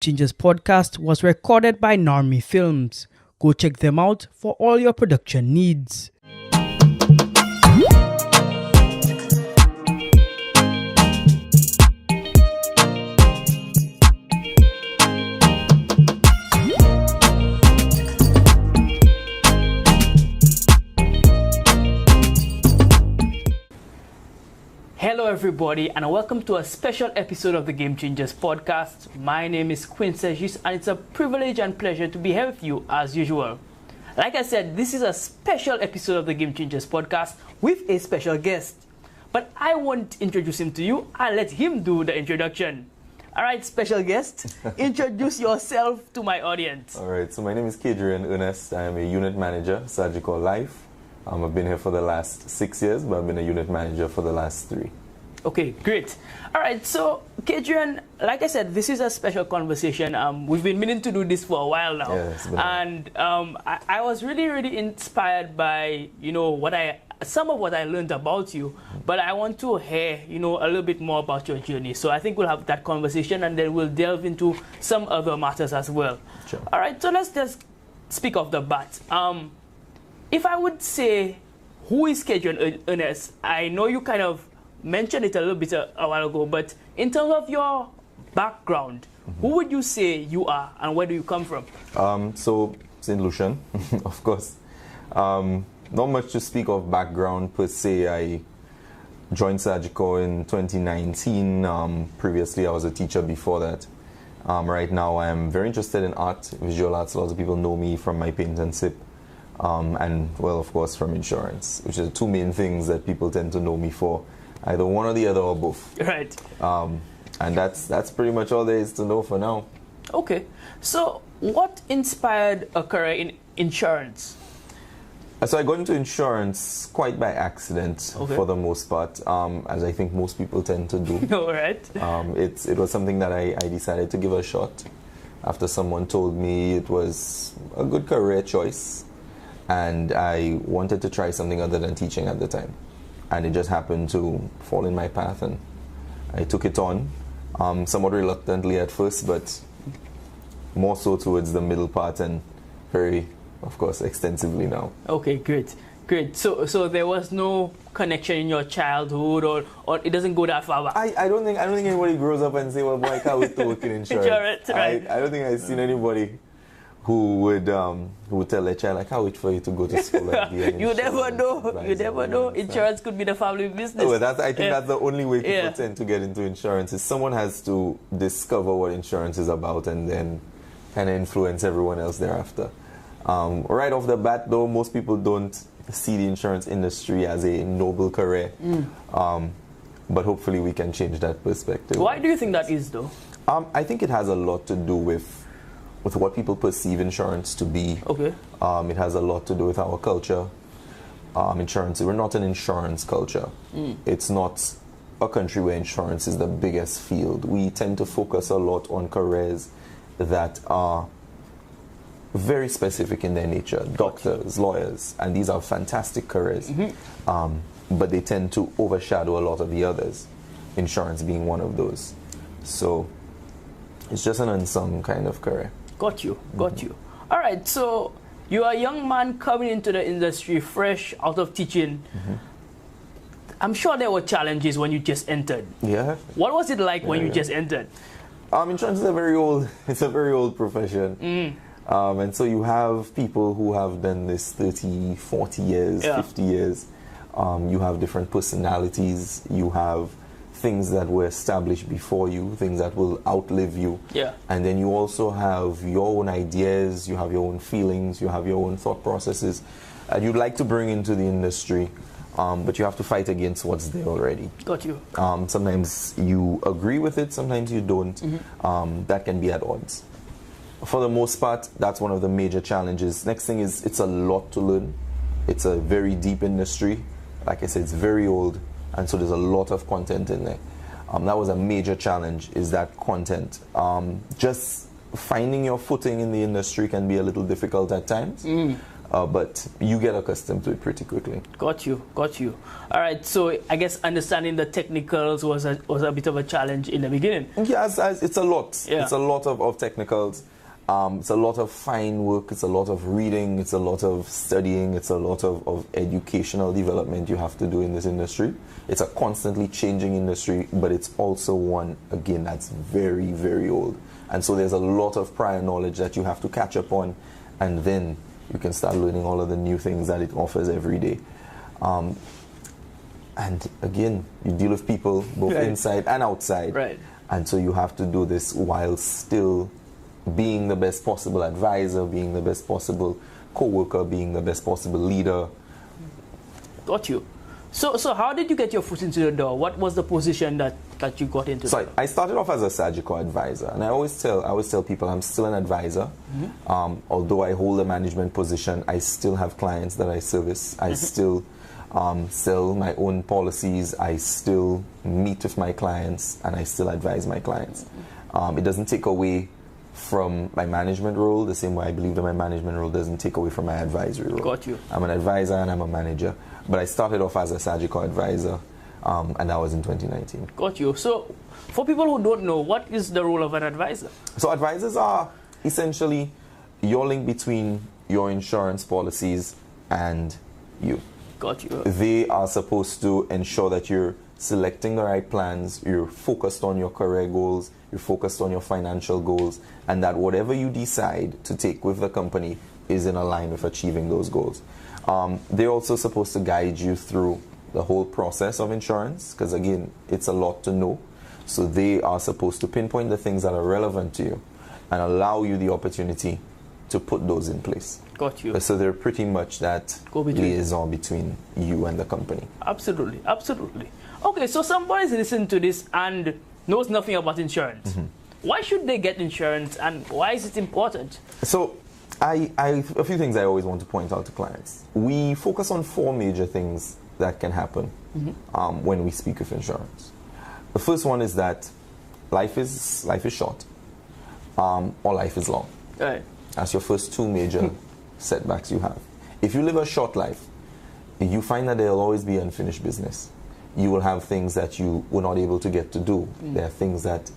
Changes podcast was recorded by Narmi Films. Go check them out for all your production needs. Hello everybody and welcome to a special episode of the Game Changers podcast. My name is Quinn Sergis and it's a privilege and pleasure to be here with you as usual. Like I said, this is a special episode of the Game Changers podcast with a special guest. But I won't introduce him to you, I'll let him do the introduction. Alright, special guest, introduce yourself to my audience. Alright, so my name is Kadrian Ernest. I am a unit manager, Surgical Life. I've been here for the last 6 years, but I've been a unit manager for the last 3. Okay, great. All right, so Kadrian, like I said, this is a special conversation. We've been meaning to do this for a while now, and I was really inspired by some of what I learned about you. But I want to hear a little bit more about your journey. So I think we'll have that conversation, and then we'll delve into some other matters as well. Sure. All right, so let's just speak off the bat. If I would say, who is Kadrian Ernest? I know you kind of mentioned it a little bit a while ago, but in terms of your background, who would you say you are and where do you come from? So, St. Lucian, of course. Not much to speak of background per se. I joined Surgical in 2019. Previously, I was a teacher before that. Right now, I am very interested in art, visual arts. Lots of people know me from my paint and sip. And, well, of course, from insurance, which are the two main things that people tend to know me for. Either one or the other or both. Right. And that's pretty much all there is to know for now. Okay. So what inspired a career in insurance? So I got into insurance quite by accident for the most part, as I think most people tend to do. All right. It was something that I decided to give a shot after someone told me it was a good career choice. And I wanted to try something other than teaching at the time. And it just happened to fall in my path, and I took it on, somewhat reluctantly at first, but more so towards the middle part and very, of course, extensively now. Okay, great. So there was no connection in your childhood, or it doesn't go that far back? I don't think anybody grows up and say, well, boy, I can't wait to work in insurance. Right. I don't think I've seen anybody who would tell their child, I can't wait for you to go to school and be an You never know. You never know. Understand? Insurance could be the family business. Well, I think that's the only way people tend to get into insurance is someone has to discover what insurance is about and then kind of influence everyone else thereafter. Right off the bat, though, most people don't see the insurance industry as a noble career. But hopefully we can change that perspective. Why do you think that is, though? I think it has a lot to do with what people perceive insurance to be. Okay. It has a lot to do with our culture. Insurance, we're not an insurance culture. It's not a country where insurance is the biggest field. We tend to focus a lot on careers that are very specific in their nature. Doctors, lawyers, and these are fantastic careers. But they tend to overshadow a lot of the others, insurance being one of those. So it's just an unsung kind of career. Got you. All right, so you're a young man coming into the industry fresh out of teaching. I'm sure there were challenges when you just entered. Yeah. What was it like when you just entered? Insurance is a very old profession. And so you have people who have done this 30, 40 years, 50 years. You have different personalities. You have things that were established before you, things that will outlive you. Yeah. And then you also have your own ideas, you have your own feelings, you have your own thought processes you'd like to bring into the industry, but you have to fight against what's there already. Got you. Sometimes you agree with it, sometimes you don't. That can be at odds. For the most part, that's one of the major challenges. Next thing is it's a lot to learn. It's a very deep industry. Like I said, it's very old. And so there's a lot of content in there. That was a major challenge, is that content. Just finding your footing in the industry can be a little difficult at times. but you get accustomed to it pretty quickly. Got you. All right, so I guess understanding the technicals was a bit of a challenge in the beginning. Yes, it's a lot. Yeah. It's a lot of technicals. It's a lot of fine work. It's a lot of reading. It's a lot of studying. It's a lot of educational development you have to do in this industry. It's a constantly changing industry, but it's also one, again, that's very, very old. And so there's a lot of prior knowledge that you have to catch up on, and then you can start learning all of the new things that it offers every day. And again, you deal with people both inside and outside. Right. And so you have to do this while still being the best possible advisor, being the best possible co-worker, being the best possible leader. Got you. So how did you get your foot into the door? What was the position that you got into? So I started off as a Sagicor advisor, and I always tell people I'm still an advisor. Although I hold a management position, I still have clients that I service. I still sell my own policies. I still meet with my clients, and I still advise my clients. It doesn't take away from my management role the same way I believe that my management role doesn't take away from my advisory role. Got you. I'm an advisor and I'm a manager, but I started off as a Sagicor advisor, and that was in 2019. Got you. So for people who don't know, what is the role of an advisor? So advisors are essentially your link between your insurance policies and you. Got you. They are supposed to ensure that you're selecting the right plans, you're focused on your career goals, you're focused on your financial goals, and that whatever you decide to take with the company is in line with achieving those goals. They're also supposed to guide you through the whole process of insurance, because again, it's a lot to know. So they are supposed to pinpoint the things that are relevant to you and allow you the opportunity to put those in place. Got you. So they're pretty much that liaison between you and the company. Absolutely. Okay, so somebody's listening to this and knows nothing about insurance. Why should they get insurance, and why is it important? So a few things I always want to point out to clients. We focus on 4 major things that can happen when we speak of insurance. The first one is that life is short, or life is long. Right. That's your first 2 major setbacks you have. If you live a short life, you find that there will always be unfinished business. You will have things that you were not able to get to do. There are things that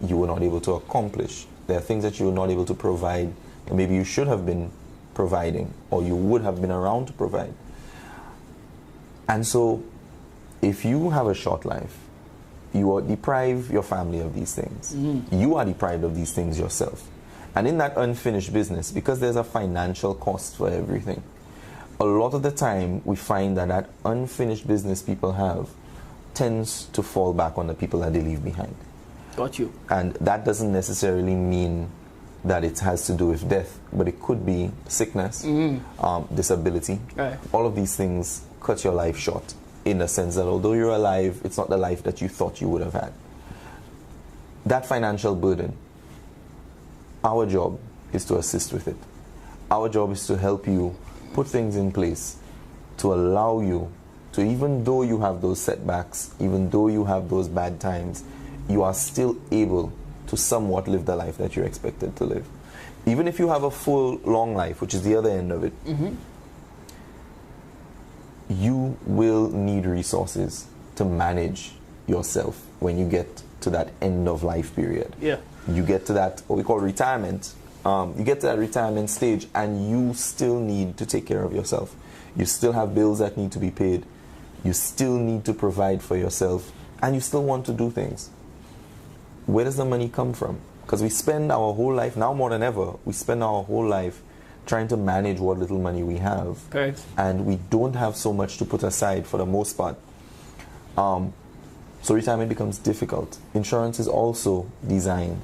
you were not able to accomplish. There are things that you were not able to provide, and maybe you should have been providing, or you would have been around to provide. And so, if you have a short life, you will deprive your family of these things. You are deprived of these things yourself. And in that unfinished business, because there's a financial cost for everything, a lot of the time we find that unfinished business people have tends to fall back on the people that they leave behind. Got you. And that doesn't necessarily mean that it has to do with death, but it could be sickness, disability. Right. All of these things cut your life short, in the sense that although you're alive, it's not the life that you thought you would have had. That financial burden, our job is to assist with it. Our job is to help you put things in place to allow you to, even though you have those setbacks, even though you have those bad times, you are still able to somewhat live the life that you're expected to live. Even if you have a full, long life, which is the other end of it, you will need resources to manage yourself when you get to that end of life period. Yeah. You get to that, what we call retirement. You get to that retirement stage, and you still need to take care of yourself. You still have bills that need to be paid. You still need to provide for yourself, and you still want to do things. Where does the money come from? Because we spend our whole life, now more than ever, we spend our whole life trying to manage what little money we have. Correct. And we don't have so much to put aside for the most part. So retirement becomes difficult. Insurance is also designed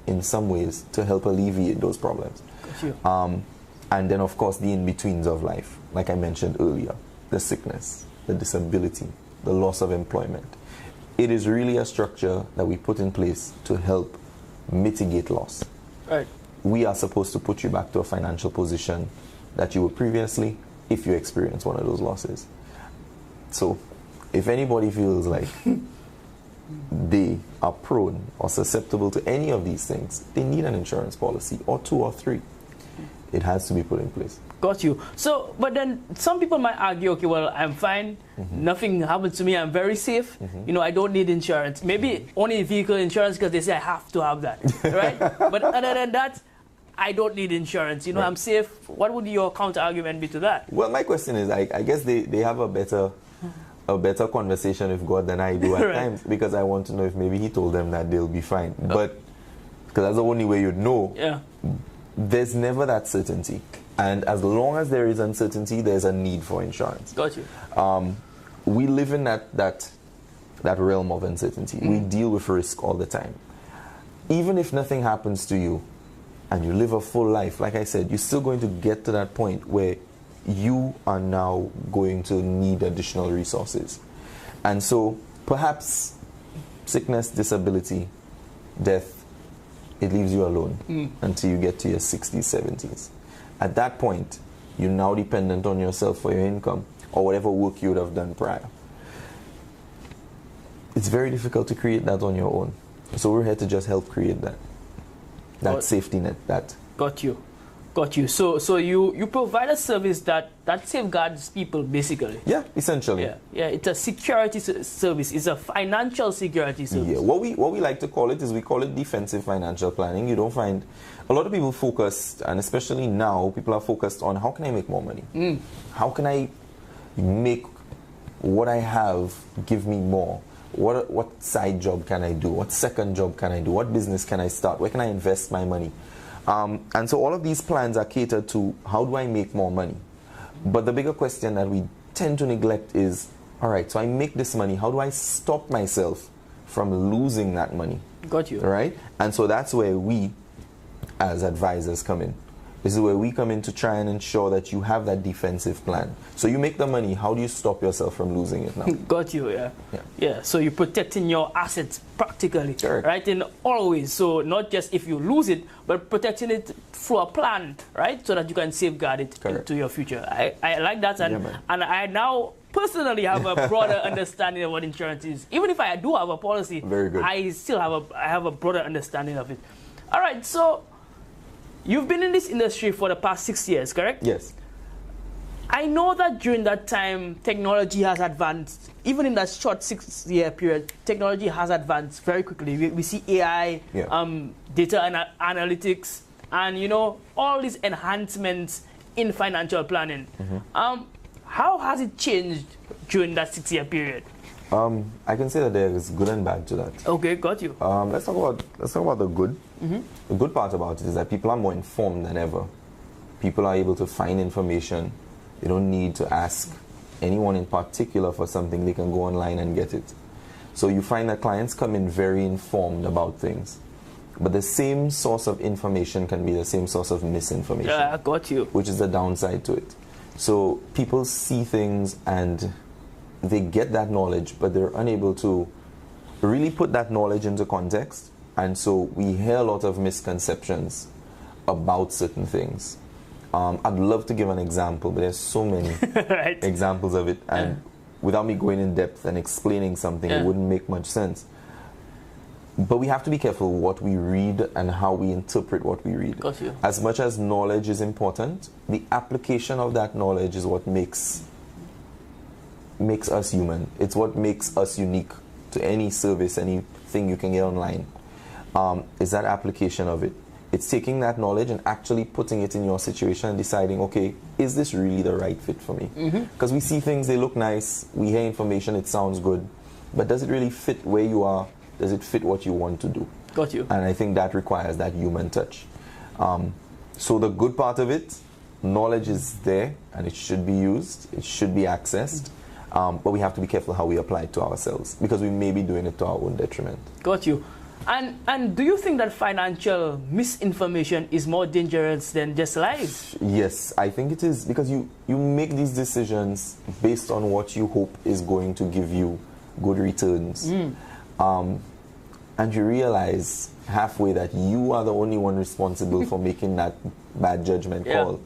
in some ways to help alleviate those problems. Got you. And then, of course, the in-betweens of life, like I mentioned earlier, the sickness, the disability, the loss of employment. It is really a structure that we put in place to help mitigate loss. Right. We are supposed to put you back to a financial position that you were previously if you experience one of those losses. So, if anybody feels like they are prone or susceptible to any of these things, they need an insurance policy, or 2 or 3. It has to be put in place. Got you. So, but then some people might argue, okay, well, I'm fine. Nothing happens to me. I'm very safe. You know, I don't need insurance. Maybe only vehicle insurance because they say I have to have that, right? But other than that, I don't need insurance. You know, I'm safe. What would your counter argument be to that? Well, my question is, I guess they have a better conversation with God than I do at times, because I want to know if maybe He told them that they'll be fine. But because that's the only way you'd know. Yeah. There's never that certainty. And as long as there is uncertainty, there's a need for insurance. Got you. We live in that realm of uncertainty. We deal with risk all the time. Even if nothing happens to you and you live a full life, like I said, you're still going to get to that point where you are now going to need additional resources. And so perhaps sickness, disability, death, it leaves you alone until you get to your 60s, 70s. At that point, you're now dependent on yourself for your income or whatever work you would have done prior. It's very difficult to create that on your own. So we're here to just help create that safety net. Got you. Got you. So you provide a service that safeguards people, basically. Yeah, essentially. Yeah. It's a security service. It's a financial security service. Yeah. What we like to call it is, we call it defensive financial planning. You don't find a lot of people focused, and especially now, people are focused on how can I make more money? How can I make what I have give me more? What side job can I do? What second job can I do? What business can I start? Where can I invest my money? And so all of these plans are catered to how do I make more money? But the bigger question that we tend to neglect is, all right, so I make this money. How do I stop myself from losing that money? Got you. All right? And so that's where we, as advisors, come in. This is where we come in to try and ensure that you have that defensive plan. So you make the money, how do you stop yourself from losing it now? Got you, yeah. So you're protecting your assets practically, right? In all ways. So not just if you lose it, but protecting it through a plan, right? So that you can safeguard it into your future. I like that, and I now personally have a broader understanding of what insurance is. Even if I do have a policy, very good, I still have a broader understanding of it. All right, so you've been in this industry for the past 6 years, correct? Yes. I know that during that time, technology has advanced. Even in that short 6-year period, technology has advanced very quickly. We see AI, data analytics, and you know, all these enhancements in financial planning. How has it changed during that 6-year period? I can say that there is good and bad to that. Okay, got you. Let's talk about the good. The good part about it is that people are more informed than ever. People are able to find information. They don't need to ask anyone in particular for something. They can go online and get it. So you find that clients come in very informed about things. But the same source of information can be the same source of misinformation. Yeah, I got you. Which is the downside to it. So people see things and they get that knowledge, but they're unable to really put that knowledge into context. And so we hear a lot of misconceptions about certain things. I'd love to give an example, but there's so many examples of it. And without me going in depth and explaining something, it wouldn't make much sense. But we have to be careful what we read and how we interpret what we read. Got you. As much as knowledge is important, the application of that knowledge is what makes us human. It's what makes us unique to any service, anything you can get online. Is that application of it. It's taking that knowledge and actually putting it in your situation and deciding, okay, is this really the right fit for me? Because we see things, they look nice, we hear information, it sounds good, but does it really fit where you are? Does it fit what you want to do? Got you. And I think that requires that human touch. So the good part of it, knowledge is there and it should be used, it should be accessed, but we have to be careful how we apply it to ourselves, because we may be doing it to our own detriment. Got you. And do you think that financial misinformation is more dangerous than just lies? Yes, I think it is, because you make these decisions based on what you hope is going to give you good returns. And you realize halfway that you are the only one responsible for making that bad judgment call,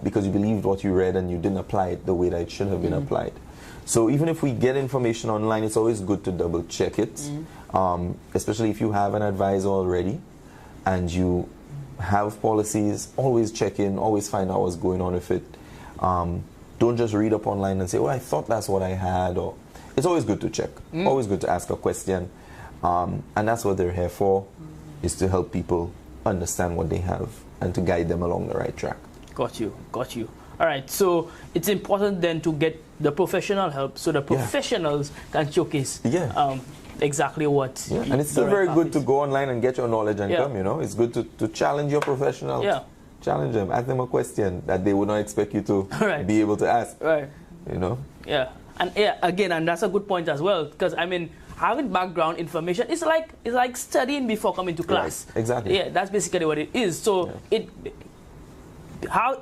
because you believed what you read and you didn't apply it the way that it should have been applied. So even if we get information online, it's always good to double check it, especially if you have an advisor already and you have policies, always check in, always find out what's going on with it. Don't just read up online and say, I thought that's what I had. Or it's always good to check, always good to ask a question. And that's what they're here for, is to help people understand what they have and to guide them along the right track. Got you. All right, so it's important then to get the professional help so the professionals can showcase exactly what. Yeah. And it's still very good to go online and get your knowledge and come, It's good to challenge your professional. Yeah. Challenge them, ask them a question that they would not expect you to be able to ask. Right. Yeah. And again, and that's a good point as well, because I mean, having background information is like studying before coming to class. Right. Exactly. Yeah, that's basically what it is. So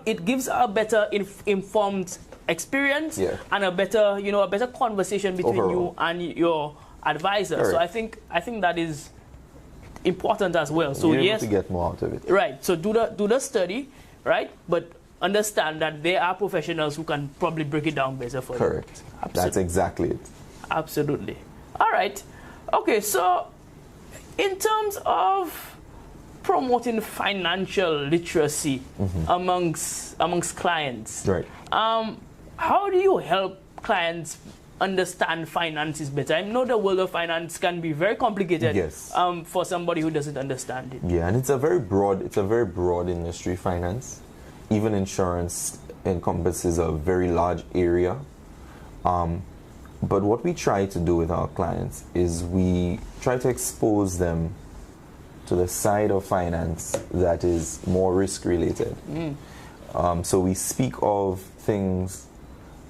it gives a better informed experience and a better conversation between you and your advisor. Correct. So I think that is important as well. So you're able to get more out of it. Right. So do the study, right? But understand that there are professionals who can probably break it down better for you. Correct. That's exactly it. Absolutely. All right. Okay. So in terms of promoting financial literacy amongst clients, right? How do you help clients understand finances better? I know the world of finance can be very complicated. Yes. For somebody who doesn't understand it. Yeah, and it's a very broad industry, finance. Even insurance encompasses a very large area. But what we try to do with our clients is we try to expose them to the side of finance that is more risk related. So we speak of things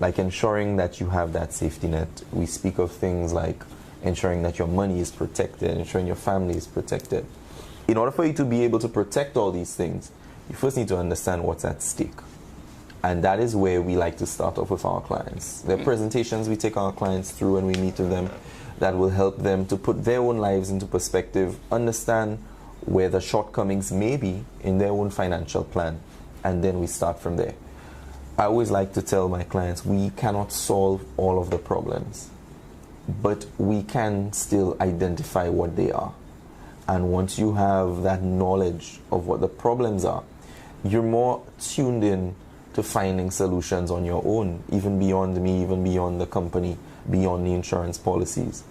like ensuring that you have that safety net. We speak of things like ensuring that your money is protected, ensuring your family is protected. In order for you to be able to protect all these things, you first need to understand what's at stake. And that is where we like to start off with our clients. There are presentations we take our clients through when we meet with them that will help them to put their own lives into perspective, understand where the shortcomings may be in their own financial plan, and then we start from there. I always like to tell my clients, we cannot solve all of the problems, but we can still identify what they are. And once you have that knowledge of what the problems are, you're more tuned in to finding solutions on your own, even beyond me, even beyond the company, beyond the insurance policies.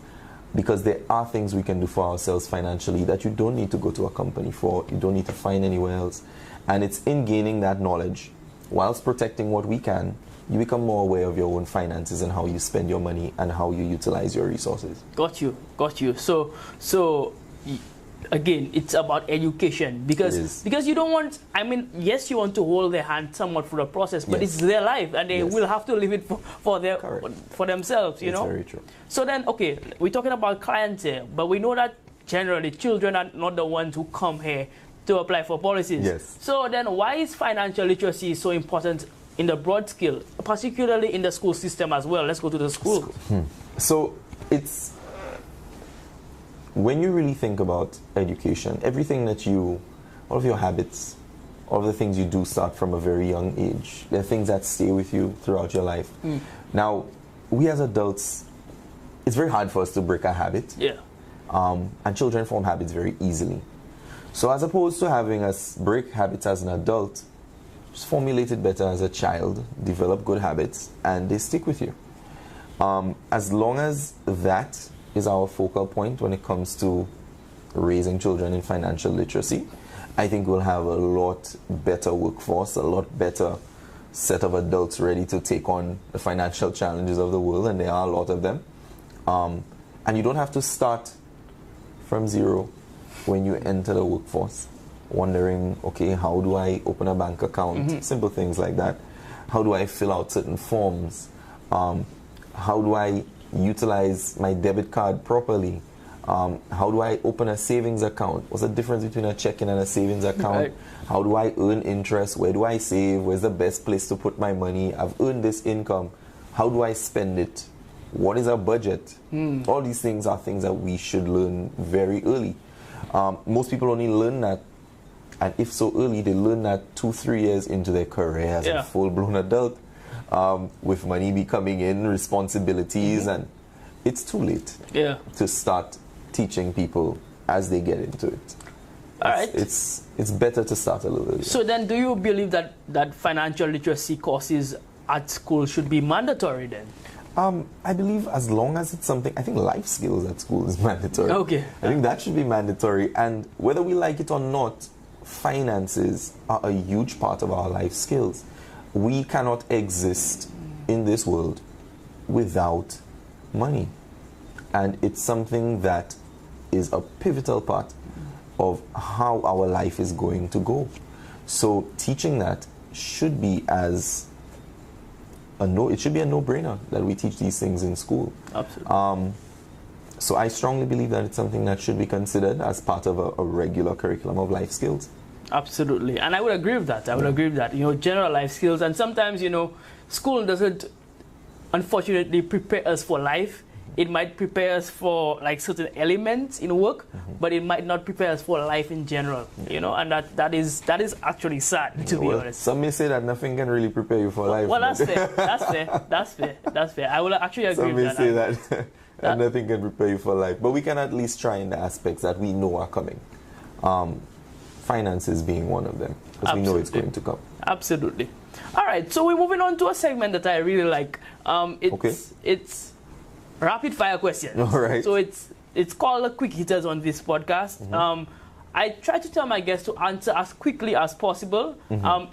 Because there are things we can do for ourselves financially that you don't need to go to a company for, you don't need to find anywhere else. And it's in gaining that knowledge, whilst protecting what we can, you become more aware of your own finances and how you spend your money and how you utilize your resources. Got you. So again, it's about education, because you don't want, I mean, yes, you want to hold their hand somewhat through the process, but it's their life and they will have to live it for themselves, you know. It's very true. So then, okay, we're talking about clients here, but we know that generally children are not the ones who come here to apply for policies. Yes. So then why is financial literacy so important in the broad scale, particularly in the school system as well? Let's go to the school. So it's, when you really think about education, everything that all of your habits, all of the things you do start from a very young age. They're things that stay with you throughout your life. Now, we as adults, it's very hard for us to break a habit. Yeah. And children form habits very easily. So as opposed to having us break habits as an adult, just formulate it better as a child, develop good habits, and they stick with you. As long as that is our focal point when it comes to raising children in financial literacy, I think we'll have a lot better workforce, a lot better set of adults ready to take on the financial challenges of the world, and there are a lot of them. And you don't have to start from zero when you enter the workforce, wondering, okay, how do I open a bank account? Simple things like that. How do I fill out certain forms? How do I utilize my debit card properly? How do I open a savings account? What's the difference between a checking and a savings account? Right. How do I earn interest? Where do I save? Where's the best place to put my money? I've earned this income. How do I spend it? What is a budget? All these things are things that we should learn very early. Most people only learn that, and if so early, they learn that 2-3 years into their career as a full-blown adult, with money becoming in, responsibilities, and it's too late to start teaching people as they get into it. All right. It's better to start a little earlier. So then, do you believe that financial literacy courses at school should be mandatory then? I believe as long as it's something, I think life skills at school is mandatory. Okay. I think that should be mandatory. And whether we like it or not, finances are a huge part of our life skills. We cannot exist in this world without money. And it's something that is a pivotal part of how our life is going to go. So teaching that should be it should be a no-brainer that we teach these things in school. Absolutely. So I strongly believe that it's something that should be considered as part of a regular curriculum of life skills. Absolutely. And I would agree with that. I would agree with that. General life skills. And sometimes, school doesn't, unfortunately, prepare us for life. It might prepare us for like certain elements in work, but it might not prepare us for life in general. And that is actually sad, to be honest. Some may say that nothing can really prepare you for life. Well, that's fair. That's fair. I will actually agree with that. Some may say that nothing can prepare you for life, but we can at least try in the aspects that we know are coming. Finances being one of them, because we know it's going to come. Absolutely. All right, so we're moving on to a segment that I really like. It's rapid fire questions. All right. So it's called the quick hitters on this podcast. I try to tell my guests to answer as quickly as possible.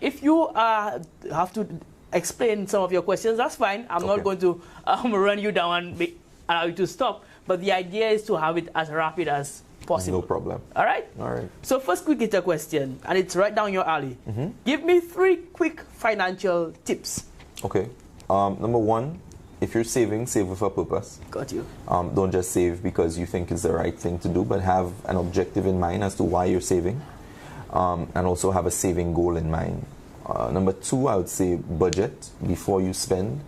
If you have to explain some of your questions, that's fine. I'm not going to run you down and allow you to stop. But the idea is to have it as rapid as possible. No problem. All right? All right. So first quick hitter question, and it's right down your alley. Give me 3 quick financial tips. Okay. Number 1, if you're saving, save with a purpose. Got you. Don't just save because you think it's the right thing to do, but have an objective in mind as to why you're saving, and also have a saving goal in mind. Number 2, I would say budget before you spend.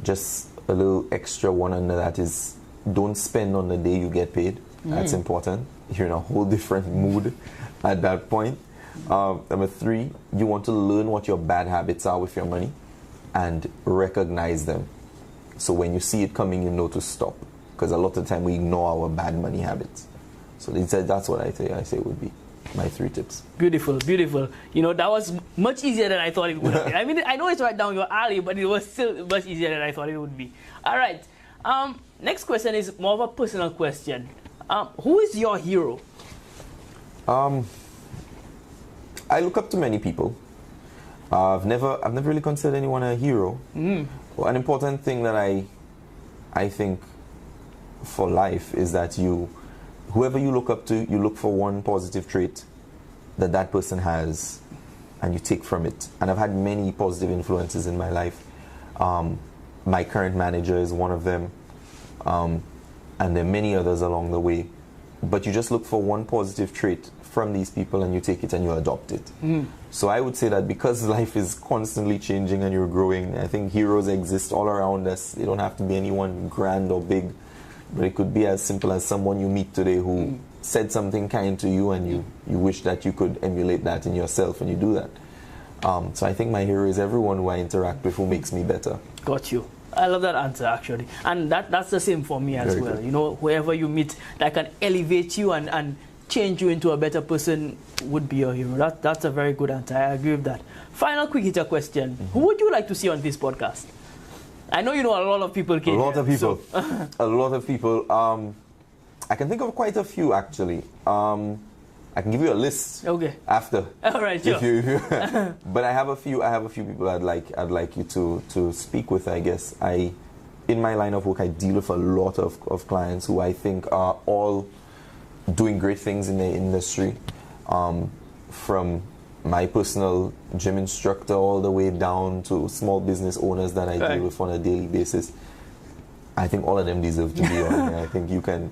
Just a little extra one under that is don't spend on the day you get paid. That's important. You're in a whole different mood at that point. Number 3, you want to learn what your bad habits are with your money and recognize them. So when you see it coming, you know to stop. Because a lot of the time we ignore our bad money habits. So that's what I say would be my 3 tips. Beautiful, beautiful. That was much easier than I thought it would be. I mean, I know it's right down your alley, but it was still much easier than I thought it would be. All right. Next question is more of a personal question. Who is your hero? I look up to many people. I've never really considered anyone a hero. An important thing that I think for life is that whoever you look up to, you look for one positive trait that person has, and you take from it. And I've had many positive influences in my life. My current manager is one of them, and there are many others along the way. But you just look for one positive trait from these people and you take it and you adopt it. So I would say that because life is constantly changing and you're growing, I think heroes exist all around us. They don't have to be anyone grand or big, but it could be as simple as someone you meet today who said something kind to you and you wish that you could emulate that in yourself, and you do that. So I think my hero is everyone who I interact with who makes me better. Got you. I love that answer, actually. And that's the same for me as well. Good. Whoever you meet that can elevate you and change you into a better person would be your hero. That's a very good answer. I agree with that. Final quick hitter question. Who would you like to see on this podcast? I know you know a lot of people. A lot of people. A lot of people. I can think of quite a few, actually. I can give you a list. Okay. After. All right. Sure. But I have a few people I'd like you to speak with. I guess in my line of work, I deal with a lot of clients who I think are all doing great things in the industry. From my personal gym instructor all the way down to small business owners that I deal with on a daily basis. I think all of them deserve to be on here. I think you can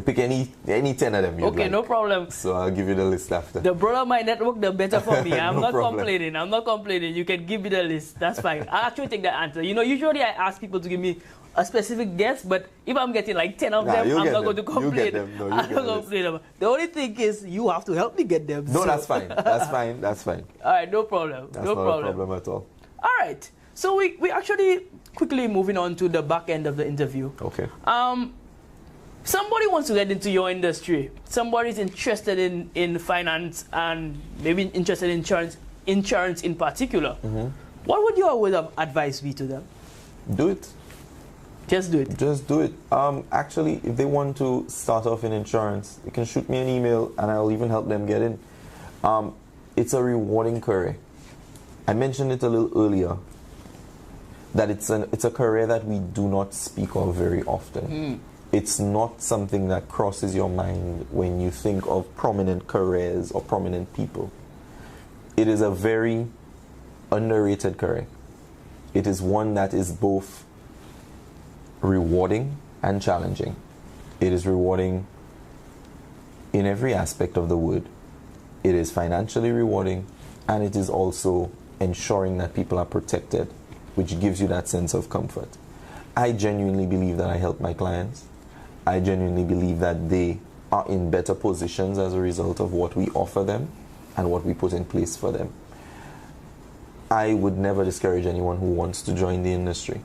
pick any 10 of them. Okay, like. No problem. So I'll give you the list after. The broader my network, the better for me. I'm not complaining. You can give me the list. That's fine. I'll actually take that answer. Usually I ask people to give me a specific guess, but if I'm getting like 10 of them, I'm not going to complain. You get them. No, I'm not complain. The only thing is you have to help me get them. No, so. That's fine. That's fine. All right, no problem. That's not a problem at all. All right. So we actually quickly moving on to the back end of the interview. Okay. somebody wants to get into your industry, somebody's interested in finance and maybe interested in insurance in particular, what would your word of advice be to them? Do it. Just do it. Just do it. Actually, if they want to start off in insurance, you can shoot me an email and I'll even help them get in. It's a rewarding career. I mentioned it a little earlier, that it's a career that we do not speak of very often. It's not something that crosses your mind when you think of prominent careers or prominent people. It is a very underrated career. It is one that is both rewarding and challenging. It is rewarding in every aspect of the word. It is financially rewarding, and it is also ensuring that people are protected, which gives you that sense of comfort. I genuinely believe that I help my clients. I genuinely believe that they are in better positions as a result of what we offer them and what we put in place for them. I would never discourage anyone who wants to join the industry,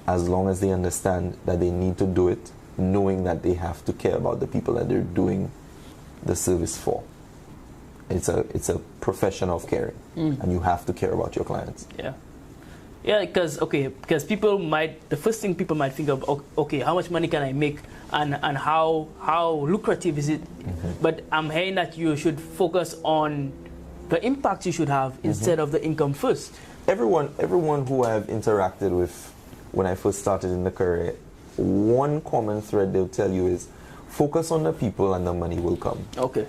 as long as they understand that they need to do it, knowing that they have to care about the people that they're doing the service for. It's a profession of caring, and you have to care about your clients. Yeah, because the first thing people might think of, okay, how much money can I make, and how lucrative is it? But I'm hearing that you should focus on the impact you should have instead of the income first. Everyone who I've interacted with when I first started in the career, one common thread they'll tell you is focus on the people and the money will come. Okay.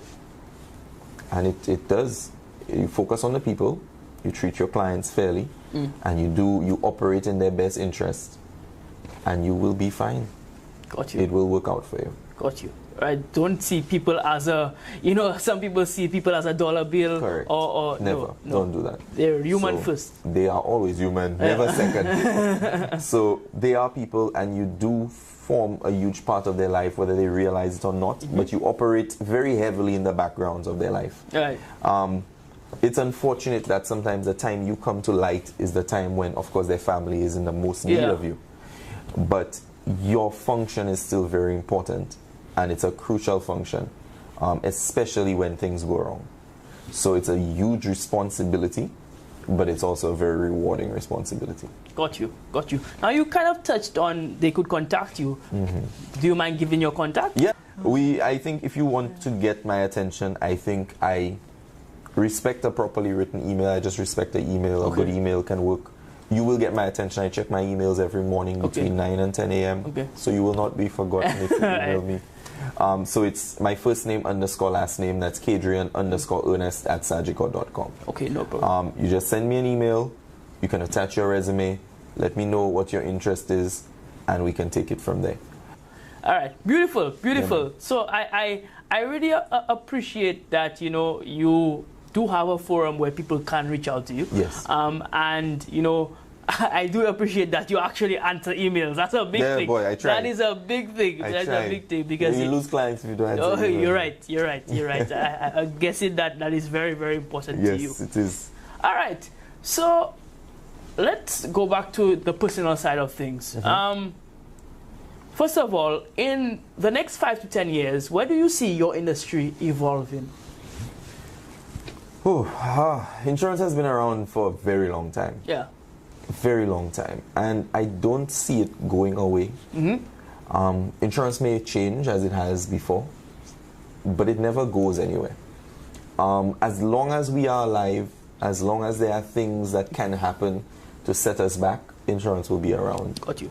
And it does. You focus on the people, you treat your clients fairly, and you operate in their best interest, and you will be fine. Got you. It will work out for you. Got you. Right? Don't see people as some people see people as a dollar bill. Correct. Or never. No. Don't do that. They're human first. They are always human, never second. So they are people, and you do form a huge part of their life, whether they realize it or not, but you operate very heavily in the backgrounds of their life. Right. It's unfortunate that sometimes the time you come to light is the time when, of course, their family is in the most need of you. But your function is still very important, and it's a crucial function, especially when things go wrong. So it's a huge responsibility, but it's also a very rewarding responsibility. Got you. Now you kind of touched on they could contact you. Do you mind giving your contact? Yeah. I think if you want to get my attention, I think I respect a properly written email. I just respect the email. Okay. A good email can work. You will get my attention. I check my emails every morning between 9 and 10 a.m. Okay. So you will not be forgotten if you email me. So it's my first name _ last name. That's Kadrian _ Ernest at sagicor.com. Okay, no problem. You just send me an email. You can attach your resume. Let me know what your interest is, and we can take it from there. All right, beautiful. Yeah, so I really appreciate that you do have a forum where people can reach out to you. Yes. And I do appreciate that you actually answer emails. That's a big thing. Boy, I try. That is a big thing. That's a big thing because you lose clients if you don't answer. Oh, you're right. I'm guessing that is very, very important to you. Yes, it is. All right. So let's go back to the personal side of things. First of all, in the next 5 to 10 years, where do you see your industry evolving? Insurance has been around for a very long time. Yeah. Very long time. And I don't see it going away. Insurance may change as it has before, but it never goes anywhere. As long as we are alive, as long as there are things that can happen to set us back, insurance will be around. Got you.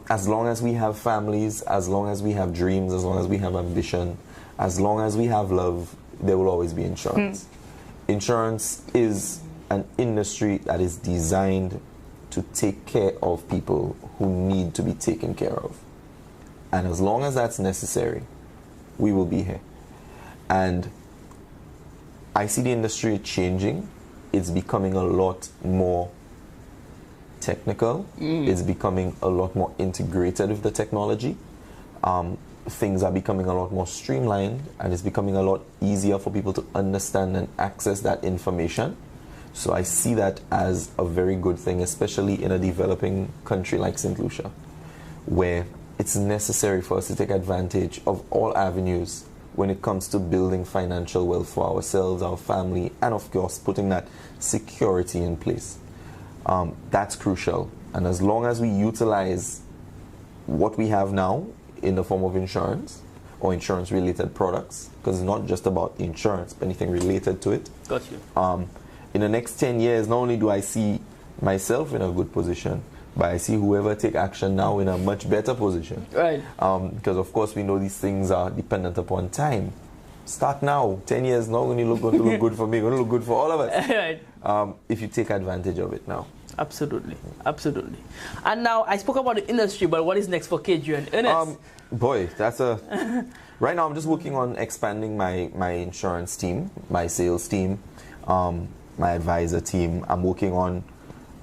As long as we have families, as long as we have dreams, as long as we have ambition, as long as we have love, there will always be insurance. Insurance is an industry that is designed to take care of people who need to be taken care of. And as long as that's necessary, we will be here. And I see the industry changing. It's becoming a lot more technical. It's becoming a lot more integrated with the technology. Things are becoming a lot more streamlined, and it's becoming a lot easier for people to understand and access that information. So I see that as a very good thing, especially in a developing country like St. Lucia, where it's necessary for us to take advantage of all avenues when it comes to building financial wealth for ourselves, our family, and of course putting that security in place. That's crucial. And as long as we utilize what we have now in the form of insurance or insurance related products, because it's not just about insurance, but anything related to it. Got you. In the next 10 years, not only do I see myself in a good position, but I see whoever take action now in a much better position. Right. Because of course we know these things are dependent upon time. Start now. 10 years not only going to look good for me, going to look good for all of us. Right. If you take advantage of it now. Absolutely, absolutely. And now I spoke about the industry, but what is next for KG and Ernest? Boy, that's a. Right now, I'm just working on expanding my insurance team, my sales team, my advisor team. I'm working on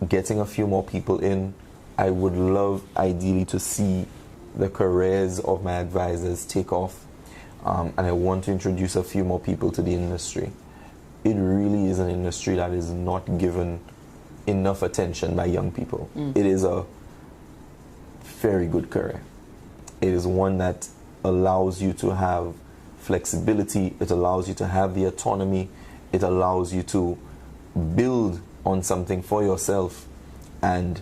getting a few more people in. I would love, ideally, to see the careers of my advisors take off, and I want to introduce a few more people to the industry. It really is an industry that is not given enough attention by young people. It is a very good career. It is one that allows you to have flexibility. It allows you to have the autonomy. It allows you to build on something for yourself and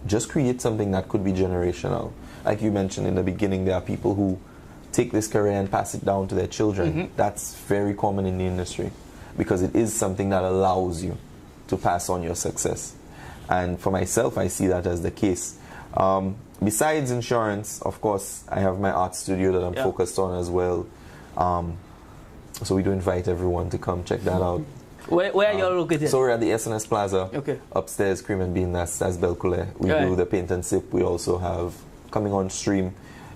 just create something that could be generational. Like you mentioned in the beginning, there are people who take this career and pass it down to their children. That's very common in the industry because it is something that allows you to pass on your success. And for myself, I see that as the case. Besides insurance, of course, I have my art studio that I'm focused on as well. So we do invite everyone to come check that out. Where are you all located? So we're at the SNS Plaza. Okay. Upstairs, Cream and Bean, that's Belcoulé. We do the paint and sip. We also have, coming on stream,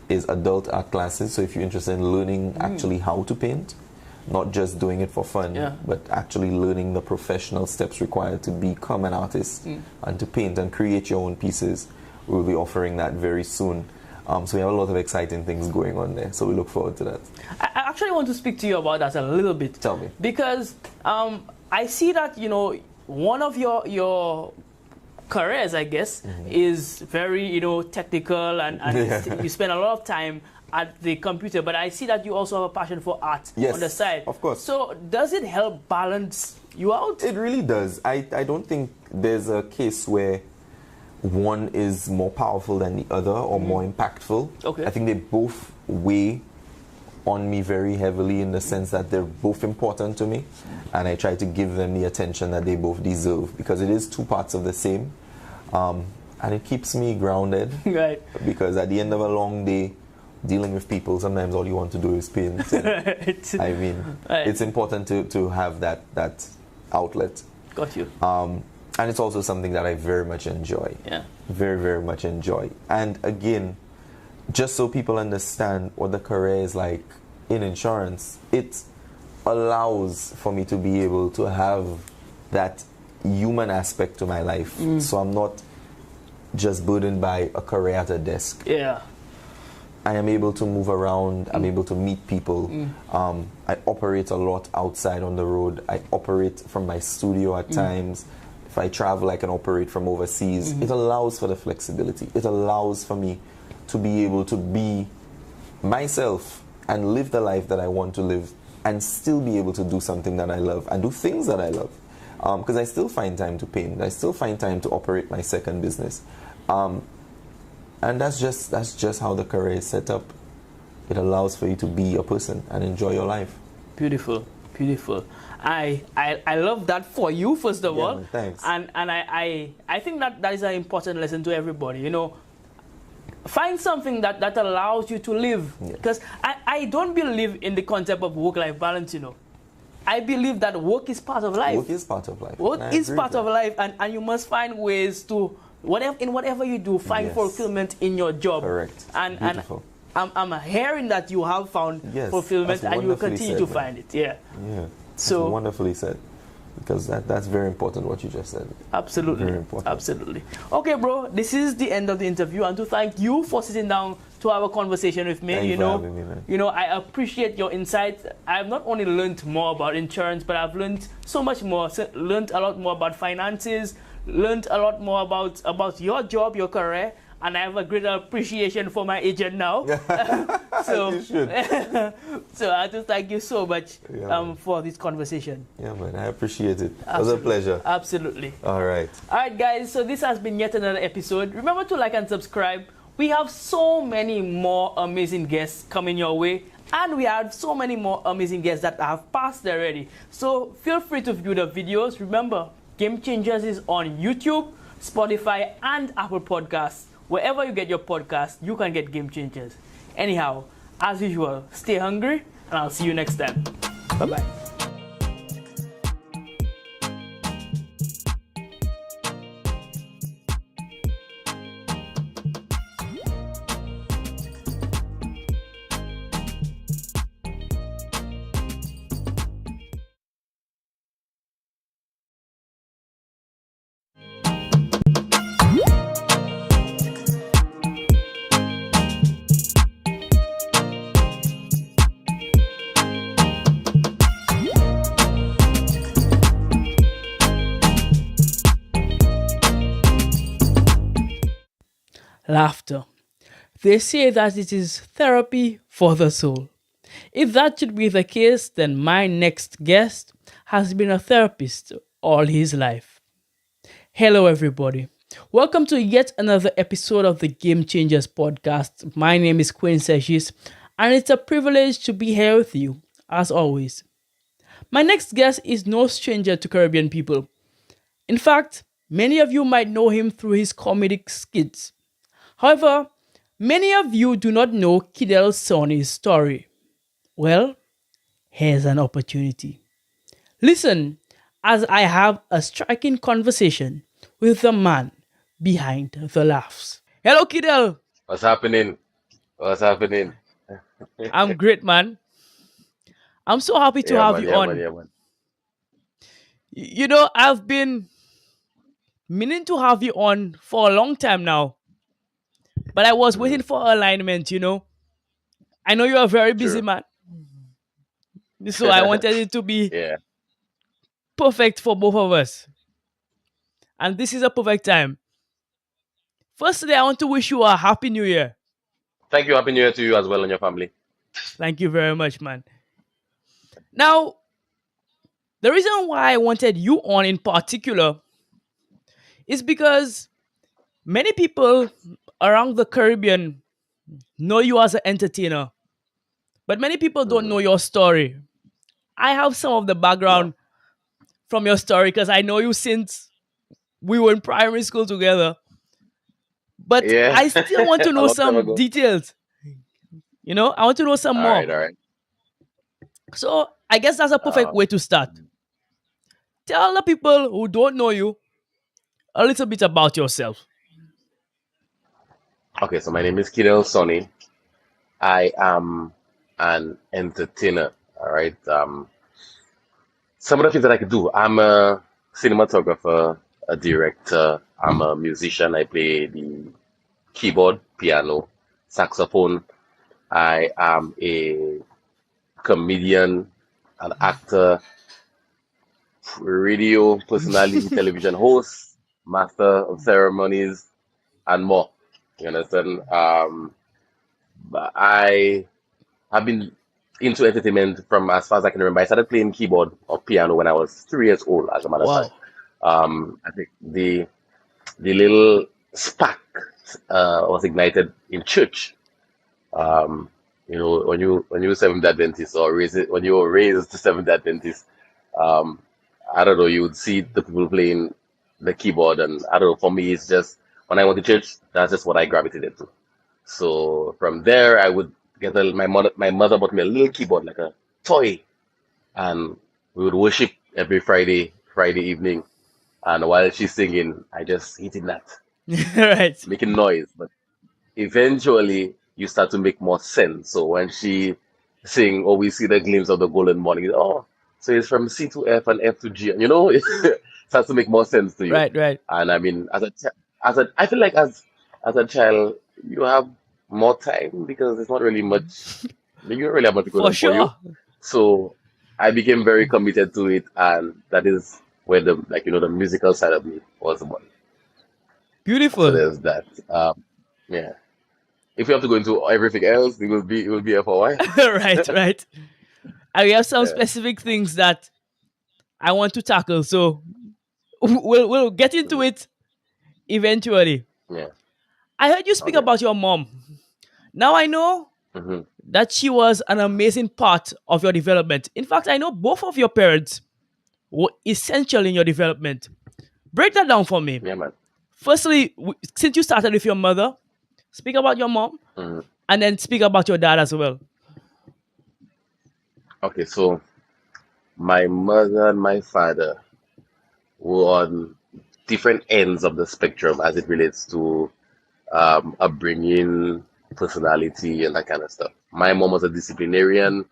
is adult art classes. So if you're interested in learning actually how to paint, not just doing it for fun, but actually learning the professional steps required to become an artist and to paint and create your own pieces. We'll be offering that very soon. So we have a lot of exciting things going on there. So we look forward to that. I actually want to speak to you about that a little bit. Tell me. Because I see that, you know, one of your careers, I guess, is very, you know, technical and you spend a lot of time at the computer, but I see that you also have a passion for art on the side. Of course. So does it help balance you out? It really does. I don't think there's a case where one is more powerful than the other or more impactful. Okay. I think they both weigh on me very heavily in the sense that they're both important to me, and I try to give them the attention that they both deserve because it is two parts of the same, and it keeps me grounded. Right. Because at the end of a long day, dealing with people, sometimes all you want to do is paint. I mean, it's important to have that outlet. Got you. And it's also something that I very much enjoy. Yeah. Very, very much enjoy. And again, just so people understand what the career is like in insurance, it allows for me to be able to have that human aspect to my life. So I'm not just burdened by a career at a desk. Yeah. I am able to move around. I'm able to meet people. I operate a lot outside on the road. I operate from my studio at times. If I travel, I can operate from overseas. It allows for the flexibility. It allows for me to be able to be myself and live the life that I want to live and still be able to do something that I love and do things that I love. Because I still find time to paint. I still find time to operate my second business. And that's just how the career is set up. It allows for you to be a person and enjoy your life. Beautiful, beautiful. I love that for you, first of all. Man, thanks. And I think that is an important lesson to everybody. You know, find something that allows you to live. Because I don't believe in the concept of work-life balance, you know. I believe that work is part of life. Work is part of life. Work is part of life, and you must find ways to, whatever you do, find fulfillment in your job. Correct. Beautiful. And I'm hearing that you have found fulfillment and you will continue to find it. Yeah. So that's wonderfully said. Because that's very important what you just said. Absolutely. Very important. Absolutely. Okay, bro, this is the end of the interview, and to thank you for sitting down to have a conversation with me. Thank you for having me, man. You know, I appreciate your insights. I've not only learned more about insurance, but I've learned so much more. Learned a lot more about finances, learned a lot more about your job, your career, and I have a greater appreciation for my agent now. So, You should. so I just thank you so much Yeah. for this conversation. Yeah, man, I appreciate it. It was a pleasure. Absolutely. All right. All right, guys. So this has been yet another episode. Remember to like and subscribe. We have so many more amazing guests coming your way. And we have so many more amazing guests that have passed already. So feel free to view the videos. Remember, Game Changers is on YouTube, Spotify, and Apple Podcasts. Wherever you get your podcast, you can get Game Changers. Anyhow, as usual, stay hungry, and I'll see you next time. Bye-bye. Laughter. They say that it is therapy for the soul. If that should be the case, then my next guest has been a therapist all his life. Hello, everybody. Welcome to yet another episode of the Game Changers podcast. My name is Quinn Segis, and it's a privilege to be here with you, as always. My next guest is no stranger to Caribbean people. In fact, many of you might know him through his comedic skits. However, many of you do not know Kidel Sonny's story. Well, here's an opportunity. Listen as I have a striking conversation with the man behind the laughs. Hello, Kidel. What's happening? What's happening? I'm great, man. I'm so happy to have you on. Yeah, man. You know, I've been meaning to have you on for a long time now, but I was waiting for alignment, I know you're a very busy True. man, so I wanted it to be Yeah. perfect for both of us. And this is a perfect time. Firstly, I want to wish you a happy new year. Thank you. Happy New Year to you as well and your family. Thank you very much, man. Now, the reason why I wanted you on in particular is because many people around the Caribbean know you as an entertainer, but many people don't know your story. I have some of the background from your story because I know you since we were in primary school together. But Yeah. I still want to A know long time some ago. details. I want to know some more. All right. So I guess that's a perfect way to start. Tell the people who don't know you a little bit about yourself. Okay, so my name is Kidel Sonny. I am an entertainer. All right. Some of the things that I could do. I'm a cinematographer, a director. I'm a musician. I play the keyboard, piano, saxophone. I am a comedian, an actor, radio personality, television host, master of ceremonies, and more. You understand? But I have been into entertainment from as far as I can remember. I started playing keyboard or piano when I was 3 years old, as a matter of fact. I think the little spark was ignited in church. When you Seventh Adventist or when you were raised to Seventh Adventist, I don't know, you would see the people playing the keyboard, and I don't know. For me, it's just when I went to church, that's just what I gravitated to. So from there, I would get my mother bought me a little keyboard, like a toy, and we would worship every Friday evening. And while she's singing, I just hitting that, Right. making noise. But eventually, you start to make more sense. So when she sing, or we see the glimpse of the golden morning, oh, so it's from C to F and F to G. It starts to make more sense to you. Right. And I mean, I feel like as a child, you have more time because there's not really much. You don't really have much going For on for you. sure. So I became very committed to it, and that is where the musical side of me was born. So Beautiful. there's that. Yeah. If we have to go into everything else, it will be here for a while. Right, right. And we have some Yeah. specific things that I want to tackle. So we'll get into Mm. it eventually. Yeah. I heard you speak Okay. about your mom. Now I know Hmm. that she was an amazing part of your development. In fact, I know both of your parents were essential in your development. Break that down for me. Yeah, man. Firstly, since you started with your mother, speak about your mom Hmm. and then speak about your dad as well. Okay, so my mother and my father were on different ends of the spectrum as it relates to upbringing, personality, and that kind of stuff. My mom was a disciplinarian.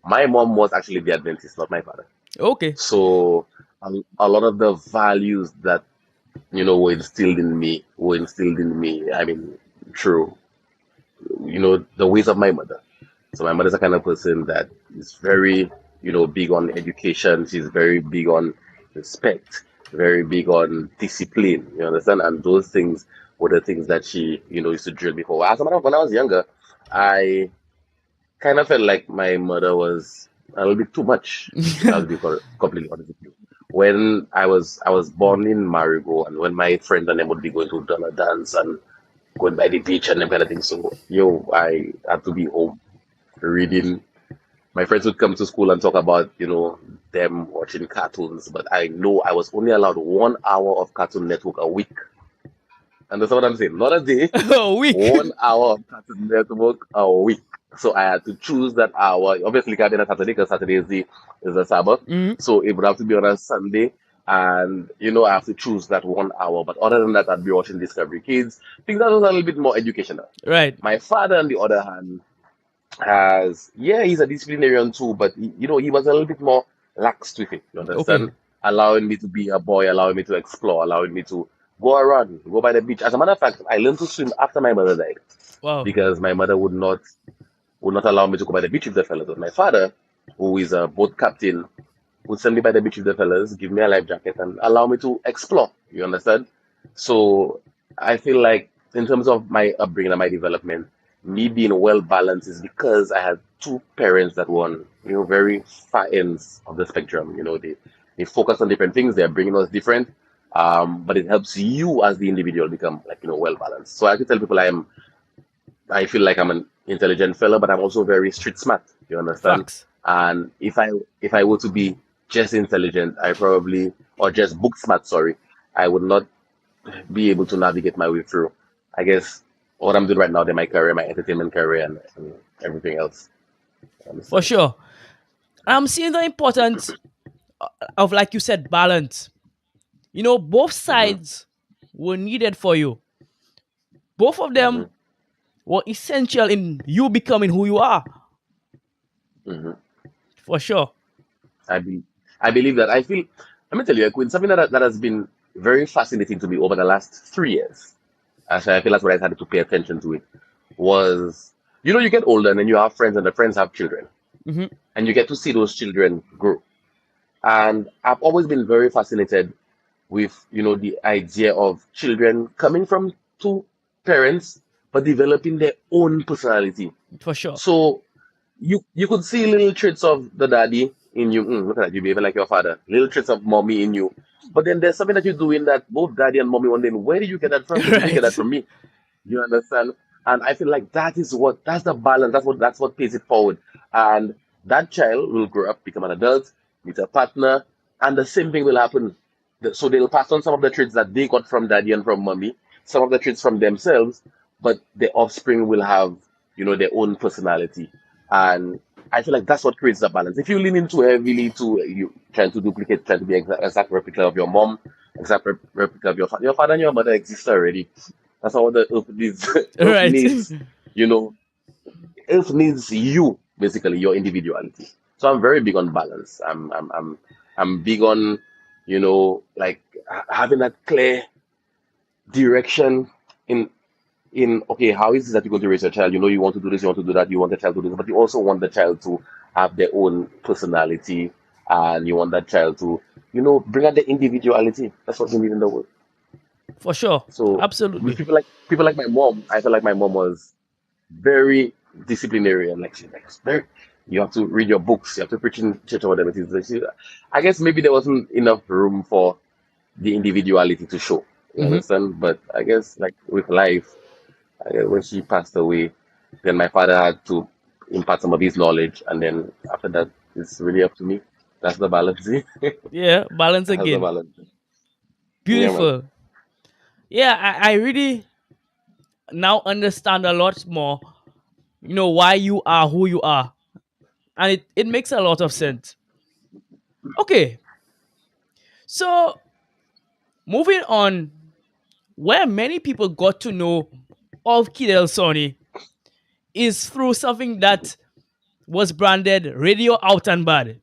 My mom was actually the Adventist, not my father. Okay. So a lot of the values that were instilled in me. I mean, through the ways of my mother. So my mother's the kind of person that is very, big on education. She's very big on respect, very big on discipline. You understand? And those things were the things that she, used to drill me for. As a matter of when I was younger, I kind of felt like my mother was a little bit too much. I'll be completely honest with you. When I was born in Marigo, and when my friends and them would be going to Donna dance and going by the beach and them kind of thing, so I had to be home reading. My friends would come to school and talk about, them watching cartoons, but I know I was only allowed 1 hour of Cartoon Network a week. Understand what I'm saying? Not a day, A week. 1 hour of Cartoon Network a week. So I had to choose that hour. Obviously, can't be on a Saturday because Saturday is the Sabbath. Mhm. So it would have to be on a Sunday. And, I have to choose that 1 hour. But other than that, I'd be watching Discovery Kids. I think that was a little bit more educational. Right. My father, on the other hand, he's a disciplinarian too, but he was a little bit more lax with it. You Okay. understand? Allowing me to be a boy, allowing me to explore, allowing me to go around, go by the beach. As a matter of fact, I learned to swim after my mother died Wow. because my mother would not allow me to go by the beach with the fellas. But my father, who is a boat captain, would send me by the beach with the fellas, give me a life jacket, and allow me to explore. You understand? So I feel like, in terms of my upbringing and my development, me being well balanced is because I had two parents that were on, very far ends of the spectrum. They focus on different things. They're bringing us different, but it helps you as the individual become, like, well balanced. So I can tell people I feel like I'm an intelligent fellow, but I'm also very street smart. You understand? Facts. And if I were to be just intelligent, or just book smart, sorry, I would not be able to navigate my way through, I guess, what I'm doing right now, my career, my entertainment career, and everything else. For Understand? sure. I'm seeing the importance of, like you said, balance. Both Hmm. sides were needed for you. Both of Hmm. them were essential in you becoming who you are. Hmm. For sure. I be, I believe that. Let me tell you, Quinn, something that has been very fascinating to me over the last 3 years. Actually, I feel that's what I started to pay attention to it. Was, you get older and then you have friends and the friends have children, Hmm. and you get to see those children grow. And I've always been very fascinated with, the idea of children coming from two parents but developing their own personality. For sure. So you could see little traits of the daddy in you. Look at that, you behaving like your father. Little traits of mommy in you. But then there's something that you're doing that both daddy and mommy wondering, where did you get that from? Because you didn't get that Right. from me. You understand? And I feel like that's the balance. That's what pays it forward. And that child will grow up, become an adult, meet a partner, and the same thing will happen. So they'll pass on some of the traits that they got from daddy and from mommy, some of the traits from themselves, but the offspring will have, their own personality. And I feel like that's what creates the balance. If you lean into heavily to you trying to duplicate, trying to be exact replica of your mom, exact replica of your father and your mother exist already. That's how the earth needs. Earth Right. needs, you know, Earth needs you, basically, your individuality. So I'm very big on balance. I'm big on, like, having that clear direction in okay, how is it that you're going to raise your child? You want to do this, you want to do that, you want the child to do this, but you also want the child to have their own personality, and you want that child to, bring out the individuality. That's what we need in the world. For sure. So with Absolutely. people like my mom, I felt like my mom was very disciplinarian. Like she's like very, you have to read your books, you have to preach in church or whatever it is. I guess maybe there wasn't enough room for the individuality to show. You Hmm. understand? But I guess like with life, I guess when she passed away, then my father had to impart some of his knowledge, and then after that, it's really up to me. That's the balance. See? Yeah, balance That's the again. balance. Yeah, man. Beautiful. Yeah, I really now understand a lot more, why you are who you are. And it makes a lot of sense. Okay, so moving on, where many people got to know of Kidel Sony is through something that was branded Radio Out and Bad.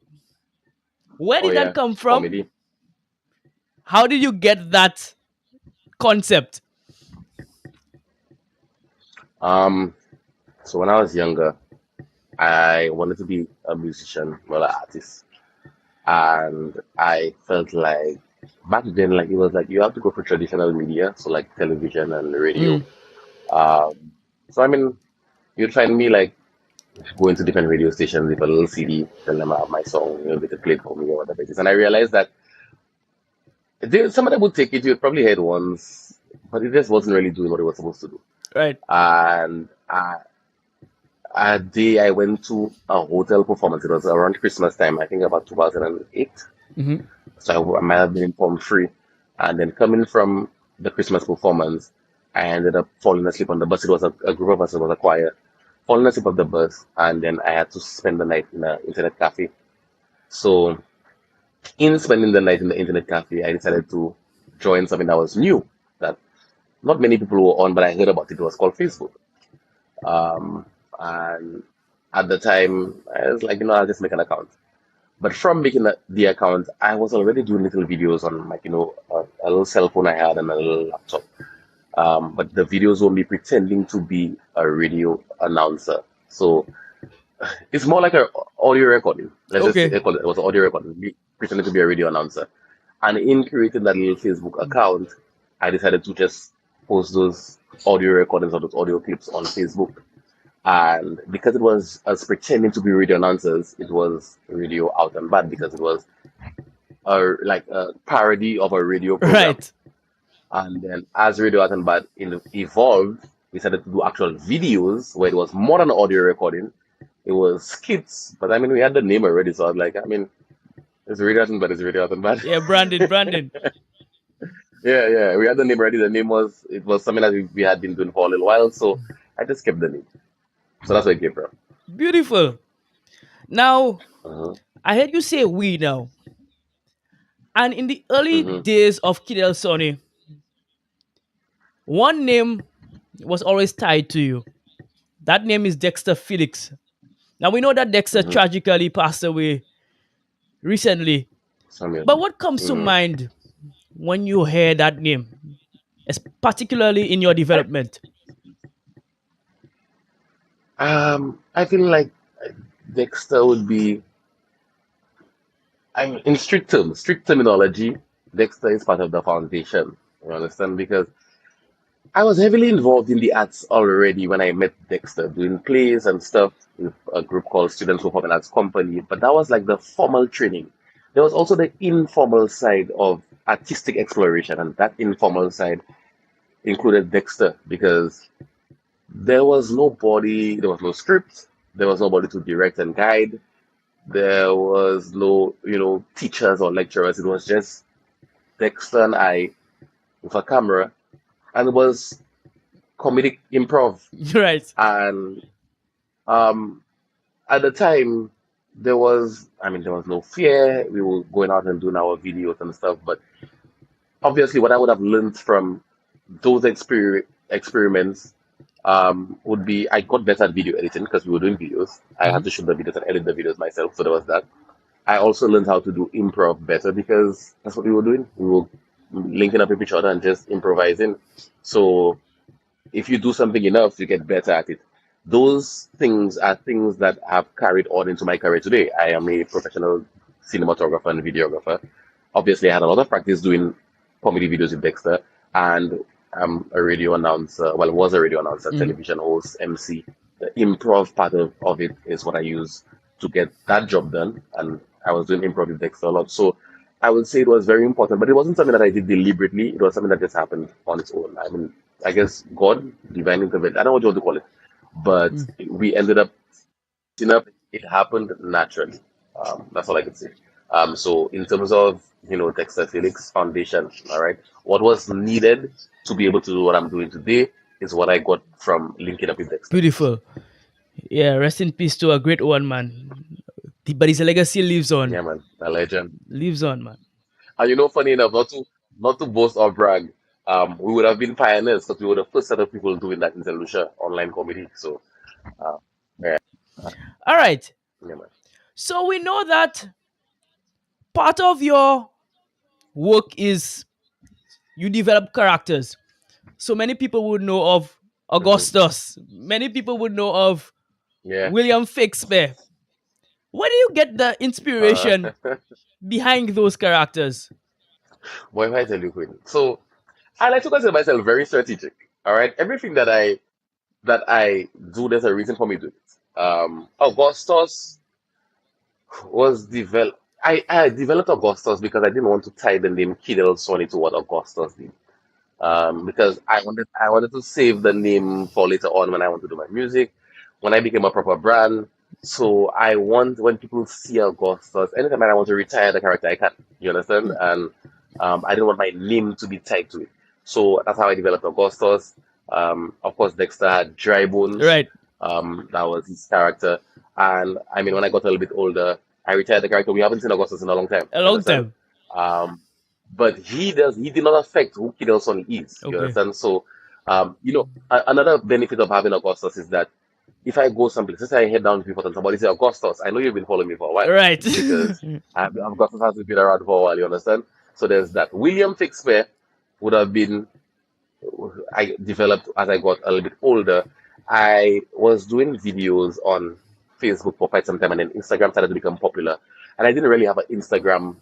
Where Oh did that yeah, come from? comedy. How did you get that concept? Um, so when I was younger, I wanted to be a musician, well, an artist, and I felt like back then, like it was like you have to go for traditional media, so like television and radio. Mm, Um, so I mean, you'd find me like going to different radio stations with a little CD, tell them I have my song, they could play it for me or whatever it is. And I realized that some of them would take it, you'd probably hear it once, but it just wasn't really doing what it was supposed to do. right. And a day I went to a hotel performance. It was around Christmas time, I think about 2008. Hmm. So I might have been informed free. And then coming from the Christmas performance, I ended up falling asleep on the bus. It was a group of us, it was a choir. Falling asleep on the bus, and then I had to spend the night in an internet cafe. So, in spending the night in the internet cafe, I decided to join something that was new, that not many people were on, but I heard about it. It was called Facebook. Um, and at the time, I was like, I'll just make an account. But from making the account, I was already doing little videos on like, a little cell phone I had and a little laptop. But the videos were me pretending to be a radio announcer. So it's more like a audio recording. Let's just say Okay. it was audio recording, me pretending to be a radio announcer. And in creating that little Facebook account, I decided to just post those audio recordings or those audio clips on Facebook. And because it was us pretending to be radio announcers, it was radio out and bad because it was like a parody of a radio program. Right. And then as Radio Art and Bad evolved, we started to do actual videos where it was more than audio recording. It was skits, but I mean, we had the name already, so I was like, I mean, it's Radio Art and Bad, it's Radio Art and Bad. Yeah, Brandon, Brandon. Yeah, we had the name already. It was something that we had been doing for a little while, so I just kept the name. So that's where it came from. Beautiful. Now, Uh-huh. I heard you say we now. And in the early Hmm. days of Kidel Sony, one name was always tied to you. That name is Dexter Felix. Now we know that Dexter Hmm. tragically passed away recently. Samuel. But what comes to Mm. mind when you hear that name, particularly in your development? I feel like Dexter would be, in strict terminology, Dexter is part of the foundation. You understand? Because I was heavily involved in the arts already when I met Dexter, doing plays and stuff with a group called Students Performing Arts Company. But that was like the formal training. There was also the informal side of artistic exploration, and that informal side included Dexter because there was no script, there was nobody to direct and guide, there was no, teachers or lecturers. It was just Dexter and I with a camera, and it was comedic improv. Right. And um, at the time, there was no fear. We were going out and doing our videos and stuff. But obviously, what I would have learned from those experiments would be I got better at video editing because we were doing videos. I Hmm. had to shoot the videos and edit the videos myself. So there was that. I also learned how to do improv better because that's what we were doing. We were linking up with each other and just improvising. So if you do something enough, you get better at it. Those things are things that have carried on into my career today. I am a professional cinematographer and videographer. Obviously, I had a lot of practice doing comedy videos with Dexter, and I'm a radio announcer. Well, was a radio announcer, television host, MC. The improv part of it is what I use to get that job done, and I was doing improv with Dexter a lot. So I would say it was very important, but it wasn't something that I did deliberately. It was something that just happened on its own. I mean, I guess God, divine intervention. I don't know what you want to call it, but we ended up it happened naturally. That's all I can say. So in terms of Dexter Felix Foundation, all right, what was needed to be able to do what I'm doing today is what I got from linking up with Dexter. Beautiful. Yeah, rest in peace to a great one, man. But his legacy lives on. Yeah, man, a legend. Lives on, man. And funny enough, not to boast or brag, we would have been pioneers because we were the first set of people doing that in St. Lucia online comedy. So, yeah, All right. yeah, man. So we know that part of your work is you develop characters. So many people would know of Augustus. Many people would know of Yeah. William Shakespeare. Where do you get the inspiration behind those characters? Boy, if I tell you, Queen. So I like to consider myself very strategic. All right, everything that I do, there's a reason for me to do it. Augustus was developed. I developed Augustus because I didn't want to tie the name Kid Sonny to what Augustus did. Because I wanted to save the name for later on when I want to do my music, when I became a proper brand. So I want when people see Augustus, anytime I want to retire the character, I can. You understand? And I didn't want my name to be tied to it. So that's how I developed Augustus. Of course, Dexter had Dry Bones. Right. That was his character. And I mean, when I got a little bit older, I retired the character. We haven't seen Augustus in a long time. A long time. But he did not affect who Kid Sonny is. You Okay. understand? So, another benefit of having Augustus is that if I go someplace, let's say I head down to people and somebody say Augustus, I know you've been following me for a while. Right. Because Augustus has been around for a while, you understand? So there's that. William Shakespeare would have been, I developed as I got a little bit older. I was doing videos on Facebook for quite some time, and then Instagram started to become popular. And I didn't really have an Instagram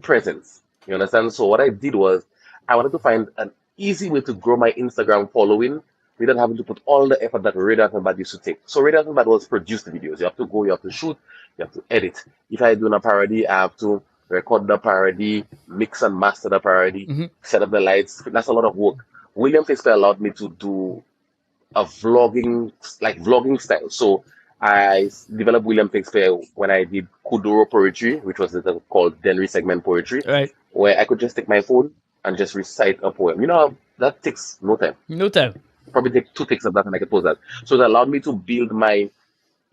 presence. You understand? So what I did was I wanted to find an easy way to grow my Instagram following without having to put all the effort that Radio Attenbad used to take. So Radio Attenbad was produce the videos. You have to go, you have to shoot, you have to edit. If I do a parody, I have to record the parody, mix and master the parody, set up the lights. That's a lot of work. William Shakespeare allowed me to do a vlogging style. So I developed William Shakespeare when I did Kuduro Poetry, which was called Denry Segment Poetry, Right. where I could just take my phone and just recite a poem. That takes no time. No time. Probably take 2 takes of that and I could post that. So it allowed me to build my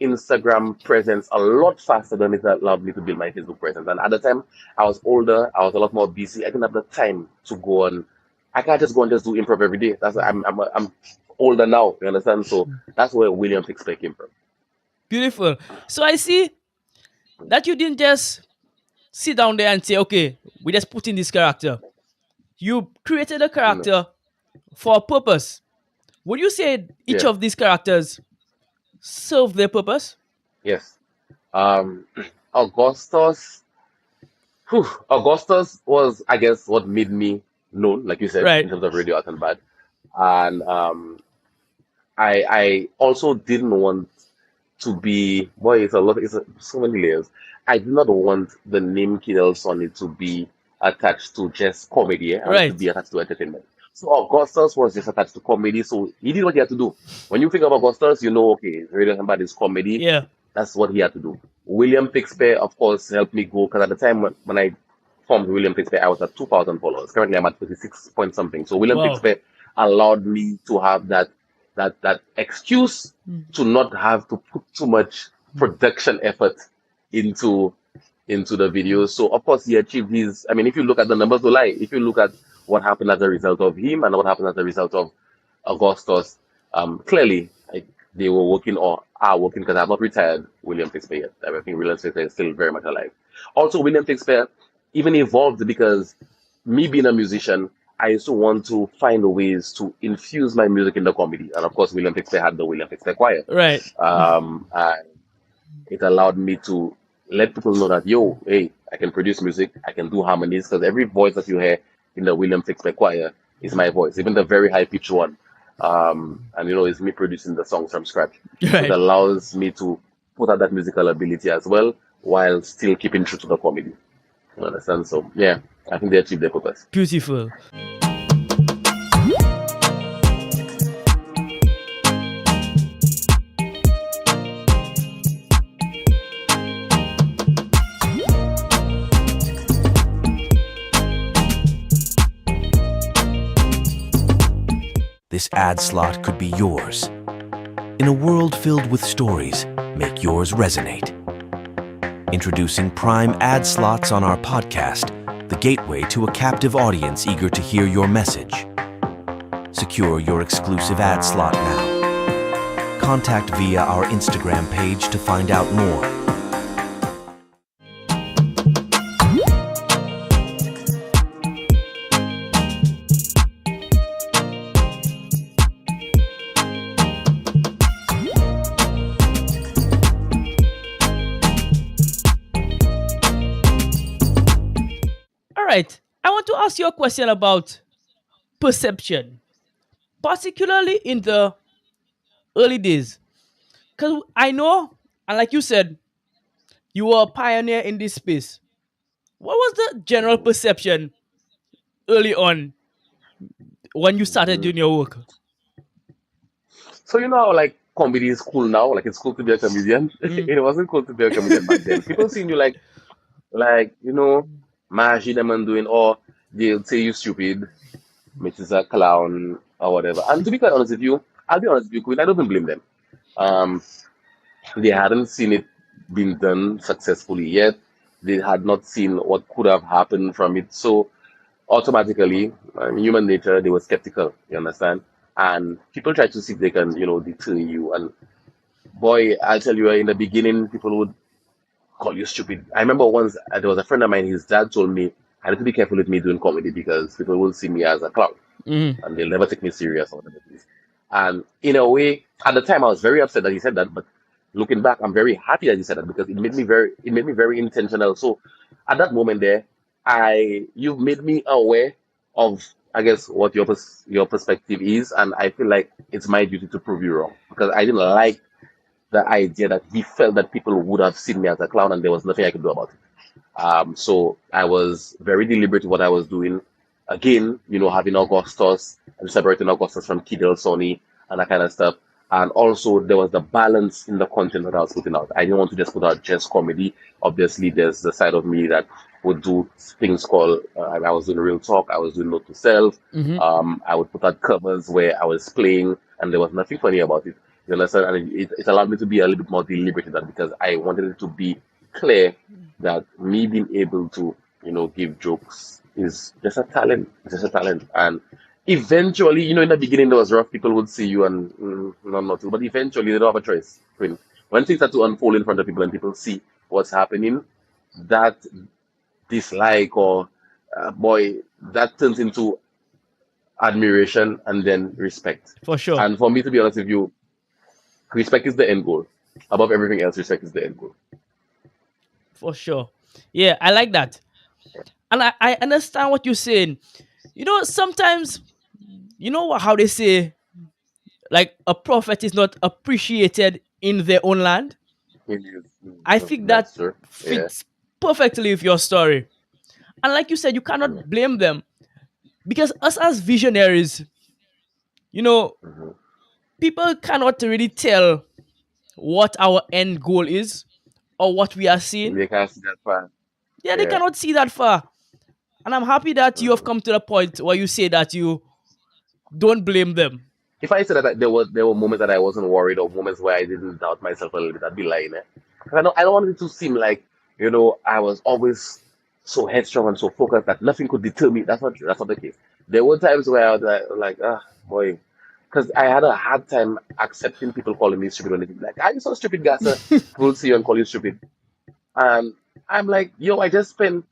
Instagram presence a lot faster than it allowed me to build my Facebook presence. And at the time, I was older, I was a lot more busy. I didn't have the time to go on. I can't just go and just do improv every day. I'm older now, you understand? So that's where William Shakespeare came from. Beautiful. So I see that you didn't just sit down there and say, okay, we just put in this character. You created a character for a purpose. Would you say each Yeah. of these characters serve their purpose? Yes. Augustus was, I guess, what made me known, like you said, Right. in terms of Radio Attenbad. And I also didn't want to be, boy, so many layers. I did not want the name Kid Sonny to be attached to just comedy, and Right. to be attached to entertainment. So Augustus was just attached to comedy, so he did what he had to do. When you think of Augustus, okay, Radio Attenbad is comedy. Yeah. That's what he had to do. William Shakespeare, of course, helped me go, because at the time when I formed William Shakespeare, I was at 2,000 followers. Currently, I'm at 36 point something. So William Wow. Shakespeare allowed me to have that excuse to not have to put too much production effort into the videos. So of course he achieved his. I mean, if you look at the numbers, don't lie. If you look at what happened as a result of him and what happened as a result of Augustus, clearly they were working or are working, because I have not retired William Shakespeare yet. I think William Shakespeare is still very much alive. Also, William Shakespeare even evolved because me being a musician, I used to want to find ways to infuse my music in the comedy. And of course, William Shakespeare had the William Shakespeare Choir. Right. And it allowed me to let people know that, hey, I can produce music, I can do harmonies, because every voice that you hear in the William Shakespeare Choir is my voice, even the very high pitched one. And it's me producing the songs from scratch. So it Right. allows me to put out that musical ability as well while still keeping true to the comedy. You understand? So yeah, I think they achieved their purpose. Beautiful. This ad slot could be yours. In a world filled with stories, make yours resonate. Introducing Prime ad slots on our podcast, the gateway to a captive audience eager to hear your message. Secure your exclusive ad slot now. Contact via our Instagram page to find out more. All right. I want to ask you a question about perception, particularly in the early days. Because I know, and like you said, you were a pioneer in this space. What was the general perception early on when you started doing your work? So how, like, comedy is cool now, like it's cool to be a comedian. It wasn't cool to be a comedian back then. People seeing you like Maji them and doing, or they'll say you stupid, which is a clown or whatever. And to be quite honest with you, I'll be honest with you, Queen, I don't even blame them. Um, they hadn't seen it being done successfully yet. They had not seen what could have happened from it. So automatically, human nature, they were skeptical, you understand? And people try to see if they can, deter you. And boy, I'll tell you, in the beginning, people would call you stupid. I remember once there was a friend of mine, his dad told me I had to be careful with me doing comedy because people will see me as a clown and they'll never take me serious or whatever it is. And in a way, at the time I was very upset that he said that, but looking back, I'm very happy that he said that because it made me very intentional. So at that moment there, you've made me aware of, I guess, what your perspective is, and I feel like it's my duty to prove you wrong because I didn't like the idea that he felt that people would have seen me as a clown and there was nothing I could do about it. So I was very deliberate in what I was doing. Again, having Augustus and separating Augustus from Kidel Sonny and that kind of stuff. And also there was the balance in the content that I was putting out. I didn't want to just put out just comedy. Obviously, there's the side of me that would do things called, I was doing real talk, I was doing note to self. I would put out covers where I was playing and there was nothing funny about it. You understand? And it allowed me to be a little bit more deliberate in that because I wanted it to be clear that me being able to, give jokes is just a talent. It's just a talent. And eventually, in the beginning, there was rough. People would see you and not to, but eventually they don't have a choice. When things start to unfold in front of people and people see what's happening, that dislike or boy, that turns into admiration and then respect. For sure. And for me, to be honest with you, respect is the end goal. Above everything else, respect is the end goal. For sure. Yeah, I like that. And I understand what you're saying. Sometimes, how they say, like, a prophet is not appreciated in their own land? I think that That's true. Yeah. fits perfectly with your story. And like you said, you cannot blame them. Because us as visionaries, people cannot really tell what our end goal is or what we are seeing. They can't see that far. Yeah, they Yeah. cannot see that far. And I'm happy that you have come to the point where you say that you don't blame them. If I said that there were moments that I wasn't worried or moments where I didn't doubt myself a little bit, I'd be lying. 'Cause I don't want it to seem like I was always so headstrong and so focused that nothing could deter me. That's not true. That's not the case. There were times where I was like boy, because I had a hard time accepting people calling me stupid when they be like, "Are you so stupid, Gasa?" People would see you and call you stupid, and I'm like, yo, I just spent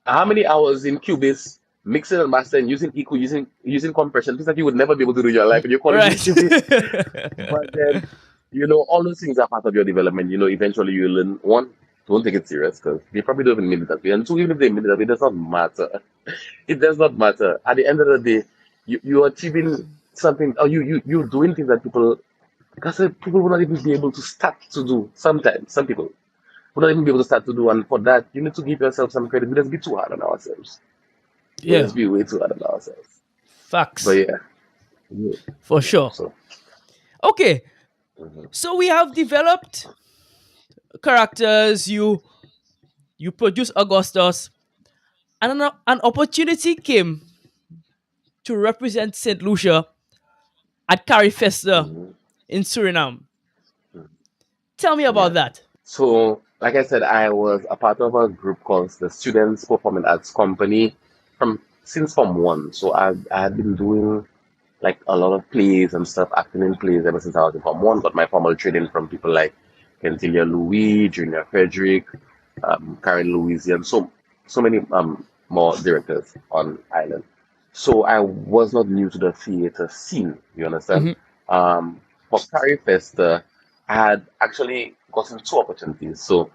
how many hours in Cubase mixing and mastering, using EQ, using compression, things that you would never be able to do in your life, and you're calling me Right. stupid. But then, all those things are part of your development. Eventually you learn, one, don't take it serious because they probably don't even mean it that way. And two, even if they mean it that way, it does not matter. It does not matter. At the end of the day, you're achieving something, or you're doing things that people, because people will not even be able to start to do sometimes. Some people will not even be able to start to do, and for that, you need to give yourself some credit. We just be too hard on ourselves. We Yeah, just be way too hard on ourselves. But facts yeah, yeah. for sure. So Okay, mhm. so we have developed characters. You produce Augustus, and an opportunity came to represent Saint Lucia at Carifesta Mhm. in Suriname. Tell me about Yeah. that. So, like I said, I was a part of a group called the Students Performing Arts Company from since Form 1. So I had been doing like a lot of plays and stuff, acting in plays ever since I was in Form 1. Got my formal training from people like Kentilia Louis, Junior Frederick, Karen Louisian, so many more directors on island. So I was not new to the theater scene, you understand? Hmm. For Carrie Fester, I had actually gotten two opportunities. So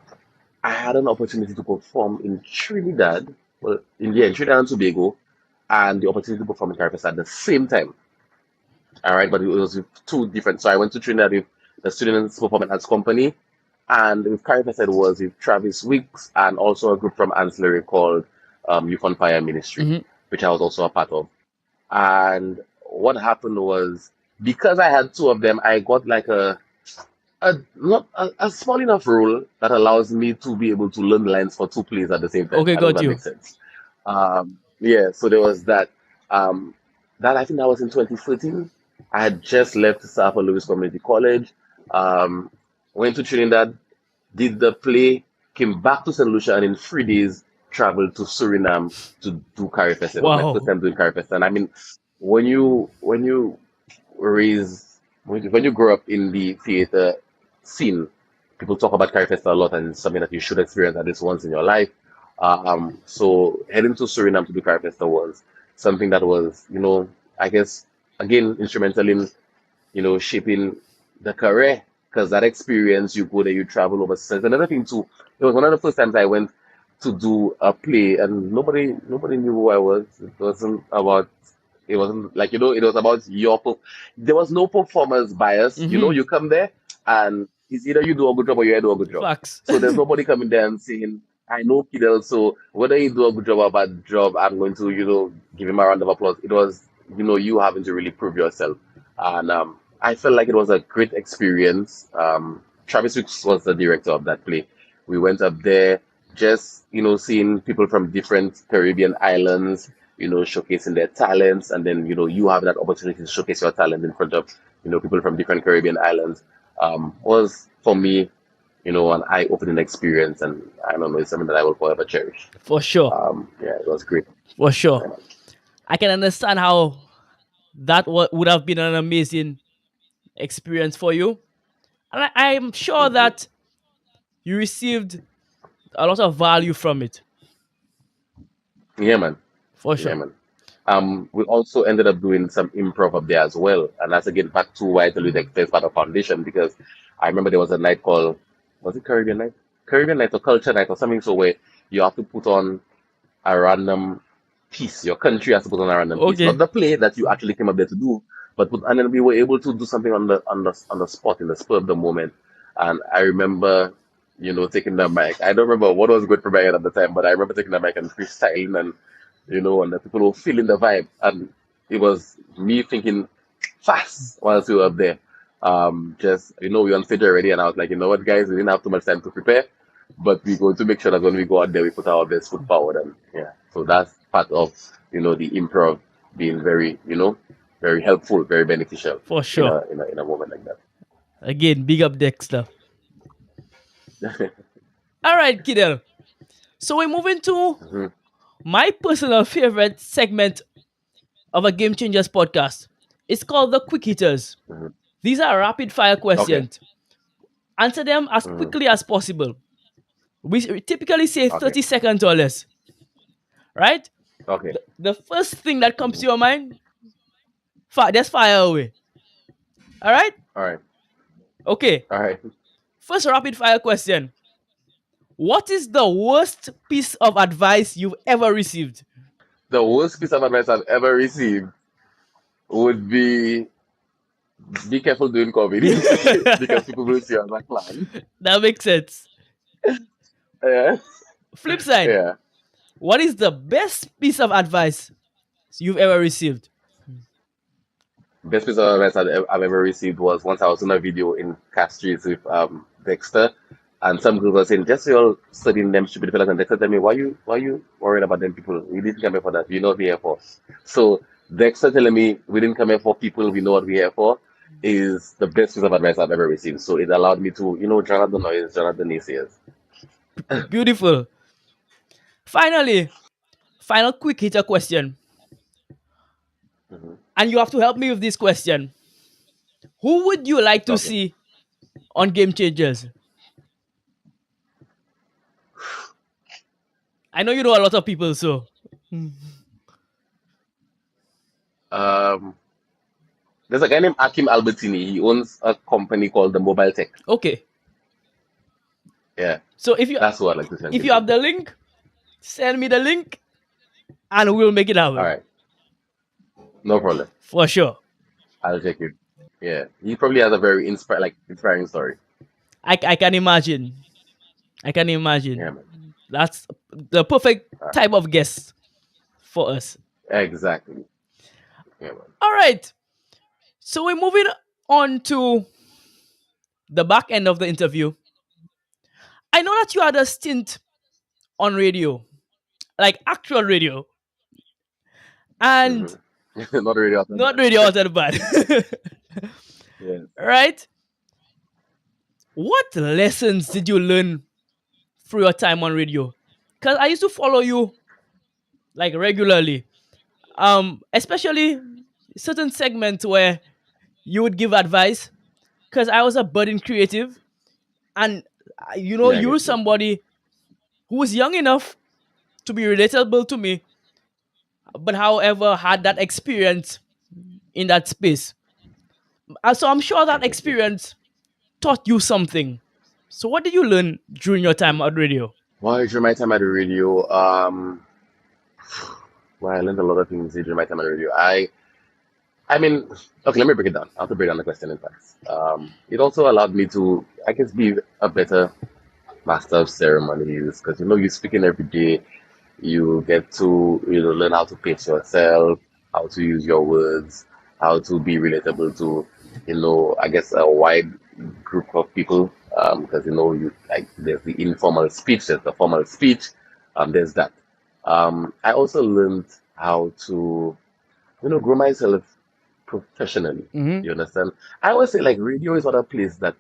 I had an opportunity to perform in Trinidad, well, in Trinidad and Tobago, and the opportunity to perform in Carrie Fester at the same time. All right, but it was with two different. So I went to Trinidad with the Students Performing Arts Company, and with Carrie Fester it was with Travis Weeks and also a group from Ancillary called Youth on Fire Ministry, Hmm. which I was also a part of. And what happened was because I had two of them, I got like a not a small enough role that allows me to be able to learn lines for two plays at the same time. Okay, I don't know if got that you. makes sense. Yeah, so there was that. Um, that I think that was in 2013. I had just left South Louis Community College, um, went to Trinidad, did the play, came back to St. Lucia, and in 3 days traveled to Suriname to do Carrie Fest. It was my first Wow. time doing Carrie Fest, and I mean, when you raise when you grow up in the theater scene, people talk about Carrie Fest a lot, and it's something that you should experience at least once in your life. So heading to Suriname to do Carrie Fest was something that was, I guess again instrumental in shaping the career because that experience, you go there, you travel overseas. Another thing too, it was one of the first times I went to do a play, and nobody knew who I was. It wasn't like it was about there was no performance bias. Hmm. You come there and it's either you do a good job or you do a good job. Facts. So there's nobody coming there and saying, I know Kidel, so whether you do a good job or a bad job, I'm going to, give him a round of applause. It was, you having to really prove yourself. And I felt like it was a great experience. Travis Wicks was the director of that play. We went up there just, seeing people from different Caribbean islands, showcasing their talents. And then, you have that opportunity to showcase your talent in front of, people from different Caribbean islands. Was for me, an eye-opening experience. And I don't know, it's something that I will forever cherish. For sure. Yeah, it was great. For sure. Very much. I can understand how that would have been an amazing experience for you. And I'm sure Mhm. that you received a lot of value from it. Yeah, man. For Yeah, sure. man. We also ended up doing some improv up there as well, and that's again back to why I tell you the first part of foundation because I remember there was a night called was it Caribbean night or culture night or something so where you have to put on a random piece. Your country has to put on a random piece, not Okay. the play that you actually came up there to do, but and then we were able to do something on the spot in the spur of the moment. And I remember, taking the mic. I don't remember what was good for my head at the time, but I remember taking the mic and freestyling and the people were feeling the vibe. And it was me thinking fast whilst we were up there. Just, we on stage already, and I was like, you know what, guys, we didn't have too much time to prepare, but we're going to make sure that when we go out there, we put our best foot forward. And yeah, so that's part of, the improv being very, very helpful, very beneficial For in sure. a moment like Again, big up Dexter. that. All right, Kidel. So we're moving to Mhm, my personal favorite segment of a Game Changers podcast. It's called the Quick Hitters. mhm. These are rapid fire Okay. questions. Answer them as Mhm, quickly as possible. We typically say okay. 30 seconds or less, right? Okay. The first thing that comes Mhm. to your mind, just fire away. All right? All right. Okay. All right. First rapid fire question. What is the worst piece of advice you've ever received? The worst piece of advice I've ever received. would be careful doing comedy because people will see you as a clown. That makes sense. Yeah, Flip side, yeah. what is the best piece of advice you've ever received? Best piece of advice I've ever received was once I was in a video in Castries with Dexter, and some girls were saying, "Just you're studying them stupid fellas," and Dexter tell me, "Why you worried about them people? We didn't come here for that. You know what we're here for." So Dexter telling me we didn't come here for people. We know what we're here for is the best piece of advice I've ever received. So it allowed me to, drown out the noise, drown out the naysayers. Beautiful. Finally, final quick hitter question. Mhm. And you have to help me with this question. Who would you like to Okay. see on Game Changers? I know you know a lot of people, so Um, there's a guy named Akim Albertini. He owns a company called the Mobile Tech. okay. Yeah, So if you that's who I'd like to send if him you have to. the link, send me the link, and we'll make it All happen right, no problem. for sure. I'll check it. Yeah, he probably has a very inspiring story. I can imagine. I can imagine. Yeah, man. That's the perfect All right. type of guest for us. Exactly. Yeah, man. All right. So we're moving on to the back end of the interview. I know that you had a stint on radio, like actual radio, and Not really out not bad. radio outside the bad. Yeah. Right? What lessons did you learn through your time on radio? Because I used to follow you like regularly. Especially certain segments where you would give advice. Because I was a budding creative, and Yeah, I you were get you. somebody who was young enough to be relatable to me, but however had that experience in that space. So I'm sure that I get you. experience taught you something. So what did you learn during your time on radio? Well, during my time at the radio, well, I learned a lot of things during my time at the radio. I mean, okay, let me break it down. I have to break down the question in parts. It also allowed me to, I guess, be a better master of ceremonies because you're speaking every day. You get to learn how to pace yourself, how to use your words, how to be relatable to I guess a wide group of people. Because you like there's the informal speech, there's the formal speech, there's that. I also learned how to grow myself professionally. Mm-hmm. You understand? I always say like radio is not a place that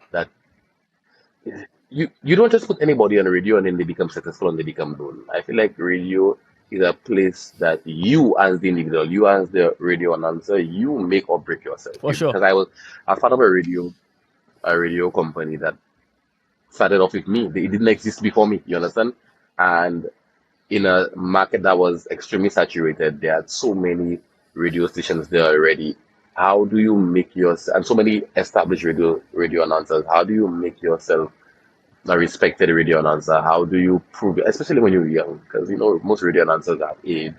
you don't just put anybody on the radio and then they become successful and they become known. I feel like radio is a place that you as the individual, you as the radio announcer, you make or break yourself. For sure. Because I was part of a radio company that started off with me. It didn't exist before me, you understand? And in a market that was extremely saturated, there are so many radio stations there already. How do you make yourself, and so many established radio announcers, how do you make yourself a respected radio announcer? How do you prove it, especially when you're young? Because most radio announcers have age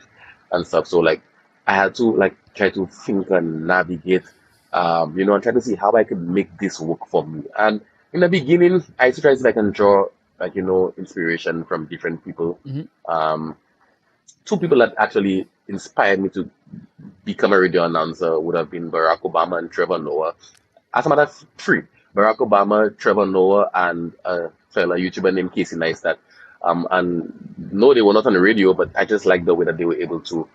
and stuff. So like I had to like try to think and navigate, and try to see how I could make this work for me. And in the beginning, I used to try to like draw like inspiration from different people. Mhm. Two people that actually inspired me to become a radio announcer would have been Barack Obama and Trevor Noah. As a matter of fact, three: Barack Obama, Trevor Noah, and a fellow YouTuber named Casey Neistat. And no, they were not on the radio, but I just like the way that they were able to,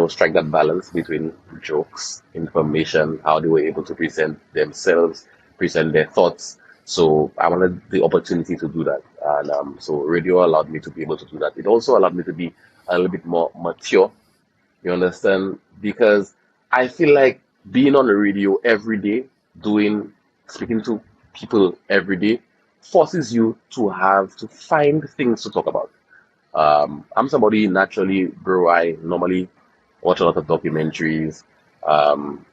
strike that balance between jokes, information, how they were able to present themselves, present their thoughts. So I wanted the opportunity to do that. And so radio allowed me to be able to do that. It also allowed me to be a little bit more mature, you understand? Because I feel like being on the radio every day, speaking to people every day, forces you to have to find things to talk about. I'm somebody naturally, bro. I normally watch a lot of documentaries,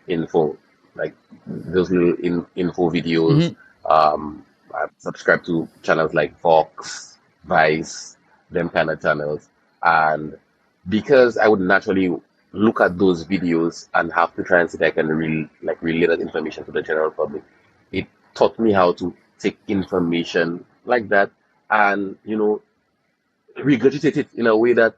info, like those little info videos. I subscribe to channels like Fox, Vice, them kind of channels. And because I would naturally look at those videos and have to try and see if I can relay that information to the general public. It taught me how to take information like that and regurgitate it in a way that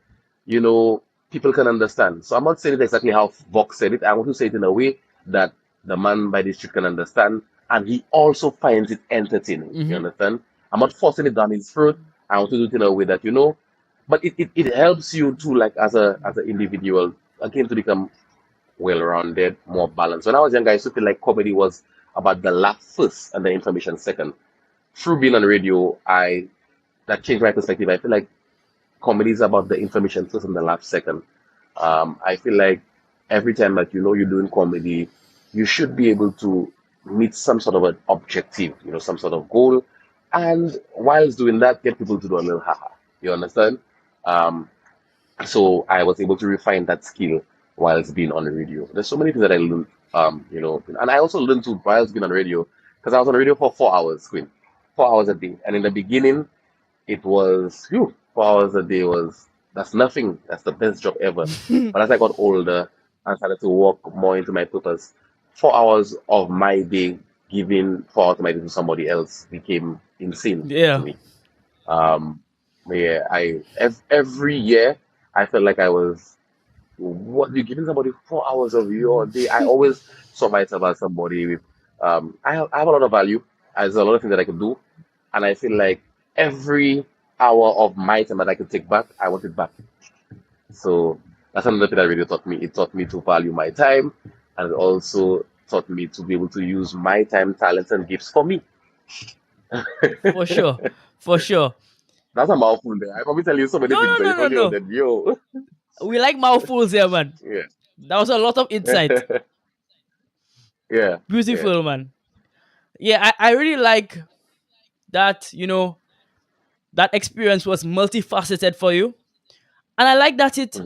people can understand. So I'm not saying it exactly how Vox said it. I want to say it in a way that the man by the street can understand, and he also finds it entertaining. You understand? I'm not forcing it down his throat. I want to do it in a way that but it helps you to, like, as an individual, again, to become well-rounded, more balanced. When I was younger, I used to feel like comedy was about the laugh first and the information second. Through being on radio, that changed my perspective. I feel like comedy is about the information first and the laugh second. I feel like every time that you're doing comedy, you should be able to meet some sort of an objective, some sort of goal, and whilst doing that, get people to do a little haha. You understand? So I was able to refine that skill whilst being on the radio. There's so many things that I learned, and I also learned to whilst being on radio, because I was on the radio for 4 hours, Queen, 4 hours a day. And in the beginning, it was 4 hours a day that's nothing. That's the best job ever. But as I got older and started to walk more into my purpose, 4 hours of my day, giving 4 hours of my day to somebody else, became insane to me. Every year I felt like I was, what, you're giving somebody 4 hours of your day? I always saw myself as somebody with, I have a lot of value. There's a lot of things that I can do, and I feel like every hour of my time that I can take back, I want it back. So that's another thing that really taught me. It taught me to value my time, and it also taught me to be able to use my time, talents, and gifts for me. For sure. For sure. That's a mouthful there. I probably tell you so many things. No. That, yo. We like mouthfuls here, man. Yeah. That was a lot of insight. Yeah. Beautiful, man. Yeah, I really like that, that experience was multifaceted for you. And I like that it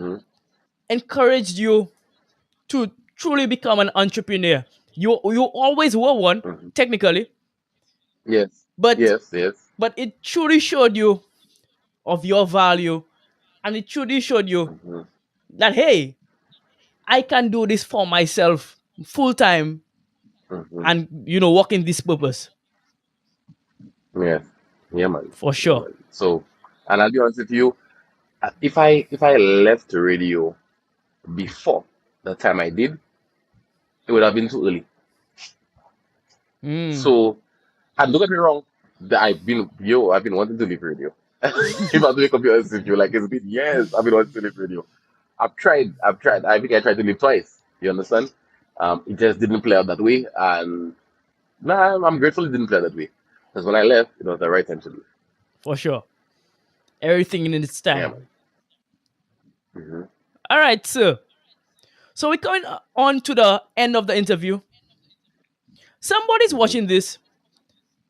encouraged you to truly become an entrepreneur. You always were one, technically. Yes. But yes. But it truly showed you of your value, and it truly showed you that, hey, I can do this for myself full time and work in this purpose. Yeah, man. For sure. Yeah, man. So, and I'll be honest with you, if I left the radio before the time I did, it would have been too early. So, and don't get me wrong, I've been wanting to leave radio. If I'm to be honest with you, like, it's been years I've been wanting to leave radio. I've tried. I think I tried to leave twice. You understand? It just didn't play out that way, and I'm grateful it didn't play out that way. Because when I left, it was the right time to leave. For sure. Everything in its time. Yeah. All right, so we're going on to the end of the interview. Somebody's watching this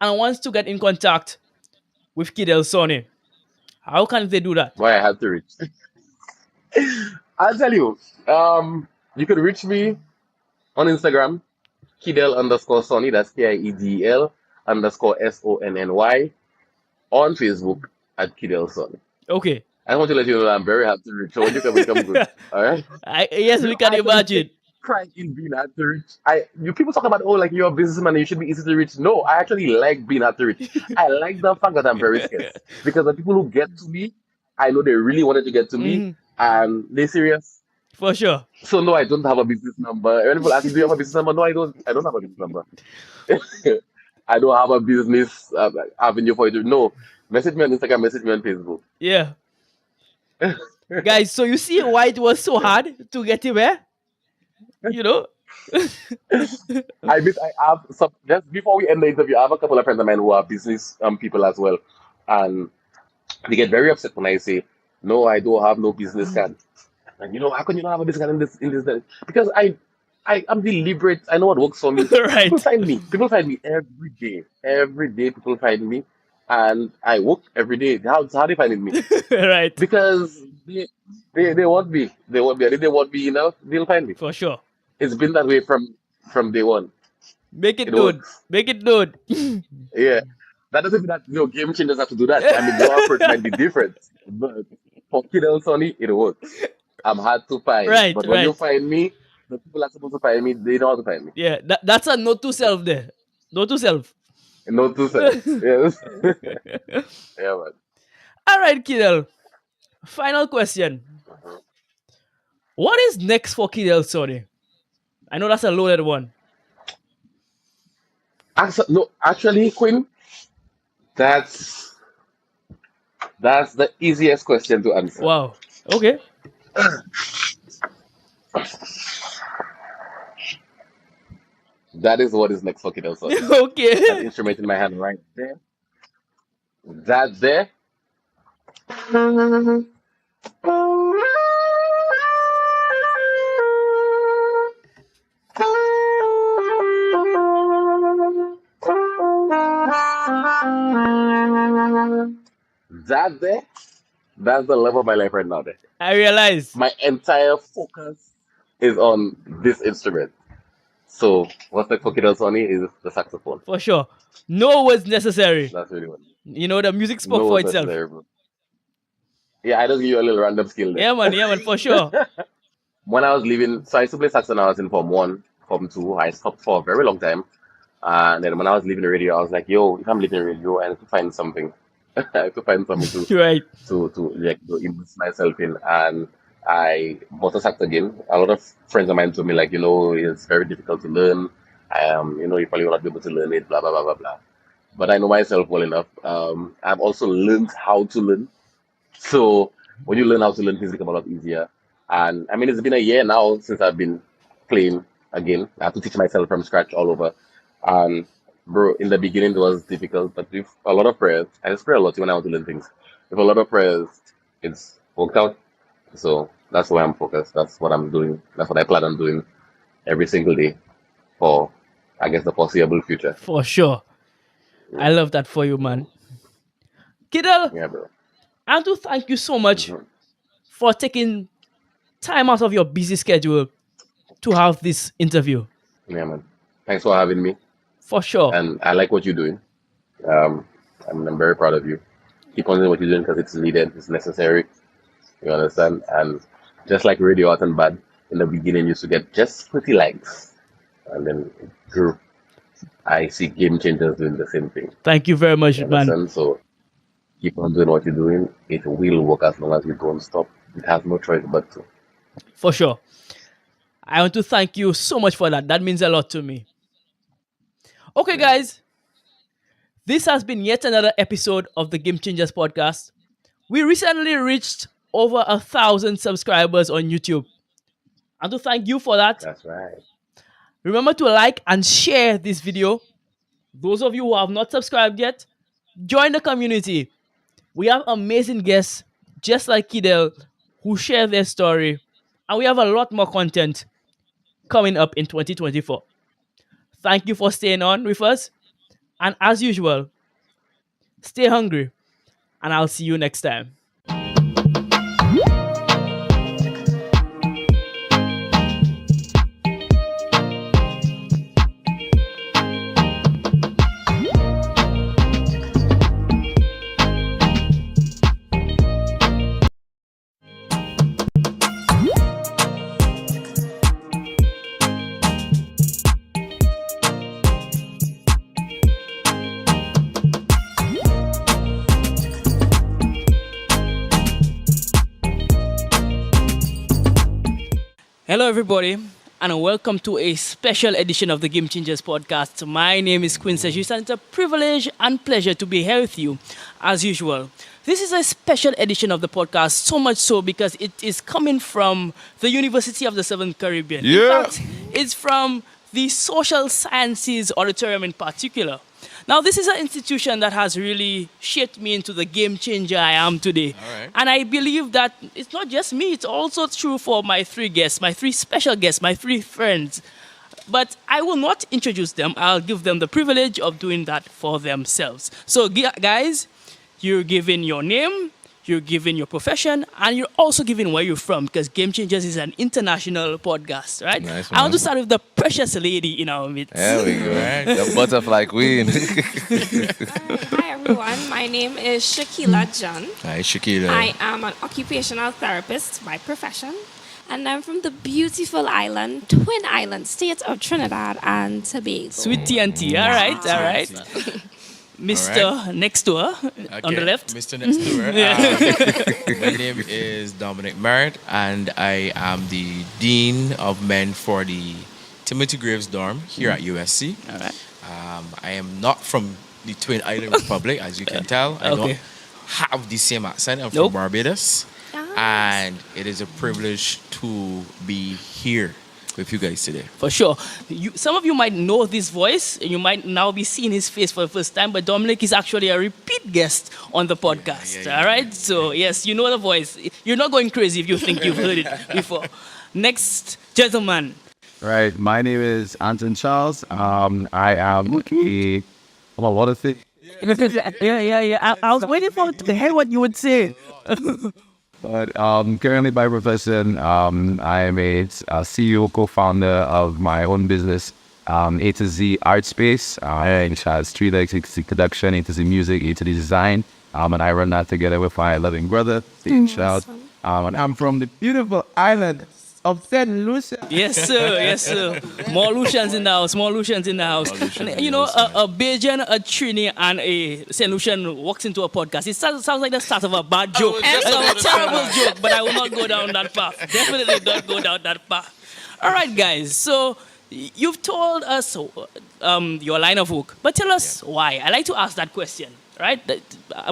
and wants to get in contact with Kidel Sonny. How can they do that? Why I had to reach? I'll tell you. You can reach me on Instagram, Kidel_Sonny. That's KIEDL_SONNY. On Facebook at Kidel Sonny. Okay. I want to let you know that I'm very hard to reach. So when you can become good, all right? Yes, we can imagine. Pride in being hard to reach. People talk about, like, you're a businessman and you should be easy to reach. No, I actually like being hard to reach. I like the fact that I'm very scarce, because the people who get to me, I know they really wanted to get to me, and they're serious. For sure. So no, I don't have a business number. When people ask me, do you have a business number? No, I don't. I don't have a business number. I don't have a business avenue for you. No, message me on Instagram, message me on Facebook. Yeah. Guys, so you see why it was so hard to get him there? I have some, just before we end the interview, I have a couple of friends of mine who are business people as well, and they get very upset when I say, no, I don't have no business card. And how can you not have a business card in this? Because I'm deliberate. I know what works for me. Right. People find me every day. Every day people find me, and I work every day. How they finding me? Right. Because they want me. They want me. And if they want me enough, they'll find me. For sure. It's been that way from day one. Make it good. Make it good. Yeah. That doesn't mean that game changers have to do that. I mean, your approach might be different, but for Kidel Sonny, it works. I'm hard to find. Right, But when you right. find me, the people that's supposed to find me, they know how to find me. Yeah, that's a note to self there. Note to self. No two sides. Yes. Yeah, man. All right, Kidel. Final question. What is next for Kidel Sony? I know that's a loaded one. No, actually, Quinn, that's that's the easiest question to answer. Wow. Okay. That is what is next for Kiddo Sony. That Okay. instrument in my hand right there. That there. That there. That's the level of my life right now. There. I realize. My entire focus is on this instrument. So what's next for Kiddo Sony is the saxophone. For sure. No words necessary. That's really what. You know, the music spoke No for words itself. necessary, bro. Yeah, I just give you a little random skill there. Yeah, man, for sure. When I was leaving, so I used to play saxophone when I was in Form 1, Form 2. I stopped for a very long time. And then when I was leaving the radio, I was like, yo, if I'm leaving the radio, I need to find something. I have to find something Right. to immerse myself in. And I bought a sax again. A lot of friends of mine told me, like, it's very difficult to learn. You probably will not be able to learn it, blah, blah, blah, blah, blah. But I know myself well enough. I've also learned how to learn. So when you learn how to learn, things become a lot easier. And I mean, it's been a year now since I've been playing again. I have to teach myself from scratch all over. And bro, in the beginning it was difficult, but with a lot of prayers, I just pray a lot when I want to learn things. With a lot of prayers, it's worked out. So that's why I'm focused. That's what I'm doing. That's what I plan on doing every single day for, I guess, the foreseeable future. For sure. I love that for you, man. Kidel, Yeah, bro. I want to thank you so much for taking time out of your busy schedule to have this interview. Yeah, man. Thanks for having me. For sure. And I like what you're doing. I'm very proud of you. Keep on doing what you're doing because it's needed, it's necessary. You understand? And just like Radio Art and Bad, in the beginning you used to get just pretty likes. And then it grew. I see Game Changers doing the same thing. Thank you very much, You man. understand? So keep on doing what you're doing. It will work as long as you don't stop. It has no choice but to. For sure. I want to thank you so much for that. That means a lot to me. Okay, guys. This has been yet another episode of the Game Changers podcast. We recently reached over 1,000 subscribers on YouTube. And to thank you for that. That's right. Remember to like and share this video. Those of you who have not subscribed yet, join the community. We have amazing guests just like Kidel who share their story. And we have a lot more content coming up in 2024. Thank you for staying on with us. And as usual, stay hungry. And I'll see you next time. Hello, everybody, and welcome to a special edition of the Game Changers podcast. My name is Quincy Sergius, and it's a privilege and pleasure to be here with you, as usual. This is a special edition of the podcast, so much so because it is coming from the University of the Southern Caribbean. Yeah. In fact, it's from the Social Sciences Auditorium in particular. Now, this is an institution that has really shaped me into the game changer I am today. All right. And I believe that it's not just me, it's also true for my three guests, my three special guests, my three friends. But I will not introduce them. I'll give them the privilege of doing that for themselves. So, guys, you're given your name, you're giving your profession, and you're also giving where you're from, because Game Changers is an international podcast, right? Nice, I want to man. start with the precious lady in our midst. There we go. The butterfly queen. Hi everyone, my name is Shakila John. Hi, Shakira. I am an occupational therapist by profession, and I'm from the beautiful island, Twin Island, state of Trinidad and Tobago. Sweet TNT. All right, all right. Mr. Next door on the left. Mr. Next Door. My name is Dominic Merritt, and I am the Dean of Men for the Timothy Graves Dorm here at USC. All right. I am not from the Twin Island Republic, as you can tell. I don't have the same accent. I'm from Barbados. And it is a privilege to be here with you guys today. For sure. Some of you might know this voice, and you might now be seeing his face for the first time, but Dominic is actually a repeat guest on the podcast. All right? So, yes, you know the voice. You're not going crazy if you think you've heard it before. Next gentleman. Right. My name is Anton Charles. I am a lot of things. Yeah. I was waiting for to hear what you would say. But currently by profession, I am a CEO, co-founder of my own business, A to Z Art Space, which has 3 legs: A to Z production, A to Z music, A to Z design. And I run that together with my loving brother, Steve Child. And I'm from the beautiful island of St. Lucia. Yes, sir. Yes, sir. More Lucians in the house. More Lucians in the house. And, you know, a Bajan, a Trini, and a St. Lucian walks into a podcast. It sounds like the start of a bad joke. It's a terrible joke, but I will not go down that path. Definitely not go down that path. All right, guys. So you've told us your line of work, but tell us why. I like to ask that question. Right?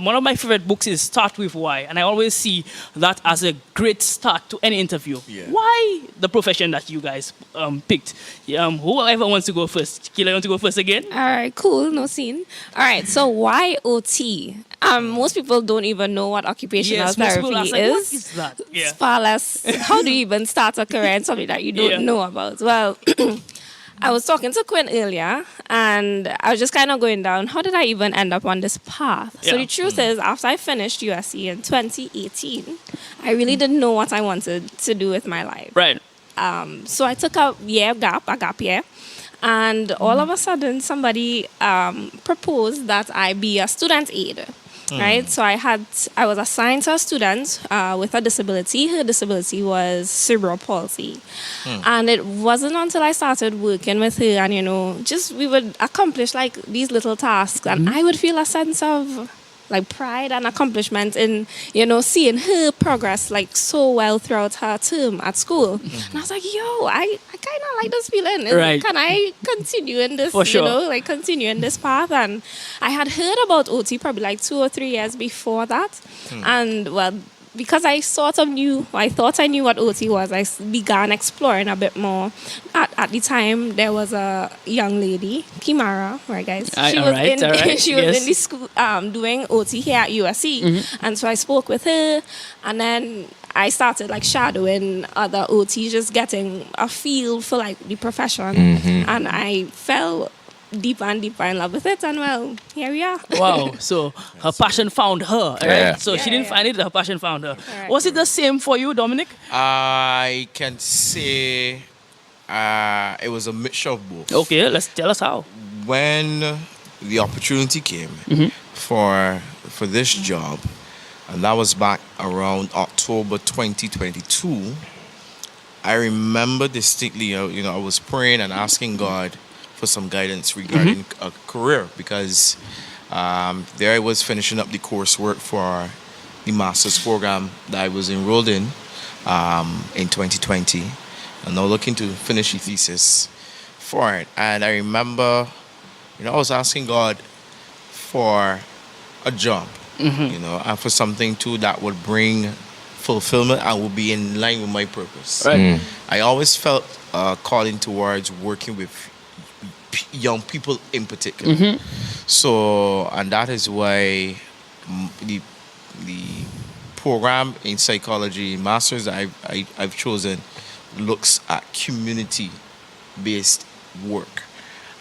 One of my favorite books is Start With Why, and I always see that as a great start to any interview. Yeah. Why the profession that you guys picked? Whoever wants to go first. Kila, you want to go first again? All right, cool, no scene. All right, so why OT? Most people don't even know what occupational therapy most people is. what is that? Yeah. As far as how do you even start a career in something that you don't know about? Well, I was talking to Quinn earlier, and I was just kind of going down, how did I even end up on this path? Yeah. So the truth is, after I finished USC in 2018, I really didn't know what I wanted to do with my life. Right. So I took a gap year, and all of a sudden somebody proposed that I be a student aide. Right, so I was assigned to a student with a disability. Her disability was cerebral palsy, and it wasn't until I started working with her, and we would accomplish like these little tasks, and I would feel a sense of like pride and accomplishment in seeing her progress like so well throughout her term at school. And I was like, I kind of like this feeling. Right. Can I continue in this? For sure. Continue in this path? And I had heard about OT probably like 2 or 3 years before that, and well, because I thought I knew what OT was, I began exploring a bit more. At the time, there was a young lady, Kimara, right, guys? She was in the school doing OT here at USC, and so I spoke with her, and then I started like shadowing other OT, just getting a feel for like the profession, and I fell deeper and deeper in love with it, and well, here we are. Wow. So her passion found her, right? Yeah. So she didn't find it, her passion found her. Correct. Was it the same for you, Dominic? I can say it was a mixture of both. Okay, tell us how. When the opportunity came for this job, and that was back around October 2022, I remember distinctly, I was praying and asking God for some guidance regarding a career, because there I was finishing up the coursework for the master's program that I was enrolled in 2020, and now looking to finish the thesis for it. And I remember, I was asking God for a job, and for something too that would bring fulfillment and would be in line with my purpose. Right. I always felt calling towards working with young people in particular. So, and that is why the program in psychology, masters that I've chosen, looks at community-based work.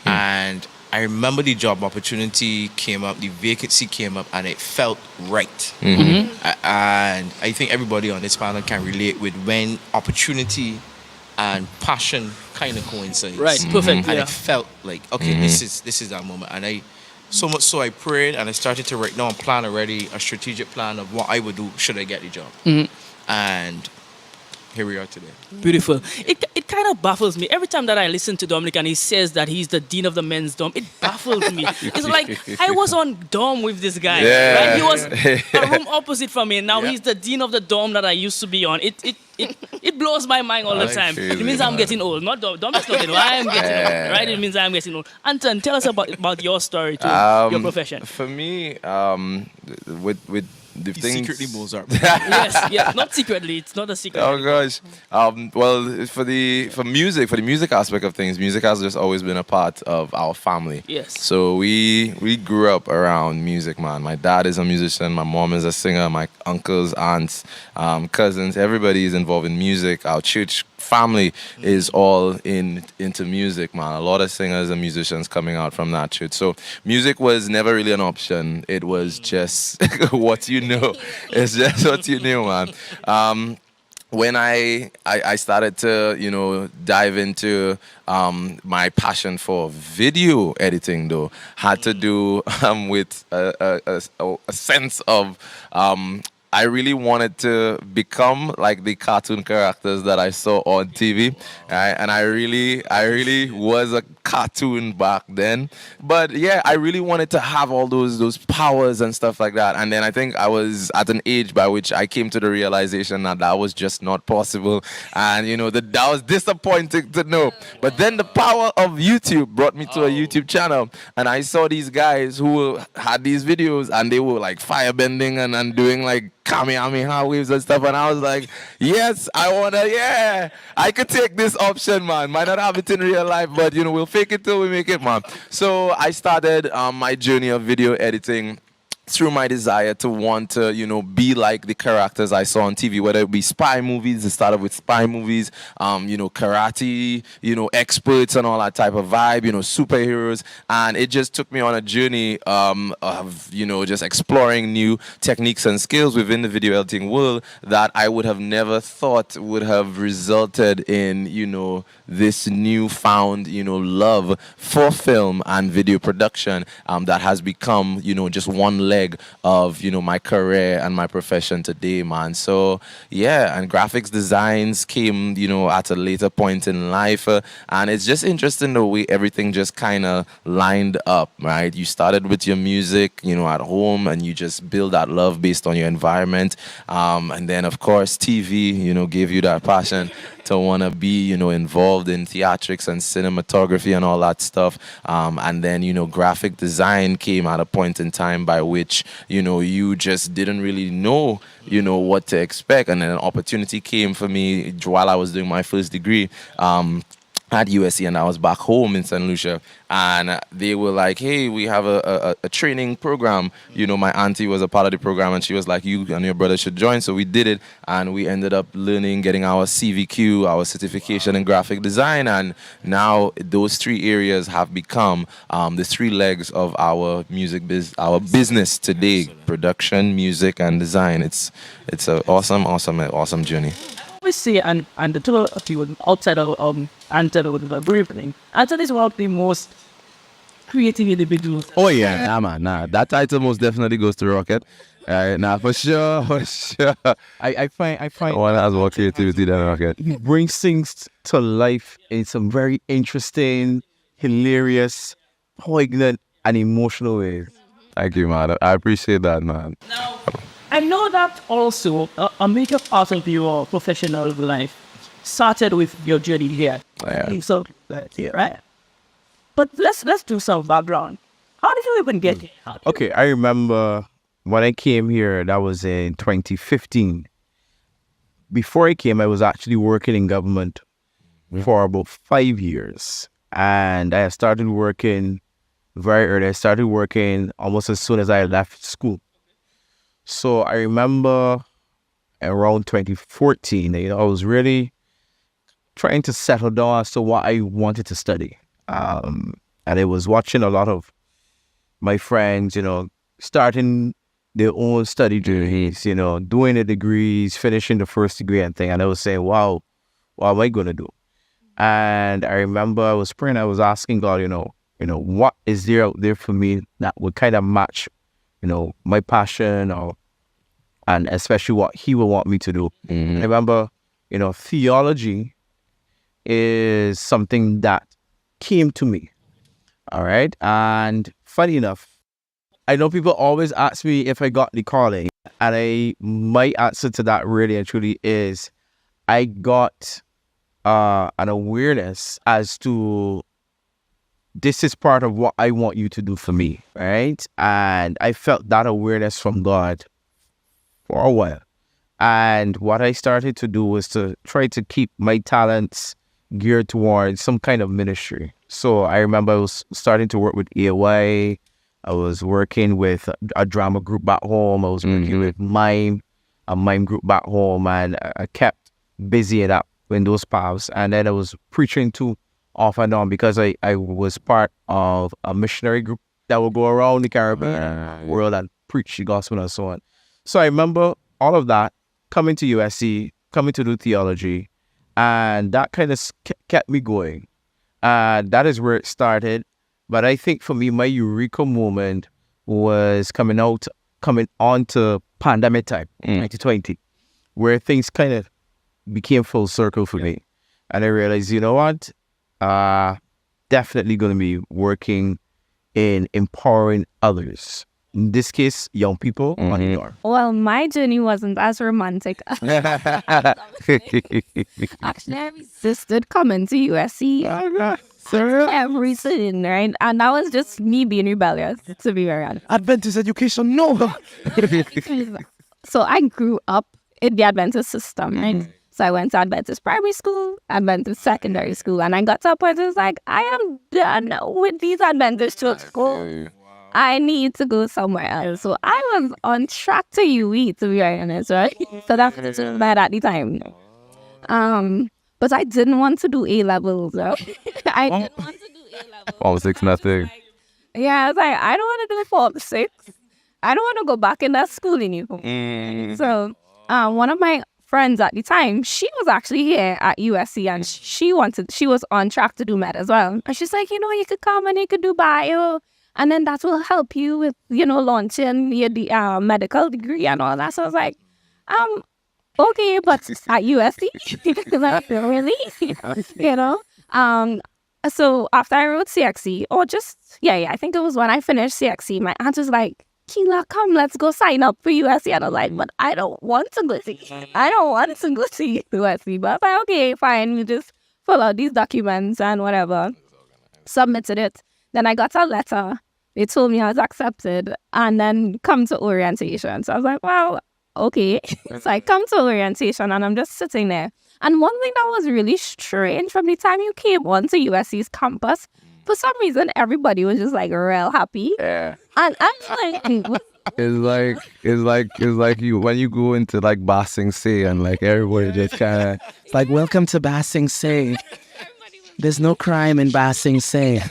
And I remember the job opportunity came up, the vacancy came up, and it felt right. And I think everybody on this panel can relate with when opportunity and passion kind of coincide. Right, perfect. And Yeah. it felt like, okay, this is that moment. And I so much so I prayed and I started to write down a plan already, a strategic plan of what I would do should I get the job. And here we are today. Beautiful. It kind of baffles me every time that I listen to Dominic and he says that he's the dean of the men's dorm. It baffles me. It's like I was on dorm with this guy. Yeah. Right? He was a room opposite from me, and now he's the dean of the dorm that I used to be on. It blows my mind all the I time. feel It means you, I'm man. getting old. Not Dominic's not getting old. I am getting old. Right? It means I'm getting old. Anton, tell us about your story too, your profession. For me, with the He's things. secretly Mozart. Yes, not secretly. It's not a secret. Oh gosh. Well, for the music aspect of things, music has just always been a part of our family. Yes. So we grew up around music, man. My dad is a musician. My mom is a singer. My uncles, aunts, cousins, everybody is involved in music. Our church family is all into music, man. A lot of singers and musicians coming out from that church. So music was never really an option. It was just what you know. It's just what you knew, man. When I started to, dive into my passion for video editing, though, had to do with a sense of I really wanted to become like the cartoon characters that I saw on TV, right? And I really was a cartoon back then. But yeah, I really wanted to have all those powers and stuff like that. And then I think I was at an age by which I came to the realization that was just not possible. And that was disappointing to know. But then the power of YouTube brought me to a YouTube channel, and I saw these guys who had these videos, and they were like firebending and doing like Kamehameha waves and stuff, and I was like, yes, I could take this option, man. Might not have it in real life, but we'll fake it till we make it, man. So I started my journey of video editing through my desire to want to, be like the characters I saw on TV, whether it be spy movies. It started with spy movies, karate, experts and all that type of vibe, superheroes. And it just took me on a journey of, just exploring new techniques and skills within the video editing world that I would have never thought would have resulted in, this newfound, love for film and video production that has become, just one leg of my career and my profession today, man. So yeah, and graphics designs came at a later point in life, and it's just interesting the way everything just kind of lined up, right? You started with your music at home, and you just build that love based on your environment, and then of course TV gave you that passion to want to be involved in theatrics and cinematography and all that stuff, and then graphic design came at a point in time by which you just didn't really know what to expect, and then an opportunity came for me while I was doing my first degree at USC, and I was back home in St. Lucia, and they were like, hey, we have a training program. My auntie was a part of the program, and she was like, you and your brother should join. So we did it, and we ended up getting our CVQ, our certification in graphic design, and now those three areas have become the three legs of our our business today: production, music, and design. It's an awesome journey. We see and the two of you outside of Anton with the briefing. Anton is one of the most creative individuals. Oh yeah, man. That title most definitely goes to Rocket. For sure. I find one has more creativity than Rocket. He brings things to life in some very interesting, hilarious, poignant, and emotional ways. Thank you, man. I appreciate that, man. Now, I know that also a major part of your professional life started with your journey here. Yeah. So, right? But let's do some background. How did you even get here? Okay, I remember when I came here, that was in 2015. Before I came, I was actually working in government for about 5 years. And I started working very early. I started working almost as soon as I left school. So I remember around 2014, I was really trying to settle down as to what I wanted to study. And I was watching a lot of my friends, starting their own study journeys, doing the degrees, finishing the first degree and thing. And I was saying, wow, what am I going to do? And I remember I was praying, I was asking God, what is there out there for me that would kind of match, my passion and especially what He would want me to do. I remember, theology is something that came to me. All right. And funny enough, I know people always ask me if I got the calling, and my answer to that really and truly is I got an awareness as to this is part of what I want you to do for me, right? And I felt that awareness from God for a while. And what I started to do was to try to keep my talents geared towards some kind of ministry. So I remember I was starting to work with AOY. I was working with a drama group back home. I was working with a mime group back home. And I kept busy in those paths. And then I was preaching too off and on because I was part of a missionary group that would go around the Caribbean world and preach the gospel and so on. So I remember all of that, coming to USC, coming to do theology, and that kind of kept me going. That is where it started. But I think for me, my eureka moment was coming on to pandemic time, 2020, where things kind of became full circle for me. And I realized, you know what? Definitely going to be working in empowering others. In this case, young people on New York. Well, my journey wasn't as romantic. Actually, I resisted coming to USC. Everything, right? And that was just me being rebellious, to be very honest. Adventist education, no. So I grew up in the Adventist system, right? So I went to Adventist primary school, Adventist secondary school, and I got to a point where it was like, I am done with these Adventist church schools. I need to go somewhere else. So I was on track to UE, to be very honest, right? So that was bad at the time. But I didn't want to do A-levels. I didn't want to do A-levels. Form 6, nothing. Yeah, I was like, I don't want to do Form 6. I don't want to go back in that school uniform. So one of my friends at the time, she was actually here at USC and she was on track to do med as well. And she's like, you could come and you could do bio. And then that will help you with, launching your medical degree and all that. So I was like, okay, but at USC, like, really? So after I wrote CXC, I think it was when I finished CXC, my aunt was like, Keela, come, let's go sign up for USC. And I was like, but I don't want to go to USC. I don't want to go to USC. But I was like, okay, fine. We just fill out these documents and whatever. Submitted it. Then I got a letter. They told me I was accepted and then come to orientation. So I was like, well, okay. So I come to orientation and I'm just sitting there. And one thing that was really strange from the time you came onto USC's campus, for some reason, everybody was just like real happy. Yeah. And I'm like, It's like you when you go into like Ba Sing Se and like everybody just kind of it's like welcome to Ba Sing Se. There's no crime in Ba Sing Se.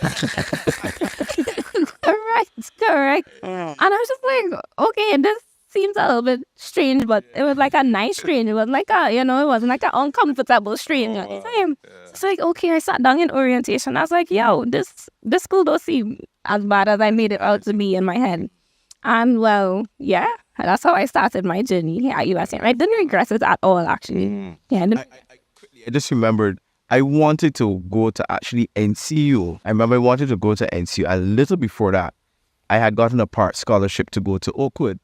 Correct. And I was just like, okay, this seems a little bit strange, but it was like a nice strange. It was like it wasn't like an uncomfortable strange at the time. It's like, okay, I sat down in orientation. I was like, yo, this school don't seem as bad as I made it out to be in my head. And well, yeah, that's how I started my journey here at USC. I didn't regret it at all, actually. Yeah, I just remembered I wanted to go to actually NCU. I remember I wanted to go to NCU. A little before that, I had gotten a part scholarship to go to Oakwood.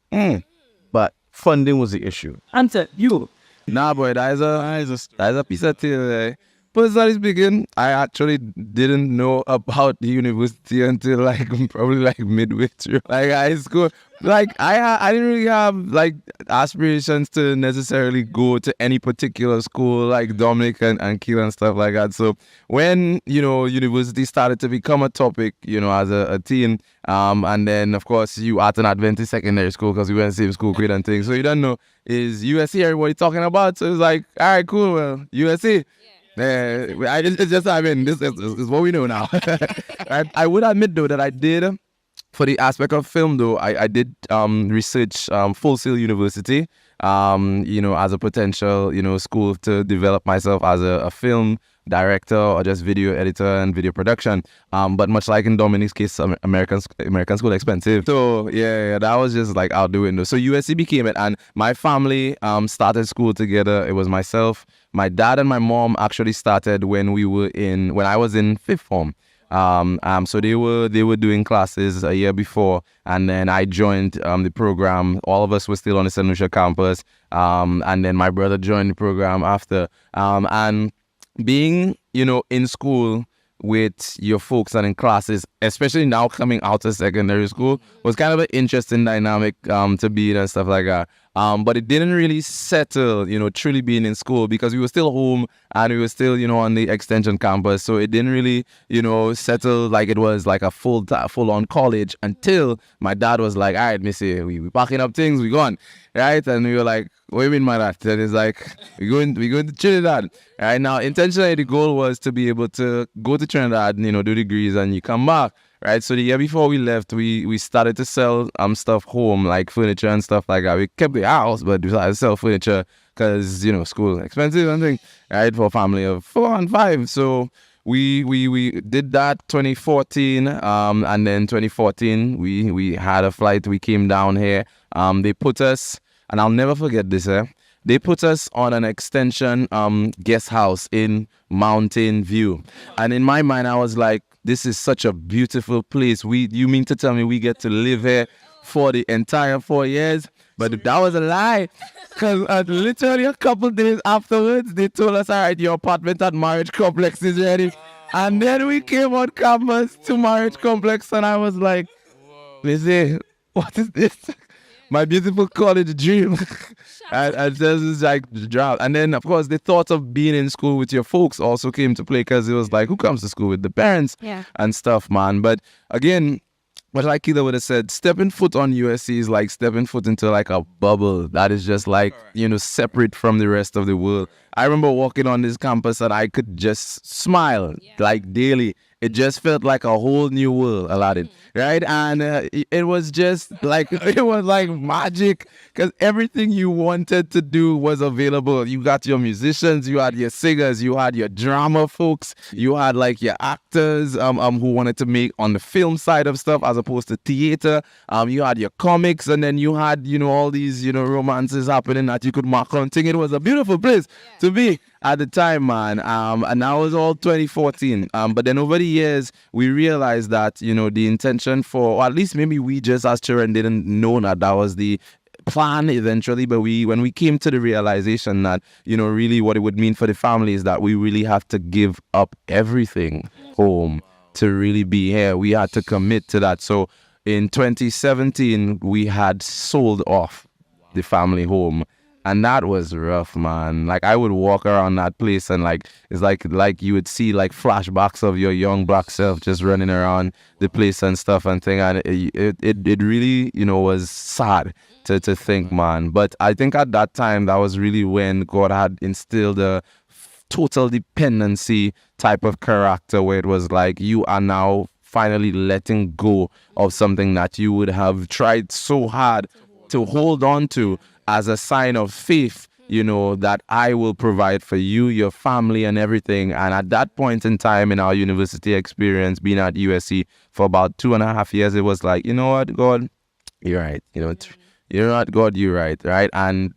But funding was the issue. Answer, you. Nah, boy, that's a piece of tea. Personally speaking, I actually didn't know about the university until like probably like midway through like high school. Like I didn't really have like aspirations to necessarily go to any particular school like Dominic and Keela and stuff like that. So when university started to become a topic, as a teen, and then of course you at an Adventist secondary school because we went to same school grade and things. So you don't know is USC everybody talking about. So it's like, all right, cool, well USC. It's just, I mean, this is what we know now. I would admit, though, that I did, for the aspect of film, though, I did research Full Sail University, as a potential, school to develop myself as a film director or just video editor and video production. But much like in Dominic's case, American school expensive. So yeah, that was just like out the window. So USC became it, and my family started school together. It was myself, my dad, and my mom actually started when I was in fifth form. So they were doing classes a year before, and then I joined the program. All of us were still on the St. Lucia campus, and then my brother joined the program after. And being, in school with your folks and in classes, especially now coming out of secondary school, was kind of an interesting dynamic to be in and stuff like that. But it didn't really settle, truly being in school, because we were still home and we were still, on the extension campus. So it didn't really, settle like it was like a full-on college until my dad was like, all right, Missy, we packing up things, we gone, right? And we were like, what do you mean by that? And it's like, we're going to Trinidad. Right now, intentionally, the goal was to be able to go to Trinidad, do degrees, and you come back. Right, so the year before we left, we started to sell stuff home, like furniture and stuff like that. We kept the house, but we started to sell furniture because, school expensive and things, right, for a family of 4 and 5. So we did that 2014, and then 2014 we had a flight. We came down here. They put us, and I'll never forget this. They put us on an extension guest house in Mountain View, and in my mind, I was like, this is such a beautiful place. You mean to tell me we get to live here for the entire 4 years? But that was a lie, because literally a couple days afterwards, they told us, all right, your apartment at Marriage Complex is ready. And then we came on campus to Marriage Complex, and I was like, Lizzie, what is this? My beautiful college dream. and this is like the job. And then, of course, the thought of being in school with your folks also came to play, because it was like, who comes to school with the parents and stuff, man? But again, what like Keela would have said, stepping foot on USC is like stepping foot into like a bubble that is just like, separate from the rest of the world. I remember walking on this campus and I could just smile like daily. It just felt like a whole new world, Aladdin, right? And it was just like, it was like magic, because everything you wanted to do was available. You got your musicians, you had your singers, you had your drama folks, you had like your actors who wanted to make on the film side of stuff as opposed to theater. You had your comics, and then you had, all these, romances happening that you could mark on. It was a beautiful place to be at the time, man. And that was all 2014. But then over the years, we realized that, the intention or at least maybe we just as children didn't know that was the plan eventually. But when we came to the realization that, really what it would mean for the family is that we really have to give up everything home to really be here. We had to commit to that. So in 2017, we had sold off the family home. And that was rough, man. Like, I would walk around that place and like, it's like you would see like flashbacks of your young black self just running around the place and stuff and thing. And it really, was sad to think, man. But I think at that time, that was really when God had instilled a total dependency type of character, where it was like, you are now finally letting go of something that you would have tried so hard to hold on to, as a sign of faith, that I will provide for you, your family, and everything. And at that point in time in our university experience, being at USC for about 2.5 years, it was like, you know what, God, you're right. You know what, God, you're right, right? And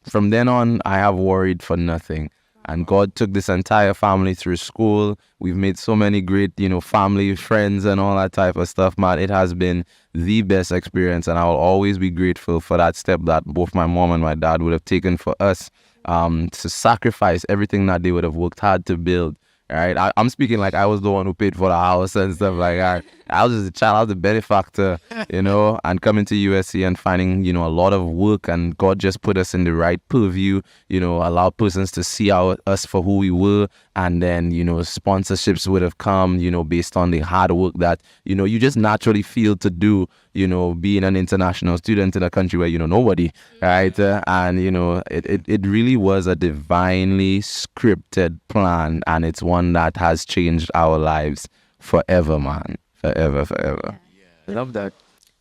from then on, I have worried for nothing. And God took this entire family through school. We've made so many great, family, friends, and all that type of stuff, man. It has been the best experience, and I will always be grateful for that step that both my mom and my dad would have taken for us, to sacrifice everything that they would have worked hard to build. Right, I'm speaking like I was the one who paid for the house and stuff like that. I was just a child, I was a benefactor, and coming to USC and finding, a lot of work, and God just put us in the right purview, allowed persons to see us for who we were, and then, sponsorships would have come, based on the hard work that, you just naturally feel to do, being an international student in a country where you know nobody, right? And, it really was a divinely scripted plan, and it's one that has changed our lives forever, man. Forever. I love that.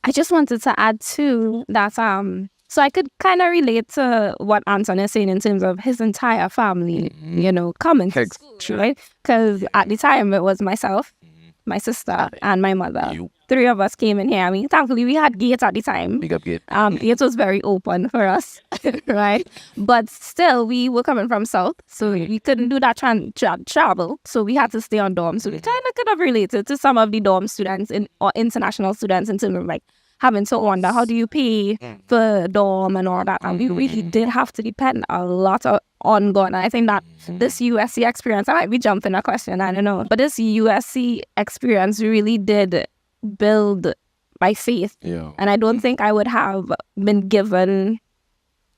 I just wanted to add too that so I could kind of relate to what Anton is saying in terms of his entire family, coming to school, right? Because at the time it was myself, my sister, and my mother. Three of us came in here. I mean, thankfully we had gates at the time. Big up gate. It was very open for us, right? But still, we were coming from South, so we couldn't do that travel. So we had to stay on dorms. So we kind of could have related to some of the dorm students or international students in terms of like having to wonder how do you pay for dorm and all that. And we really did have to depend a lot on God. And I think that this USC experience, I might be jumping a question, I don't know, but this USC experience really did build my faith. Yeah. And I don't think I would have been given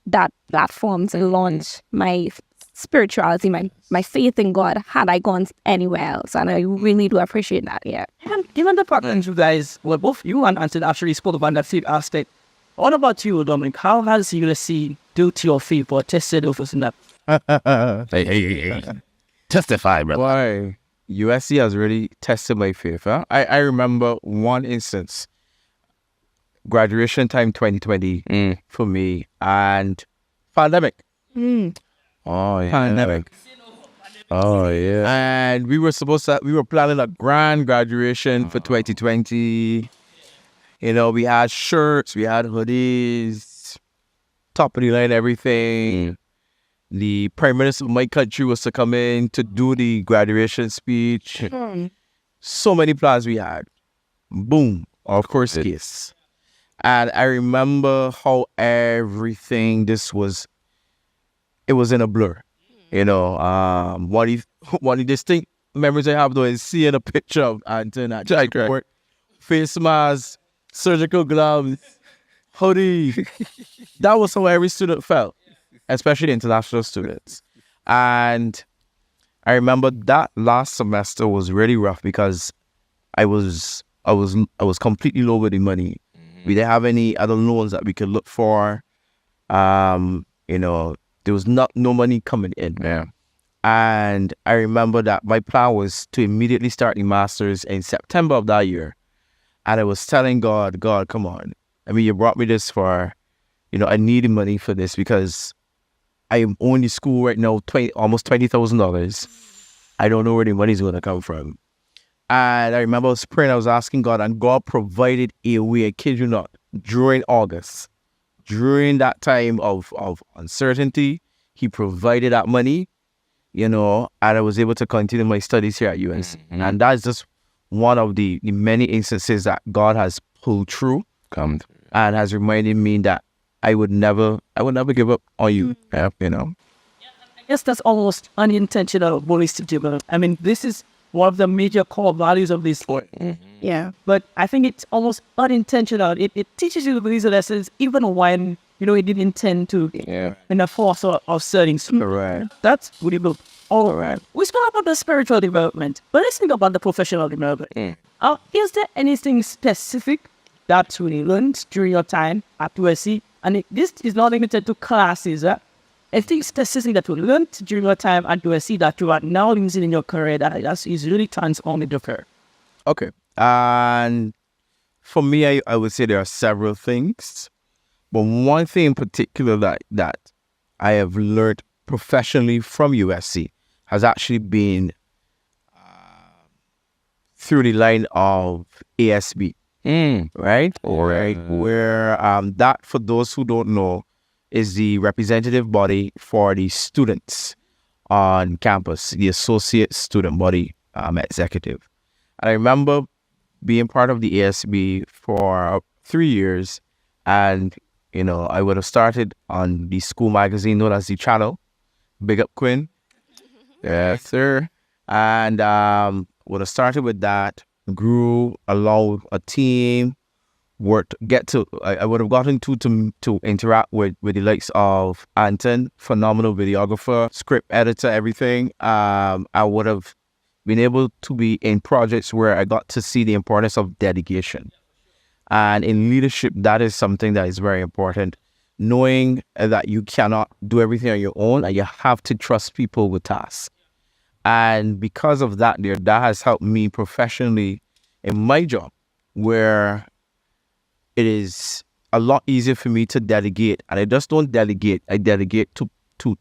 that platform to launch my spirituality, my faith in God, had I gone anywhere else. And I really do appreciate that, yeah. And given the partners you guys, well, both you and Anton actually spoke about that faith aspect. What about you, Dominic? How has USC built your faith or tested your faith in that? Hey. Testify, brother. Why? USC has really tested my faith. Huh? I remember one instance, graduation time 2020 for me, and pandemic. Oh, yeah. Pandemic. Oh, yeah. And we were planning a grand graduation for 2020. We had shirts, we had hoodies, top of the line, everything. The Prime Minister of my country was to come in to do the graduation speech. So many plans we had. Boom. Of course, yes. And I remember how everything it was in a blur. One of the distinct memories I have though is seeing a picture of Anton at work, face mask, surgical gloves, hoodie. That was how every student felt, especially international students. And I remember that last semester was really rough because I was completely low with the money. We didn't have any other loans that we could look for. There was no money coming in. Yeah. And I remember that my plan was to immediately start the master's in September of that year. And I was telling God, come on. I mean, you brought me this for, I needed money for this because I am owing the school right now almost $20,000. I don't know where the money's going to come from. And I remember I was praying, I was asking God, and God provided a way, I kid you not, during August. During that time of uncertainty, He provided that money, and I was able to continue my studies here at UNC. And that's just one of the many instances that God has pulled through and has reminded me that I would never give up on you, I guess that's almost unintentional holistic development. I mean, this is one of the major core values of this sport. Yeah. But I think it's almost unintentional. It teaches you these lessons even when, it didn't intend to in the force of studying. Right. That's really good. All right. We spoke about the spiritual development, but let's think about the professional development. Is there anything specific that you learned during your time at USC? And this is not limited to classes. Anything specific that you learned during your time at USC that you are now using in your career that is really transforming your career? Okay. And for me, I would say there are several things. But one thing in particular that I have learned professionally from USC has actually been through the line of ASB. Right? Right. Where that, for those who don't know, is the representative body for the students on campus, the associate student body executive. And I remember being part of the ASB for 3 years, and I would have started on the school magazine known as The Channel. Big up, Quinn. Yes, sir. And would have started with that. grew along a team, I would have gotten to interact with the likes of Anton, phenomenal videographer, script editor, everything. I would have been able to be in projects where I got to see the importance of dedication. And in leadership, that is something that is very important. Knowing that you cannot do everything on your own and you have to trust people with tasks. And because of that, that has helped me professionally in my job, where it is a lot easier for me to delegate. And I just don't delegate. I delegate to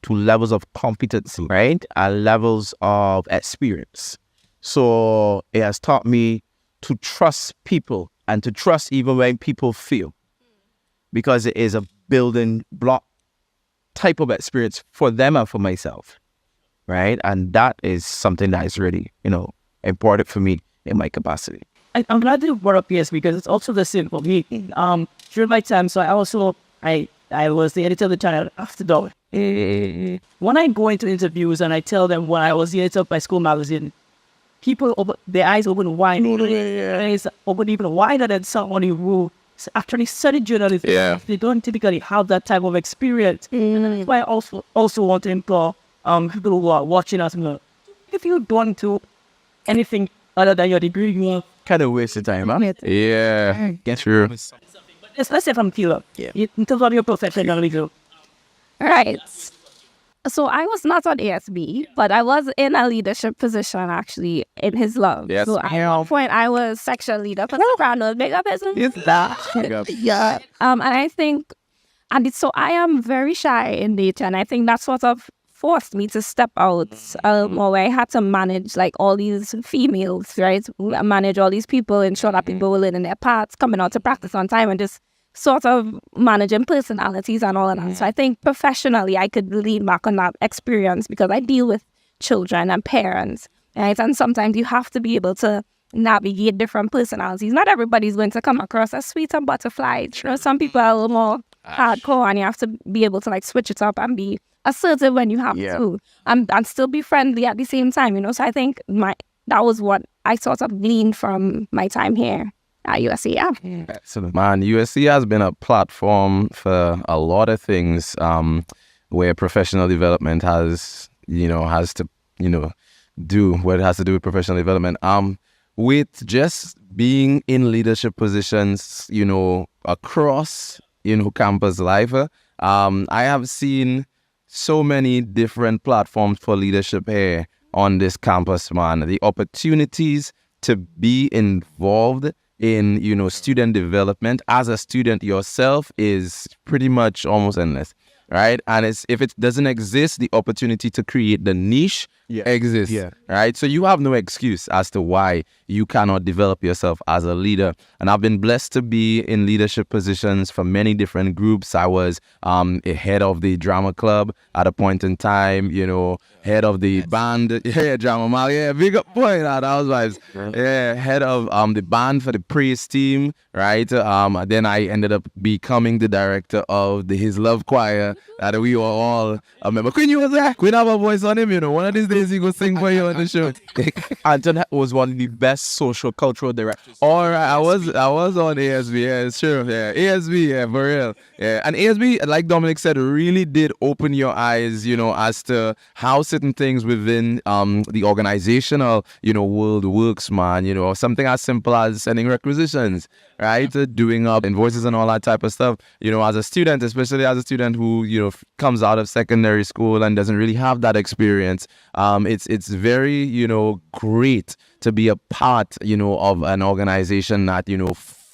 levels of competency, right? And levels of experience. So it has taught me to trust people and to trust even when people fail, because it is a building block type of experience for them and for myself, right? And that is something that is really, important for me in my capacity. I'm glad you brought up PS because it's also the same for me. During my time, so I was the editor of the channel After Dark. When I go into interviews and I tell them when I was the editor of my school magazine, people their eyes open wide. Their eyes open even wider than somebody who actually studied journalism. Yeah. They don't typically have that type of experience. And that's why I also want to implore people who are watching us, if you don't do anything other than your degree, you are Kind of waste of time, huh? Yeah, true. let's say from Kilo. Yeah. In terms of your professionalism. Right. So I was not on ASB, but I was in a leadership position actually in his love. Yes, so at one point I was section leader for Soprano Makeup Business. It's that. Yeah. And I think, so I am very shy in nature, and I think that sort of forced me to step out more, where I had to manage like all these females, right? Manage all these people, ensure that people were learning their parts, coming out to practice on time, and just sort of managing personalities and all of that. So I think professionally I could lean back on that experience because I deal with children and parents, right? And sometimes you have to be able to navigate different personalities. Not everybody's going to come across as sweet and butterfly. Some people are a little more hardcore, and you have to be able to like switch it up and be assertive when you have to, and still be friendly at the same time, So I think that was what I sort of gleaned from my time here at USC. Excellent. Man, USC has been a platform for a lot of things, where professional development has to do what it has to do with professional development. With just being in leadership positions, across, campus life, I have seen so many different platforms for leadership here on this campus, man. The opportunities to be involved in, student development as a student yourself is pretty much almost endless, right? And if it doesn't exist, the opportunity to create the niche exists, right? So you have no excuse as to why you cannot develop yourself as a leader. And I've been blessed to be in leadership positions for many different groups. I was a head of the drama club at a point in time, head of the band, drama mal, big up point, that was vibes. Head of the band for the praise team, right? Then I ended up becoming the director of His Love Choir that we were all a member. Queen, you was there. Queen have a voice on him, one of these days he go sing for you on the show. Anton was one of the best social cultural directors. All right, I was on ASB, it's true. Yeah, ASB, for real. Yeah, and ASB, like Dominic said, really did open your eyes, as to how certain things within the organizational, world works, man. Something as simple as sending requisitions, right? Doing up invoices and all that type of stuff. As a student, especially as a student who, comes out of secondary school and doesn't really have that experience, it's very, great to be a part, of an organization that,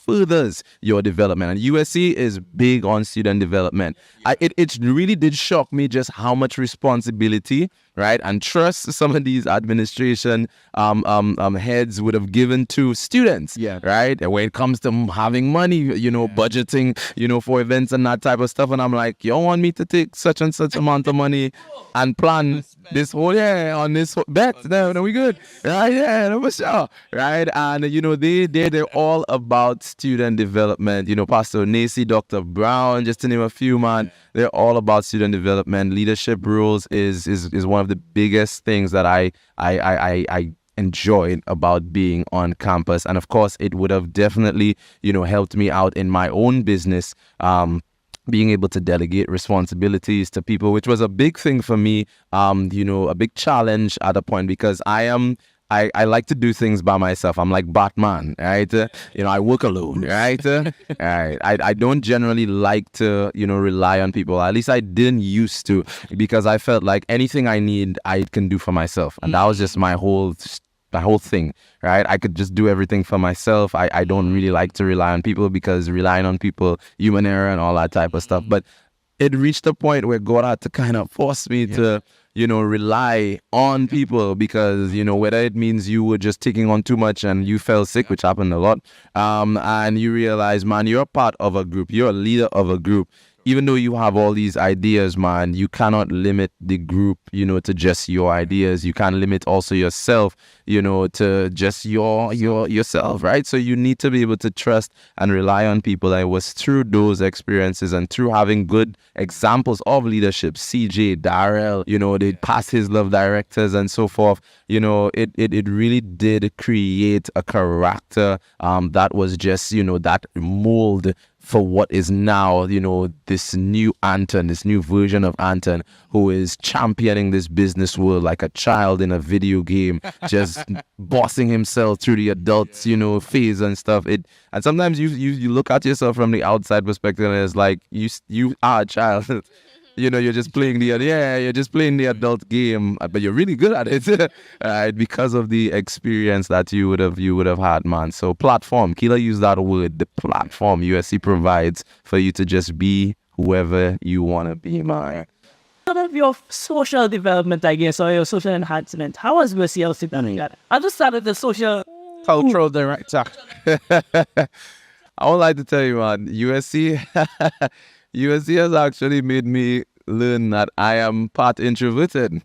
furthers your development. And USC is big on student development. It really did shock me just how much responsibility, right, and trust some of these administration heads would have given to students, right, when it comes to having money, budgeting, for events and that type of stuff. And I'm like, you want me to take such and such amount of money and plan this whole year on this bet? No, we good, right? Yeah, no, for sure, right? And they're all about student development. Pastor Nacy, Dr. Brown, just to name a few, man. They're all about student development. Leadership roles is one of the biggest things that I enjoyed about being on campus. And of course, it would have definitely, helped me out in my own business. Being able to delegate responsibilities to people, which was a big thing for me, a big challenge at a point, because I like to do things by myself. I'm like Batman, right? I work alone, right? Right. I don't generally like to, rely on people. At least I didn't used to, because I felt like anything I need, I can do for myself. And that was just my whole thing, right? I could just do everything for myself. I don't really like to rely on people, because relying on people, human error and all that type of stuff. But it reached a point where God had to kind of force me to, rely on people, because, whether it means you were just taking on too much and you fell sick, which happened a lot, and you realize, man, you're part of a group, you're a leader of a group. Even though you have all these ideas, man, you cannot limit the group, to just your ideas. You can't limit also yourself, to just yourself, right? So you need to be able to trust and rely on people. And it was through those experiences and through having good examples of leadership, CJ, Darrell, the past His Love directors and so forth, it really did create a character that was just, that mold for what is now, this new Anton, this new version of Anton, who is championing this business world like a child in a video game, just bossing himself through the adults, phase and stuff. And sometimes you look at yourself from the outside perspective, and it's like you are a child. You're just playing the adult game, but you're really good at it, right? Because of the experience that you would have had, man. So platform, Keela used that word, the platform USC provides for you to just be whoever you want to be, man. Some of your social development, I guess, or your social enhancement, how was USC doing that? I just started the social cultural director. I would like to tell you, man, USC has actually made me learn that I am part introverted.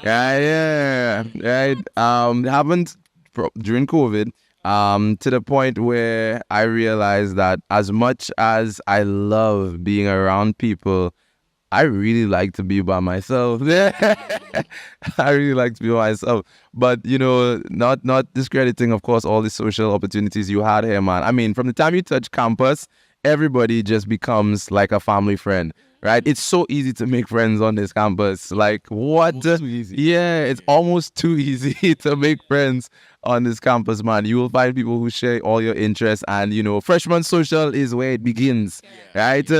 Yeah. Right. Happened during COVID, to the point where I realized that as much as I love being around people, I really like to be by myself. I really like to be by myself. But, not discrediting, of course, all the social opportunities you had here, man. I mean, from the time you touch campus, everybody just becomes like a family friend, right? It's so easy to make friends on this campus. Like, what? Almost too easy. Yeah, it's almost too easy to make friends on this campus, man. You will find people who share all your interests, and, freshman social is where it begins, right?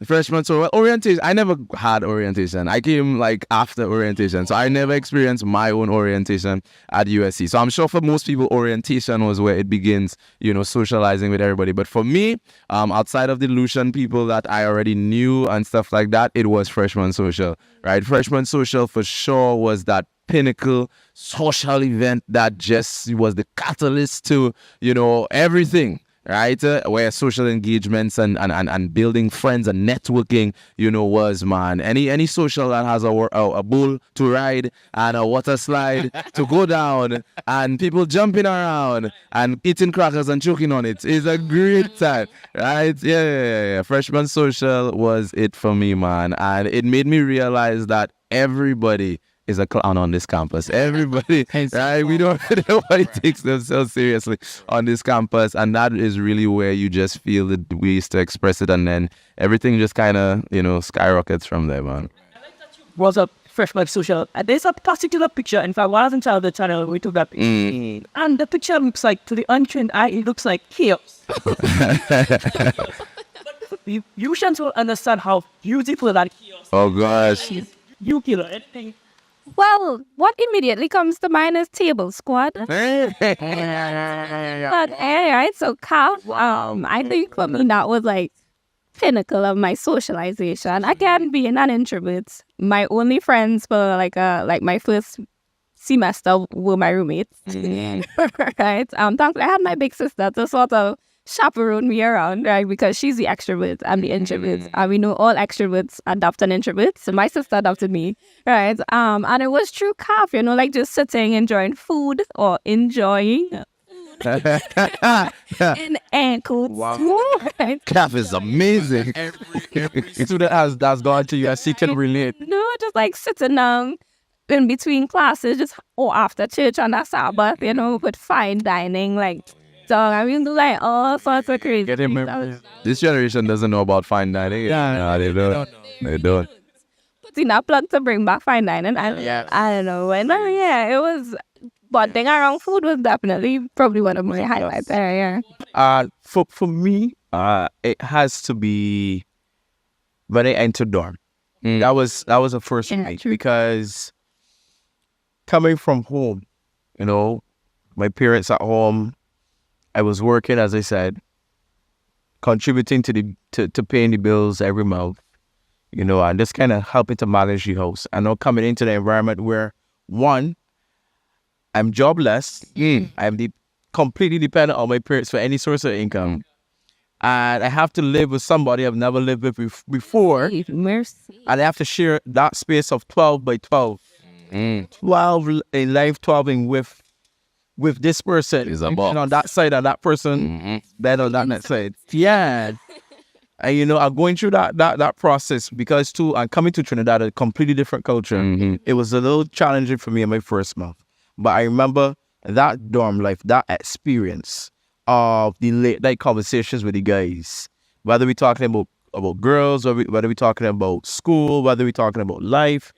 Freshman social orientation. I never had orientation. I came like after orientation, so I never experienced my own orientation at USC. So I'm sure for most people, orientation was where it begins, socializing with everybody. But for me, outside of the Lucian people that I already knew and stuff like that, it was freshman social, right? Freshman social for sure was that pinnacle social event that just was the catalyst to, everything. Right, where social engagements and building friends and networking, was, man. Any social that has a bull to ride and a water slide to go down and people jumping around and eating crackers and choking on it is a great time, right? Yeah. Freshman social was it for me, man, and it made me realize that everybody is a clown on this campus. Everybody, right? Nobody takes themselves seriously on this campus, and that is really where you just feel the ways to express it, and then everything just kind of, skyrockets from there, man. Was a freshman social, and there's a particular picture. In fact, when I was in charge of the channel, we took that picture, and the picture looks like, to the untrained eye, it looks like chaos. You shan't understand how beautiful that chaos. Oh gosh. You kill anything. Well, what immediately comes to mind is Table Squad. But alright, so Calf, I think for me that was like pinnacle of my socialization. Again, being an introvert, my only friends for like my first semester were my roommates. Right? Thankfully I had my big sister to sort of chaperone me around, right? Because she's the extrovert, I'm the introvert, and we know all extroverts adopt an introvert. So my sister adopted me, right? And it was true calf, like just sitting, enjoying food or enjoying. In ankles. Wow. Right? Calf is amazing. Every student that's gone to USC can relate. No, just like sitting down, in between classes, just or after church on a Sabbath, with fine dining, like, so I mean, like, all sorts of crazy. Get him. This generation doesn't know about fine dining. Yeah, they don't. They don't. Putting a plug to bring back fine dining. I don't know when. It was. But thing around food was definitely probably one of my highlights there. Yeah. For me, it has to be when I entered dorm. That was the first night because coming from home, my parents at home, I was working, as I said, contributing to paying the bills every month, and just kind of helping to manage the house. And now coming into the environment where, one, I'm jobless. I'm completely dependent on my parents for any source of income. And I have to live with somebody I've never lived with before. Mercy. And I have to share that space of 12 by 12. 12 in life, 12 in with this person. Is a box. And on that side and that person, then on that side. Yeah. And I'm going through that process because too, I'm coming to Trinidad, a completely different culture. It was a little challenging for me in my first month. But I remember that dorm life, that experience of the late night conversations with the guys, whether we're talking about girls, or whether we're talking about school, whether we're talking about life,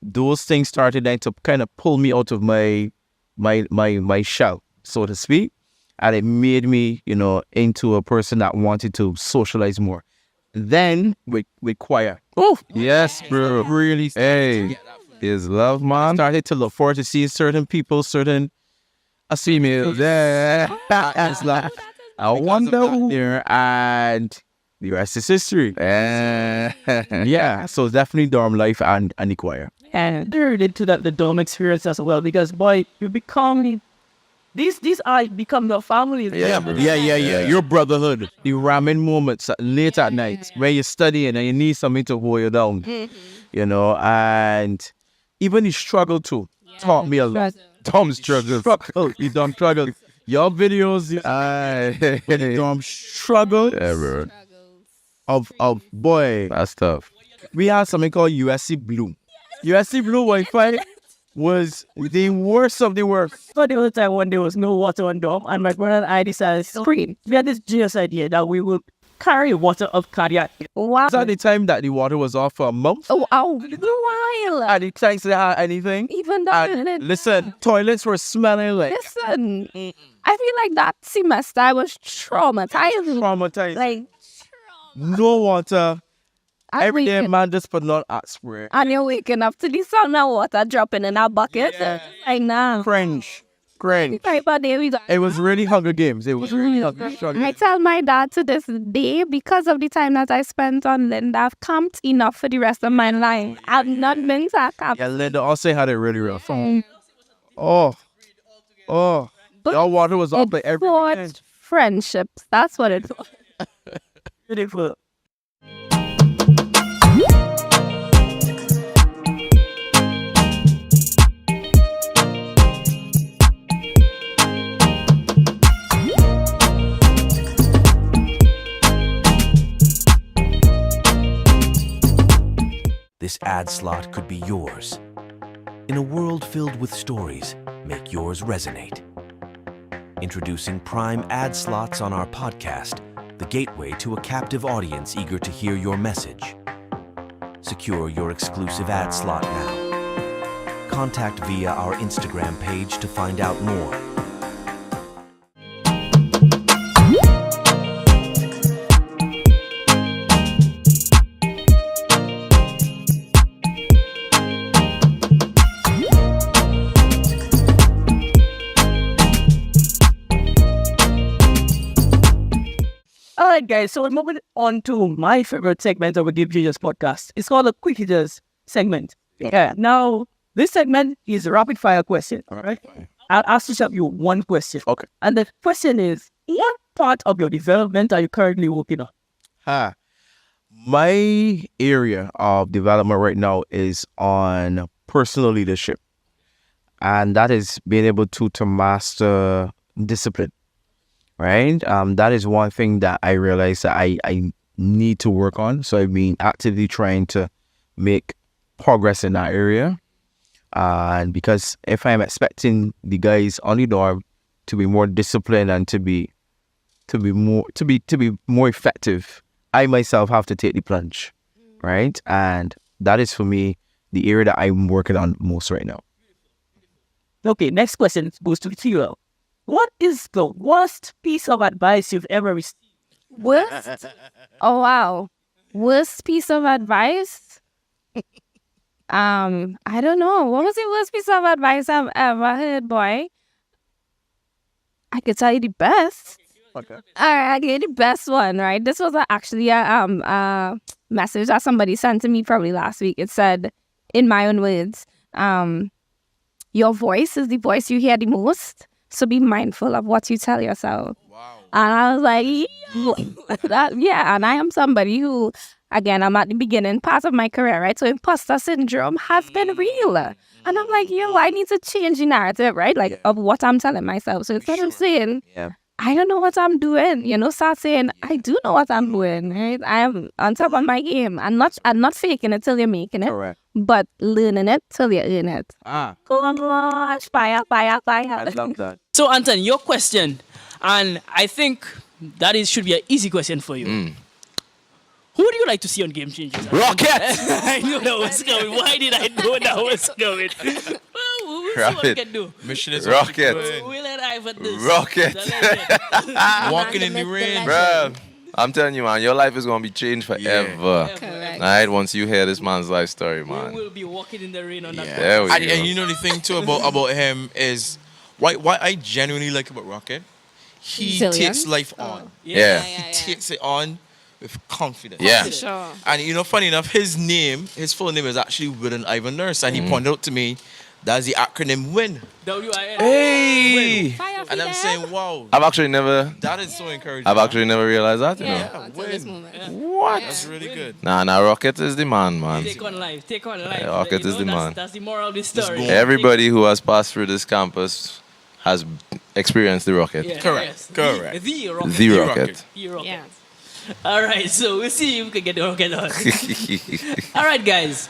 those things started then to kind of pull me out of my shell, so to speak. And it made me, into a person that wanted to socialize more. Then with choir. Oh, Yes, bro. really. Hey, is love, man. Started to look forward to seeing certain people, certain females. Yeah. It's like, I wonder who there, and the rest is history. Yeah, so definitely dorm life and the choir. And they're into the dorm experience as well, because boy, you become these are become the family. Yeah. Your brotherhood. The ramen moments late at night when you're studying and you need something to hold you down. And even the struggle too taught me a lot. Tom struggles. You don't struggle. Your videos, you don't struggle. Ever. Of boy. That's tough. We had something called USC Blue. USC Blue Wi-Fi was the worst of the worst. So the other time when there was no water on dorm, and my brother and I decided to scream. We had this genius idea that we would carry water up cardiac. Wow. Was that the time that the water was off for a month? Oh, wild. And the tanks didn't have anything? Even that. Listen, toilets were smelling like... Listen, I feel like that semester I was traumatized. Like, no water. I'm Every day, waking- man, just put on at spray. And you're waking up to the sun and water dropping in a bucket. Like, nah. Cringe. Right, but there we go. It was really Hunger Games. It was really Hunger Games. I tell my dad to this day, because of the time that I spent on Linda, I've camped enough for the rest of my life. I've not been to a camp. Yeah, Linda also had it really rough. Oh. Your water was off like every Forged weekend. friendships. That's what it was. Beautiful. This ad slot could be yours. In a world filled with stories, make yours resonate. Introducing Prime ad slots on our podcast, the gateway to a captive audience eager to hear your message. Secure your exclusive ad slot now. Contact via our Instagram page to find out more. Alright guys, so we're moving on to my favorite segment of the Game Changers podcast. It's called the Quick Hitters segment. Yeah. Now, this segment is a rapid fire question. Alright. I'll ask each of you one question. Okay. And the question is, what part of your development are you currently working on? My area of development right now is on personal leadership. And that is being able to master discipline. Right? That is one thing that I realized that I need to work on. So I've been actively trying to make progress in that area. And because if I'm expecting the guys on the dorm to be more disciplined and to be more effective, I myself have to take the plunge, right? And that is for me the area that I'm working on most right now. Okay, next question goes to Tilo. What is the worst piece of advice you've ever received? Worst? Oh wow. Worst piece of advice? I don't know. What was the worst piece of advice I've ever heard, boy? I could tell you the best. Okay. All right, I gave the best one, right? This was actually a message that somebody sent to me probably last week. It said, in my own words, your voice is the voice you hear the most, so be mindful of what you tell yourself. Wow. And I was like, yeah, and I am somebody who, again, I'm at the beginning part of my career, right? So imposter syndrome has been real. And I'm like, I need to change the narrative, right? Like, of what I'm telling myself. So instead of saying, I don't know what I'm doing, start saying, I do know what I'm doing, right? I am on top of my game. I'm not faking it till you're making it. Correct. But learning it till you earn it. Ah, Gosh, fire. I love that. So, Anton, your question, and I think that should be an easy question for you. Who do you like to see on Game Changers? Rocket! I knew that was coming. Why did I know that was coming? Well, we'll see what we can do. Mission is Rocket. We'll let Ivan this. Rocket. The legend. walking in the rain. Bruh, I'm telling you, man, your life is going to be changed forever. Correct. Right? Once you hear this man's life story, We man. will be walking in the rain on that. There we And go. you know the thing too about him is what I genuinely like about Rocket. He Resilient. takes life on. Yeah. He takes it on with confidence. Yeah. For sure. And funny enough, his full name is actually Willen Ivan Nurse, and he pointed out to me that's the acronym WIN. WIN. Hey! Fire And I'm saying, wow, I've actually never realized that, you know. Yeah, until this moment. What? That's really good. Nah, Rocket is the man, man. Take on life. Yeah, Rocket is the man. That's the moral of the story. Everybody who has passed through this campus has experienced the Rocket. Yeah, Correct, yes. correct. The Rocket. The The Rocket. Rocket. The Rocket. Yeah. All right, so we'll see if we can get the Rocket on. All right, guys.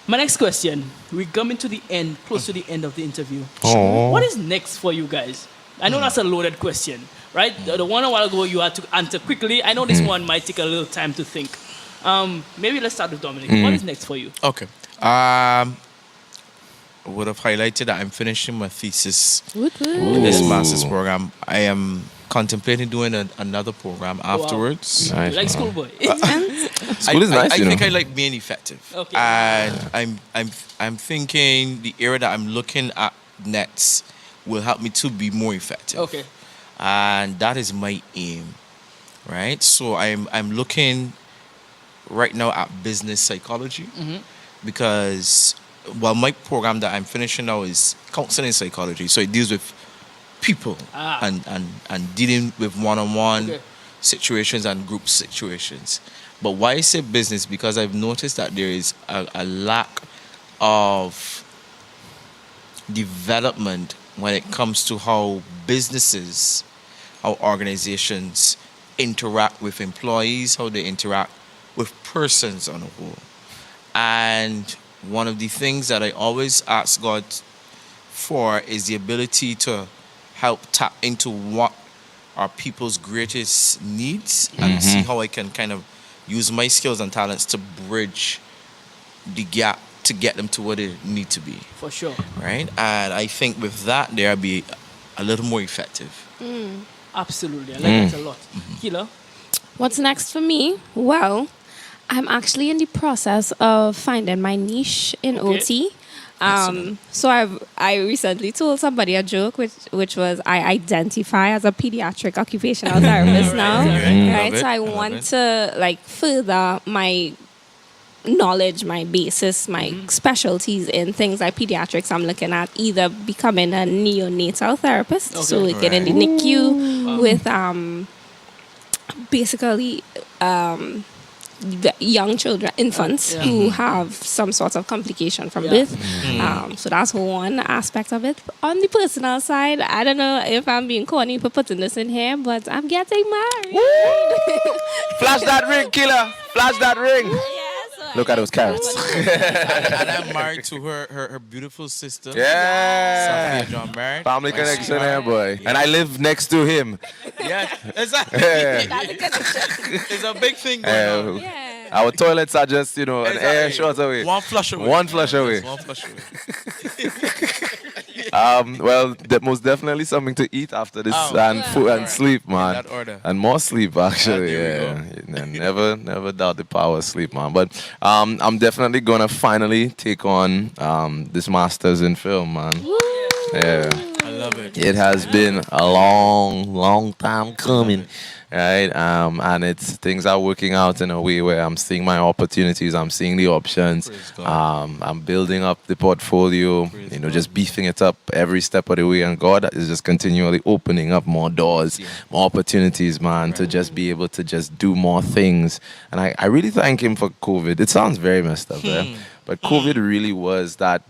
My next question. We're coming to the end, close to the end of the interview. Aw. What is next for you guys? I know that's a loaded question, right? The one a while ago you had to answer quickly. I know this one might take a little time to think. Maybe let's start with Dominic. What is next for you? Okay. I would have highlighted that I'm finishing my thesis in this master's program. I am contemplating doing another program afterwards. Nice, Like man. schoolboy. School is nice, I you think know. I like being effective. Okay. And I'm thinking the area that I'm looking at next will help me to be more effective. Okay. And that is my aim. Right? So I'm looking right now at business psychology because my program that I'm finishing now is counseling psychology. So it deals with people and dealing with one-on-one Okay. situations and group situations. But why I say business? Because I've noticed that there is a lack of development when it comes to how businesses, how organizations interact with employees, how they interact with persons on a whole. And one of the things that I always ask God for is the ability to help tap into what are people's greatest needs and see how I can kind of use my skills and talents to bridge the gap to get them to where they need to be, For sure. right? And I think with that, they'll be a little more effective. Absolutely. I like that a lot. Kilo? What's next for me? Well, I'm actually in the process of finding my niche in Okay. OT. So I recently told somebody a joke which was I identify as a pediatric occupational therapist now, right? Love it. So I Love want it. to further my knowledge, my basis, my specialties in things like pediatrics. I'm looking at either becoming a neonatal therapist, so we get in the NICU with basically the young children, infants who have some sort of complication from birth. So that's one aspect of it. On the personal side, I don't know if I'm being corny for putting this in here, but I'm getting married. Flash that ring, killer. Flash that ring. Yeah, so Look at those carrots. And I'm married to her beautiful sister. Yeah. Sophia John Barrett. Family My connection sweetheart. here, boy. And I live next to him. Yeah, exactly. Yeah. It's a big thing going on. Yeah. Our toilets are just, an air short away. One flush away. One flush away. One flush away. Well, most definitely something to eat after this and food and sleep, man. that order. And more sleep, actually. there we Never doubt the power of sleep, man. But I'm definitely gonna finally take on this masters in film, man. Yeah. I love it. It has been a long time coming, right? And things are working out in a way where I'm seeing my opportunities, I'm seeing the options, I'm building up the portfolio, just beefing it up every step of the way, and God is just continually opening up more doors, more opportunities, man, to just be able to just do more things. And I really thank Him for COVID. It sounds very messed up, right? But COVID really was that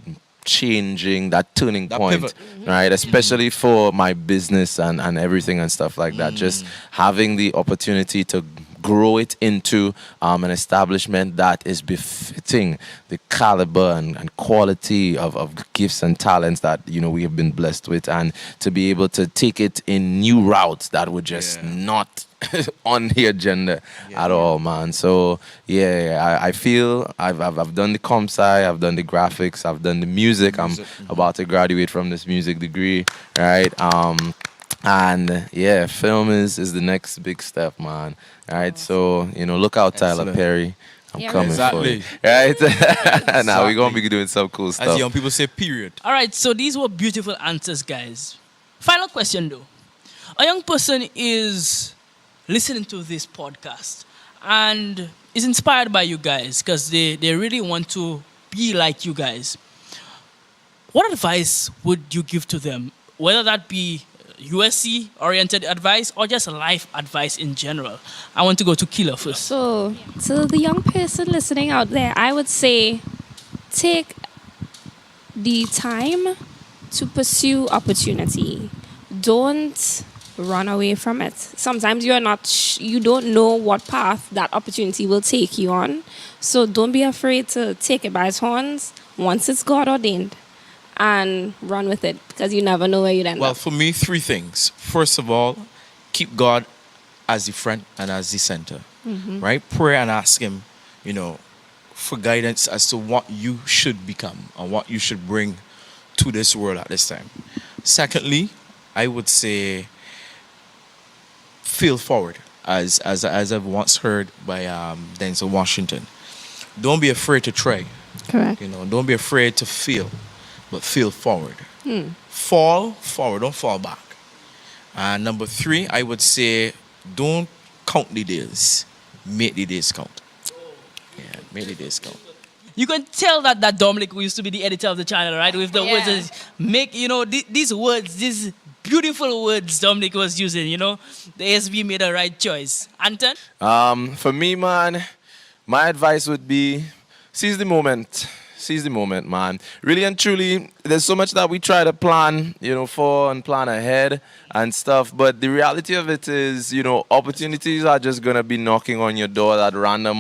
turning point, pivot. right? Especially for my business and everything and stuff like that. Just having the opportunity to grow it into an establishment that is befitting the caliber and quality of gifts and talents that we have been blessed with, and to be able to take it in new routes that were just not on the agenda at all, man. So I feel I've done the comp sci, I've done the graphics, I've done the music. I'm about to graduate from this music degree, right? And film is the next big step, man. Right? So look out, Tyler Perry. I'm coming for you. Right? Now we're gonna be doing some cool stuff. As young people say, period. All right, so these were beautiful answers, guys. Final question, though. A young person is listening to this podcast and is inspired by you guys because they really want to be like you guys. What advice would you give to them? Whether that be USC-oriented advice or just life advice in general. I want to go to Killer first. So, to the young person listening out there, I would say take the time to pursue opportunity. Don't run away from it. Sometimes you don't know what path that opportunity will take you on. So don't be afraid to take it by its horns once it's God ordained and run with it, because you never know where you'd end Well, up. for me, 3 things. First of all, keep God as the front and as the center, right? Pray and ask Him, for guidance as to what you should become and what you should bring to this world at this time. Secondly, I would say feel forward, as I've once heard by Denzel Washington. Don't be afraid to try. Correct. Don't be afraid to feel, but feel forward. Fall forward, don't fall back. And number 3, I would say don't count the days, make the days count. Yeah, make the days count. You can tell that Dominic, who used to be the editor of the channel, right? With the words, these words, these beautiful words Dominic was using, the ASB made a right choice. Anton? For me, man, my advice would be seize the moment. Seize the moment, man. Really and truly, there's so much that we try to plan, for and plan ahead and stuff. But the reality of it is, opportunities are just going to be knocking on your door at random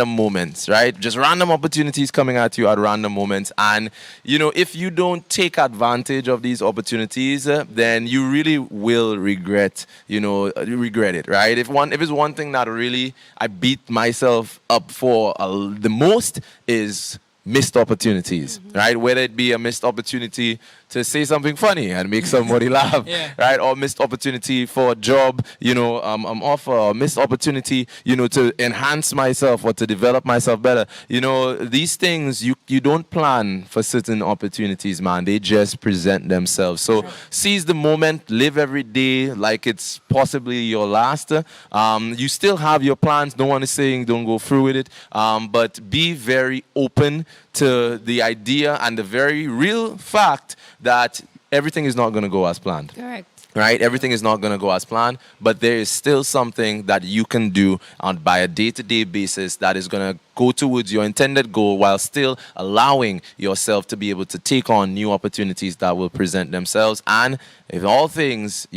moments, right? Just random opportunities coming at you at random moments. And, if you don't take advantage of these opportunities, then you really will regret it, right? If it's one thing that really I beat myself up for the most is missed opportunities, right? Whether it be a missed opportunity to say something funny and make somebody laugh, right? Or missed opportunity for a job, offer, or missed opportunity, to enhance myself or to develop myself better. These things, you don't plan for certain opportunities, man. They just present themselves. So seize the moment, live every day like it's possibly your last. You still have your plans. No one is saying don't go through with it. But be very open to the idea and the very real fact that everything is not going to go as planned. Correct. Right? Everything is not going to go as planned, but there is still something that you can do by a day-to-day basis that is going to go towards your intended goal while still allowing yourself to be able to take on new opportunities that will present themselves. And in all things,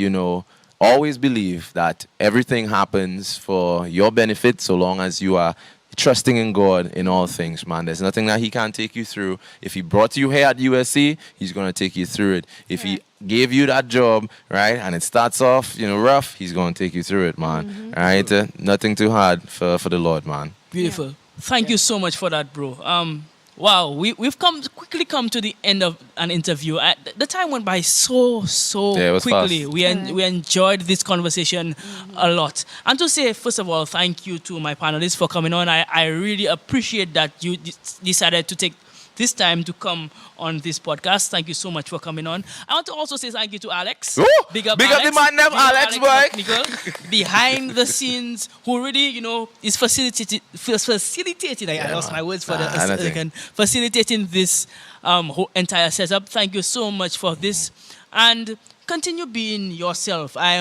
always believe that everything happens for your benefit so long as you are trusting in God in all things, man. There's nothing that He can't take you through. If He brought you here at USC, He's gonna take you through it. If He gave you that job, right, and it starts off, rough, He's gonna take you through it, man. Right? Nothing too hard for the Lord, man. Beautiful. Thank you so much for that, bro. Wow, we've quickly come to the end of an interview. The time went by so Yeah, it was quickly. fast. We enjoyed this conversation a lot. And to say, first of all, thank you to my panelists for coming on. I really appreciate that you decided to take this time to come on this podcast. Thank you so much for coming on. I want to also say thank you to Alex. Ooh, Big up the Alex. man named Big up Alex, boy. McNichol, behind the scenes, who really, is facilitating. I lost my words for the second. Facilitating this whole entire setup. Thank you so much for this, and continue being yourself. I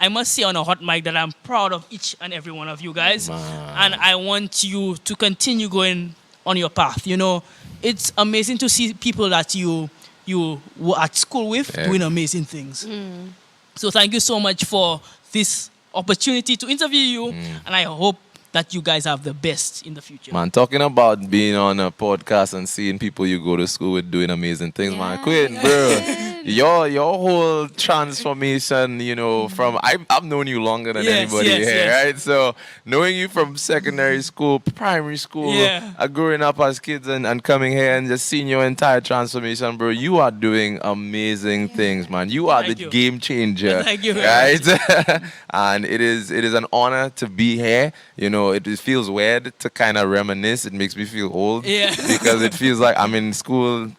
must say on a hot mic that I'm proud of each and every one of you guys, and I want you to continue going on your path. It's amazing to see people that you were at school with doing amazing things. So thank you so much for this opportunity to interview you, and I hope that you guys have the best in the future. Man, talking about being on a podcast and seeing people you go to school with doing amazing things, man. Quinn, bro, your whole transformation, from I've known you longer than anybody here, right? So knowing you from secondary school, primary school, growing up as kids and coming here and just seeing your entire transformation, bro, you are doing amazing things, man. You are Thank the you. game changer. Thank you. Right? And it is an honor to be here. It feels weird to kind of reminisce. It makes me feel old. Yeah. Because it feels like I'm in school.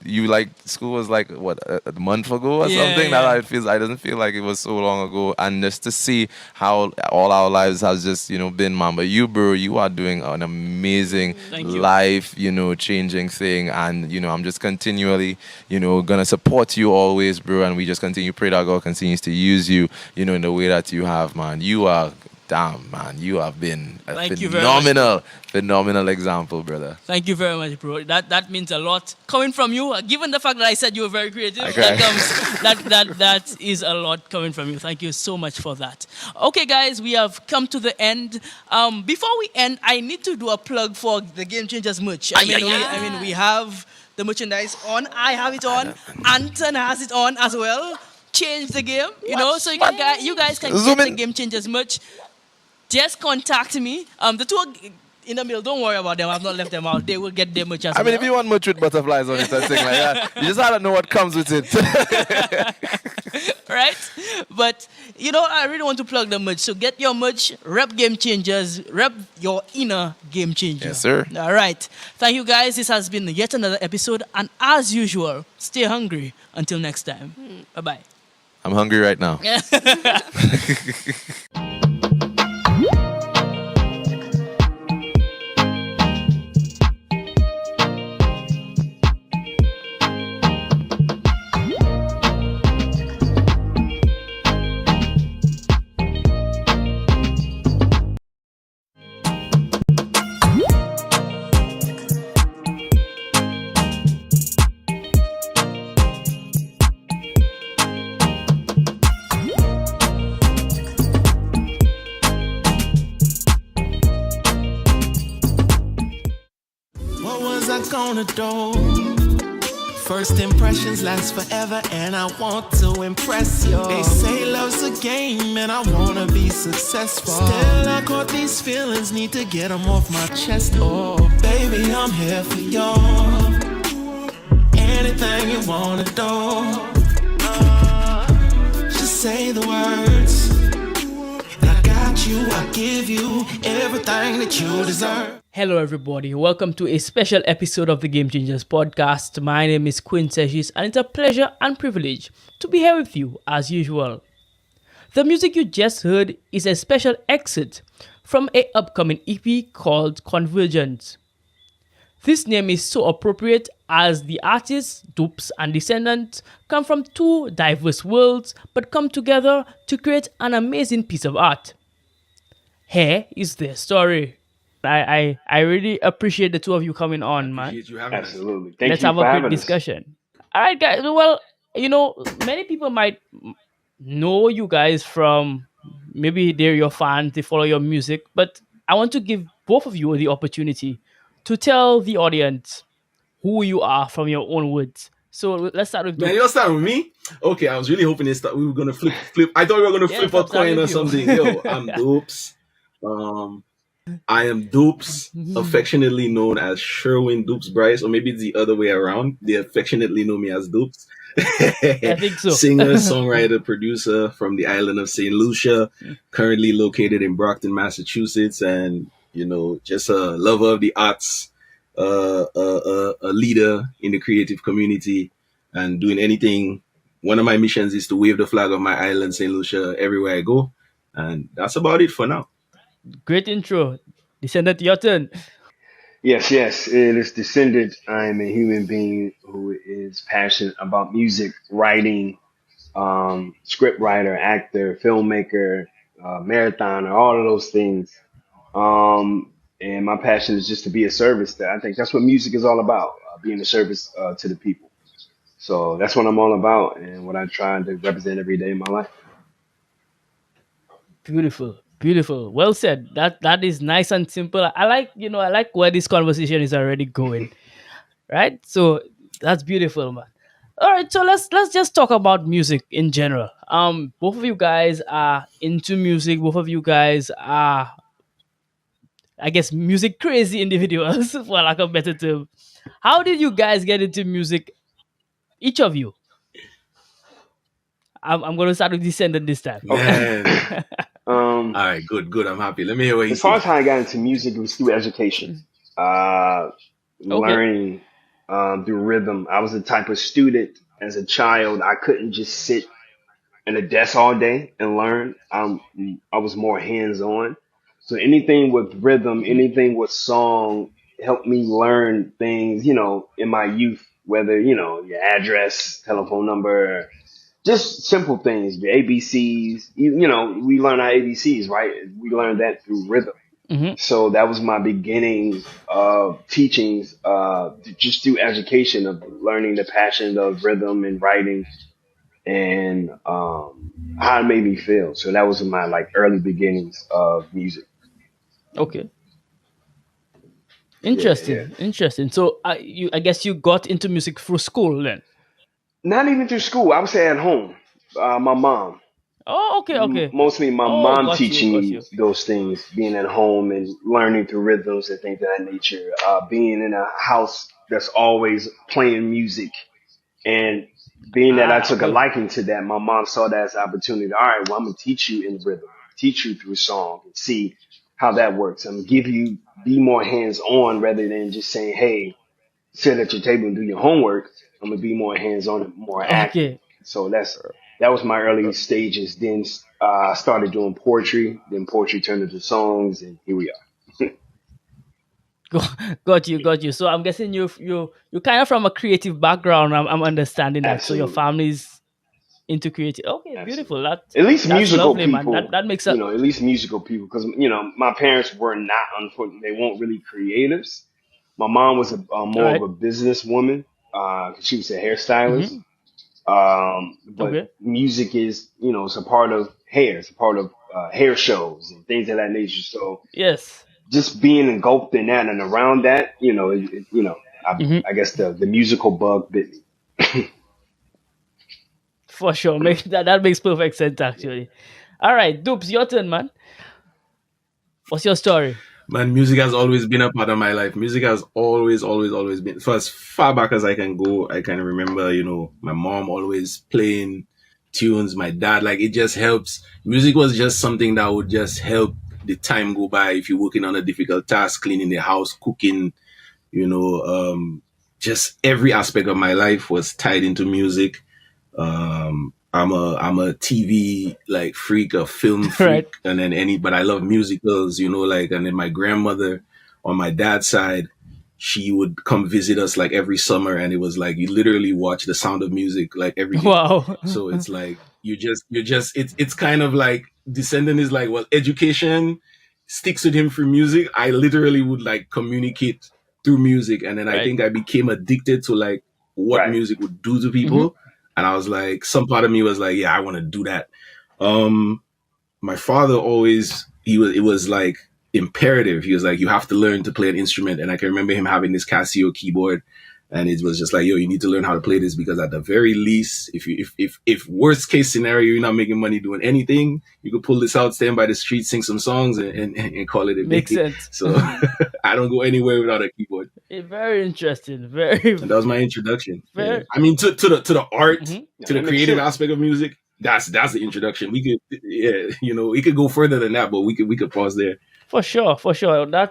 School was like, what, a month ago or something? Yeah. That it doesn't feel like it was so long ago. And just to see how all our lives has just, been, man. But you, bro, you are doing an amazing life, changing thing. And, I'm just continually, gonna support you always, bro. And we just continue pray that God continues to use you, in the way that you have, man. You are, damn, man, you have been a phenomenal example, brother. Thank you very much, bro. That means a lot coming from you. Given the fact that I said you were very creative, Okay. that is a lot coming from you. Thank you so much for that. Okay, guys, we have come to the end. Before we end, I need to do a plug for the Game Changers merch. We have the merchandise on. I have it on. Anton has it on as well. Change the game, so you guys can get the Game Changers merch. Just contact me. The two in the middle, don't worry about them. I've not left them out. They will get their merch as well. If you want much with butterflies on it and things like that, you just have to know what comes with it. Right? But, I really want to plug the merch. So get your merch, rep Game Changers, rep your inner game changer. Yes, sir. All right. Thank you, guys. This has been yet another episode. And as usual, stay hungry. Until next time. Bye-bye. I'm hungry right now. Gonna do. First impressions last forever, and I want to impress you. They say love's a game, and I wanna be successful. Still, I caught these feelings, need to get them off my chest. Oh, baby, I'm here for you. Anything you wanna do, just say the words, and I got you. I give you everything that you deserve. Hello, everybody. Welcome to a special episode of the Game Changers podcast. My name is Quinn Segis, and it's a pleasure and privilege to be here with you as usual. The music you just heard is a special exit from an upcoming EP called Convergence. This name is so appropriate as the artists, Dupes and Descendants, come from two diverse worlds but come together to create an amazing piece of art. Here is their story. I really appreciate the two of you coming on, man. Absolutely. Let's have a quick discussion. All right, guys. Well, many people might know you guys from, maybe they're your fans, they follow your music, but I want to give both of you the opportunity to tell the audience who you are from your own words. So let's start with Man, Dupes. you're starting with me? Okay, I was really hoping we were gonna flip. I thought we were gonna Yes, flip a I'm starting coin or with you. something. Yo, I'm Dupes. I am Dupes, affectionately known as Sherwin Dupes Bryce, or maybe it's the other way around. They affectionately know me as Dupes. I think so. Singer, songwriter, producer from the island of St. Lucia, currently located in Brockton, Massachusetts, and just a lover of the arts, a leader in the creative community, and doing anything. One of my missions is to wave the flag of my island, St. Lucia, everywhere I go, and that's about it for now. Great intro. Descendant, your turn. Yes, yes, it is Descendant. I am a human being who is passionate about music, writing, script writer, actor, filmmaker, marathoner, all of those things. And my passion is just to be a service. I think that's what music is all about, being a service to the people. So that's what I'm all about and what I try to represent every day in my life. Beautiful, beautiful. Well said. That is nice and simple. I like where this conversation is already going. Right? So that's beautiful, man. All right, so let's just talk about music in general. Both of you guys are into music. Both of you guys are, I guess, music crazy individuals, for lack of a better term. How did you guys get into music? Each of you. I'm going to start with Descendant this time. Man. All right, good. I'm happy. Let me hear what you As far say. as how I got into music, it was through education, learning through rhythm. I was the type of student as a child, I couldn't just sit in a desk all day and learn. I was more hands-on. So anything with rhythm, anything with song helped me learn things, in my youth, whether, your address, telephone number, just simple things, the ABCs, we learn our ABCs, right? We learned that through rhythm. Mm-hmm. So that was my beginnings of teachings, just through education of learning the passion of rhythm and writing and how it made me feel. So that was my early beginnings of music. Okay. Interesting. Interesting. So I guess you got into music through school then. Not even through school. I would say at home. My mom. Oh, okay. Mostly my Oh, mom got teaching you. me those things, being at home and learning through rhythms and things of that nature. Being in a house that's always playing music. And being that I took a liking to that, my mom saw that as an opportunity. All right, well, I'm going to teach you in rhythm, teach you through song and see how that works. I'm going to be more hands-on rather than just saying, hey, sit at your table and do your homework. I'm going to be more hands-on and more active. Okay. So that was my early stages. Then I started doing poetry. Then poetry turned into songs, and here we are. Got you. So I'm guessing you're kind of from a creative background. I'm understanding that. Absolutely. So your family's into creative. Okay, Absolutely. beautiful. At least that's musical lovely, people. Man. That makes sense. At least musical people, because my parents were not, unfortunately, they weren't really creatives. My mom was more of a businesswoman. She was a hairstylist. But music is, it's a part of hair. It's a part of hair shows and things of that nature. So yes, just being engulfed in that and around that, I guess the musical bug bit me. For sure. That makes perfect sense, actually. All right, Dupes, your turn, man. What's your story? Man, music has always been a part of my life. Music has always been. For as far back as I can go, I can remember, my mom always playing tunes, my dad, it just helps. Music was just something that would just help the time go by. If you're working on a difficult task, cleaning the house, cooking, just every aspect of my life was tied into music. I'm a TV freak, a film freak, right. And then but I love musicals, and then my grandmother on my dad's side, she would come visit us every summer, and it was you literally watch The Sound of Music every day. Wow. So it's it's kind of Descendant is education sticks with him through music. I literally would communicate through music, and then I think I became addicted to what music would do to people. Mm-hmm. And I was some part of me was yeah, I want to do that. My father always, it was imperative. He was like, you have to learn to play an instrument. And I can remember him having this Casio keyboard, and it was just like, yo, you need to learn how to play this, because at the very least, if worst case scenario, you're not making money doing anything, you could pull this out, stand by the street, sing some songs, and call it a day. Makes sense. So I don't go anywhere without a keyboard. Very interesting. Very. And that was my introduction. Very. Yeah. I mean, to the art, Mm-hmm. to the creative aspect of music. That's the introduction. We could, we could go further than that, but we could pause there. For sure.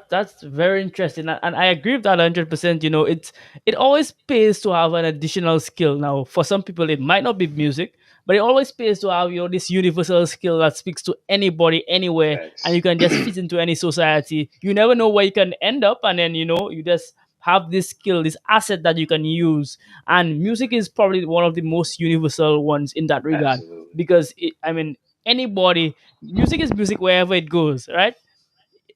That's very interesting, and I agree with that 100%. It always pays to have an additional skill. Now, for some people, it might not be music, but it always pays to have this universal skill that speaks to anybody, anywhere, and you can just fit into any society. You never know where you can end up, and then you just have this skill, this asset that you can use. And music is probably one of the most universal ones in that regard, because music is music wherever it goes, right?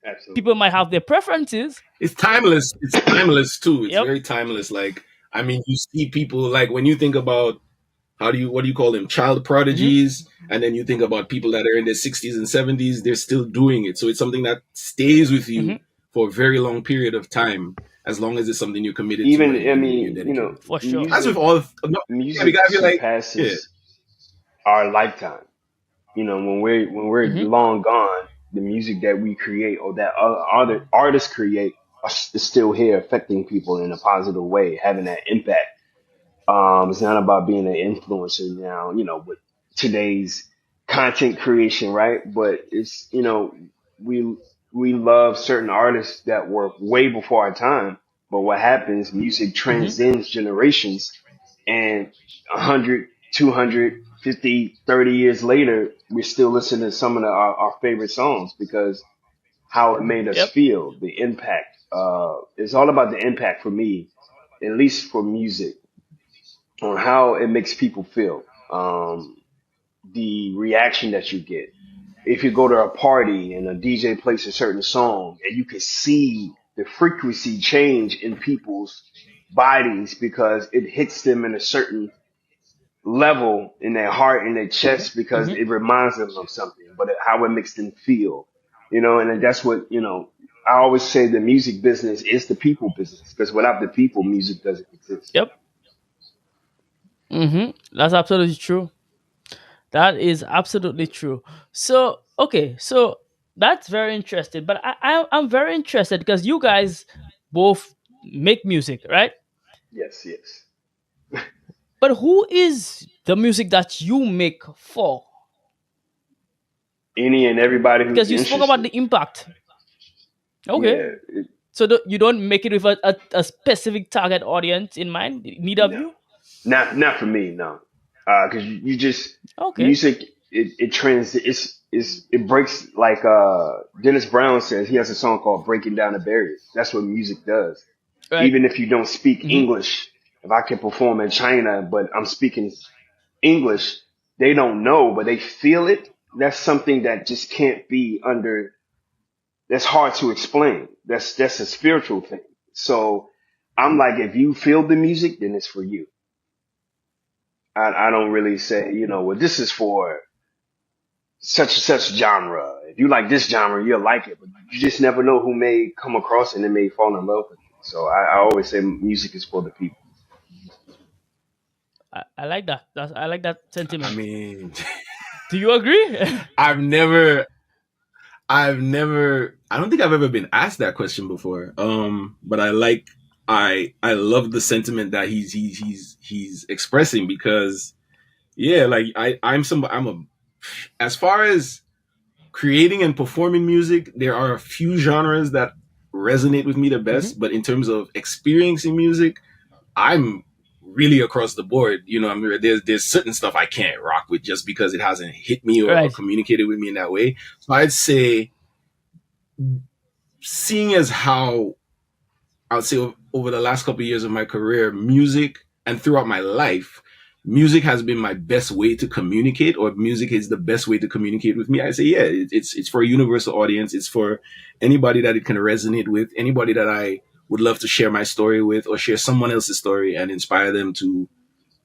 Absolutely. People might have their preferences. It's timeless. It's timeless too. It's Yep. very timeless. Like, I mean, you see people, like, when you think about what do you call them? Child prodigies. And then you think about people that are in their 60s and 70s, they're still doing it. So it's something that stays with you for a very long period of time, as long as it's something you're committed Even, to. I mean, For sure. As with all, music we gotta be like, surpasses our lifetime. When we're long gone, the music that we create or that other artists create is still here, affecting people in a positive way, having that impact. It's not about being an influencer now, with today's content creation, right? But it's, we love certain artists that were way before our time. But what happens, music transcends generations, and 100, 200, 50, 30 years later, we're still listening to some of our favorite songs because how it made us feel, the impact. It's all about the impact for me, at least for music, on how it makes people feel. The reaction that you get. If you go to a party and a DJ plays a certain song and you can see the frequency change in people's bodies because it hits them in a certain level in their heart, in their chest, because it reminds them of something, but how it makes them feel, and that's what, I always say the music business is the people business, because without the people, music doesn't exist. Yep. That's absolutely true. That is absolutely true. So, okay, so that's very interesting. But I'm very interested because you guys both make music, right? Yes. But who is the music that you make for? Any and everybody who's Because you spoke about the impact. Okay. Yeah, So you don't make it with a specific target audience in mind? Neither of you? not for me, no. Because you just Okay. music, it breaks, like Dennis Brown says. He has a song called "Breaking Down the Barriers." That's what music does. Right. Even if you don't speak English, if I can perform in China, but I'm speaking English, they don't know, but they feel it. That's something that just can't be that's hard to explain. That's a spiritual thing. So I'm like, if you feel the music, then it's for you. I don't really say, well, this is for such and such genre. If you like this genre, you'll like it, but you just never know who may come across it and they may fall in love with it. So I always say music is for the people. I like that. I like that sentiment. I mean, Do you agree? I don't think I've ever been asked that question before. But I love the sentiment that he's expressing, because like as far as creating and performing music, there are a few genres that resonate with me the best, but in terms of experiencing music, I'm really across the board. There's certain stuff I can't rock with just because it hasn't hit me or communicated with me in that way. So I'd say, seeing as how I would say over the last couple of years of my career, music, and throughout my life, music has been my best way to communicate, or music is the best way to communicate with me. I say, it's for a universal audience. It's for anybody that it can resonate with, anybody that I would love to share my story with, or share someone else's story and inspire them to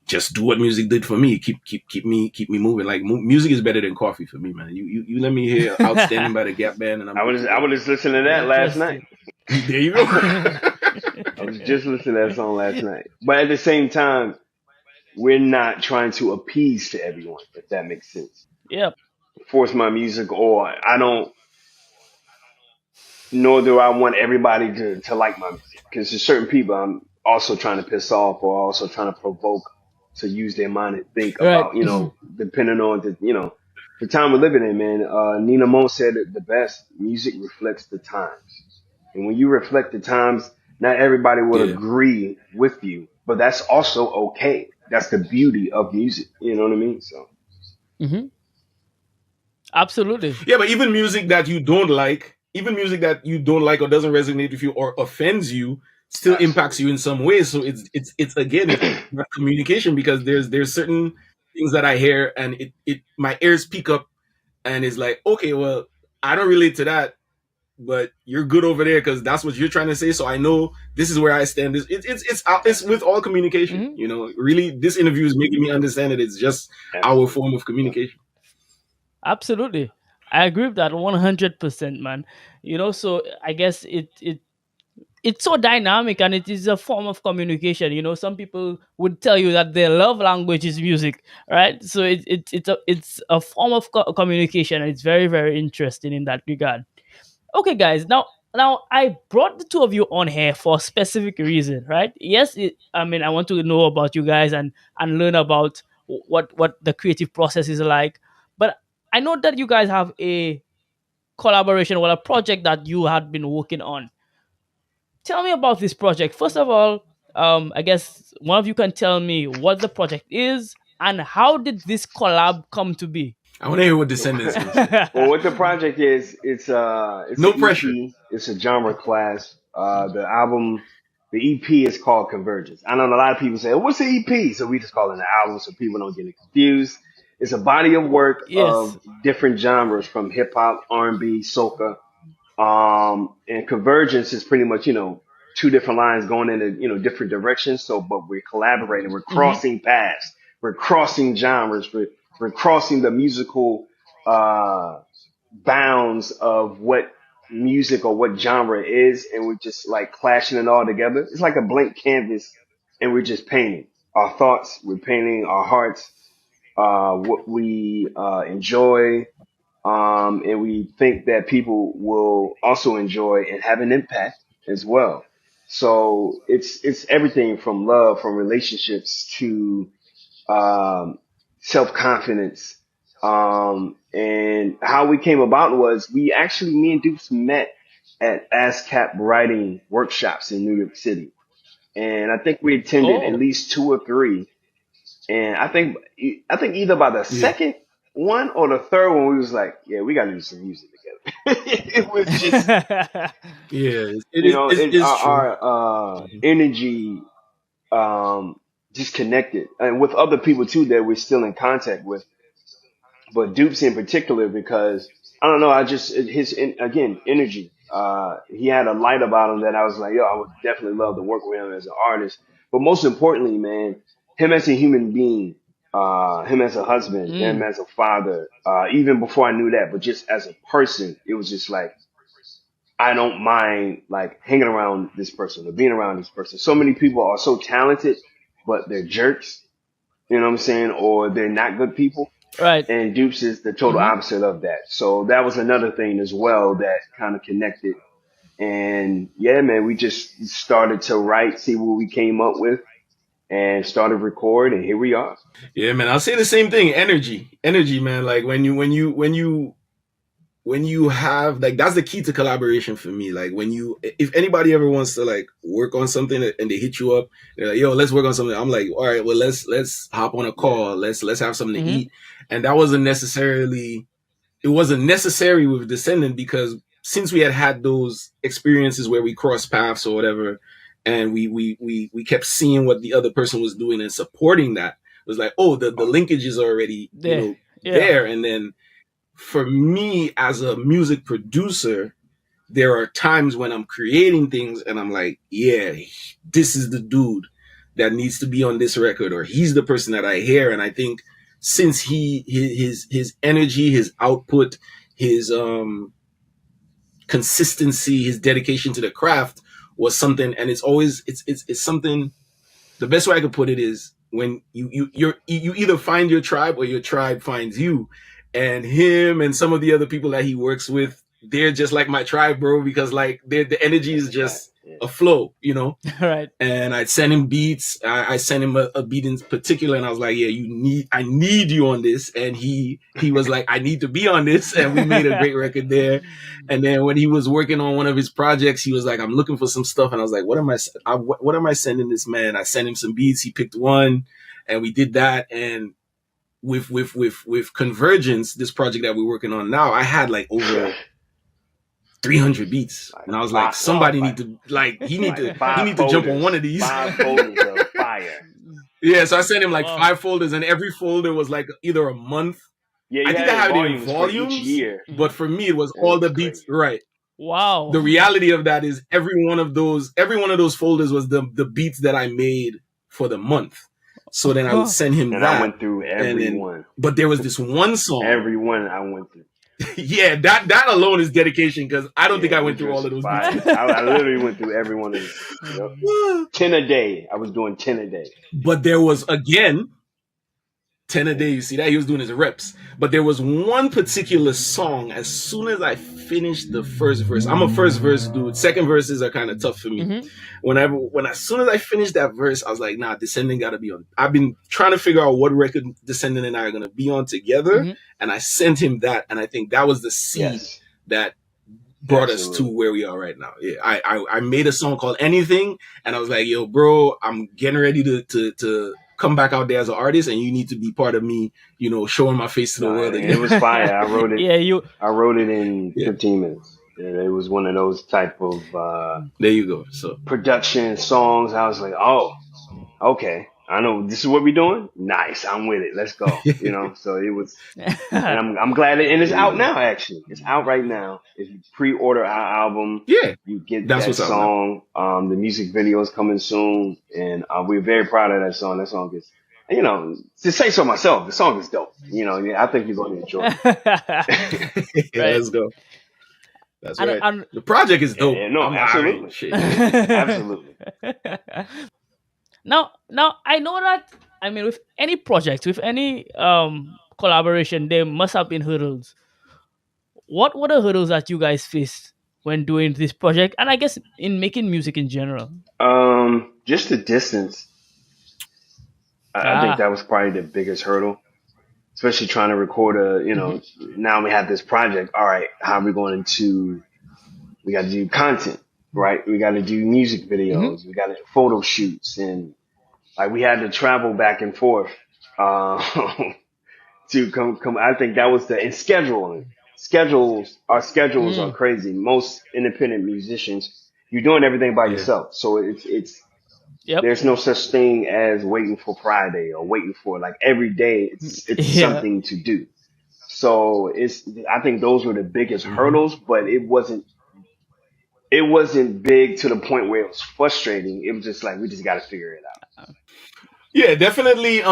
just do what music did for me. Keep me moving. Like music is better than coffee for me, man. You let me hear "Outstanding" by the Gap Band, and I was just listening to that last night. there you go. I was just listening to that song last night. But at the same time, we're not trying to appease to everyone, if that makes sense. Yep. Force my music, or I don't, nor do I want everybody to like my music. Because there's certain people I'm also trying to piss off, or also trying to provoke to use their mind and think Right. about, depending on the time we're living in, man. Nina Mo said it the best: music reflects the times. And when you reflect the times, not everybody will Yeah. agree with you, but that's also okay. That's the beauty of music. You know what I mean? So Hmm. Absolutely. Yeah, but even music that you don't like, or doesn't resonate with you or offends you, still impacts you in some way. So it's again, it's about communication, because there's certain things that I hear and it my ears pick up and it's like, okay, well, I don't relate to that, but you're good over there because that's what you're trying to say. So I know this is where I stand. It's with all communication. Really, this interview is making me understand that it's just our form of communication. Absolutely. I agree with that 100%, man. So I guess it's so dynamic, and it is a form of communication. Some people would tell you that their love language is music, right? So it's a form of communication, and it's very, very interesting in that regard. Okay, guys. Now I brought the two of you on here for a specific reason, right? Yes, I mean, I want to know about you guys and learn about what the creative process is like. But I know that you guys have a collaboration or a project that you had been working on. Tell me about this project. First of all, I guess one of you can tell me what the project is and how did this collab come to be? I want to hear what Descendants is. well, what the project is, it's No an pressure. EP. It's a genre class. The EP is called Convergence. I know a lot of people say, "What's the EP?" So we just call it an album, so people don't get it confused. It's a body of work Yes. of different genres, from hip hop, R&B, soca. And Convergence is pretty much, two different lines going in different directions. So, but we're collaborating, we're crossing paths, we're crossing genres, we're crossing the musical bounds of what music or what genre is, and we're just like clashing it all together. It's like a blank canvas, and we're just painting our thoughts, we're painting our hearts, what we enjoy, and we think that people will also enjoy and have an impact as well. So it's everything from love, from relationships to self confidence. And how we came about was me and Dukes met at ASCAP writing workshops in New York City, and I think we attended at least 2 or 3. And I think either by the second one or the third one, we was like, yeah, we got to do some music together. It was just, our energy just connected, and with other people too that we're still in contact with. But Dupes in particular, because I don't know, again, energy. He had a light about him that I was like, yo, I would definitely love to work with him as an artist. But most importantly, man, him as a human being, him as a husband, him as a father, even before I knew that, but just as a person, it was just like, I don't mind like hanging around this person or being around this person. So many people are so talented, but they're jerks, you know what I'm saying? Or they're not good people. Right. And Dupes is the total opposite of that. So that was another thing as well that kind of connected. And yeah, man, we just started to write, see what we came up with, and started record, and here we are. Yeah, man, I'll say the same thing. Energy, man. Like when you have, like, that's the key to collaboration for me. Like if anybody ever wants to like work on something and they hit you up, they're like, yo, let's work on something. I'm like, all right, well, let's hop on a call. Let's have something to eat. And that wasn't necessary with Descendant, because since we had those experiences where we crossed paths or whatever, and we kept seeing what the other person was doing and supporting that, it was like, oh, the linkage is already there. And then for me as a music producer, there are times when I'm creating things and I'm like, yeah, this is the dude that needs to be on this record, or he's the person that I hear. And I think since his energy, his output, his consistency, his dedication to the craft was something, and it's always it's something. The best way I could put it is when you either find your tribe or your tribe finds you, and him and some of the other people that he works with, they're just like my tribe, bro, because like the energy is just a flow, you know. Right. And I'd send him beats. I sent him a beat in particular, and I was like, yeah, I need you on this. And he was like, I need to be on this. And we made a great record there. And then when he was working on one of his projects, he was like, I'm looking for some stuff. And I was like, what am I sending this man? I sent him some beats. He picked one, and we did that. And with Convergence, this project that we're working on now, I had like over 300 beats, and I was like, somebody need to jump on one of these. 5 folders of fire. Yeah, so I sent him like 5 folders, and every folder was like either a month. Yeah, I think I have it in for volumes, each year. but for me, it was all the beats. Right. Wow. The reality of that is every one of those folders was the beats that I made for the month. So then I would send him and that. I went through every one. But there was this one song. Every one I went through. Yeah, that alone is dedication, because I don't think I went through all of those beats. I literally went through every one of them. You know? 10 a day. I was doing 10 a day. But there was, again, 10 a day. You see that? He was doing his reps. But there was one particular song, as soon as I finished the first verse, I'm a first verse dude. Second verses are kind of tough for me. Mm-hmm. As soon as I finished that verse, I was like, nah, Descendant got to be on. I've been trying to figure out what record Descendant and I are going to be on together. Mm-hmm. And I sent him that. And I think that was the seed that brought us to where we are right now. Yeah, I made a song called Anything. And I was like, yo, bro, I'm getting ready to come back out there as an artist, and you need to be part of me, you know, showing my face to the world again. It was fire. I wrote it. I wrote it in 15 minutes. It was one of those type of there you go. So production songs. I was like, oh, okay, I know this is what we're doing. Nice, I'm with it. Let's go. You know. So it was, and I'm glad and it's out now. Actually, it's out right now. If you pre-order our album, you get that song. The music video is coming soon, and we're very proud of that song. That song is, you know, to say so myself, the song is dope. You know, I think you're going to enjoy it. Let's go. That's right. The project is dope. No, absolutely. Absolutely. Now, I know that, I mean, with any project, with any collaboration, there must have been hurdles. What were the hurdles that you guys faced when doing this project, and I guess in making music in general? Just the distance. I think that was probably the biggest hurdle. Especially trying to record now we have this project. All right, how are we going to, we got to do content, right? We got to do music videos. We got to do photo shoots. And like we had to travel back and forth to come. I think that was and scheduling. Our schedules are crazy. Most independent musicians, you're doing everything by yourself. So it's there's no such thing as waiting for Friday or waiting for, like, every day it's something to do. So I think those were the biggest hurdles, but it wasn't big to the point where it was frustrating. It was just like, we just got to figure it out. Yeah, definitely.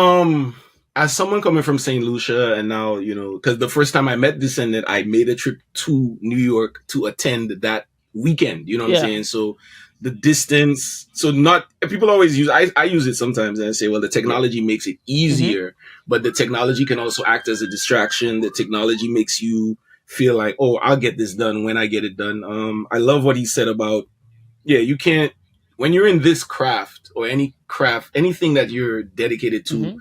As someone coming from St. Lucia, and now, you know, because the first time I met Descendant, I made a trip to New York to attend that weekend. You know what I'm saying? So the distance, people always use, I use it sometimes and I say, well, the technology makes it easier, but the technology can also act as a distraction. The technology makes you feel like, oh, I'll get this done when I get it done. I love what he said about, you can't, when you're in this craft or anything that you're dedicated to,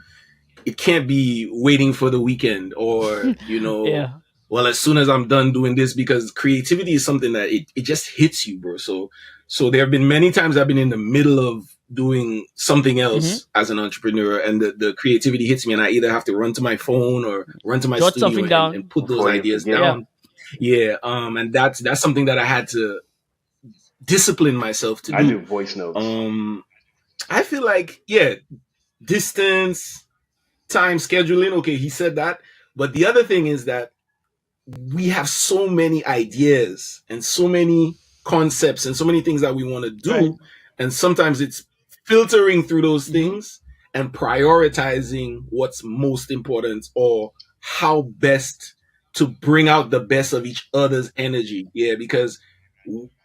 it can't be waiting for the weekend or, you know, well, as soon as I'm done doing this, because creativity is something that it just hits you, bro. So there have been many times I've been in the middle of doing something else as an entrepreneur, and the creativity hits me, and I either have to run to my phone or run to my studio and put those ideas down. And that's something that I had to discipline myself to do. I do voice notes. I feel like, distance, time, scheduling. Okay, he said that. But the other thing is that we have so many ideas and so many concepts and so many things that we want to do. Right. And sometimes it's filtering through those things and prioritizing what's most important or how best to bring out the best of each other's energy. Yeah, because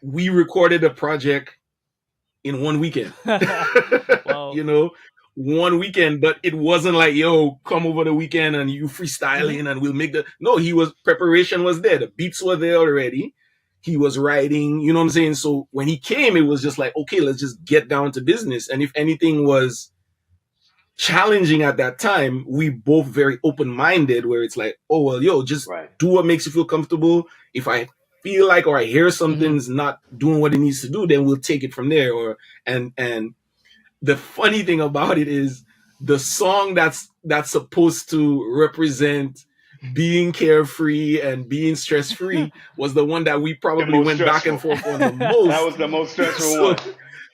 we recorded a project in one weekend. Wow. You know, one weekend, but it wasn't like, yo, come over the weekend and you freestyling and we'll make no, preparation was there. The beats were there already. He was writing, you know what I'm saying? So when he came, it was just like, okay, let's just get down to business. And if anything was challenging at that time, we both very open-minded where it's like, oh, well, yo, just do what makes you feel comfortable. If I feel like, or I hear something's not doing what it needs to do, then we'll take it from there. And the funny thing about it is the song that's supposed to represent being carefree and being stress-free was the one that we probably went back and forth on the most. That was the most stressful one.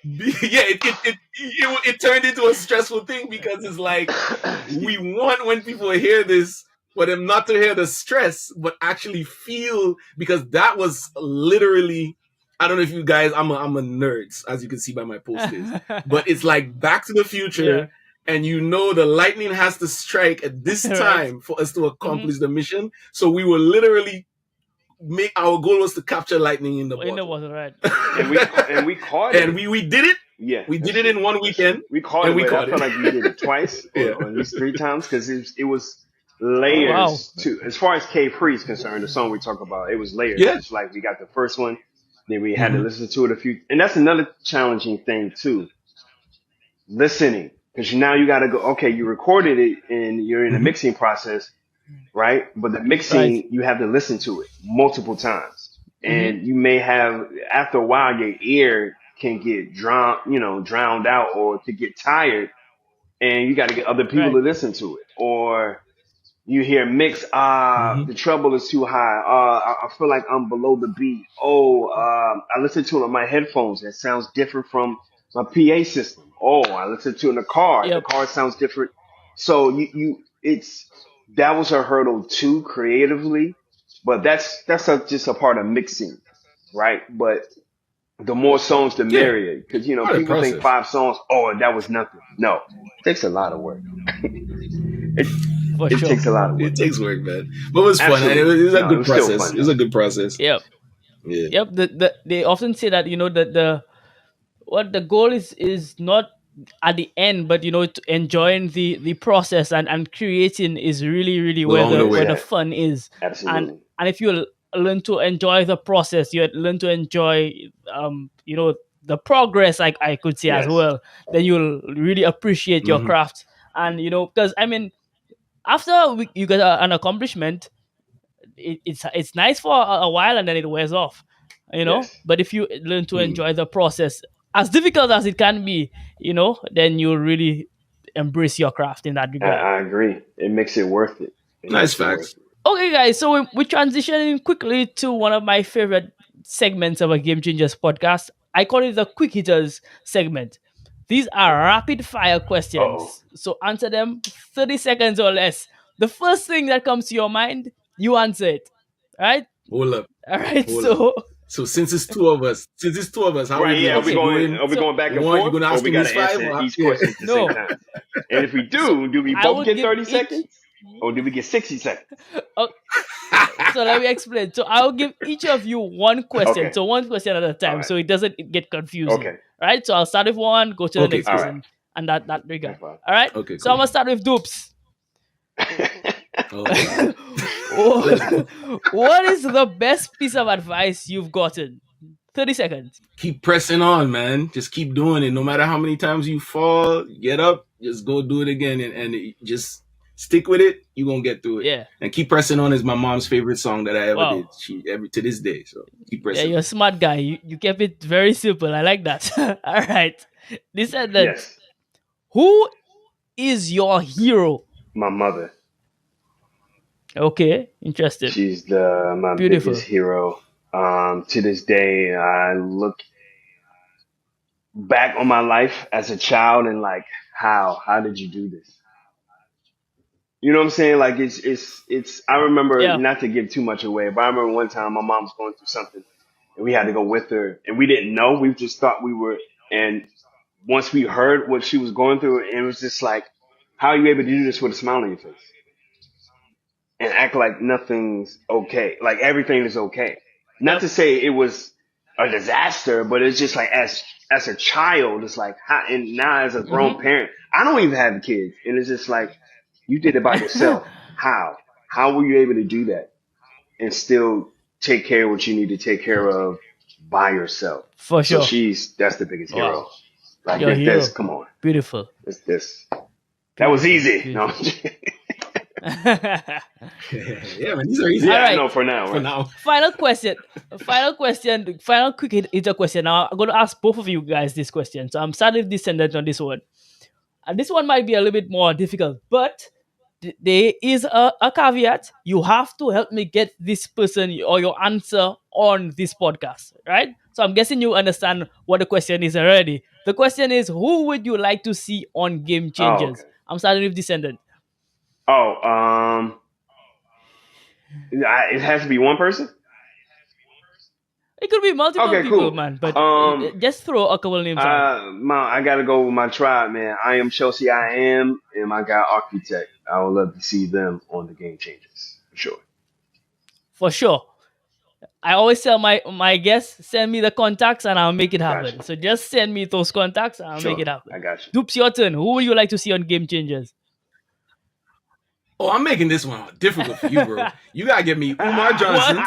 Yeah, it turned into a stressful thing because it's like we want when people hear this for them not to hear the stress, but actually feel, because that was literally, I don't know if you guys, I'm a nerd, as you can see by my posters, but it's like Back to the Future, and you know the lightning has to strike at this time for us to accomplish the mission. So we were literally our goal was to capture lightning in the bottle. Was right. and we caught it. And we did it. Yeah, we did it in one weekend. We caught and it. I felt like we did it twice or at least 3 times because it was layers to, as far as K-Free is concerned, the song we talk about, it was layers. Yeah. It's like we got the first one, then we had to listen to it a few, and that's another challenging thing too. Listening, because now you got to go. Okay, you recorded it and you're in the mixing process, right? But the mixing, you have to listen to it multiple times, and you may have, after a while, your ear can get drowned out, or to get tired, and you got to get other people to listen to it, or you hear mix, the treble is too high. I feel like I'm below the beat. I listen to it on my headphones. It sounds different from my PA system. I listen to it in the car. The car sounds different. So that was a hurdle too, creatively, but that's just a part of mixing, right? But the more songs, the merrier, because people think 5 songs, that was nothing. No, it takes a lot of work. It takes a lot of work. It takes work, man. But it was fun. And it was a good process. It was a good process. Yep. Yeah. Yep. They often say that that the goal is not at the end, but enjoying the process and creating is really where the fun is. Absolutely. And if you learn to enjoy the process, you learn to enjoy the progress, I could say as well, then you'll really appreciate your craft. And because after you get an accomplishment, it's nice for a while and then it wears off, But if you learn to enjoy the process, as difficult as it can be, then you'll really embrace your craft in that regard. I agree. It makes it worth it. Nice facts. Okay, guys, so we're transitioning quickly to one of my favorite segments of a Game Changers podcast. I call it the Quick Hitters segment. These are rapid fire questions. So answer them 30 seconds or less. The first thing that comes to your mind, you answer it. Right? Hold up. All right. So since it's two of us, how are we going back and forth? You're going to ask me these 5? Each question at the same time. And if we do we both get 30 seconds? Or do we get 60 seconds? So let me explain. So I'll give each of you one question. Okay. So one question at a time, so it doesn't get confusing. Okay. Right? So I'll start with one, go to the next person, and that regard. All right? Okay, so I'm going to start with Dupes. What is the best piece of advice you've gotten? 30 seconds. Keep pressing on, man. Just keep doing it. No matter how many times you fall, get up, just go do it again, and just stick with it. You're going to get through it. Yeah. And Keep Pressing On is my mom's favorite song that I ever did. To this day. So keep pressing. Yeah, you're a smart guy. You kept it very simple. I like that. All right. This said that. Yes. Who is your hero? My mother. Okay, interesting. She's my biggest hero. To this day, I look back on my life as a child and like, how did you do this? You know what I'm saying? Like it's. I remember, not to give too much away, but I remember one time my mom was going through something, and we had to go with her, and we didn't know. We just thought we were, and once we heard what she was going through, it was just like, how are you able to do this with a smile on your face and act like nothing's okay, like everything is okay? Not to say it was a disaster, but it's just like as a child, it's like how, and now as a grown parent, I don't even have kids, and it's just like you did it by yourself. How were you able to do that and still take care of what you need to take care of by yourself? For sure. So that's the biggest hero. Wow. Like Your hero. come on, Beautiful. that was easy. No. Yeah, man, these are easy. All Yeah, right. I know for now. For Right? now. Final quick inter question. Now I'm going to ask both of you guys this question. So I'm starting with Descendant on this one. And this one might be a little bit more difficult, but there is a caveat. You have to help me get this person or your answer on this podcast, right? So I'm guessing you understand what the question is already. The question is, who would you like to see on Game Changers? okay. I'm starting with Descendant. It has to be one person. It could be multiple Okay, people, cool. man. But just throw a couple names out. I gotta go with my tribe, man. I am Chelsea. I am, and my guy Architect. I would love to see them on the Game Changers for sure. For sure. I always tell my guests, send me the contacts and I'll make it happen. Gotcha. So just send me those contacts and I'll Sure. make it happen. I got you. Dupes, your turn. Who would you like to see on Game Changers? Oh, I'm making this one difficult for you, bro. You gotta give me Umar Johnson.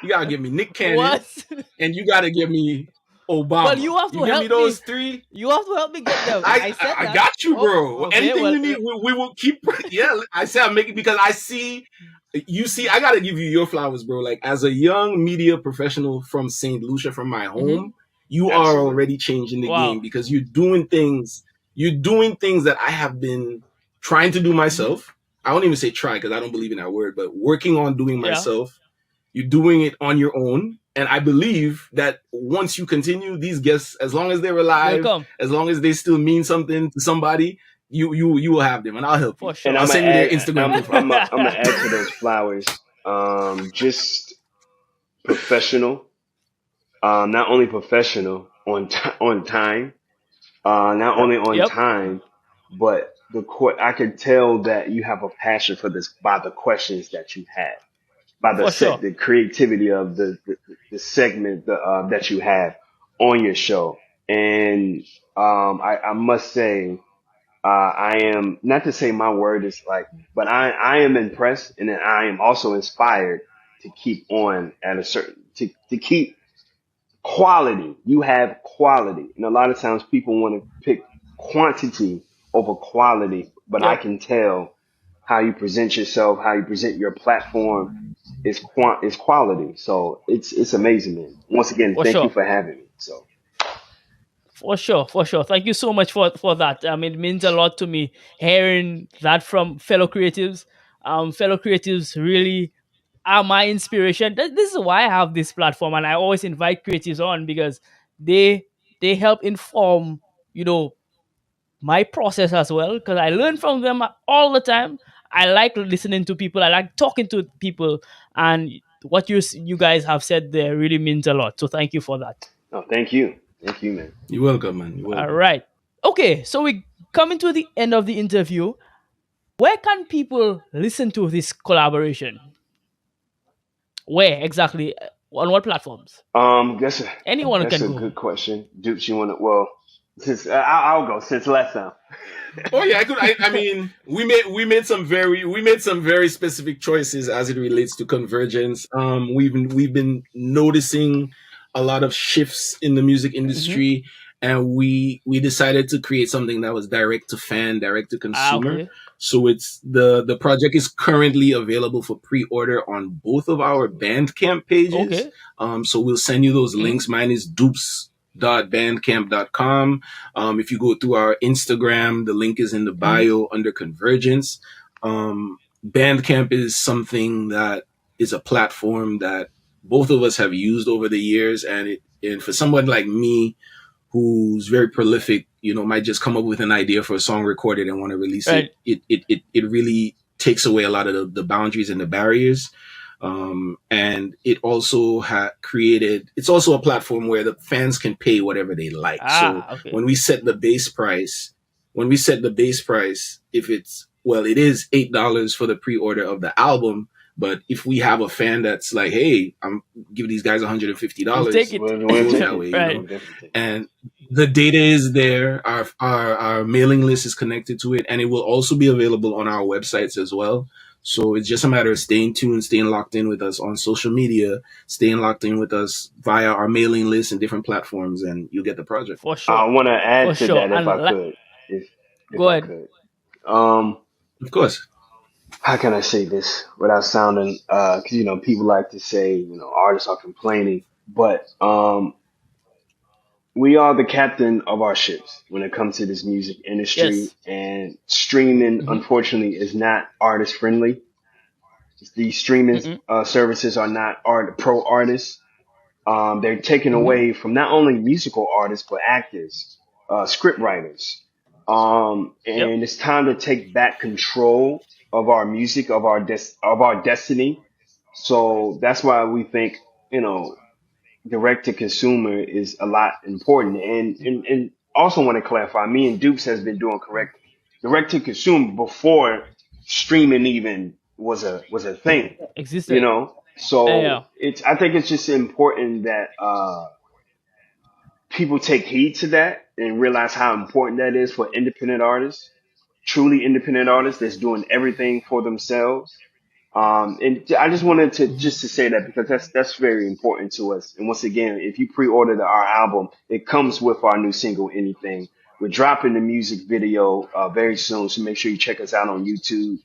You gotta give me Nick Cannon. What? And you gotta give me Obama. Well, you have to give help me those me. three. You have to help me get them. I said that. got you, bro. Oh, okay, Anything well, you need, we will keep. Yeah, I said I'm making because I see. You see, I gotta give you your flowers, bro. Like as a young media professional from St. Lucia, from my home, you are Absolutely. already changing the Wow. game because you're doing things. You're doing things that I have been trying to do myself. I don't even say try because I don't believe in that word, but working on doing Yeah. myself. You're doing it on your own. And I believe that once you continue, these guests, as long as they're alive, Welcome. as long as they still mean something to somebody, you will have them, and I'll help you. For sure. And I'll I'm send gonna you their add. Instagram I'm profile. gonna add to those flowers. Just professional. Not only professional on time. Not only on Yep. time, but I could tell that you have a passion for this by the questions that you have, by For sure. the creativity of the segment that you have on your show. And I must say, I am not to say my word is like, but I am impressed, and then I am also inspired to keep on at a certain to keep quality. You have quality, and a lot of times people want to pick quantity over quality, but I Yep. can tell how you present yourself, how you present your platform is quality. So it's amazing, man. Once again, For thank sure. you for having me. So For sure. Thank you so much for that. It means a lot to me hearing that from fellow creatives. Fellow creatives really are my inspiration. This is why I have this platform, and I always invite creatives on because they help inform, my process as well. Because I learn from them all the time. I like listening to people. I like talking to people, and what you guys have said there really means a lot. So thank you for that. no, thank you, man. You're welcome, man. You're welcome. All right. Okay, so we coming to the end of the interview. Where can people listen to this collaboration? Where exactly? On what platforms? That's Anyone that's can a go. good question. Dupes, you want to? Well, since I'll go since last time. Oh yeah, I could. I mean, we made some very specific choices as it relates to convergence. We've been noticing a lot of shifts in the music industry, and we decided to create something that was direct to fan, direct to consumer. Okay. So it's the project is currently available for pre-order on both of our Bandcamp pages. Okay. So we'll send you those links. Mine is dupes.bandcamp.com. If you go through our Instagram, the link is in the bio under Convergence. Bandcamp is something that is a platform that both of us have used over the years, and for someone like me who's very prolific, might just come up with an idea for a song recorded and want to release Right. it. It really takes away a lot of the boundaries and the barriers. And it also created, it's also a platform where the fans can pay whatever they like. So Okay. when we set the base price, if it's, well, it is $8 for the pre-order of the album. But if we have a fan that's like, hey, I'm giving these guys $150, Take it. it goes that way, Right. you know? And the data is there. Our mailing list is connected to it, and it will also be available on our websites as well. So it's just a matter of staying tuned, staying locked in with us on social media, staying locked in with us via our mailing list and different platforms, and you'll get the project. For sure. I want to add For to sure. that if And I could. If Go I ahead. could. Of course. How can I say this without sounding, because people like to say, artists are complaining, but we are the captain of our ships when it comes to this music industry, Yes. and streaming, unfortunately, is not artist friendly. These streaming services are not pro artists. They're taking away from not only musical artists but actors, script writers, and it's time to take back control of our music, of our destiny. So that's why we think direct to consumer is a lot important. And also want to clarify, me and Dukes has been doing direct to consumer before streaming even was a thing. Existed. So Yeah. I think it's just important that people take heed to that and realize how important that is for independent artists, truly independent artists that's doing everything for themselves. And I just wanted to say that because that's very important to us. And once again, if you pre-ordered our album, it comes with our new single, Anything. We're dropping the music video very soon, so make sure you check us out on YouTube.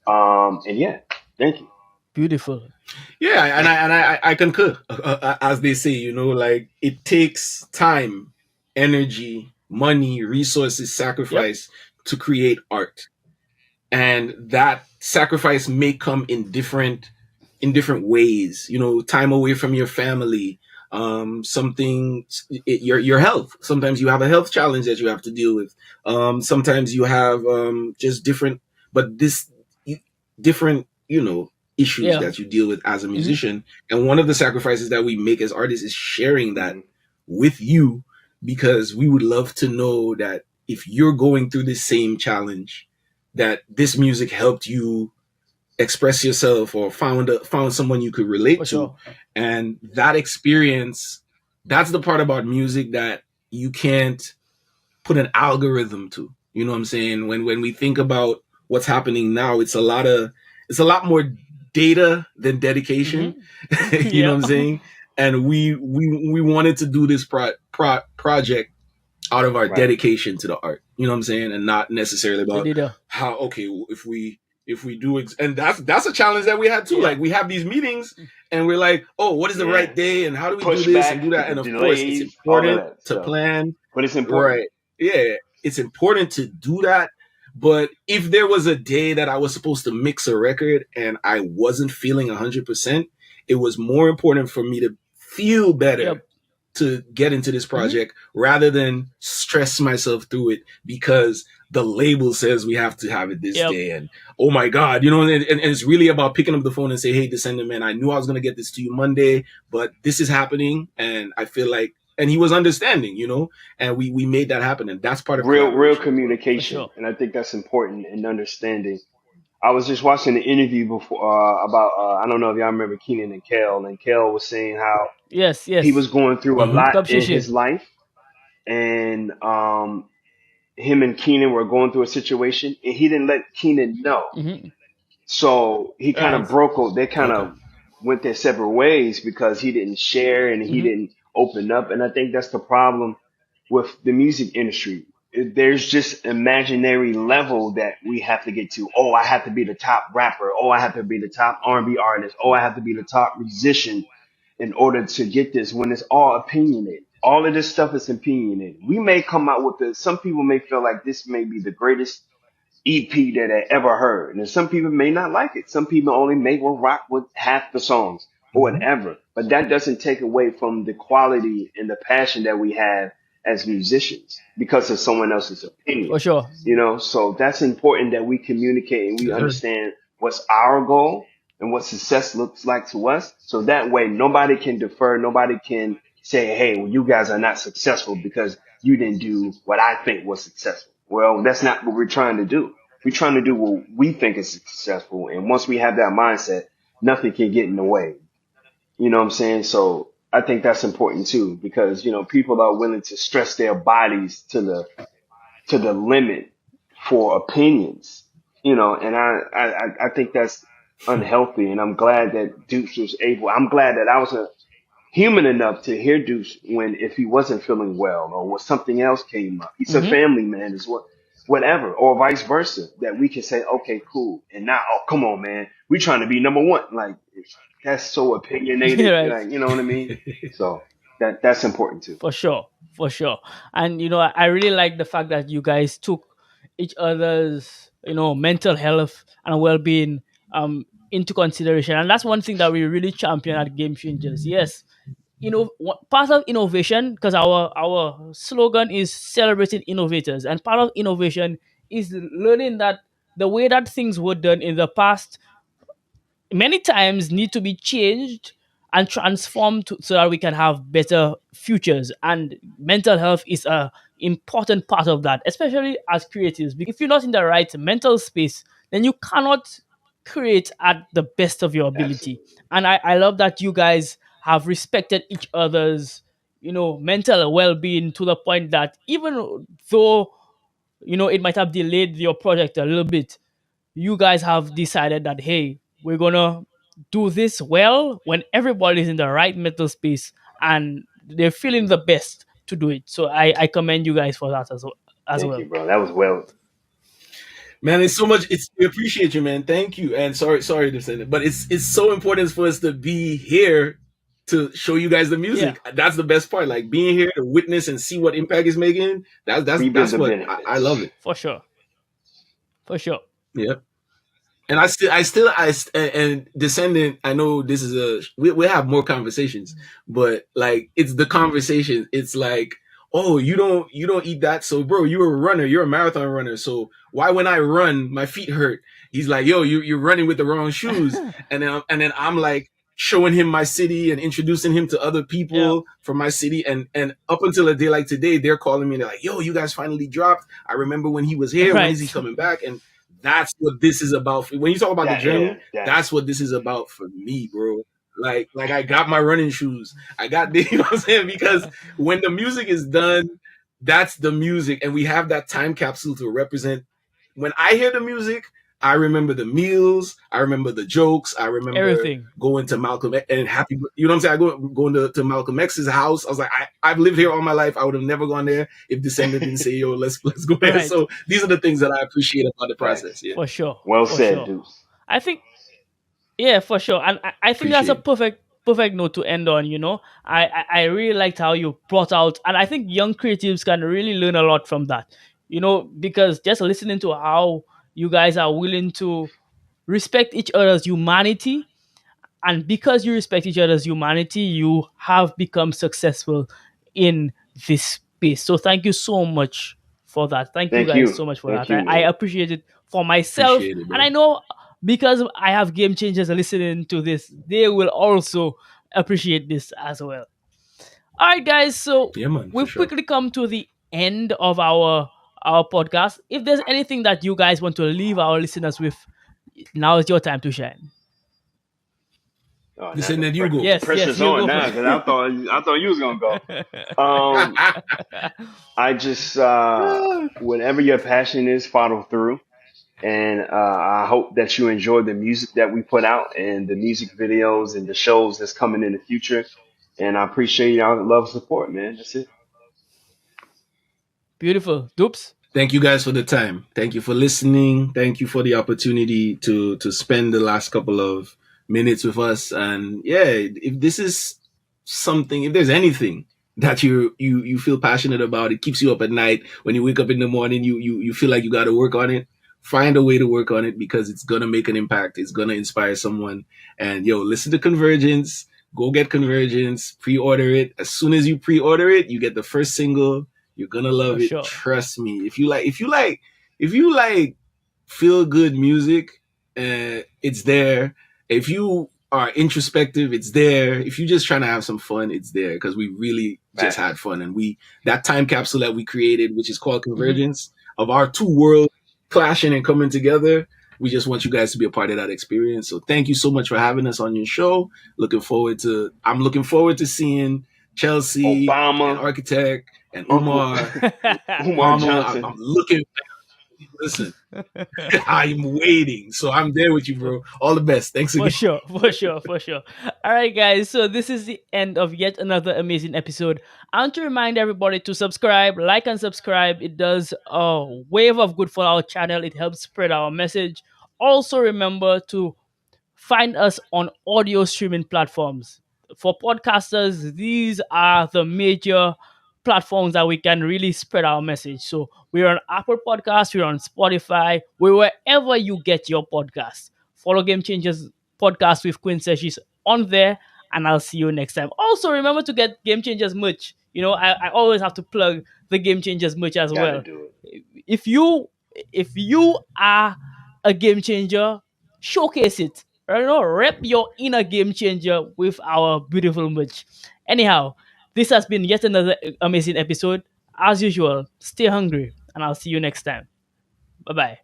And yeah, thank you. Beautiful. Yeah, and I concur. As they say, like it takes time, energy, money, resources, sacrifice to create art, and that sacrifice may come in different ways. Time away from your family, your health. Sometimes you have a health challenge that you have to deal with. Sometimes you have just different issues that you deal with as a musician. And one of the sacrifices that we make as artists is sharing that with you, because we would love to know that if you're going through the same challenge, that this music helped you express yourself or found someone you could relate to. Sure. And that experience, that's the part about music that you can't put an algorithm to. You know what I'm saying? When we think about what's happening now, it's a lot more data than dedication. You know what I'm saying? And we wanted to do this project out of our dedication to the art. You know what I'm saying? And not necessarily about how, if we do, and that's a challenge that we had too. Like we have these meetings and we're like, oh, what is the right day? And how do we do this and do that? And of course it's important to plan. But it's important. Right. Yeah. It's important to do that. But if there was a day that I was supposed to mix a record and I wasn't feeling 100%, it was more important for me to feel better to get into this project rather than stress myself through it because the label says we have to have it this day. And oh my God, and it's really about picking up the phone and say, hey, Descendant Man, I knew I was going to get this to you Monday, but this is happening. And I feel like, and he was understanding, and we made that happen. And that's part of real communication. And I think that's important in understanding. I was just watching an interview before about, I don't know if y'all remember Kenan and Kel, and Kel was saying how he was going through a lot in his life. And him and Kenan were going through a situation and he didn't let Kenan know. So he kind of they kind of went their separate ways because he didn't share and he didn't open up. And I think that's the problem with the music industry. There's just imaginary level that we have to get to. Oh, I have to be the top rapper. Oh, I have to be the top R&B artist. Oh, I have to be the top musician in order to get this, when it's all opinionated. All of this stuff is opinionated. We may come out with some people may feel like this may be the greatest EP that I ever heard. And some people may not like it. Some people only will rock with half the songs or whatever. But that doesn't take away from the quality and the passion that we have as musicians because of someone else's opinion. For sure. So that's important that we communicate and we understand what's our goal and what success looks like to us. So that way, nobody can defer. Nobody can say, hey, well, you guys are not successful because you didn't do what I think was successful. Well, that's not what we're trying to do. We're trying to do what we think is successful. And once we have that mindset, nothing can get in the way. You know what I'm saying? So I think that's important too, because, people are willing to stress their bodies to the limit for opinions, and I think that's unhealthy. And I'm glad that Deuce was I'm glad that I was human enough to hear Deuce if he wasn't feeling well or when something else came up. He's a family man as well, whatever, or vice versa, that we can say, okay, cool. And now, oh, come on, man, we trying to be number one. Like, that's so opinionated. Right. Like, you know what I mean? So that's important too. For sure. And I really like the fact that you guys took each other's mental health and well-being into consideration, and that's one thing that we really champion at Game Changers. Yes, part of innovation, because our slogan is celebrating innovators, and part of innovation is learning that the way that things were done in the past many times need to be changed and transformed so that we can have better futures, and mental health is a important part of that, especially as creatives, because if you're not in the right mental space, then you cannot create at the best of your ability. And I love that you guys have respected each other's mental well-being to the point that even though it might have delayed your project a little bit, you guys have decided that, hey, we're gonna do this well when everybody's in the right mental space and they're feeling the best to do it. So I commend you guys for that as Thank well. you, bro. That was well. Man, it's so much. We appreciate you, man. Thank you. And sorry to say that, but it's so important for us to be here to show you guys the music. Yeah. That's the best part. Like being here to witness and see what impact is making. That's what I love it. For sure. Yeah. And and Descendant, I know this is we have more conversations, but like, it's the conversation. It's like, oh, you don't eat that. So bro, you're a runner, you're a marathon runner. So why when I run, my feet hurt? He's like, yo, you're running with the wrong shoes. and then I'm like showing him my city and introducing him to other people from my city. And up until a day like today, they're calling me and they're like, yo, you guys finally dropped. I remember when he was here, when is he coming back? And that's what this is about. When you talk about the journey, that's what this is about for me, bro. Like I got my running shoes. I got the, you know what I'm saying? Because when the music is done, that's the music. And we have that time capsule to represent. When I hear the music, I remember the meals. I remember the jokes. I remember everything. Going to Malcolm and happy, you know what I'm saying? Going to Malcolm X's house. I was like, I've lived here all my life. I would have never gone there if Descendant didn't say, yo, let's go there. Right. So these are the things that I appreciate about the process. Yeah. For sure. Well said, Deuce. I think, yeah, for sure. And I think that's a perfect note to end on, I really liked how you brought out, and I think young creatives can really learn a lot from that, because just listening to how you guys are willing to respect each other's humanity, and because you respect each other's humanity, you have become successful in this space. So thank you so much for that. Thank you guys so much for that. I appreciate it for myself, and I know because I have Game Changers listening to this, they will also appreciate this as well. All right, guys. So we've quickly come to the end of our podcast. If there's anything that you guys want to leave our listeners with, now is your time to shine. Listen, then you go. Yes, pressure's on now, because I thought you was gonna go. I just whatever your passion is, follow through. And I hope that you enjoy the music that we put out and the music videos and the shows that's coming in the future. And I appreciate y'all love support, man. That's it. Beautiful. Dupes. Thank you guys for the time. Thank you for listening. Thank you for the opportunity to spend the last couple of minutes with us. And yeah, if this is something, if there's anything that you feel passionate about, it keeps you up at night. When you wake up in the morning, you feel like you got to work on it. Find a way to work on it, because it's going to make an impact. It's going to inspire someone. And listen to Convergence. Go get Convergence. Pre-order it. As soon as you pre-order it, you get the first single. You're going to love it. Sure. Trust me. If you like feel good music, it's there. If you are introspective, it's there. If you're just trying to have some fun, it's there because we really just had fun. And that time capsule that we created, which is called Convergence, of our two worlds clashing and coming together. We just want you guys to be a part of that experience. So thank you so much for having us on your show. I'm looking forward to seeing Chelsea, Obama, and Architect, and Umar. Umar Johnson. I'm looking. Listen, I'm waiting. So I'm there with you, bro. All the best. Thanks again. For sure. All right, guys. So this is the end of yet another amazing episode. I want to remind everybody to subscribe, like and subscribe. It does a wave of good for our channel. It helps spread our message. Also, remember to find us on audio streaming platforms. For podcasters, these are the major platforms that we can really spread our message. So we're on Apple Podcasts, we're on Spotify, we're wherever you get your podcasts. Follow Game Changers podcast with Queen Sessions on there, and I'll see you next time. Also, remember to get Game Changers merch. I always have to plug the Game Changers merch as well. If you are a game changer, showcase it. Rep your inner game changer with our beautiful merch. Anyhow, this has been yet another amazing episode. As usual, stay hungry, and I'll see you next time. Bye-bye.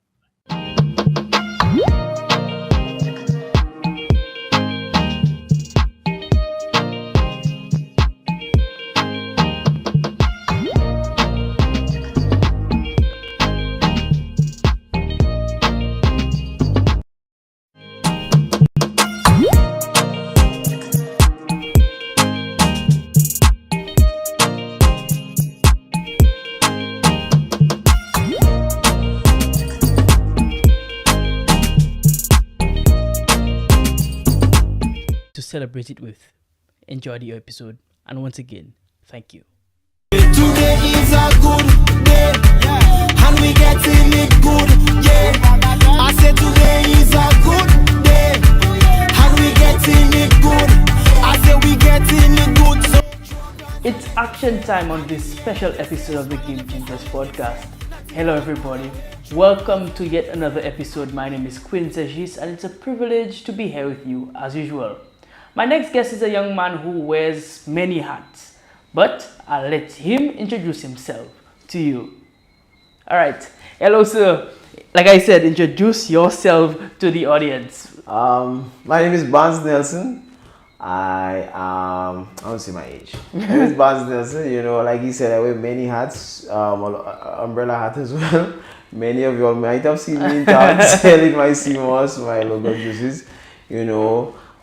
Celebrate it with. Enjoy the episode, and once again, thank you. Today is a good day, and we getting it good, yeah. I said today is a good day, and we getting it good. I said we getting it good. So it's action time on this special episode of the Game Changers podcast. Hello everybody, welcome to yet another episode. My name is Quinn Sejis, and it's a privilege to be here with you as usual. My next guest is a young man who wears many hats, but I'll let him introduce himself to you. All right. Hello, sir. Like I said, introduce yourself to the audience. My name is Barnes Nelson. I won't say my age. My name is Barnes Nelson. Like you said, I wear many hats, umbrella hat as well. Many of you all might have seen me in town selling my CMOS, my logo juices,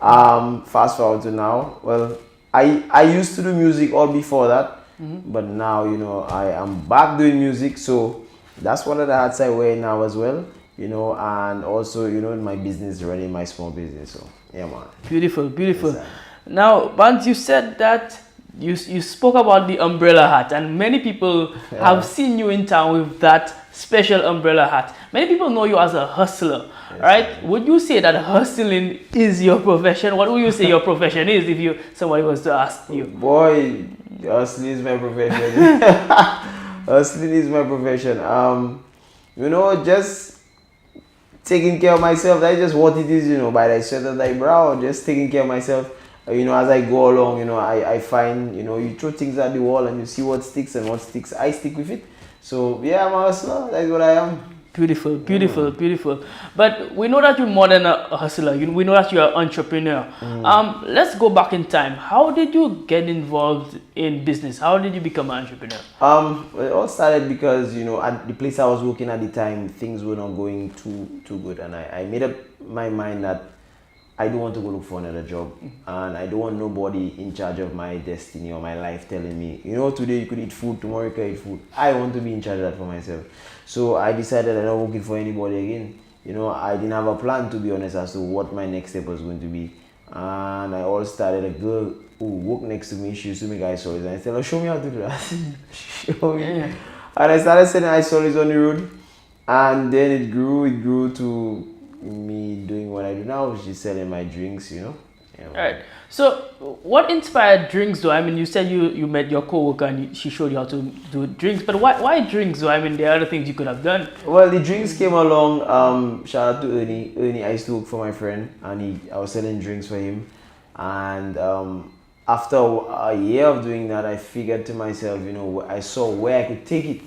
fast forward to now. Well, I used to do music all before that, but now I am back doing music, so that's one of the hats I wear now as well. And also in my business, running my small business. So yeah, man. Beautiful. Now, Bans, you said that you spoke about the umbrella hat, and many people have seen you in town with that special umbrella hat. Many people know you as a hustler. Right? Would you say that hustling is your profession? What would you say your profession is if somebody was to ask you? Boy, hustling is my profession. Hustling is my profession. Just taking care of myself. That's just what it is, by the sweat of thy brow. Just taking care of myself. As I go along, I find, you throw things at the wall and you see what sticks and what sticks. I stick with it. So yeah, I'm a hustler. That's what I am. Beautiful. But we know that you're more than a hustler. We know that you're an entrepreneur. Let's go back in time. How did you get involved in business? How did you become an entrepreneur? It all started because at the place I was working at the time, things were not going too good, and I made up my mind that I don't want to go look for another job, and I don't want nobody in charge of my destiny or my life telling me, today you could eat food, tomorrow you could eat food. I want to be in charge of that for myself. So I decided I'm not working for anybody again. I didn't have a plan, to be honest, as to what my next step was going to be. And I all started, a girl who worked next to me, she used to make ice stories, and I said, oh, show me how to do that. Show me. And I started selling ice stories on the road, and then it grew to me doing what I do now, which is selling my drinks, All right. So, what inspired drinks, though? I mean, you said you met your coworker and she showed you how to do drinks, but why drinks, though? I mean, there are other things you could have done. Well, the drinks came along. Shout out to Ernie. Ernie, I used to work for my friend, and I was selling drinks for him. And after a year of doing that, I figured to myself, I saw where I could take it,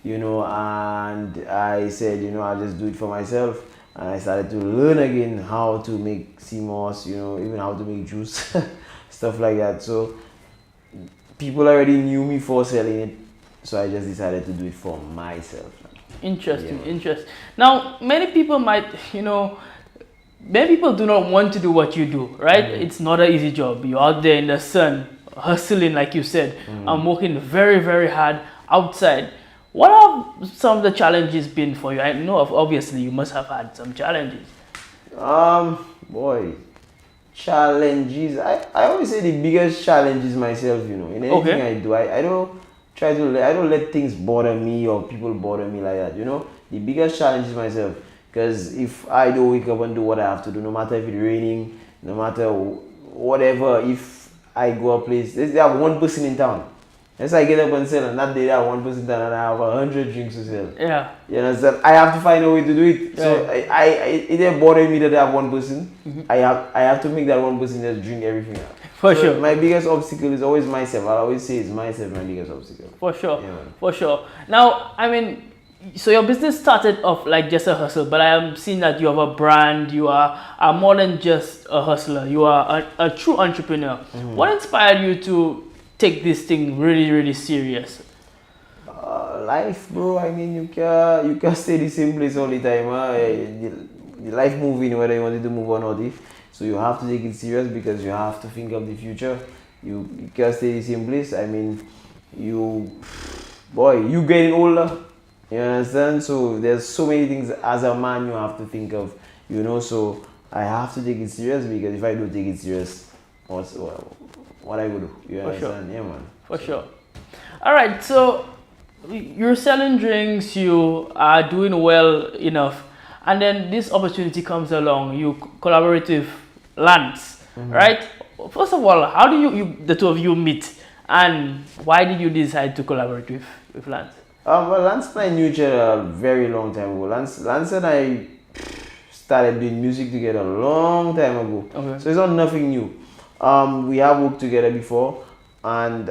and I said, I'll just do it for myself. And I started to learn again how to make CMOS, even how to make juice, stuff like that. So people already knew me for selling it, so I just decided to do it for myself. Interesting, interesting. Now, many people might, many people do not want to do what you do, right? It's not an easy job. You're out there in the sun, hustling, like you said. I'm working very, very hard outside. What have some of the challenges been for you? I know, obviously, you must have had some challenges. Boy, challenges. I always say the biggest challenge is myself. In anything I do, I don't I don't let things bother me or people bother me like that. The biggest challenge is myself. Because if I don't wake up and do what I have to do, no matter if it's raining, no matter whatever, if I go a place, let's say I have one person in town. As I get up and sell, and that day I have one person and I have 100 drinks to sell. Yeah. You understand? I have to find a way to do it. So it didn't bother me that I have one person. I have to make that one person just drink everything out. For sure. My biggest obstacle is always myself. I always say it's myself my biggest obstacle. For sure. Yeah, for sure. Now, I mean, so your business started off like just a hustle, but I am seeing that you have a brand. You are more than just a hustler. You are a true entrepreneur. What inspired you to take this thing really, really serious? Life, bro. I mean, you can't stay the same place all the time. The life moving, whether you wanted to move or not. So you have to take it serious because you have to think of the future. You can't stay the same place. I mean, you getting older. You understand? So there's so many things as a man you have to think of. So I have to take it serious because if I don't take it serious, what I would do. You understand? Yeah, man. For sure. All right. So you're selling drinks. You are doing well enough, and then this opportunity comes along. You collaborate with Lance, right? First of all, how do the two of you meet, and why did you decide to collaborate with Lance? Well, Lance and I knew each other a very long time ago. Lance and I started doing music together a long time ago. Okay. So it's not nothing new. We have worked together before, and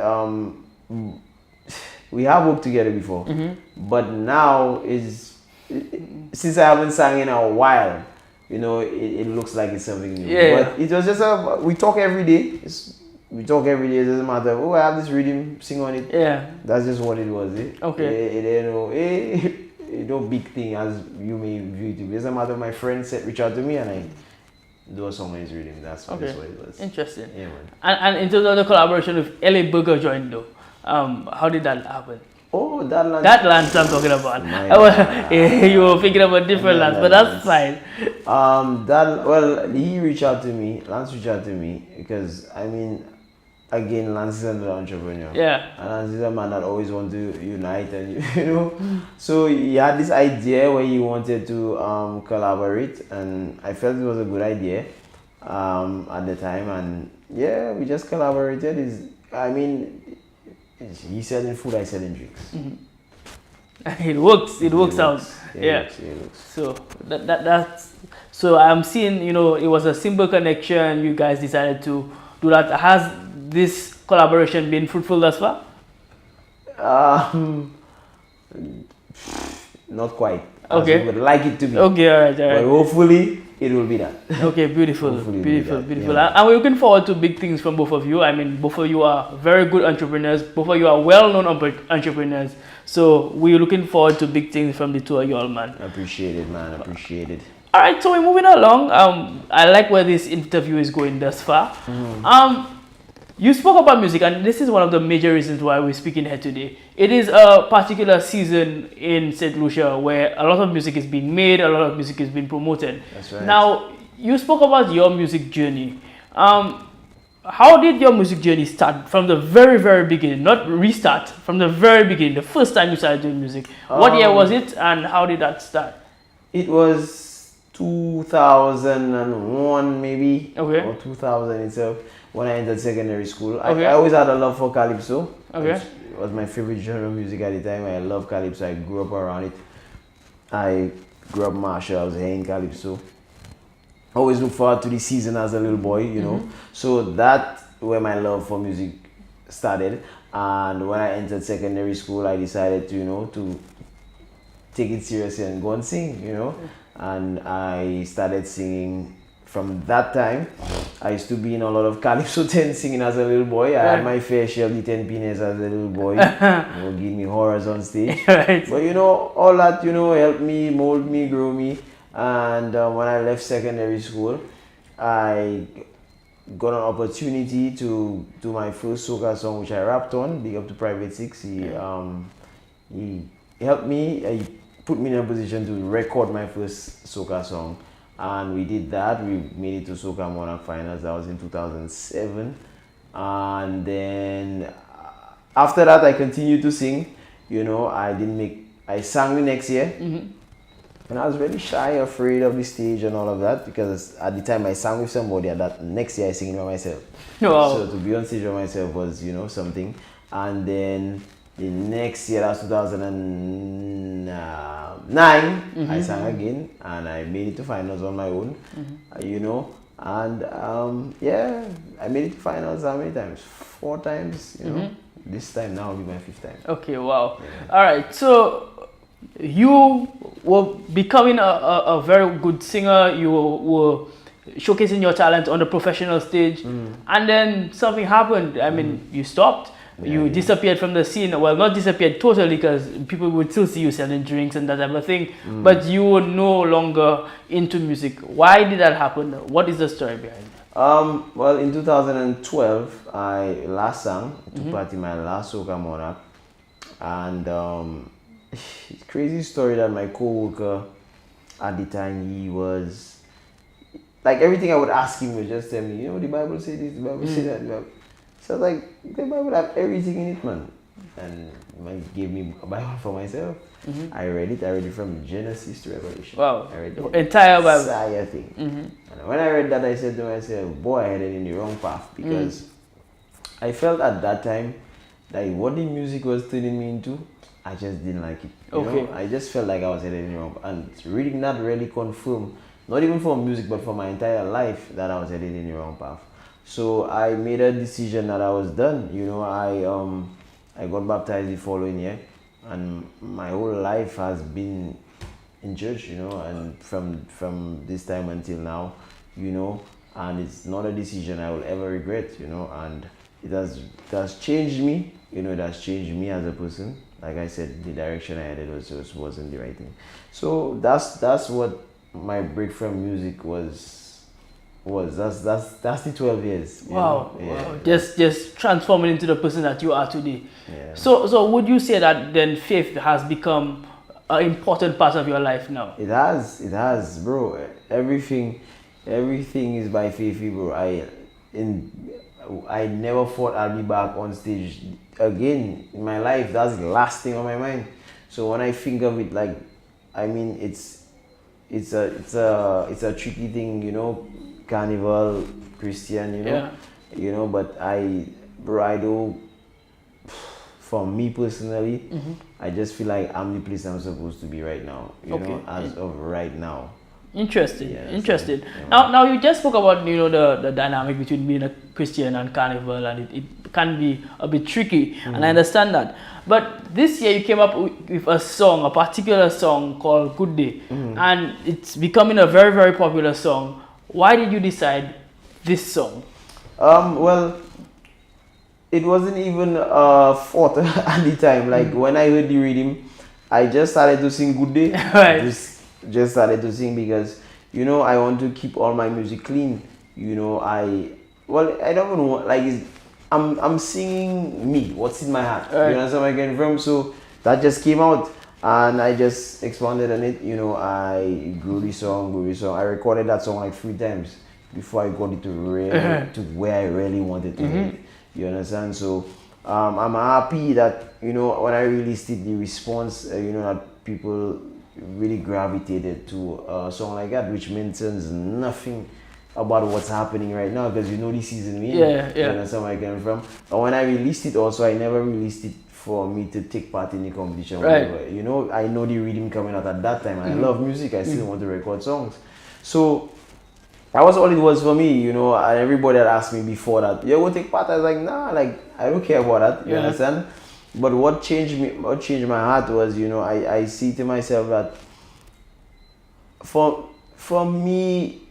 but now since I haven't sang in a while, it looks like it's something new. But it was just we talk every day. We talk every day. It doesn't matter. Oh, I have this rhythm, sing on it. Yeah. That's just what it was. Okay. No big thing as you may view it. It doesn't matter. My friend reached out to me and I do a song on his rhythm. That's what it was. Interesting. Yeah, man. And in terms of the collaboration with LA Burger Joint, though, how did that happen? Oh, that Lance. That Lance I'm talking about. You were thinking of a different Lance, but that's fine. He reached out to me. Lance reached out to me because again, Lance is another entrepreneur. Yeah. And Lance is a man that always wants to unite, and So he had this idea where he wanted to collaborate, and I felt it was a good idea at the time, and we just collaborated. He's selling food, I selling drinks. It works. It works out. It works. So that's. So I'm seeing, it was a simple connection. You guys decided to do that. Has this collaboration been fruitful thus far? Not quite. Okay. We would like it to be. Okay, all right. But hopefully it will be that. Okay, beautiful. Beautiful. Yeah. And we're looking forward to big things from both of you. Both of you are very good entrepreneurs. Both of you are well-known entrepreneurs. So we're looking forward to big things from the two of you all, man. Appreciate it, man. Appreciate it. All right, so we're moving along. I like where this interview is going thus far. You spoke about music, and this is one of the major reasons why we're speaking here today. It is a particular season in St. Lucia where a lot of music is being made, a lot of music is being promoted. That's right. Now, you spoke about your music journey. How did your music journey start from the very, very beginning? Not restart, from the very beginning, the first time you started doing music. What year was it, and how did that start? It was 2001 maybe, Okay. or 2000 itself, when I entered secondary school. Okay. I always had a love for calypso. Okay. It was my favorite genre of music at the time. I love calypso. I grew up around it. I grew up Marshall. I was hearing calypso. Always look forward to the season as a little boy, you know. So that's where my love for music started. And when I entered secondary school, I decided to, you know, to take it seriously and go and sing, you know. And I started singing from that time. I used to be in a lot of calypso tents singing as a little boy. I had my fair share of the 10 penis as a little boy. You know, give me horrors on stage. Right. But you know, all that, you know, helped me, mold me, grow me. And when I left secondary school, I got an opportunity to do my first soca song, which I rapped on. Big up to Private Six. He helped me. He put me in a position to record my first soca song, and we did that. We made it to Soca Monarch Finals. That was in 2007, and then after that, I continued to sing. You know, I sang the next year. And I was really shy, afraid of the stage and all of that, because at the time I sang with somebody, and that next year I sing by myself. Wow. So to be on stage by myself was, you know, something. And then the next year, that's 2009, I sang again, and I made it to finals on my own, you know. And yeah, I made it to finals how many times? 4 times, you know. This time now will be my 5th time. Okay, wow. Yeah. All right, so you were becoming a very good singer. You were showcasing your talent on the professional stage, and then something happened. I mean, you stopped. You disappeared from the scene. Well, not disappeared totally, because people would still see you selling drinks and that type of thing. But you were no longer into music. Why did that happen? What is the story behind it? Well, in 2012, I last sang to party my last Soca Monarch, and crazy story that my co-worker at the time, he was like, everything I would ask him would just tell me, you know, the Bible say this, the Bible say that. So like, the Bible have everything in it, man. And he gave me a Bible for myself. I read it from Genesis to Revelation. Wow. I read the entire Bible. Entire thing. And when I read that, I said to myself, boy, I headed in the wrong path, because I felt at that time that what the music was turning me into, I just didn't like it. You know? I just felt like I was headed in the wrong path. And reading that really confirmed, not even for music, but for my entire life, that I was headed in the wrong path. So I made a decision that I was done. You know, I got baptized the following year, and my whole life has been in church, you know, and from this time until now, you know, and it's not a decision I will ever regret, you know, and it has changed me, you know, it has changed me as a person. Like I said, the direction I headed wasn't the right thing. So that's what my break from music was. That's the 12 years. Wow. Yeah, wow. Just transforming into the person that you are today. Yeah. So would you say that then faith has become an important part of your life now? It has, bro. Everything is by faith, bro. I never thought I'd be back on stage again in my life. That's the last thing on my mind. So when I think of it, like, I mean, it's a tricky thing, you know. Carnival, Christian, you know, you know, but I do. For me personally, I just feel like I'm the place I'm supposed to be right now, you know, as of right now. Interesting. Yeah, Interesting. So, yeah. Now you just spoke about, you know, the dynamic between being a Christian and Carnival, and it can be a bit tricky, and I understand that. But this year you came up with a particular song called Good Day, and it's becoming a very, very popular song. Why did you decide this song? Well, it wasn't even thought at the time. Like, when I heard the rhythm, I just started to sing Good Day. Right. Just started to sing because, you know, I want to keep all my music clean. You know, I don't even know, like, I'm singing me, what's in my heart. Right. You understand where I'm getting from? So that just came out. And I just expanded on it, you know. I grew the song. I recorded that song like 3 times before I got it to where I really wanted to be. You understand? So I'm happy that, you know, when I released it, the response, you know, that people really gravitated to a song like that, which mentions nothing about what's happening right now, because you know the season we in. You understand where I came from? And when I released it also, I never released it for me to take part in the competition. Right. Whatever. You know, I know the rhythm coming out at that time. I love music. I still want to record songs. So that was all it was for me, you know. And everybody had asked me before that, you want to take part? I was like, nah, like I don't care about that. You understand? But what changed my heart was, you know, I see to myself that for me,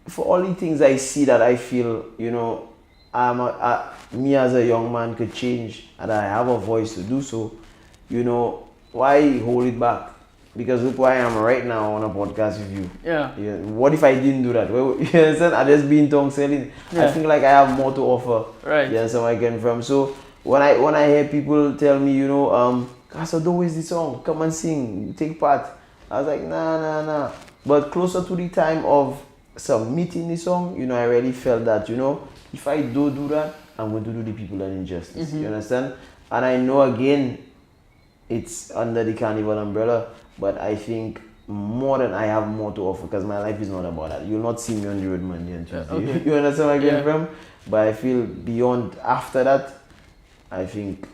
for all the things I see that I feel, you know, me as a young man could change, and I have a voice to do so, you know, why hold it back? Because look where I am right now on a podcast with you. Yeah. What if I didn't do that? Well, you understand? I just been tongue selling. I think like I have more to offer. Right. You understand where I came from? So when I hear people tell me, you know, so don't waste the song, come and sing, take part. I was like, nah. But closer to the time of submitting the song, you know, I really felt that, you know, if I do that, I'm going to do the people an injustice. You understand? And I know again, it's under the Carnival umbrella, but I think more than I have more to offer, because my life is not about that. You'll not see me on the road Monday and Tuesday. You understand where I came from? But I feel beyond after that, I think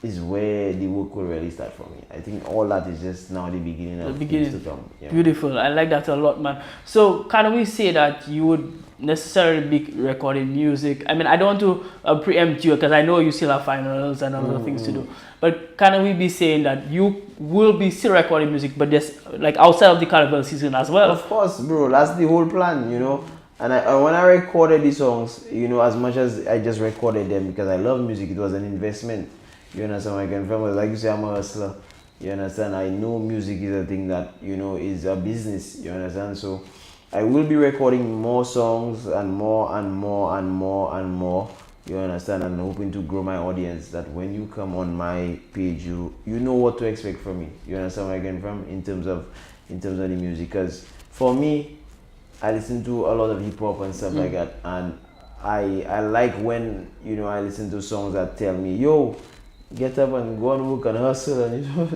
is where the work will really start for me. I think all that is just now the beginning of things to come. Yeah. Beautiful. I like that a lot, man. So can we say that you would necessarily be recording music? I mean, I don't want to preempt you, because I know you still have finals and other things to do. But can we be saying that you will be still recording music, but just like outside of the Carnival season as well? Of course, bro. That's the whole plan, you know. And when I recorded the songs, you know, as much as I just recorded them because I love music, it was an investment. You understand where I came from? Like you say, I'm a hustler. You understand? I know music is a thing that, you know, is a business. You understand? So I will be recording more songs and more and more and more and more. You understand? And hoping to grow my audience, that when you come on my page, you know what to expect from me. You understand where I came from in terms of the music? Because for me, I listen to a lot of hip hop and stuff like that, and I like when, you know, I listen to songs that tell me, yo, get up and go and work and hustle, and you know,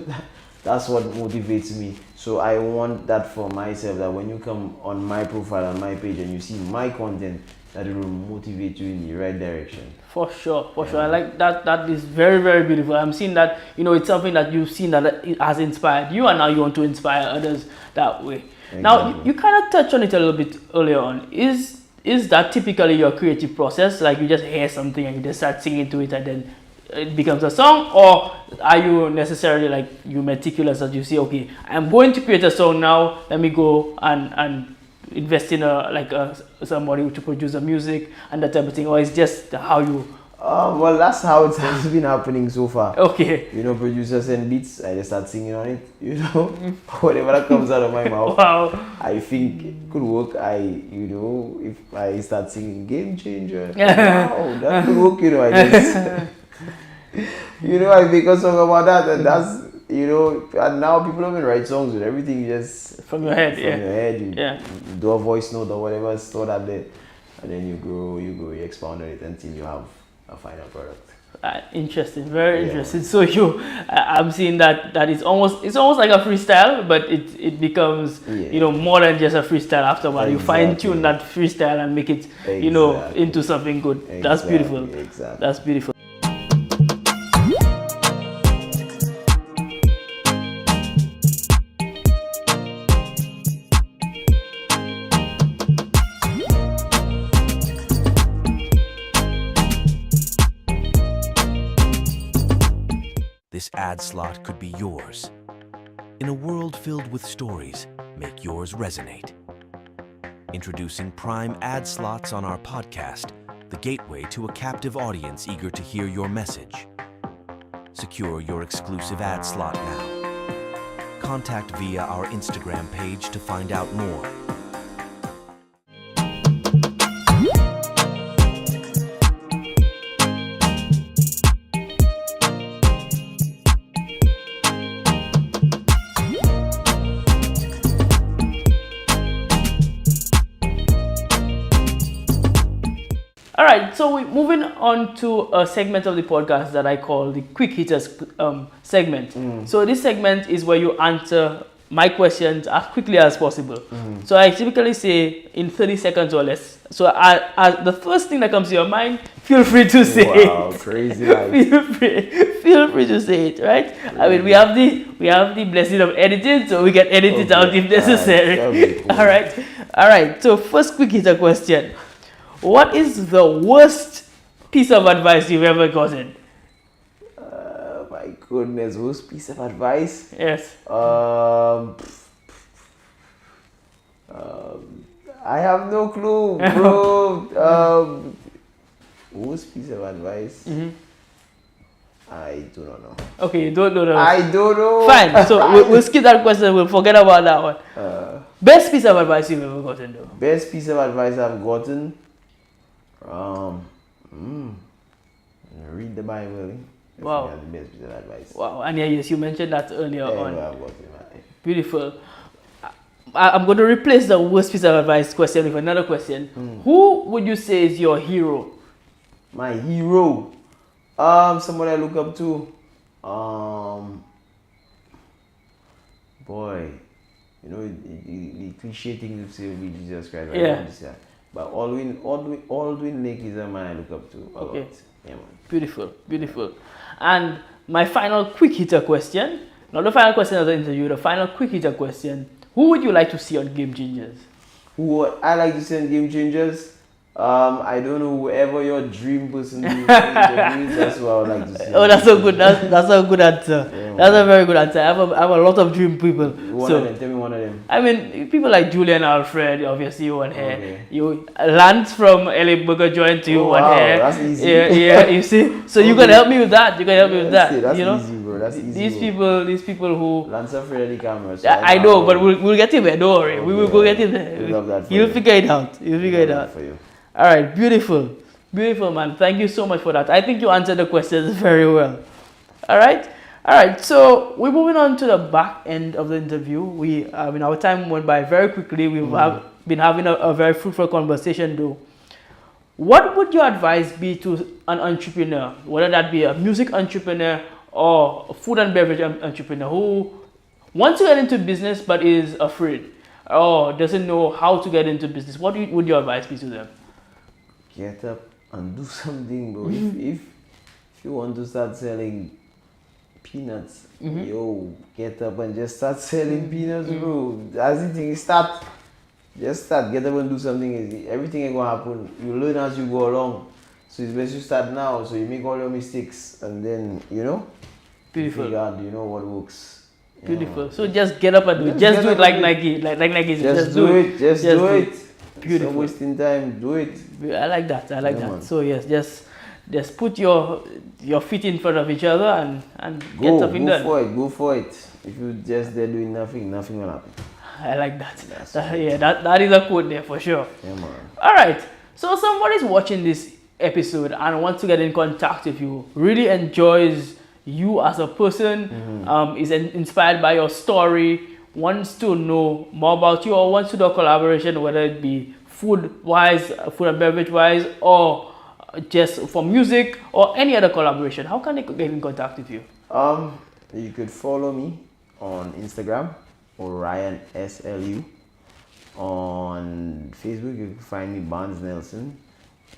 that's what motivates me. So I want that for myself, that when you come on my profile, on my page, and you see my content, that it will motivate you in the right direction. For sure. I like that. That is very, very beautiful. I'm seeing that, you know, it's something that you've seen that it has inspired you, and now you want to inspire others that way. Exactly. Now, you kind of touched on it a little bit earlier on. Is that typically your creative process? Like you just hear something and you just start singing to it and then it becomes a song? Or are you necessarily like you meticulous that you say, okay, I'm going to create a song now, let me go and invest in somebody to produce the music and that type of thing? Or it's just how you... well, that's how it has been happening so far. Okay. You know, producers send beats, I just start singing on it, you know. Whatever that comes out of my mouth, wow, I think it could work. If I start singing Game Changer, wow, that could work, you know. I just, you know, I make a song about that, and that's, you know, and now people don't even write songs with everything just from your head. Your head, you do a voice note or whatever, store that there, and then you grow, you expound on it until you have a final product. Interesting, very interesting. So I'm seeing that it's almost like a freestyle, but it becomes you know, more than just a freestyle. Afterward, you fine tune that freestyle and make it you know, into something good. That's beautiful. That's beautiful. This ad slot could be yours. In a world filled with stories, make yours resonate. Introducing Prime ad slots on our podcast, the gateway to a captive audience eager to hear your message. Secure your exclusive ad slot now. Contact via our Instagram page to find out more. Alright, so we're moving on to a segment of the podcast that I call the Quick Hitters segment. So this segment is where you answer my questions as quickly as possible. So I typically say in 30 seconds or less. So the first thing that comes to your mind, feel free to say it. Crazy feel free to say it, right? I mean, we have the blessing of editing, so we can edit it out if necessary. Cool. All right. So first quick hitter question: what is the worst piece of advice you've ever gotten? My goodness, worst piece of advice? Yes. I have no clue, bro. Worst piece of advice? I do not know. Okay, you don't know that. I don't know. Fine. So we'll skip that question. We'll forget about that one. Best piece of advice you've ever gotten, though. Best piece of advice I've gotten? Read the Bible. Wow. That's the best piece of advice. Wow. And yes, you mentioned that earlier on. I've gotten that. Beautiful. I'm going to replace the worst piece of advice question with another question. Who would you say is your hero? My hero? Somebody I look up to. Boy, you know the cliche thing to say will be Jesus Christ. Yeah. But Aldwin Lake is a man I look up to. Okay. Yeah, man. Beautiful. And my final quick hitter question, not the final question of the interview, the final quick hitter question. Who would you like to see on Game Changers? Who would I like to see on Game Changers? I don't know, whoever your dream person is, that's what I would like to see. Oh, that's so good. That's a good answer. Yeah, that's a very good answer. I have a lot of dream people. Tell me one of them. I mean, people like Julian Alfred, obviously you want here. You Lance from LA Burger joined you want here. That's easy. Yeah, you see. So you can help me with that. That's easy, bro. That's easy. These people who Lance afraid of the camera. So I know, but we'll get him there. Don't worry. We will go get him there. We love that. He'll figure it out. For you. All right, beautiful, man. Thank you so much for that. I think you answered the questions very well. All right. So we're moving on to the back end of the interview. Our time went by very quickly. We've been having a very fruitful conversation, though. What would your advice be to an entrepreneur, whether that be a music entrepreneur or a food and beverage entrepreneur who wants to get into business but is afraid or doesn't know how to get into business? What would your advice be to them? Get up and do something, bro. If you want to start selling peanuts, get up and just start selling peanuts, bro. That's the thing. Just start. Get up and do something. Everything is gonna happen. You learn as you go along. So it's best you start now, so you make all your mistakes, and then Beautiful. You figure out, what works. Beautiful. So just get up and do it. Just do it like Nike. Like Nike. Just do it. Just do it. Beautiful. Stop wasting time. Do it. I like that. Man. So yes, just put your feet in front of each other and get something done. Go for it. If you just there doing nothing will happen. I like that. That is a quote there for sure. Yeah, man. All right. So somebody's watching this episode and wants to get in contact with you. Really enjoys you as a person. Is inspired by your story. Wants to know more about you or wants to do a collaboration, whether it be food and beverage wise, or just for music or any other collaboration, how can they get in contact with you? You could follow me on Instagram, Orion SLU. On Facebook, you can find me Barnes Nelson.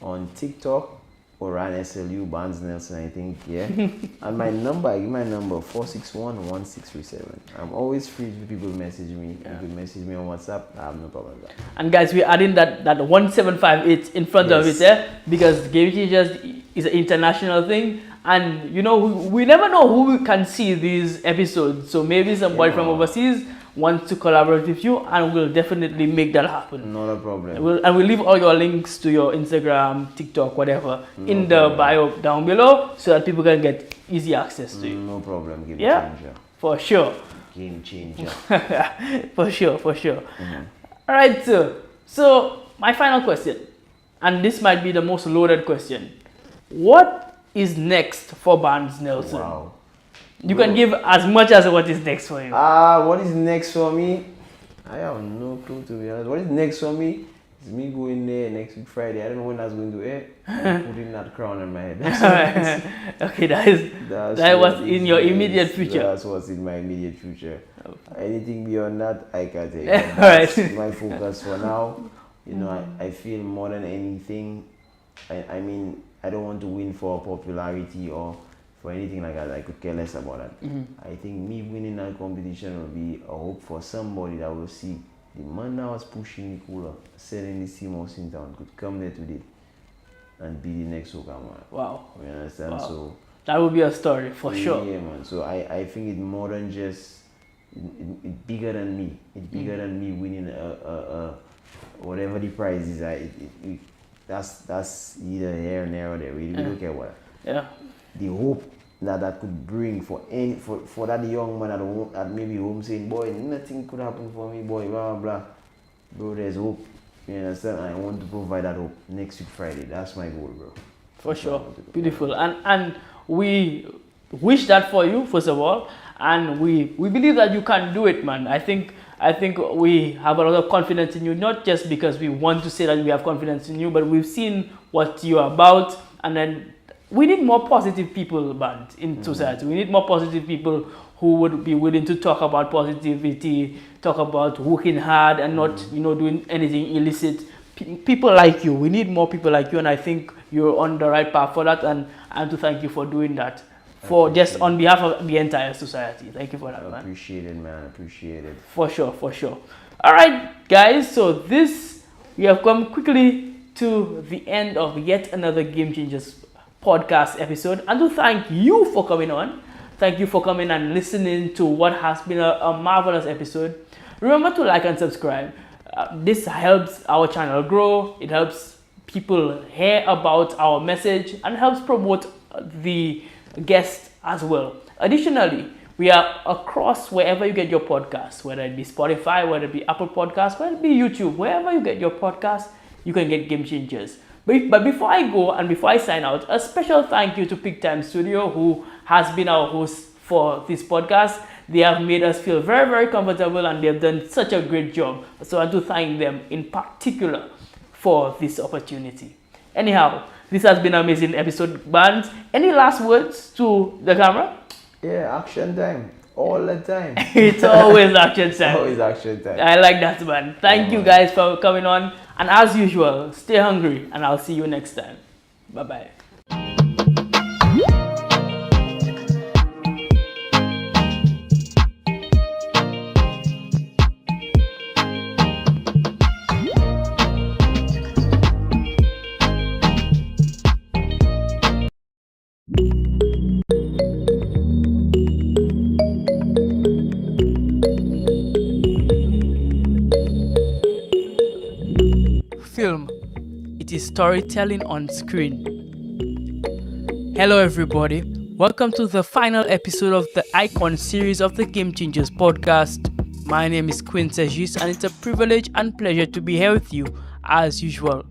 On TikTok, Orion SLU Barnes Nelson, I think, yeah. And my number, I give my number 461-1637. I'm always free to people message me. You can message me on WhatsApp. I have no problem with that. And guys, we're adding that 1758 in front of it, because Game Changers is an international thing, and we never know who can see these episodes. So maybe somebody from overseas wants to collaborate with you, and we'll definitely make that happen. Not a problem. We'll leave all your links to your Instagram, TikTok, whatever, in the bio down below, so that people can get easy access to you. No problem. Game changer. For sure. Game changer. For sure. All right, so my final question, and this might be the most loaded question. What is next for Barnes Nelson? Wow. You can give as much as what is next for you. What is next for me? I have no clue, to be honest. What is next for me is me going there next week Friday. I don't know when that's going to air. I'm putting that crown on my head. That's Okay, that was in your immediate future. That's what's in my immediate future. Anything beyond that, I can't take. All right. My focus for now. You know, I feel more than anything. I mean, I don't want to win for popularity or for anything like that. I could care less about that. I think me winning that competition will be a hope for somebody that will see the man that was pushing the cooler, selling the CMOS in town, could come there today and be the next soca man. Wow. You understand? Wow. So that would be a story for sure. Yeah, man. So I think it's more than just it's bigger than me. It's bigger than me winning whatever the prize is. That's either here and there or there. We don't care what. Yeah. The hope that could bring for that young man at maybe home saying, boy, nothing could happen for me, boy, blah blah blah. Bro, there's hope. You understand? I want to provide that hope next week Friday. That's my goal, bro. For sure. Beautiful. And we wish that for you, first of all. And we believe that you can do it, man. I think we have a lot of confidence in you, not just because we want to say that we have confidence in you, but we've seen what you're about, and then we need more positive people, man, in society. We need more positive people who would be willing to talk about positivity, talk about working hard and not, doing anything illicit. People like you. We need more people like you, and I think you're on the right path for that. And to thank you for doing that, for just on behalf of the entire society. Thank you for that, man. Appreciate it, man. Appreciate it. For sure. All right, guys. So we have come quickly to the end of yet another Game Changers podcast episode, and to thank you for coming on. Thank you for coming and listening to what has been a marvelous episode. Remember to like and subscribe. This helps our channel grow. It helps people hear about our message and helps promote the guest as well. Additionally, we are across wherever you get your podcasts, whether it be Spotify, whether it be Apple Podcasts, whether it be YouTube, wherever you get your podcast, you can get Game Changers. But before I go and before I sign out, a special thank you to Peak Time Studio, who has been our host for this podcast. They have made us feel very, very comfortable, and they have done such a great job. So I want to thank them in particular for this opportunity. Anyhow, this has been an amazing episode, Bands. Any last words to the camera? Yeah, action time. All the time. It's always action time. Always action time. I like that, man. Thank you guys for coming on. And as usual, stay hungry, and I'll see you next time. Bye-bye. Film. It is storytelling on screen. Hello everybody. Welcome to the final episode of the Icon series of the Game Changers podcast. My name is Quinn Segis, and it's a privilege and pleasure to be here with you as usual.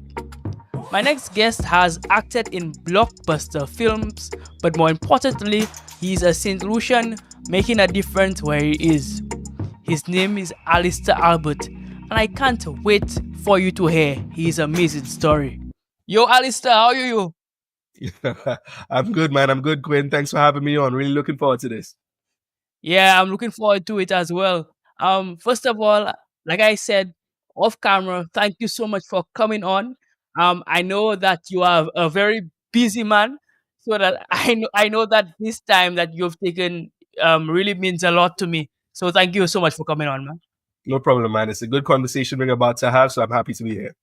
My next guest has acted in blockbuster films, but more importantly, he is a St. Lucian making a difference where he is. His name is Alistair Albert, and I can't wait for you to hear his amazing story. Yo, Alistair, how are you? I'm good, man. I'm good, Quinn. Thanks for having me on. Really looking forward to this. Yeah, I'm looking forward to it as well. First of all, like I said, off camera, thank you so much for coming on. I know that you are a very busy man, so that I know that this time that you've taken really means a lot to me. So thank you so much for coming on, man. No problem, man. It's a good conversation we're about to have, so I'm happy to be here.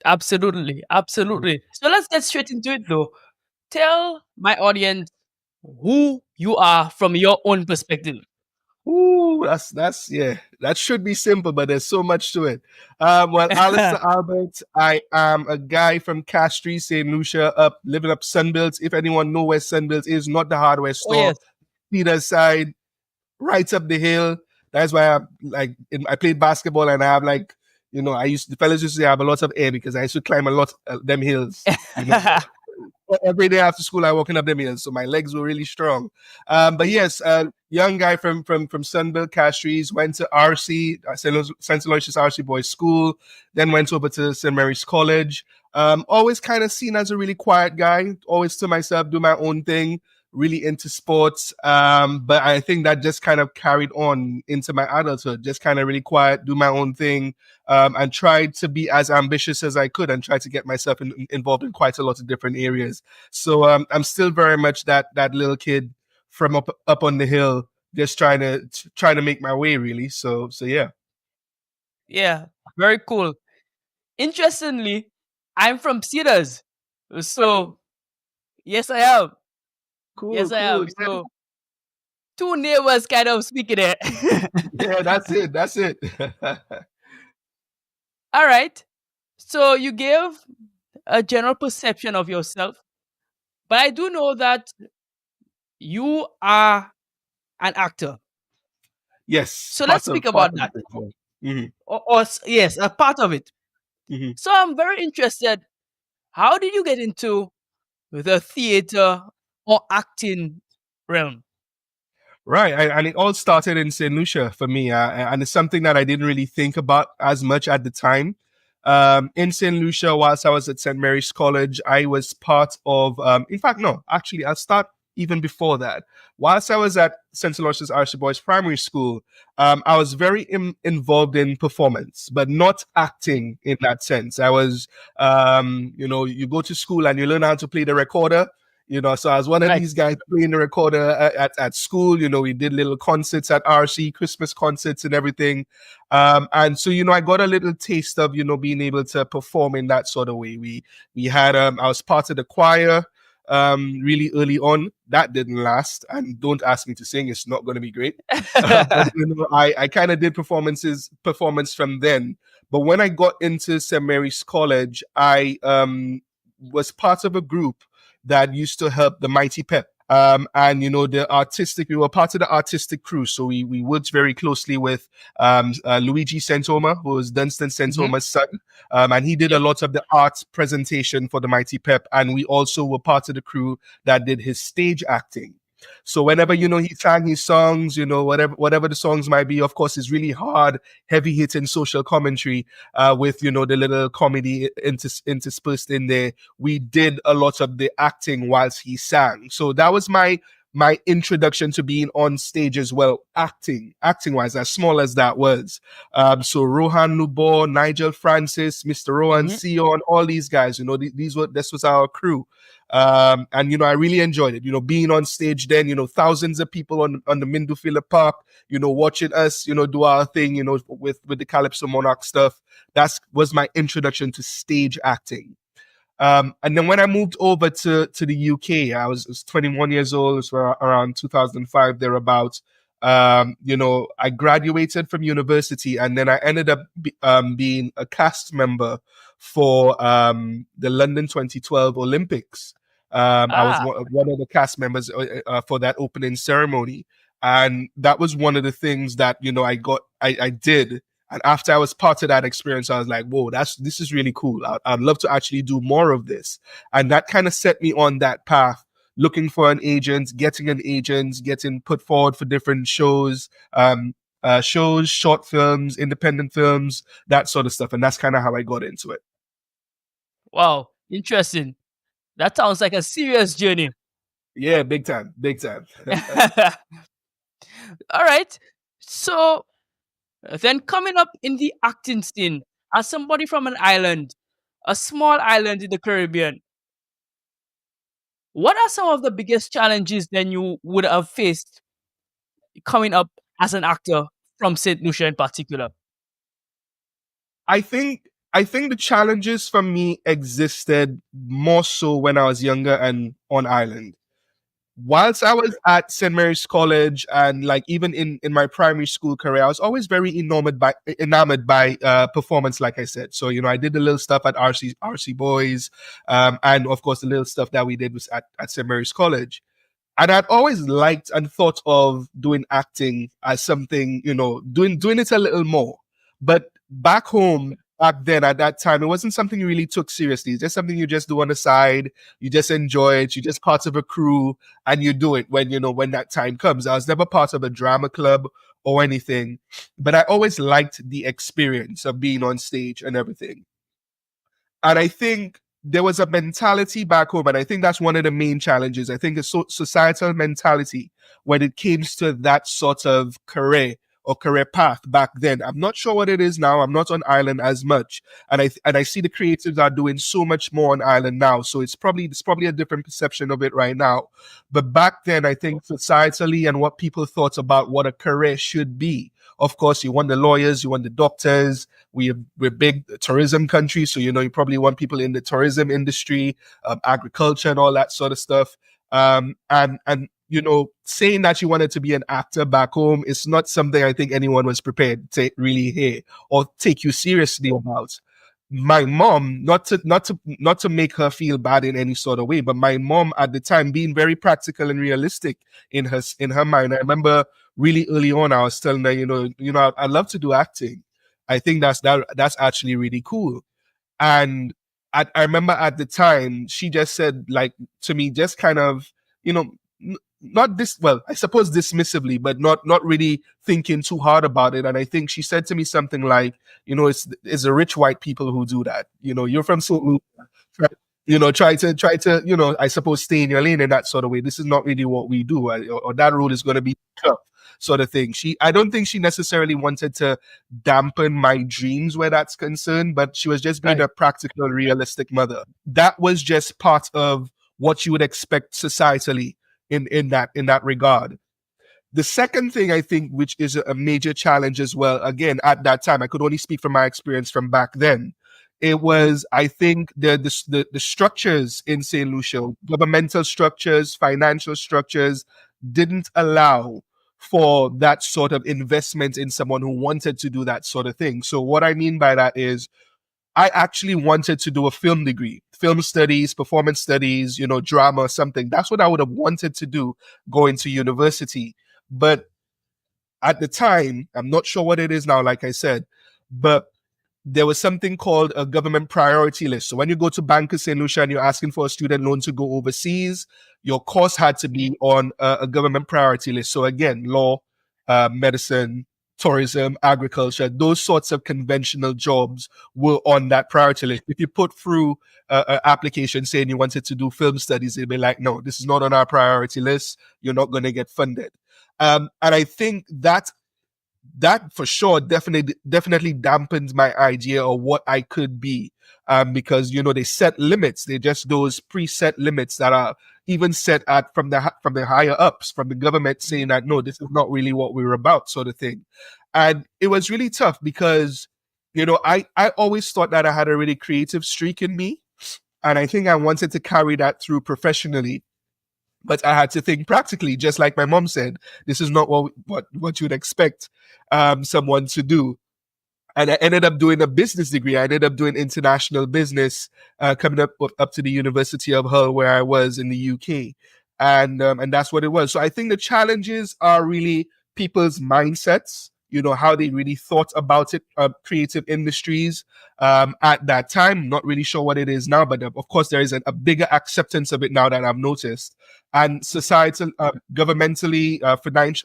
Absolutely. So let's get straight into it, though. Tell my audience who you are from your own perspective. Ooh, that's yeah. That should be simple, but there's so much to it. Well, Alistair Albert, I am a guy from Castries, St. Lucia, living up Sunbuilt. If anyone know where Sunbuilt is, not the hardware store. yes. Peter's side, right up the hill. That's why I played basketball, and I have the fellas used to say I have a lot of air because I used to climb a lot of them hills. every day after school, I walking up them hills, so my legs were really strong. But yes, young guy from Sunbelt Castries, went to RC, St. Aloysius RC Boys School, then went over to St. Mary's College. Always kind of seen as a really quiet guy, always to myself, do my own thing, really into sports. But I think that just kind of carried on into my adulthood, just kind of really quiet, do my own thing, and tried to be as ambitious as I could and try to get myself involved in quite a lot of different areas. So I'm still very much that little kid from up on the hill, just trying to make my way, really. So yeah. Yeah, very cool. Interestingly, I'm from Cedars. So, yes, I am. Cool. Yes, I am. Yeah. So, two neighbors kind of speaking it. Yeah, that's it. That's it. All right. So, you gave a general perception of yourself, but I do know that you are an actor. Yes. So, let's speak about that. Mm-hmm. Yes, a part of it. Mm-hmm. So, I'm very interested. How did you get into the theater or acting realm? Right, and it all started in St. Lucia for me, and it's something that I didn't really think about as much at the time. In St. Lucia, whilst I was at St. Mary's College, I was part of, in fact, no, actually, I'll start even before that. Whilst I was at St. Aloysius RC Boys Primary School, I was very involved in performance, but not acting in that sense. I was, you go to school and you learn how to play the recorder. So I was one of these guys playing the recorder at school. We did little concerts at RC, Christmas concerts and everything. And so, I got a little taste of, being able to perform in that sort of way. We had, I was part of the choir really early on. That didn't last. And don't ask me to sing. It's not going to be great. But, I kind of did performance from then. But when I got into St. Mary's College, I was part of a group that used to help the Mighty Pep. And we were part of the artistic crew. So we worked very closely with Luigi Santoma, who was Dunstan Santoma's son. And he did a lot of the arts presentation for the Mighty Pep. And we also were part of the crew that did his stage acting. So whenever, he sang his songs, whatever the songs might be, of course, it's really hard, heavy hitting social commentary with, the little comedy interspersed in there. We did a lot of the acting whilst he sang. So that was my introduction to being on stage as well, acting wise, as small as that was. So Rohan Lubor, Nigel Francis, Mr. Rohan Sion, all these guys, this was our crew. And I really enjoyed it, being on stage then, thousands of people on the Mindoo Phillip Park, watching us, do our thing, with the Calypso Monarch stuff. That was my introduction to stage acting. And then when I moved over to the UK, I was 21 years old. It was around 2005, thereabouts. I graduated from university, and then I ended up being a cast member for the London 2012 Olympics. I was one of the cast members for that opening ceremony. And that was one of the things that, I did. And after I was part of that experience, I was like, whoa, this is really cool. I'd love to actually do more of this. And that kind of set me on that path, looking for an agent, getting put forward for different shows, short films, independent films, that sort of stuff. And that's kind of how I got into it. Wow, interesting. That sounds like a serious journey. Yeah, big time. All right. So then coming up in the acting scene as somebody from an island, a small island in the Caribbean, what are some of the biggest challenges then you would have faced coming up as an actor from St. Lucia in particular? I think the challenges for me existed more so when I was younger and on island. Whilst I was at St. Mary's College and even in my primary school career, I was always very enamored by performance, like I said. So, I did the little stuff at RC Boys, and of course the little stuff that we did was at St. Mary's College. And I'd always liked and thought of doing acting as something, doing it a little more. But back home, back then at that time, it wasn't something you really took seriously. It's just something you just do on the side. You just enjoy it. You're just part of a crew and you do it when that time comes. I was never part of a drama club or anything, but I always liked the experience of being on stage and everything. And I think there was a mentality back home, and I think that's one of the main challenges. I think a societal mentality when it came to that sort of career or career path back then. I'm not sure what it is now. I'm not on Ireland as much, and I see the creatives are doing so much more on Ireland now. So it's probably a different perception of it right now. But back then, I think societally and what people thought about what a career should be. Of course, you want the lawyers, you want the doctors. We're big tourism country, so you probably want people in the tourism industry, agriculture, and all that sort of stuff. And saying that you wanted to be an actor back home is not something I think anyone was prepared to really hear or take you seriously about. My mom, not to make her feel bad in any sort of way, but my mom at the time being very practical and realistic in her mind. I remember really early on, I was telling her, I'd love to do acting. I think that's actually really cool. And I remember at the time, she just said, like, to me, just kind of, not this, well, I suppose dismissively, but not really thinking too hard about it. And I think she said to me something like, it's the rich white people who do that. You're from St. Lucia. Try to, I suppose, stay in your lane in that sort of way. This is not really what we do, or that road is going to be tough, sort of thing. I don't think she necessarily wanted to dampen my dreams where that's concerned, but she was just being a practical, realistic mother. That was just part of what you would expect societally in that regard. The second thing I think, which is a major challenge as well, again, at that time, I could only speak from my experience from back then. It was, I think, the structures in St. Lucia, governmental structures, financial structures, didn't allow for that sort of investment in someone who wanted to do that sort of thing. So what I mean by that is, I actually wanted to do a film degree, film studies, performance studies, drama, something. That's what I would have wanted to do going to university. But at the time, I'm not sure what it is now, like I said, but there was something called a government priority list. So when you go to Bank of St. Lucia and you're asking for a student loan to go overseas, your course had to be on a government priority list. So again, law, medicine, tourism, agriculture, those sorts of conventional jobs were on that priority list. If you put through an application saying you wanted to do film studies, they'd be like, no, this is not on our priority list. You're not going to get funded. And I think that for sure definitely dampened my idea of what I could be. Because, they set limits. They're just those preset limits that are even set at from the higher ups, from the government, saying that, no, this is not really what we're about, sort of thing. And it was really tough because, I always thought that I had a really creative streak in me. And I think I wanted to carry that through professionally. But I had to think practically, just like my mom said, this is not what you'd expect someone to do. And I ended up doing a business degree. I ended up doing international business, coming up to the University of Hull, where I was in the UK. And that's what it was. So I think the challenges are really people's mindsets, how they really thought about it, creative industries at that time. Not really sure what it is now, but of course there is a bigger acceptance of it now that I've noticed. And societal, governmentally,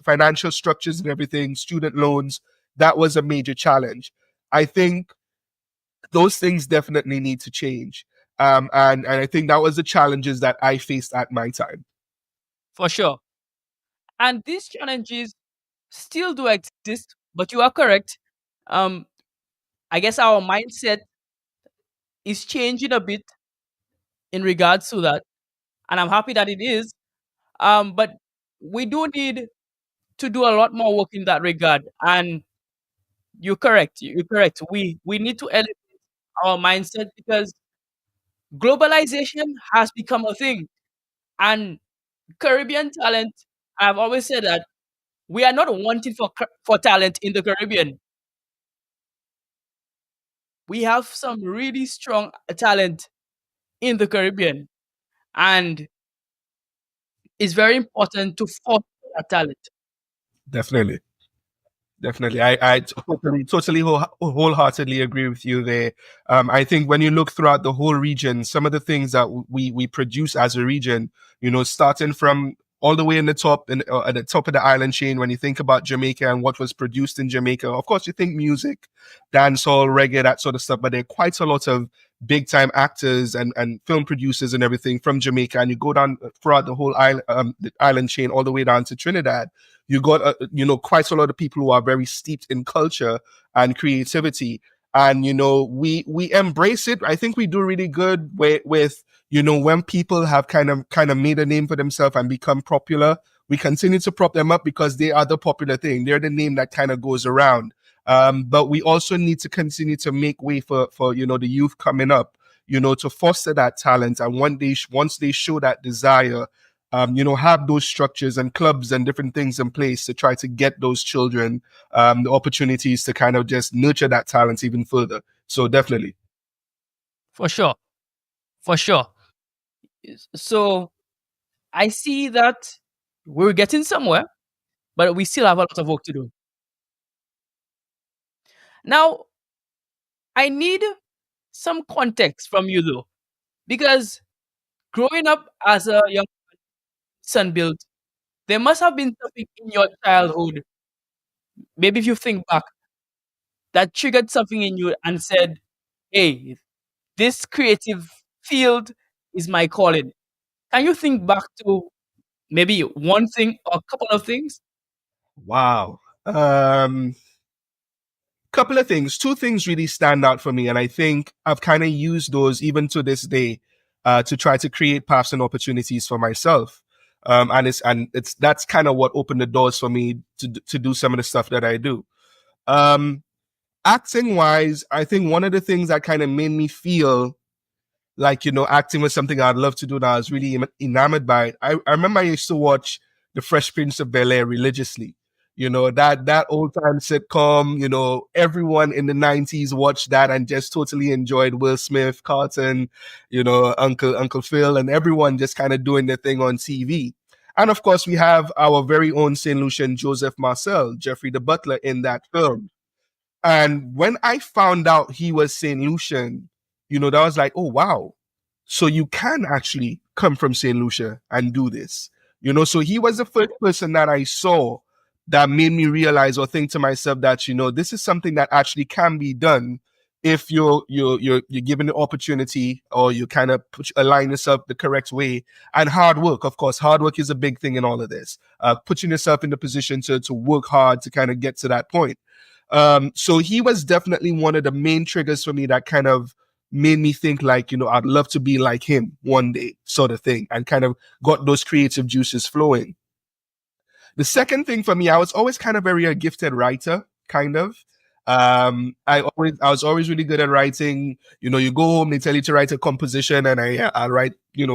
financial structures and everything, student loans, that was a major challenge. I think those things definitely need to change. And I think that was the challenges that I faced at my time. For sure. And these challenges still do exist, but you are correct. I guess our mindset is changing a bit in regards to that, and I'm happy that it is. But we do need to do a lot more work in that regard. And you're correct. You're correct. We need to elevate our mindset because globalization has become a thing, and Caribbean talent. I've always said that we are not wanting for talent in the Caribbean. We have some really strong talent in the Caribbean, and it's very important to foster that talent. Definitely. Definitely. I totally wholeheartedly agree with you there. I think when you look throughout the whole region, some of the things that we produce as a region, starting from all the way in the top and at the top of the island chain, when you think about Jamaica and what was produced in Jamaica, of course, you think music, dancehall, reggae, that sort of stuff, but there are quite a lot of big time actors and film producers and everything from Jamaica. And you go down throughout the island chain all the way down to Trinidad, you got quite a lot of people who are very steeped in culture and creativity, and we embrace it. I think we do really good with when people have kind of made a name for themselves and become popular, we continue to prop them up because they are the popular thing. They're the name that kind of goes around. But we also need to continue to make way for the youth coming up, to foster that talent, and once they show that desire, have those structures and clubs and different things in place to try to get those children the opportunities to kind of just nurture that talent even further. So definitely. For sure. For sure. So I see that we're getting somewhere, but we still have a lot of work to do. Now, I need some context from you though, because growing up as a young Sunbuilt, there must have been something in your childhood, maybe if you think back, that triggered something in you and said, hey, this creative field is my calling. Can you think back to maybe one thing or a couple of things? Wow. Couple of things. Two things really stand out for me, and I think I've kind of used those even to this day to try to create paths and opportunities for myself. And that's kind of what opened the doors for me to do some of the stuff that I do. Acting wise, I think one of the things that kind of made me feel like, acting was something I'd love to do that I was really enamored by it. I remember I used to watch The Fresh Prince of Bel-Air religiously. That old time sitcom, everyone in the 90s watched that and just totally enjoyed Will Smith, Carlton, Uncle Phil, and everyone just kind of doing their thing on TV. And of course, we have our very own St. Lucian Joseph Marcel, Jeffrey the Butler, in that film. And when I found out he was St. Lucian, that was like, oh, wow. So you can actually come from St. Lucia and do this. So he was the first person that I saw that made me realize or think to myself that, this is something that actually can be done if you're given the opportunity, or you kind of align yourself the correct way. And hard work, of course. Hard work is a big thing in all of this. Putting yourself in the position to work hard to kind of get to that point. So he was definitely one of the main triggers for me that kind of made me think like, I'd love to be like him one day, sort of thing, and kind of got those creative juices flowing. The second thing for me, I was always kind of a gifted writer, kind of. I was always really good at writing. You go home, they tell you to write a composition, and I write,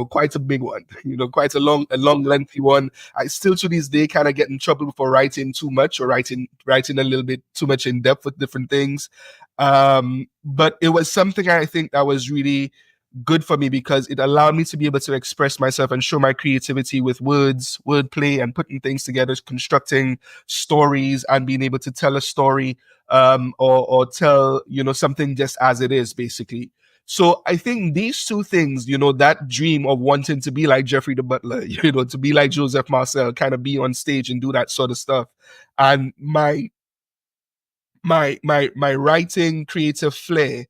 quite a big one, quite a long, lengthy one. I still to this day kind of get in trouble for writing too much, or writing a little bit too much in depth with different things. But it was something I think that was really good for me because it allowed me to be able to express myself and show my creativity with words, wordplay, and putting things together, constructing stories, and being able to tell a story, or tell, something just as it is, basically. So I think these two things, that dream of wanting to be like Jeffrey the Butler, to be like Joseph Marcel, kind of be on stage and do that sort of stuff. And my writing creative flair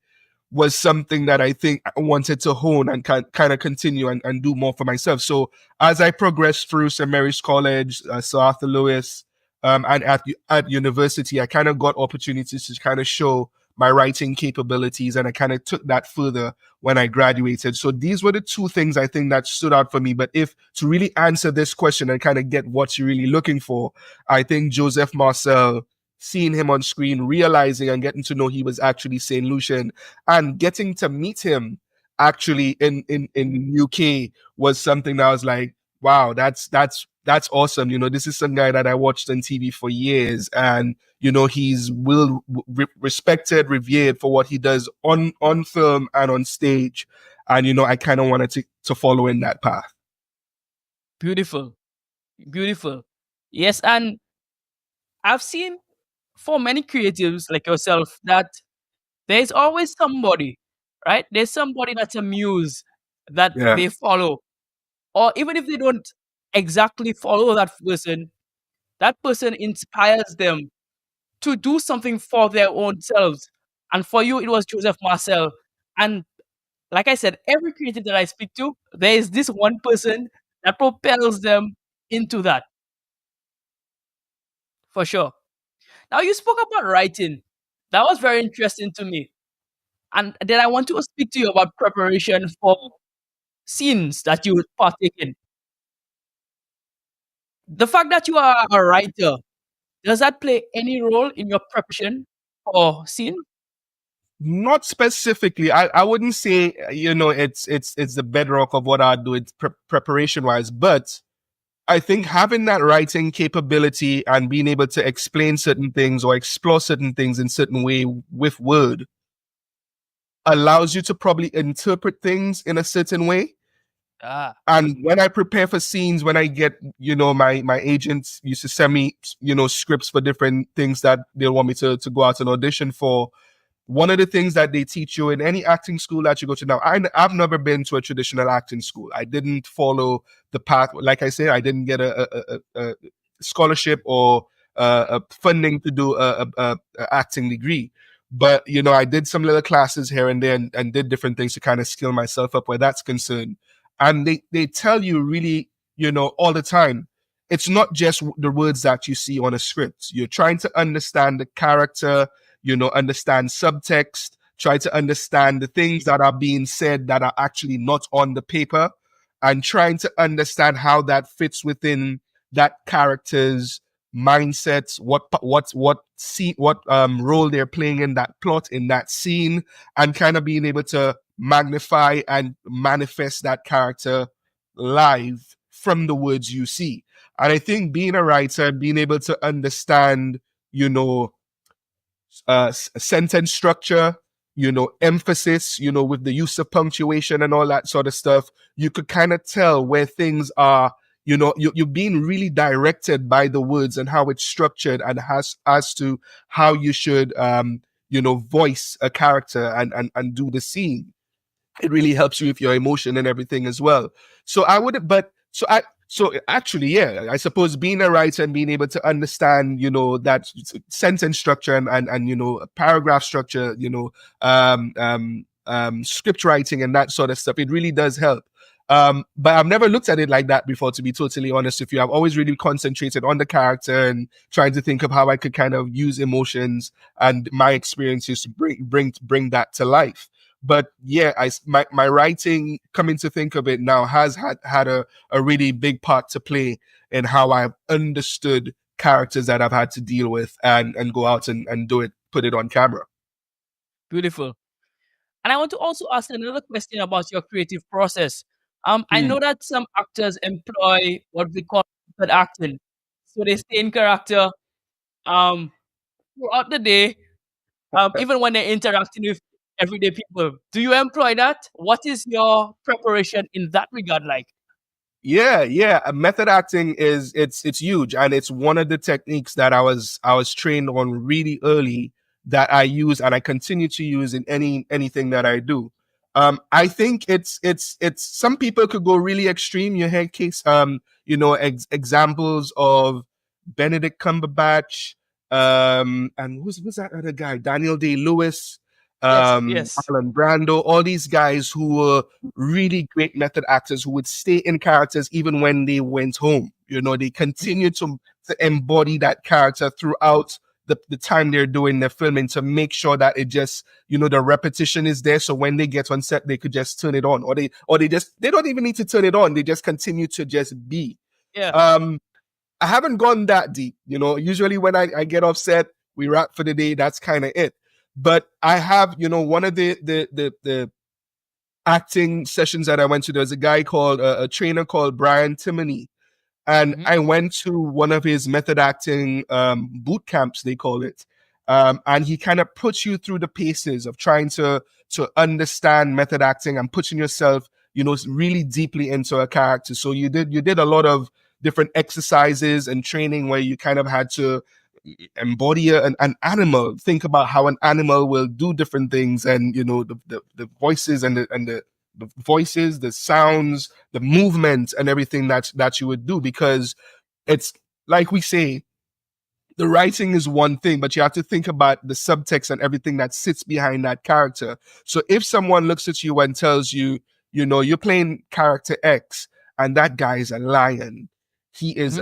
was something that I think I wanted to hone and kind of continue and do more for myself. So as I progressed through St. Mary's College, Sir Arthur Lewis, and at university, I kind of got opportunities to kind of show my writing capabilities, and I kind of took that further when I graduated. So these were the two things I think that stood out for me. But if to really answer this question and kind of get what you're really looking for, I think Joseph Marcel, seeing him on screen, realizing and getting to know he was actually St. Lucian, and getting to meet him actually in UK was something that I was like, wow, that's awesome. This is some guy that I watched on TV for years, and he's respected, revered for what he does on film and on stage, and I kind of wanted to follow in that path. Beautiful. Yes, and I've seen for many creatives like yourself that there's always somebody, right? There's somebody that's a muse that Yeah. they follow. Or even if they don't exactly follow that person inspires them to do something for their own selves. And for you, it was Joseph Marcel. And like I said, every creative that I speak to, there is this one person that propels them into that, for sure. Now, you spoke about writing. That was very interesting to me. And then I want to speak to you about preparation for scenes that you partake in. The fact that you are a writer, does that play any role in your preparation for scene? Not specifically. I wouldn't say it's the bedrock of what I do. It's preparation wise, but I think having that writing capability and being able to explain certain things or explore certain things in certain way with word allows you to probably interpret things in a certain way. Ah, And when I prepare for scenes, when I get, my agents used to send me, scripts for different things that they want me to go out and audition for. One of the things that they teach you in any acting school that you go to now, I've never been to a traditional acting school. I didn't follow the path. Like I said, I didn't get a scholarship or a funding to do a acting degree. But, I did some little classes here and there and did different things to kind of skill myself up where that's concerned. And they tell you really, all the time, it's not just the words that you see on a script. You're trying to understand the character, understand subtext, try to understand the things that are being said that are actually not on the paper, and trying to understand how that fits within that character's mindsets, what role they're playing in that plot, in that scene, and kind of being able to magnify and manifest that character live from the words you see. And I think being a writer and being able to understand, sentence structure, emphasis, with the use of punctuation and all that sort of stuff, you could kind of tell where things are, you're being really directed by the words and how it's structured and as to how you should, voice a character and do the scene. It really helps you with your emotion and everything as well. So actually, yeah, I suppose being a writer and being able to understand, that sentence structure and paragraph structure, script writing and that sort of stuff, it really does help. But I've never looked at it like that before, to be totally honest with you. I've always really concentrated on the character and trying to think of how I could kind of use emotions and my experiences to bring that to life. But yeah, my writing, coming to think of it now, has had a really big part to play in how I've understood characters that I've had to deal with and go out and do it, put it on camera. beautiful. And I want to also ask another question about your creative process. I know that some actors employ what we call method acting. So they stay in character throughout the day, even when they're interacting with everyday people. Do you employ that? What is your preparation in that regard like? Yeah. Method acting it's huge, and it's one of the techniques that I was trained on really early that I use and I continue to use in anything that I do. I think it's some people could go really extreme. You hear examples of Benedict Cumberbatch, and who's that other guy? Daniel Day-Lewis, Yes. Marlon Brando, all these guys who were really great method actors who would stay in characters even when they went home. They continued to embody that character throughout the time they're doing their filming to make sure that it just, the repetition is there. So when they get on set, they could just turn it on, or they don't even need to turn it on. They just continue to just be. Yeah. I haven't gone that deep. Usually when I get off set, we wrap for the day. That's kind of it. But I have, one of the acting sessions that I went to, there's a guy called a trainer called Brian Timoney. And I went to one of his method acting boot camps, they call it. And he kind of puts you through the paces of trying to understand method acting and putting yourself, really deeply into a character. So you did a lot of different exercises and training where you kind of had to embody an animal. Think about how an animal will do different things, and the voices and the voices, the sounds, the movement, and everything that you would do, because it's like we say, the writing is one thing, but you have to think about the subtext and everything that sits behind that character. So if someone looks at you and tells you, you're playing character X, and that guy is a lion, he is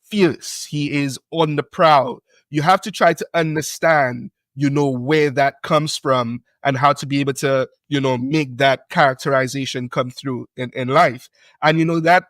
fierce, he is on the prowl. You have to try to understand, where that comes from and how to be able to, make that characterization come through in life. And that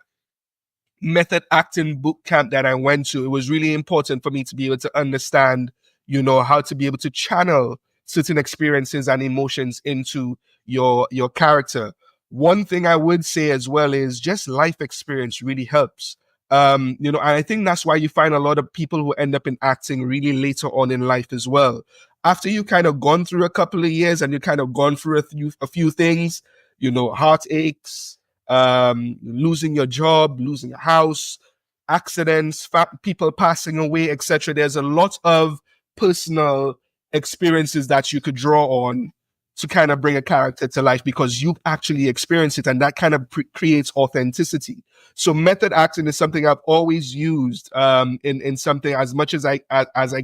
method acting boot camp that I went to, it was really important for me to be able to understand, how to be able to channel certain experiences and emotions into your character. One thing I would say as well is just life experience really helps. And I think that's why you find a lot of people who end up in acting really later on in life as well. After you kind of gone through a couple of years and you kind of gone through a few things, heartaches, losing your job, losing a house, accidents, people passing away, etc. There's a lot of personal experiences that you could draw on to kind of bring a character to life because you've actually experienced it, and that kind of creates authenticity. So method acting is something I've always used in something as much as I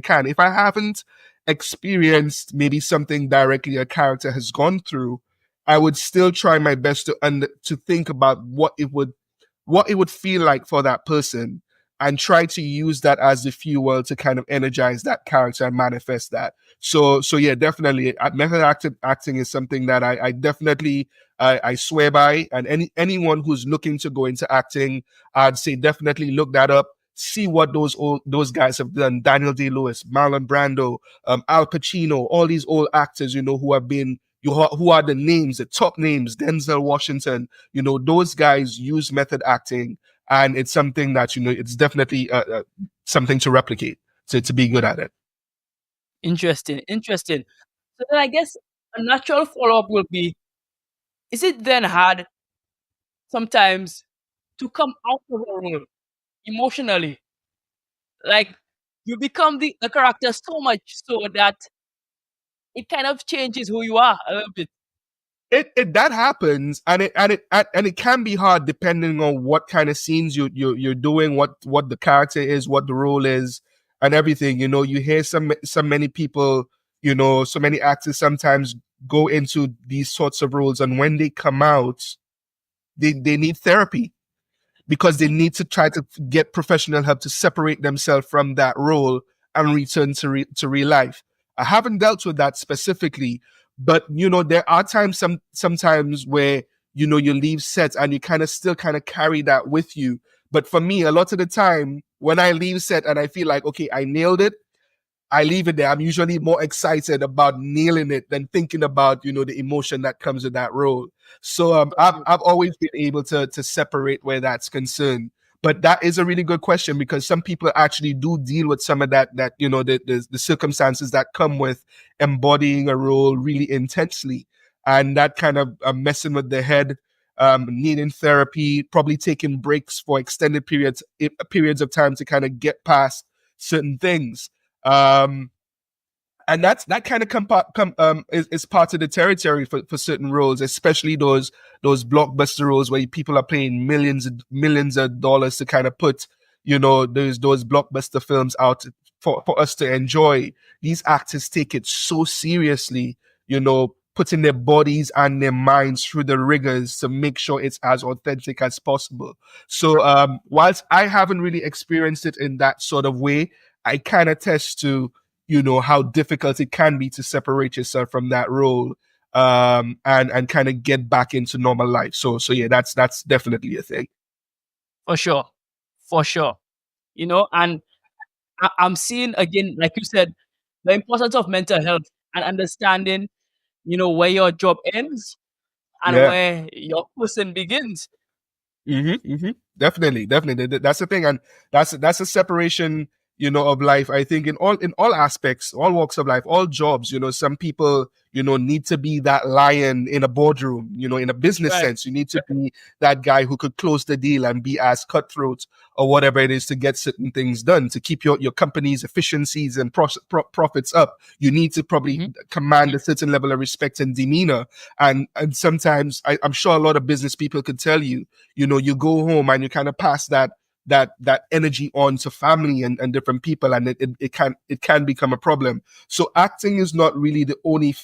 can. If I haven't experienced maybe something directly a character has gone through, I would still try my best to think about what it would feel like for that person, and try to use that as the fuel to kind of energize that character and manifest that. So yeah, definitely, method acting is something that I definitely I swear by. And anyone who's looking to go into acting, I'd say definitely look that up. See what those guys have done. Daniel Day-Lewis, Marlon Brando, Al Pacino, all these old actors, who have been, who are the names, the top names, Denzel Washington, those guys use method acting, and it's something that, it's definitely something to replicate, to be good at it. Interesting. So then I guess a natural follow-up will be, is it then hard sometimes to come out of a role emotionally? Like, you become the character so much so that it kind of changes who you are a little bit. It that happens, and it can be hard depending on what kind of scenes you're doing, what the character is, what the role is, and everything. You hear so many people, so many actors sometimes go into these sorts of roles, and when they come out, they need therapy, because they need to try to get professional help to separate themselves from that role and return to real life. I haven't dealt with that specifically, but there are times sometimes where you leave sets and you still carry that with you. But for me, a lot of the time when I leave set and I feel like, okay, I nailed it, I leave it there. I'm usually more excited about nailing it than thinking about, the emotion that comes with that role. So I've always been able to separate where that's concerned. But that is a really good question, because some people actually do deal with some of that the circumstances that come with embodying a role really intensely, and that kind of messing with the head, needing therapy, probably taking breaks for extended periods of time to kind of get past certain things. And that kind of is part of the territory for certain roles, especially those blockbuster roles where people are paying millions of dollars to kind of put, those blockbuster films out for us to enjoy. These actors take it so seriously, putting their bodies and their minds through the rigors to make sure it's as authentic as possible. So whilst I haven't really experienced it in that sort of way, I can attest to, how difficult it can be to separate yourself from that role, and kind of get back into normal life. So yeah, that's definitely a thing. For sure. And I'm seeing, again, like you said, the importance of mental health and understanding, where your job ends and where your person begins. Definitely. That's the thing, and that's a separation of life. I think in all aspects, all walks of life, all jobs, some people, need to be that lion in a boardroom, in a business Right. sense. You need to be that guy who could close the deal and be as cutthroat or whatever it is to get certain things done, to keep your company's efficiencies and profits up. You need to probably command a certain level of respect and demeanor. And sometimes I'm sure a lot of business people could tell you, you go home and you kind of pass that energy on to family and different people, and it can become a problem. So acting is not really the only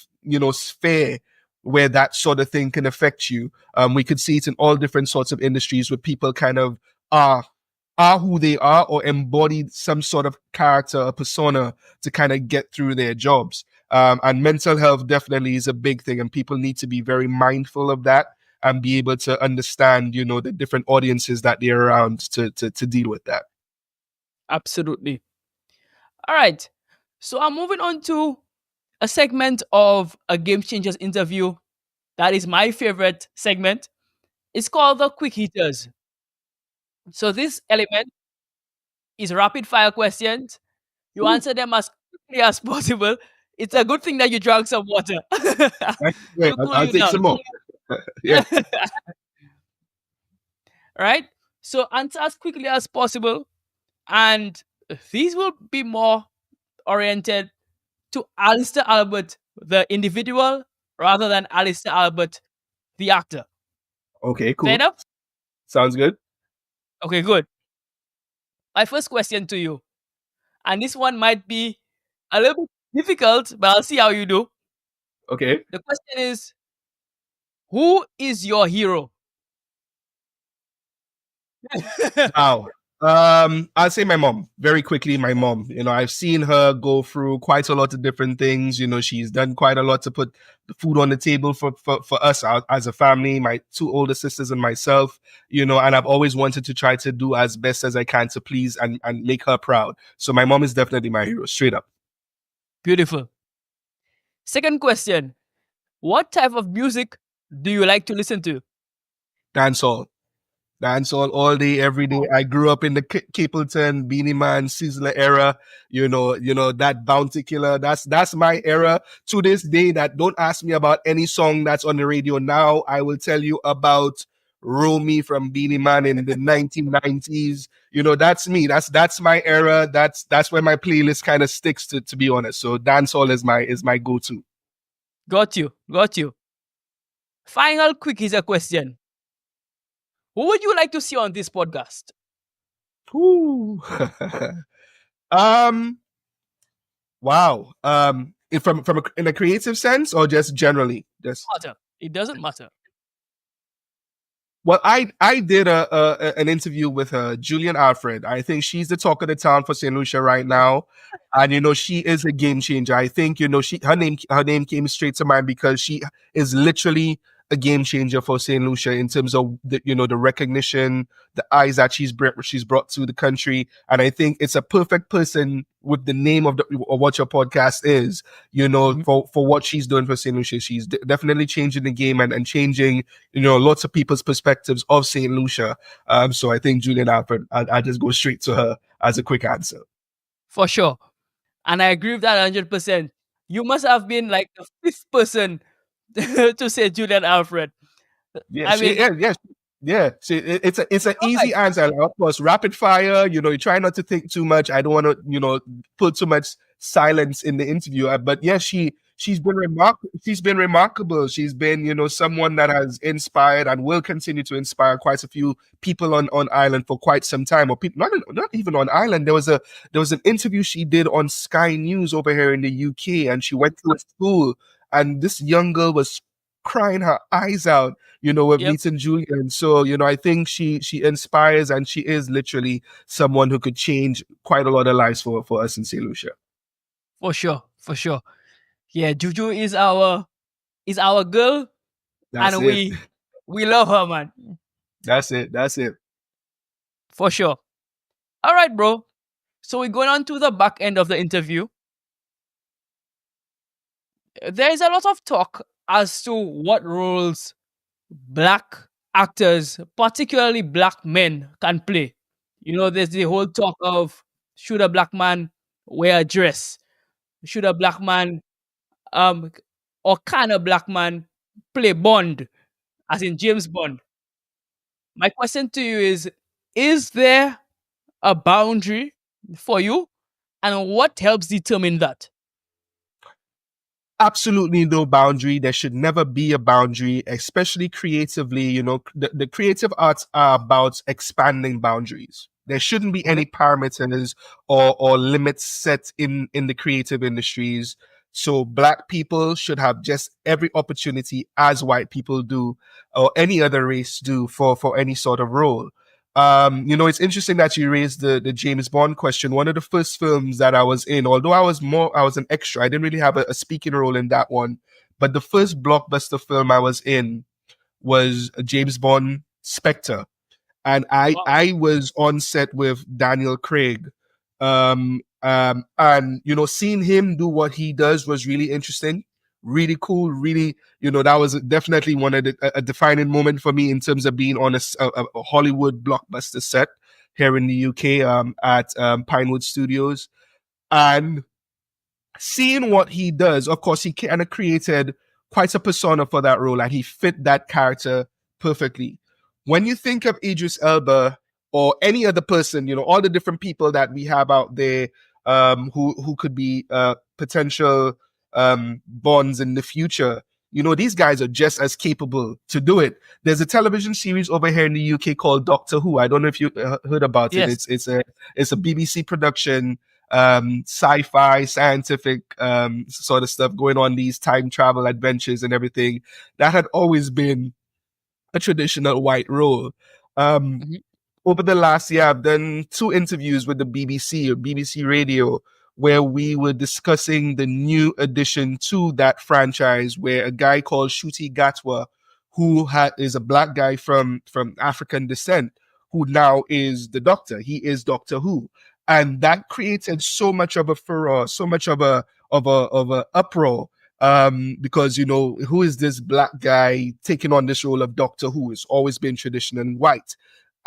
sphere where that sort of thing can affect you. We could see it in all different sorts of industries where people kind of are who they are or embody some sort of character or persona to kind of get through their jobs. And mental health definitely is a big thing, and people need to be very mindful of that and be able to understand, the different audiences that they're around to deal with that. Absolutely. All right. So I'm moving on to a segment of a Game Changers interview that is my favorite segment. It's called the Quick Hitters. So this element is rapid fire questions. You answer them as quickly as possible. It's a good thing that you drank some water. Wait, I'll take some more. Yeah. Right? So answer as quickly as possible. And these will be more oriented to Alistair Albert, the individual, rather than Alistair Albert, the actor. Okay, cool. Fair enough? Sounds good. Okay, good. My first question to you, and this one might be a little bit difficult, but I'll see how you do. Okay. The question is, who is your hero? Wow. I'll say my mom. Very quickly, my mom. I've seen her go through quite a lot of different things. She's done quite a lot to put the food on the table for us as a family, my two older sisters and myself, and I've always wanted to try to do as best as I can to please and make her proud. So my mom is definitely my hero, straight up. Beautiful. Second question. What type of music do you like to listen to? Dancehall all day, every day. I grew up in the Capleton, Beanie Man, Sizzler era. That Bounty Killer. That's my era. To this day, that don't ask me about any song that's on the radio now. I will tell you about Romy from Beanie Man in the 1990s. That's me. That's my era. That's where my playlist kind of sticks to be honest. So dancehall is my go-to. Got you. Final quick is a question. Who would you like to see on this podcast? Ooh. Wow. In a creative sense or just generally? It doesn't matter. Well, I did an interview with Julian Alfred. I think she's the talk of the town for St. Lucia right now, and she is a game changer. I think her name came straight to mind because she is literally a game changer for St. Lucia in terms of the recognition, the eyes that she's brought to the country, and I think it's a perfect person with the name of what your podcast is, for what she's doing for St. Lucia. She's definitely changing the game and changing, lots of people's perspectives of St. Lucia. So I think Julian Alfred, I just go straight to her as a quick answer. For sure. And I agree with that 100%. You must have been like the fifth person to say Julian Alfred. Yeah, See, it's an easy answer. Of course, rapid fire. You try not to think too much. I don't want to, put too much silence in the interview. But yeah, she's been remarkable. She's been, someone that has inspired and will continue to inspire quite a few people on Ireland for quite some time. Or people, not even on Ireland. There was an interview she did on Sky News over here in the UK, and she went to a school. And this young girl was crying her eyes out, with meeting Julian. So, I think she inspires, and she is literally someone who could change quite a lot of lives for us in St. Lucia. For sure. Yeah, Juju is our girl. That's and it. we love her, man. That's it. For sure. All right, bro. So we're going on to the back end of the interview. There is a lot of talk as to what roles black actors, particularly black men, can play. There's the whole talk of should a black man wear a dress? Should a black man or can a black man play Bond, as in James Bond? My question to you is there a boundary for you? And what helps determine that? Absolutely no boundary. There should never be a boundary, especially creatively. You know, the creative arts are about expanding boundaries. There shouldn't be any parameters or limits set in the creative industries. So black people should have just every opportunity as white people do or any other race do for any sort of role. You know, it's interesting that you raised the James Bond question. One of the first films that I was in, although I was an extra, I didn't really have a speaking role in that one. But the first blockbuster film I was in was a James Bond Spectre. And I was on set with Daniel Craig. And, you know, seeing him do what he does was really interesting, really cool, really, you know, that was definitely one of a defining moment for me in terms of being on a Hollywood blockbuster set here in the UK at Pinewood Studios. And seeing what he does, of course, he kind of created quite a persona for that role and he fit that character perfectly. When you think of Idris Elba or any other person, you know, all the different people that we have out there who could be potential Bonds in the future, you know, these guys are just as capable to do it. There's a television series over here in the UK called Doctor Who. I don't know if you heard about it. It's a BBC production, sci-fi, scientific sort of stuff going on, these time travel adventures and everything. That had always been a traditional white role. Over the last year, I've done 2 interviews with the BBC or BBC Radio where we were discussing the new addition to that franchise, where a guy called Ncuti Gatwa, who is a black guy from African descent, who now is the Doctor. He is Doctor Who. And that created so much of a furor, so much of a uproar. Because, you know, who is this black guy taking on this role of Doctor Who? It's always been traditional white.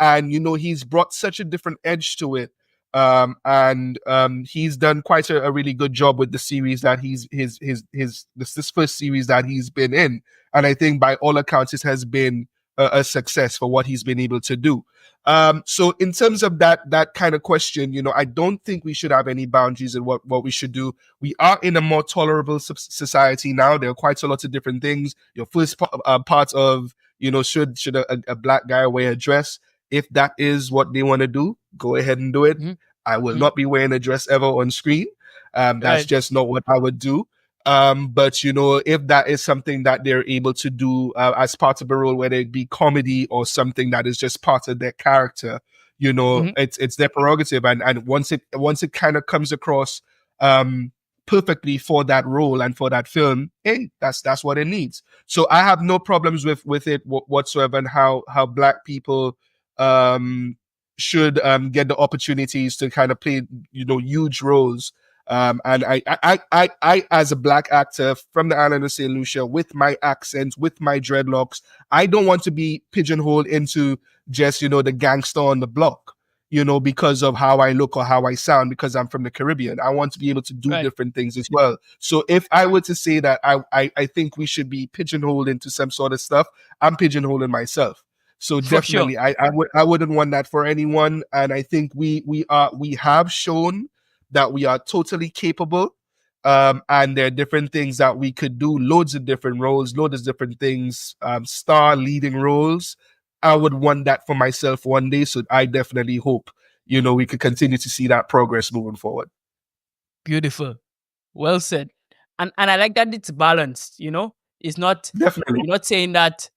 And, you know, he's brought such a different edge to it. And he's done quite a really good job with the series that this first series that he's been in. And I think by all accounts, it has been a success for what he's been able to do. So in terms of that kind of question, you know, I don't think we should have any boundaries in what we should do. We are in a more tolerable society now. There are quite a lot of different things. Your first part of, you know, should a black guy wear a dress? If that is what they want to do, go ahead and do it. I will not be wearing a dress ever on screen. That's just not what I would do. But, you know, if that is something that they're able to do as part of a role, whether it be comedy or something that is just part of their character, you know, it's their prerogative. And once it kind of comes across perfectly for that role and for that film, hey, that's what it needs. So I have no problems with it whatsoever, and how black people should get the opportunities to kind of play, you know, huge roles. And I, as a black actor from the island of St. Lucia, with my accent, with my dreadlocks, I don't want to be pigeonholed into just, you know, the gangster on the block, you know, because of how I look or how I sound, because I'm from the Caribbean. I want to be able to do different things as well. So if I were to say that I think we should be pigeonholed into some sort of stuff, I'm pigeonholing myself. So definitely, sure. I wouldn't want that for anyone. And I think we have shown that we are totally capable. And there are different things that we could do, loads of different roles, loads of different things, star leading roles. I would want that for myself one day. So I definitely hope, you know, we could continue to see that progress moving forward. Beautiful. Well said. And I like that it's balanced, you know, it's not, definitely. You're not saying that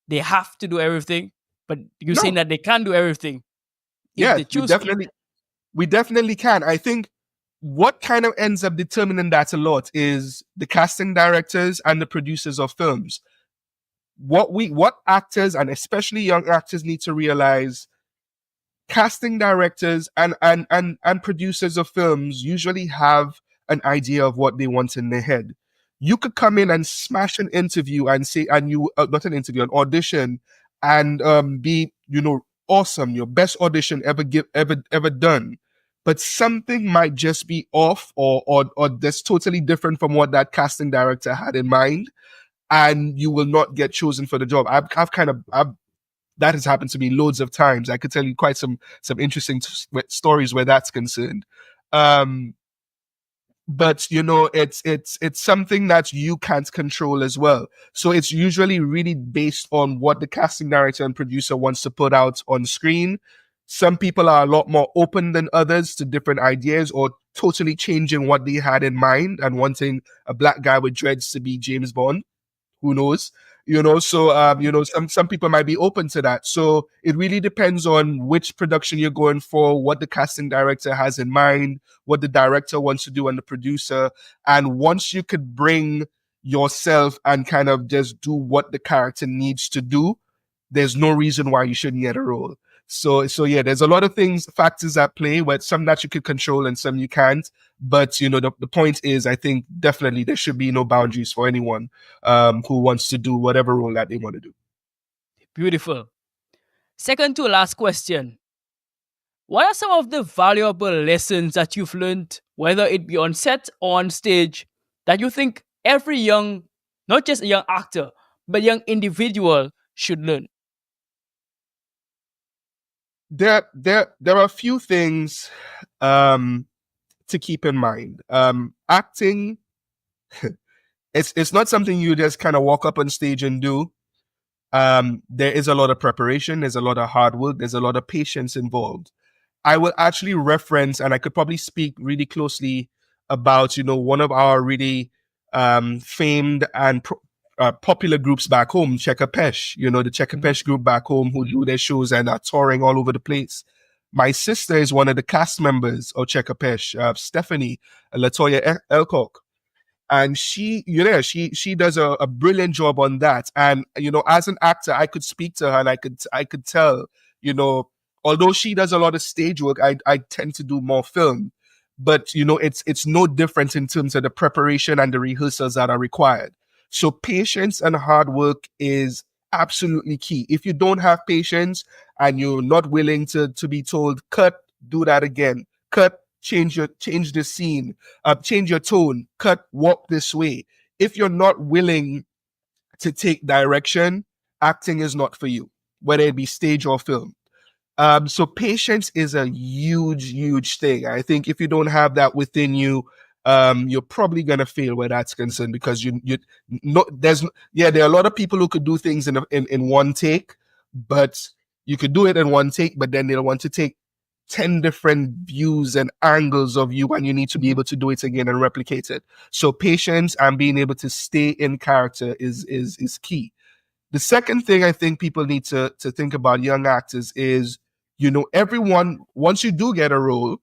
they have to do everything, but you're saying that they can do everything. Yeah, we definitely can. I think what kind of ends up determining that a lot is the casting directors and the producers of films. What actors, and especially young actors, need to realize, casting directors and producers of films usually have an idea of what they want in their head. You could come in and smash an interview and say, and you not an interview, an audition, and be, you know, awesome, your best audition ever done. but something might just be off or that's totally different from what that casting director had in mind, and you will not get chosen for the job. That has happened to me loads of times. I could tell you quite some interesting stories where that's concerned. But it's something that you can't control as well. So it's usually really based on what the casting director and producer wants to put out on screen. Some people are a lot more open than others to different ideas or totally changing what they had in mind and wanting a black guy with dreads to be James Bond. Who knows? So some people might be open to that. So it really depends on which production you're going for, what the casting director has in mind, what the director wants to do, and the producer. And once you could bring yourself and kind of just do what the character needs to do, there's no reason why you shouldn't get a role. So yeah, there's a lot of factors at play, where some that you could control and some you can't. But the point is, I think definitely there should be no boundaries for anyone who wants to do whatever role that they want to do. Beautiful. Second to last question. What are some of the valuable lessons that you've learned, whether it be on set or on stage, that you think every young, not just a young actor, but young individual should learn? There are a few things to keep in mind. Acting, it's not something you just kind of walk up on stage and do. There is a lot of preparation. There's a lot of hard work. There's a lot of patience involved. I will actually reference, and I could probably speak really closely about, one of our really famed and popular groups back home, Cheka Pesh, the Cheka Pesh group back home who do their shows and are touring all over the place. My sister is one of the cast members of Cheka Pesh, Stephanie Latoya Elcock. And she does a brilliant job on that. And, as an actor, I could speak to her and I could tell, although she does a lot of stage work, I tend to do more film. But, it's no different in terms of the preparation and the rehearsals that are required. So patience and hard work is absolutely key. If you don't have patience and you're not willing to be told, cut, do that again, cut, change the scene, change your tone, cut, walk this way. If you're not willing to take direction, acting is not for you, whether it be stage or film. So patience is a huge, huge thing. I think if you don't have that within you, you're probably gonna fail where that's concerned, because there are a lot of people who could do things in one take, but you could do it in one take, but then they'll want to take 10 different views and angles of you, and you need to be able to do it again and replicate it. So patience and being able to stay in character is key. The second thing I think people need to think about young actors is, everyone, once you do get a role,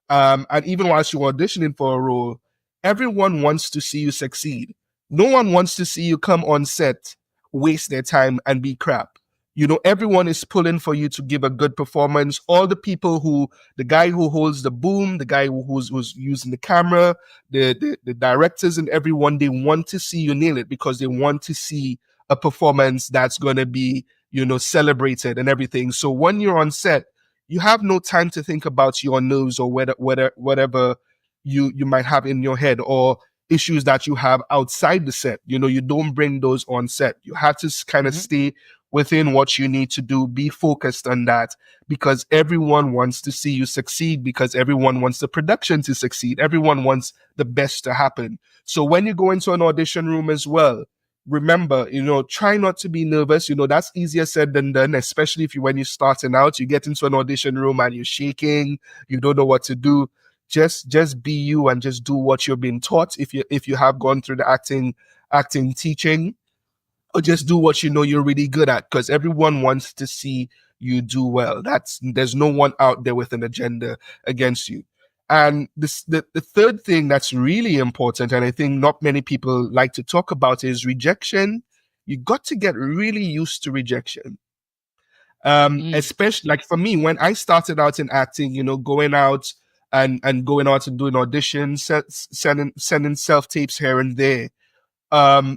and even whilst you're auditioning for a role, everyone wants to see you succeed. No one wants to see you come on set, waste their time, and be crap. Everyone is pulling for you to give a good performance. All the people the guy who holds the boom, the guy who's using the camera, the directors and everyone, they want to see you nail it, because they want to see a performance that's going to be, celebrated and everything. So when you're on set, you have no time to think about your nerves or whatever you might have in your head, or issues that you have outside the set. You don't bring those on set. You have to kind of stay within what you need to do, be focused on that, because everyone wants to see you succeed, because everyone wants the production to succeed. Everyone wants the best to happen. So when you go into an audition room as well, remember, try not to be nervous. That's easier said than done, especially when you're starting out. You get into an audition room and you're shaking, you don't know what to do. Just be you and just do what you're being taught. If you have gone through the acting teaching, or just do what you're really good at, because everyone wants to see you do well. There's no one out there with an agenda against you. And the third thing that's really important, and I think not many people like to talk about, is rejection. You got to get really used to rejection. Especially like for me, when I started out in acting, going out and doing auditions, sending self-tapes here and there.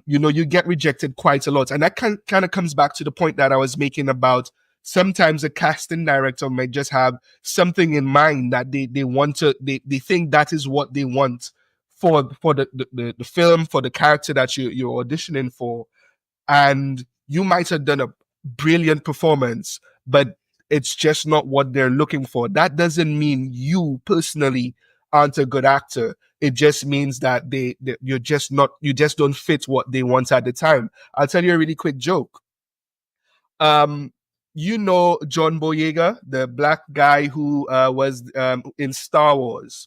You get rejected quite a lot. And that kind of comes back to the point that I was making about sometimes a casting director might just have something in mind that they want to, they think that is what they want for the film, for the character that you're auditioning for. And you might have done a brilliant performance, but it's just not what they're looking for. That doesn't mean you personally aren't a good actor. It just means that you just don't fit what they want at the time. I'll tell you a really quick joke. You know John Boyega, the black guy who was in Star Wars.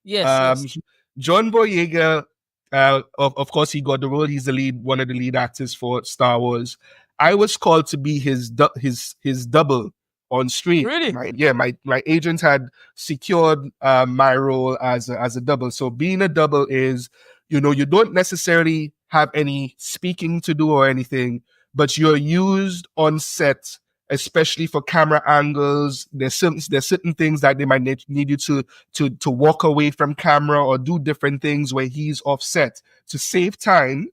Yes. John Boyega, of course, he got the role. He's one of the lead actors for Star Wars. I was called to be his double on screen. Really? My agent had secured my role as a double. So being a double is, you don't necessarily have any speaking to do or anything, but you're used on set, especially for camera angles. There's certain things that they might need you to walk away from camera or do different things where he's offset to save time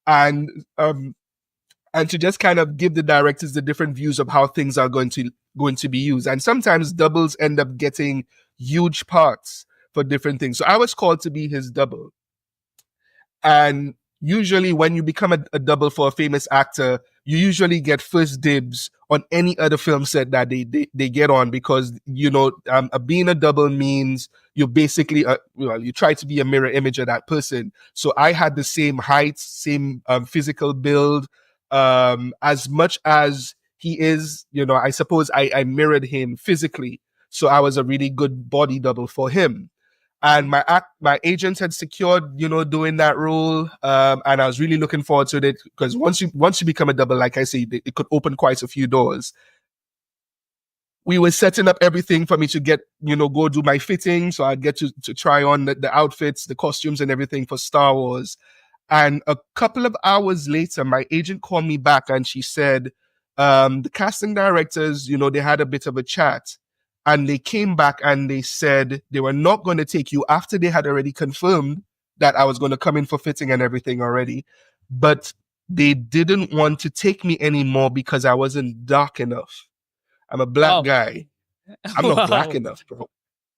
and to just kind of give the directors the different views of how things are going to be used. And sometimes doubles end up getting huge parts for different things. So I was called to be his double. And usually when you become a double for a famous actor, you usually get first dibs on any other film set that they get on, because, being a double means you basically, you try to be a mirror image of that person. So I had the same height, same physical build, as much as he is, I suppose I mirrored him physically. So I was a really good body double for him. And my agent had secured, doing that role. And I was really looking forward to it, because once you become a double, like I say, it could open quite a few doors. We were setting up everything for me to get, go do my fitting. So I'd get to try on the outfits, the costumes and everything for Star Wars. And a couple of hours later, my agent called me back and she said, the casting directors, they had a bit of a chat. And they came back and they said they were not going to take you after they had already confirmed that I was going to come in for fitting and everything already. But they didn't want to take me anymore because I wasn't dark enough. I'm a black guy. I'm not black enough, bro.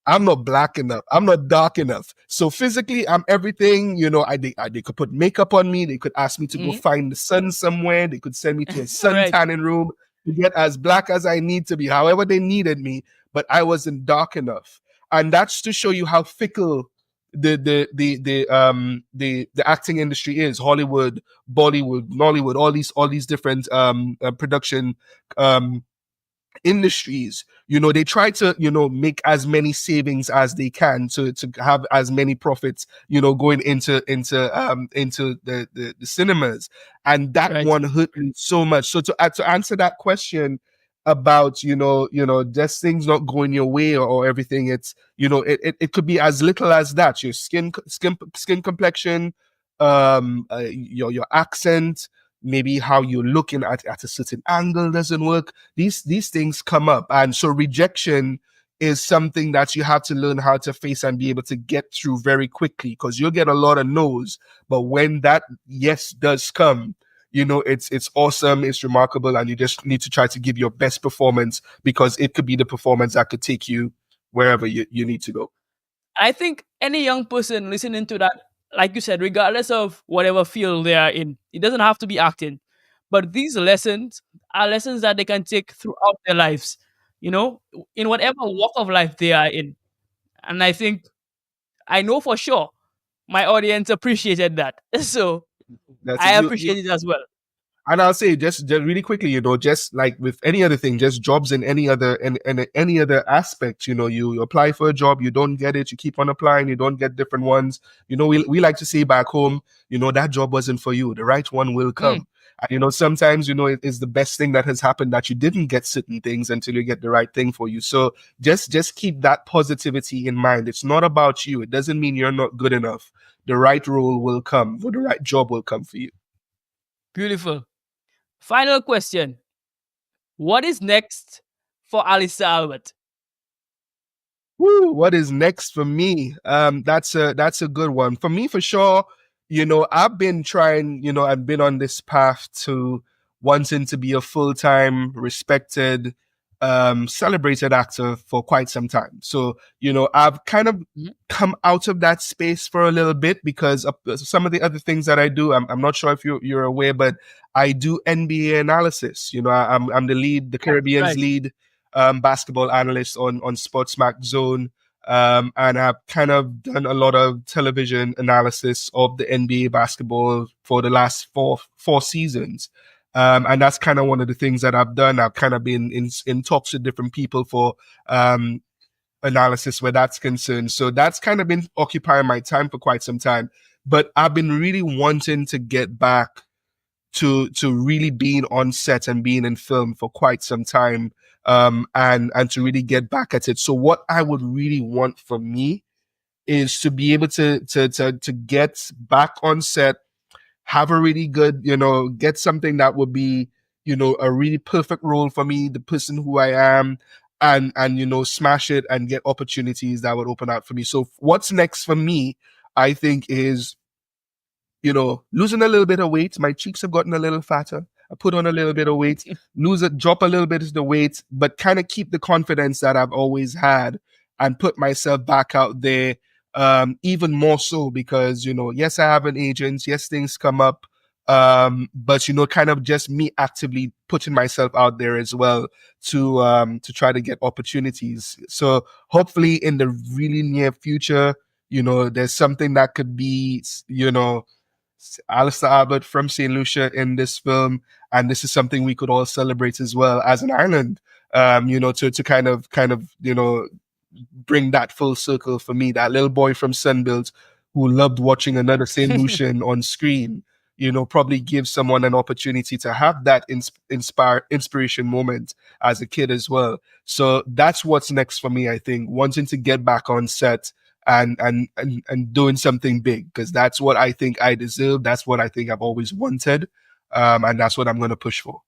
I'm not black enough. I'm not dark enough. So physically, I'm everything. They could put makeup on me. They could ask me to go find the sun somewhere. They could send me to a sun tanning room to get as black as I need to be, however they needed me. But I wasn't dark enough, and that's to show you how fickle the acting industry is. Hollywood, Bollywood, Nollywood, all these different production industries. They try to make as many savings as they can to have as many profits going into the cinemas, and that one hurt me so much. So to answer that question about just things not going your way or everything, it's it could be as little as that. Your skin complexion, your accent, maybe how you're looking at a certain angle doesn't work. These things come up, and so rejection is something that you have to learn how to face and be able to get through very quickly, because you'll get a lot of no's, but when that yes does come, it's awesome, it's remarkable, and you just need to try to give your best performance, because it could be the performance that could take you wherever you need to go. I think any young person listening to that, like you said, regardless of whatever field they are in, it doesn't have to be acting, but these lessons are lessons that they can take throughout their lives, in whatever walk of life they are in. And I know for sure my audience appreciated that. So I appreciate it as well. And I'll say just really quickly, just like with any other thing, just jobs in any other any other aspect, you apply for a job, you don't get it, you keep on applying, you don't get different ones. We like to say back home, that job wasn't for you. The right one will come. And, sometimes, it's the best thing that has happened that you didn't get certain things until you get the right thing for you. So just keep that positivity in mind. It's not about you. It doesn't mean you're not good enough. The right role will come, or the right job will come for you. Beautiful. Final question. What is next for Alistair Albert? What is next for me? That's a good one. For me, for sure, I've been trying, I've been on this path to wanting to be a full-time, respected, celebrated actor for quite some time. So, I've kind of come out of that space for a little bit because of some of the other things that I do. I'm not sure if you're aware, but I do NBA analysis. I'm the Caribbean's lead basketball analyst on Sportsmac Zone. And I've kind of done a lot of television analysis of the NBA basketball for the last four seasons. And that's kind of one of the things that I've done. I've kind of been in talks with different people for analysis where that's concerned. So that's kind of been occupying my time for quite some time. But I've been really wanting to get back to really being on set and being in film for quite some time, and to really get back at it. So what I would really want from me is to be able to get back on set, have a really good, get something that would be, a really perfect role for me, the person who I am, and smash it and get opportunities that would open out for me. So what's next for me, I think, is, losing a little bit of weight. My cheeks have gotten a little fatter. I put on a little bit of weight, drop a little bit of the weight, but kind of keep the confidence that I've always had and put myself back out there, even more so because, yes, I have an agent. Yes, things come up. But, kind of just me actively putting myself out there as well to try to get opportunities. So hopefully in the really near future, there's something that could be, Alistair Albert from St. Lucia in this film, and this is something we could all celebrate as well as an island. To kind of bring that full circle for me, that little boy from Sunbelt who loved watching another St. Lucian on screen. Probably give someone an opportunity to have that inspiration moment as a kid as well. So that's what's next for me. I think wanting to get back on set and doing something big, because that's what I think I deserve. That's what I think I've always wanted. And that's what I'm going to push for.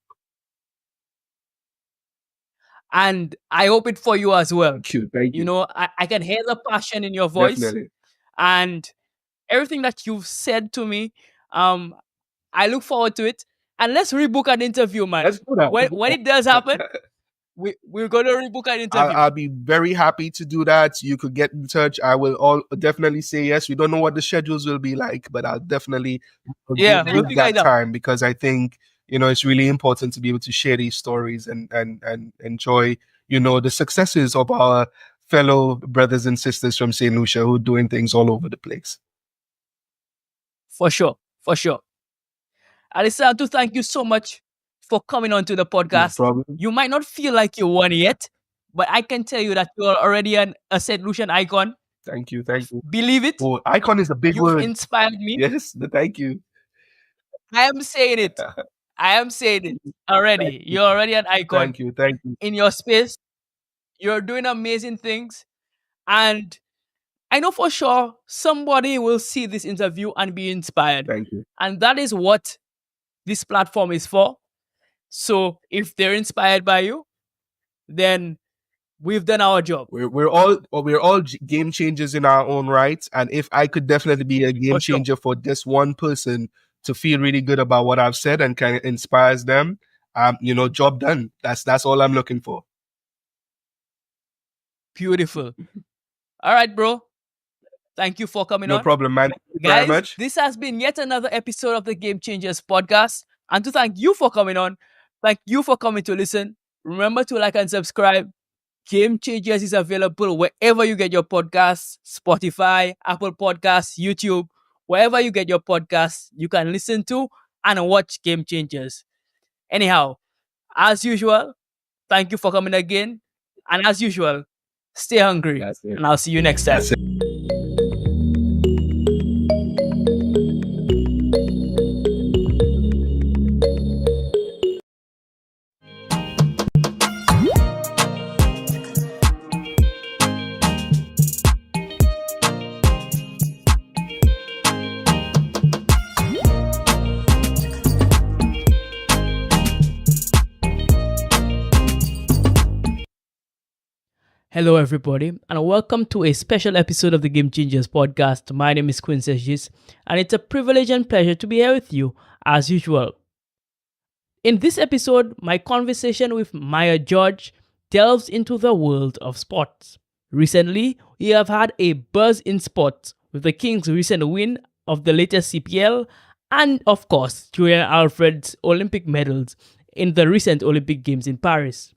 And I hope it for you as well. Thank you. I can hear the passion in your voice. Definitely. And everything that you've said to me, I look forward to it. And let's rebook an interview, man. Let's do that. When it does happen, we're going to rebook an interview. I'll be very happy to do that. You could get in touch. I will definitely say yes. We don't know what the schedules will be like, but I'll definitely we'll give figure that it out. time, because I think, it's really important to be able to share these stories and enjoy, the successes of our fellow brothers and sisters from St. Lucia who are doing things all over the place. For sure. Alistair, to thank you so much for coming on to the podcast. No problem. You might not feel like you won yet, but I can tell you that you're already a St. Lucian icon. Thank you. Believe it. Oh, icon is a big You've word. inspired me. Yes, thank you. I am saying it already. You're already an icon. Thank you. In your space. You're doing amazing things. And I know for sure somebody will see this interview and be inspired. Thank you. And that is what this platform is for. So if they're inspired by you, then we've done our job. We're all game changers in our own right. And if I could definitely be a game changer for this one person to feel really good about what I've said and kind of inspires them, job done. That's all I'm looking for. Beautiful. All right, bro. Thank you for coming on. No problem, man. Thank you Guys, very much. this has been yet another episode of the Game Changers podcast. And to thank you for coming on, thank you for coming to listen. Remember to like and subscribe. Game Changers is available wherever you get your podcasts, Spotify, Apple Podcasts, YouTube, wherever you get your podcasts, you can listen to and watch Game Changers. Anyhow, as usual, thank you for coming again. And as usual, stay hungry. And I'll see you next time. Hello, everybody, and welcome to a special episode of the Game Changers podcast. My name is Quincy Gis, and it's a privilege and pleasure to be here with you as usual. In this episode, my conversation with Maya George delves into the world of sports. Recently, we have had a buzz in sports with the Kings' recent win of the latest CPL and, of course, Julian Alfred's Olympic medals in the recent Olympic Games in Paris.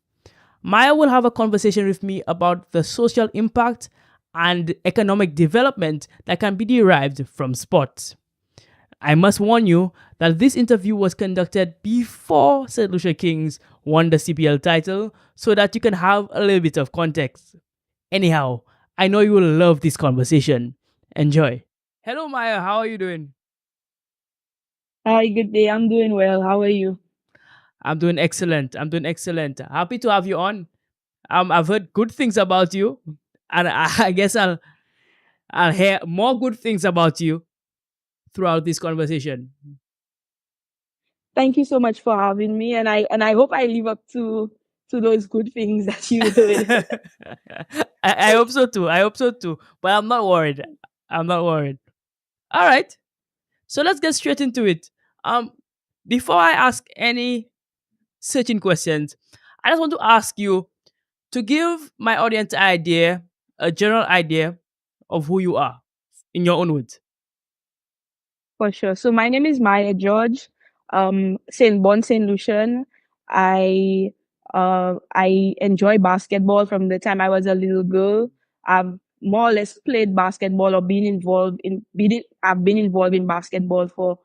Maya will have a conversation with me about the social impact and economic development that can be derived from sports. I must warn you that this interview was conducted before St. Lucia Kings won the CPL title so that you can have a little bit of context. Anyhow, I know you will love this conversation. Enjoy. Hello Maya, how are you doing? Hi, good day. I'm doing well. How are you? I'm doing excellent. Happy to have you on. I've heard good things about you, and I guess I'll hear more good things about you throughout this conversation. Thank you so much for having me, and I hope I live up to those good things that you heard. I hope so too. But I'm not worried. All right. So let's get straight into it. Before I ask any searching questions, I just want to ask you to give my audience a general idea of who you are in your own words. For sure. So my name is Maya George. Born Saint Lucian. I enjoy basketball from the time I was a little girl. I've more or less played basketball or I've been involved in basketball for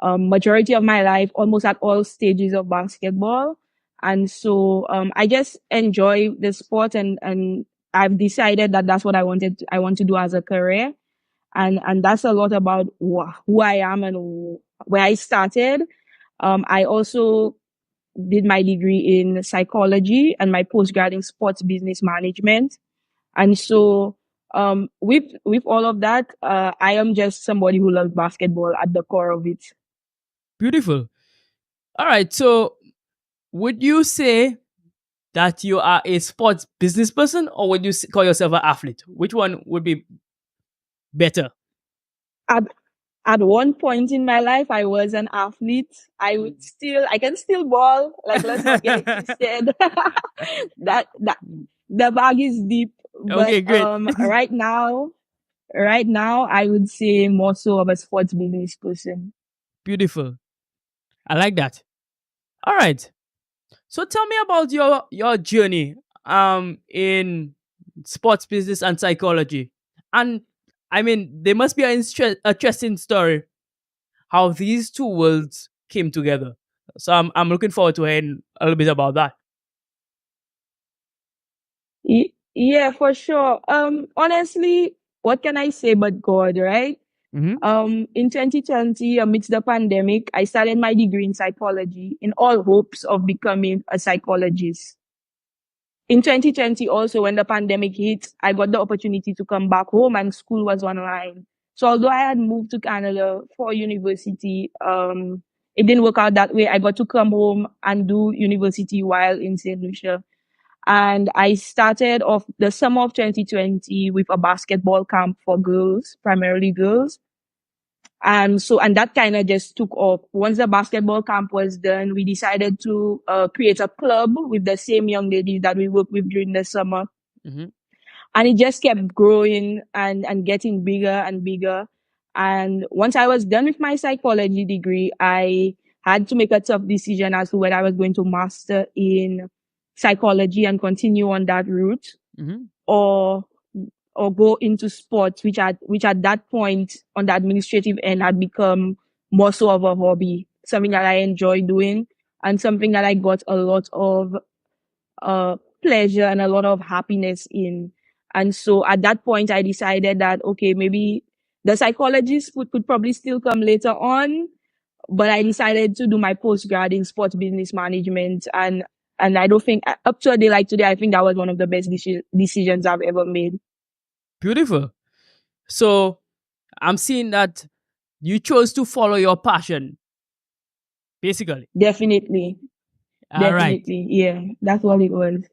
majority of my life, almost at all stages of basketball. And so I just enjoy the sport, and I've decided that that's what I want to do as a career. And that's a lot about who I am and where I started. I also did my degree in psychology and my postgrad in sports business management. And so with all of that, I am just somebody who loves basketball at the core of it. Beautiful. All right. So would you say that you are a sports business person, or would you call yourself an athlete? Which one would be better? At one point in my life, I was an athlete. I can still ball. Like, let's not get it twisted. that the bag is deep. But Okay, great. right now, I would say more so of a sports business person. Beautiful. I like that. All right. So tell me about your journey in sports business and psychology. And I mean, there must be an interesting story how these two worlds came together. So I'm looking forward to hearing a little bit about that. Yeah, for sure. Honestly, what can I say but God, right? Mm-hmm. In 2020, amidst the pandemic, I started my degree in psychology in all hopes of becoming a psychologist. In 2020 also, when the pandemic hit, I got the opportunity to come back home and school was online. So although I had moved to Canada for university, it didn't work out that way. I got to come home and do university while in St. Lucia. And I started off the summer of 2020 with a basketball camp for girls, primarily girls. And that kind of just took off. Once the basketball camp was done, we decided to create a club with the same young ladies that we worked with during the summer. Mm-hmm. And it just kept growing and getting bigger and bigger. And once I was done with my psychology degree, I had to make a tough decision as to whether I was going to master in psychology and continue on that route, Mm-hmm. or go into sports, which at that point on the administrative end had become more so of a hobby, something that I enjoy doing and something that I got a lot of pleasure and a lot of happiness in. And so at that point, I decided that, okay, maybe the psychologist could probably still come later on, but I decided to do my postgrad in sports business management. And I don't think, up to a day like today, I think that was one of the best decisions I've ever made. Beautiful. So I'm seeing that you chose to follow your passion, basically. Definitely. All right. Yeah, that's what it was.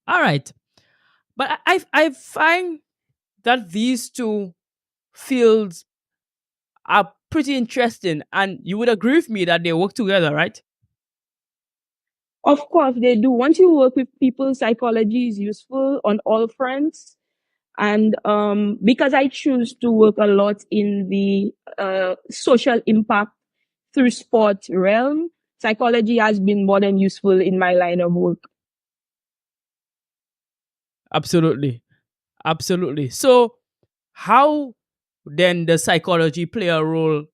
All right. But I find that these two fields are pretty interesting, and you would agree with me that they work together, right? Of course, they do. Once you work with people, psychology is useful on all fronts. And because I choose to work a lot in the social impact through sport realm, psychology has been more than useful in my line of work. Absolutely. Absolutely. So, how then does psychology play a role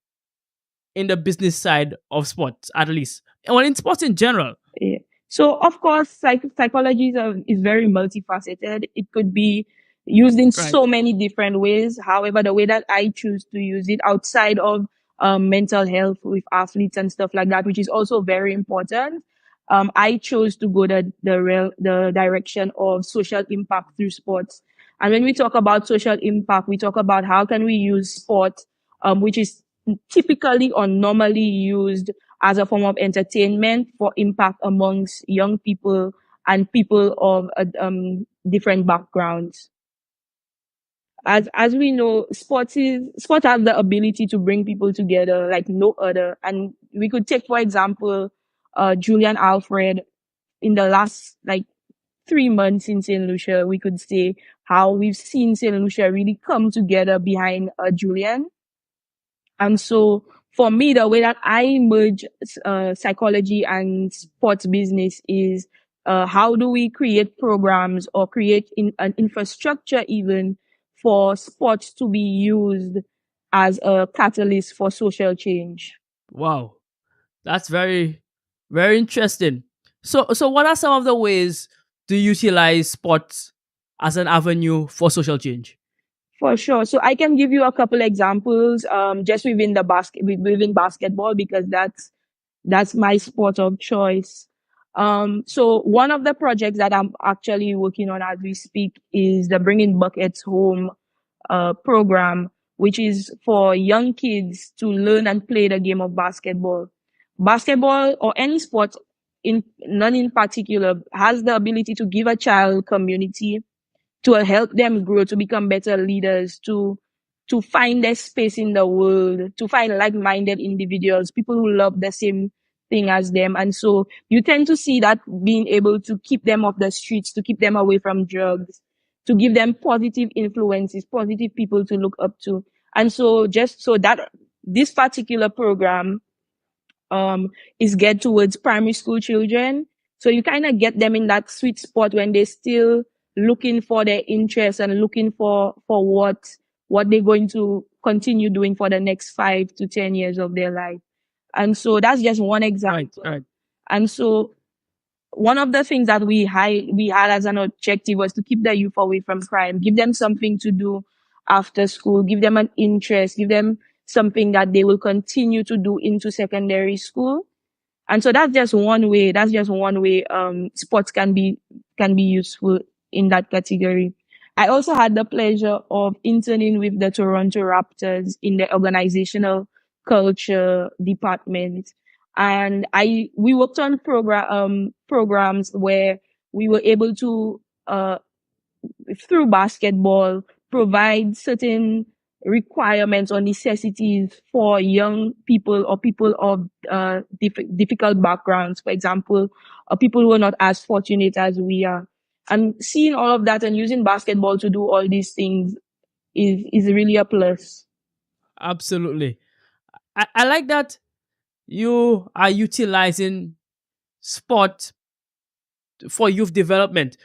in the business side of sports, at least, or in sports in general? Yeah. So, of course, psychology is very multifaceted. It could be used in Right. so many different ways. However, the way that I choose to use it outside of mental health with athletes and stuff like that, which is also very important, I chose to go the direction of social impact through sports. And when we talk about social impact, we talk about how can we use sport, which is typically or normally used as a form of entertainment for impact amongst young people and people of different backgrounds. As we know, sport has the ability to bring people together like no other. And we could take, for example, Julian Alfred in the last like 3 months in St. Lucia. We could say how we've seen St. Lucia really come together behind Julian. And so for me, the way that I merge psychology and sports business is how do we create programs or create an infrastructure even for sports to be used as a catalyst for social change? Wow, that's very, very interesting. So what are some of the ways to utilize sports as an avenue for social change? For sure. So I can give you a couple examples, just within basketball because that's my sport of choice. So one of the projects that I'm actually working on as we speak is the Bringing Buckets Home program, which is for young kids to learn and play the game of basketball. Basketball or any sport, none in particular, has the ability to give a child community, to help them grow, to become better leaders, to find their space in the world, to find like-minded individuals, people who love the same thing as them. And so you tend to see that being able to keep them off the streets, to keep them away from drugs, to give them positive influences, positive people to look up to. And so just so that this particular program is geared towards primary school children. So you kind of get them in that sweet spot when they're still looking for their interests and looking for what they're going to continue doing for the next 5 to 10 years of their life. And so that's just one example. Right. And so one of the things that we had as an objective was to keep the youth away from crime, give them something to do after school, give them an interest, give them something that they will continue to do into secondary school. And so that's just one way sports can be useful in that category. I also had the pleasure of interning with the Toronto Raptors in the organizational culture department. And we worked on programs where we were able to through basketball provide certain requirements or necessities for young people or people of difficult backgrounds, for example, people who are not as fortunate as we are. And seeing all of that and using basketball to do all these things is really a plus. Absolutely. I like that you are utilizing sport for youth development,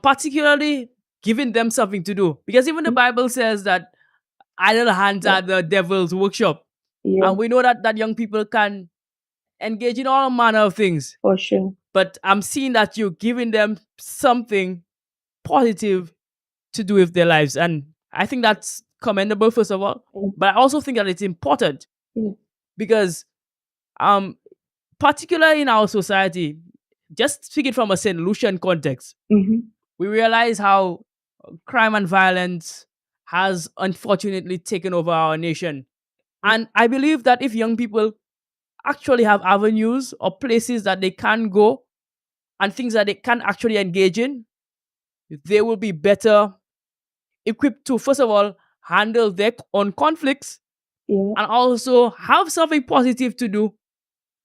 particularly giving them something to do. Because even the Bible says that idle hands are the devil's workshop. Yeah. And we know that young people can engage in all manner of things. For sure. But I'm seeing that you're giving them something positive to do with their lives. And I think that's commendable, first of all. But I also think that it's important because particularly in our society, just speaking from a St. Lucian context, we realize how crime and violence has unfortunately taken over our nation. And I believe that if young people actually have avenues or places that they can go and things that they can actually engage in, they will be better equipped to, first of all, handle their own conflicts and also have something positive to do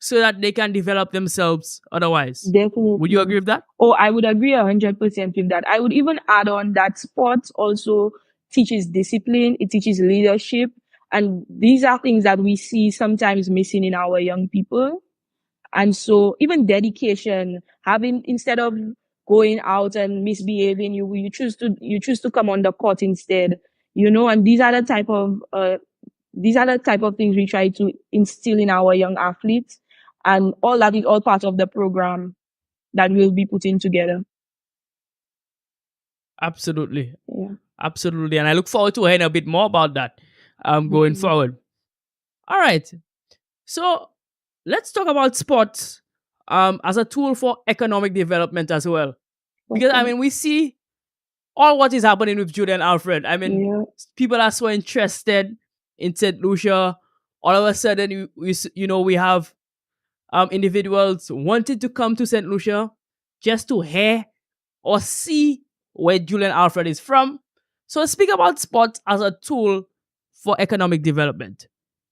so that they can develop themselves otherwise. Definitely. Would you agree with that? Oh, I would agree 100% with that. I would even add on that sports also teaches discipline, it teaches leadership, and these are things that we see sometimes missing in our young people. And so even dedication, having, instead of going out and misbehaving, you choose to come on the court instead, and these are the type of things we try to instill in our young athletes, and all that is all part of the program that we'll be putting together. Absolutely. Yeah. Absolutely. And I look forward to hearing a bit more about that going forward. All right. So let's talk about sports as a tool for economic development as well. Because, I mean, we see all what is happening with Julian Alfred. I mean, people are so interested in St. Lucia. All of a sudden, we have individuals wanting to come to St. Lucia just to hear or see where Julian Alfred is from. So speak about sports as a tool for economic development.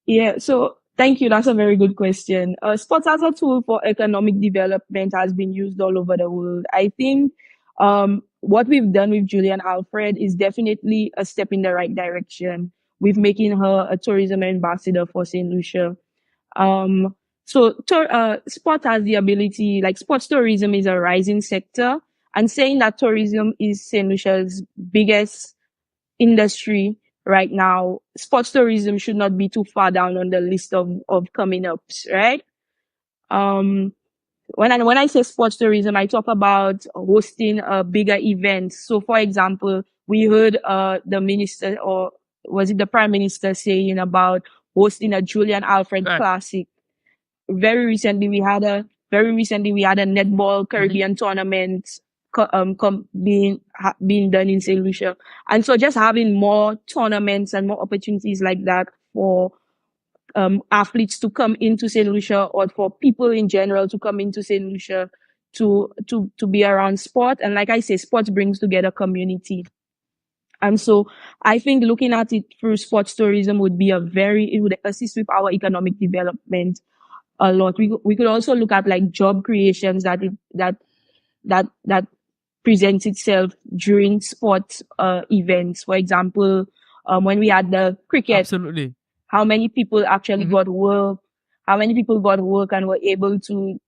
Yeah, so thank you. That's a very good question. Sports as a tool for economic development has been used all over the world. I think what we've done with Julian Alfred is definitely a step in the right direction with making her a tourism ambassador for St. Lucia. Sport has the ability, like sports tourism is a rising sector, and saying that tourism is St. Lucia's biggest industry right now, sports tourism should not be too far down on the list of coming ups, right? When I say sports tourism, I talk about hosting bigger events. So, for example, we heard the minister, or was it the prime minister, saying about hosting a Julian Alfred Classic. Very recently, we had a netball Caribbean tournament being done in St. Lucia. And so just having more tournaments and more opportunities like that for athletes to come into St. Lucia, or for people in general to come into St. Lucia to be around sport. And like I say, sports brings together community. And so I think looking at it through sports tourism would assist with our economic development a lot. We could also look at like job creations that presents itself during sports events. For example, when we had the cricket, absolutely, how many people actually got work? How many people got work and were able to,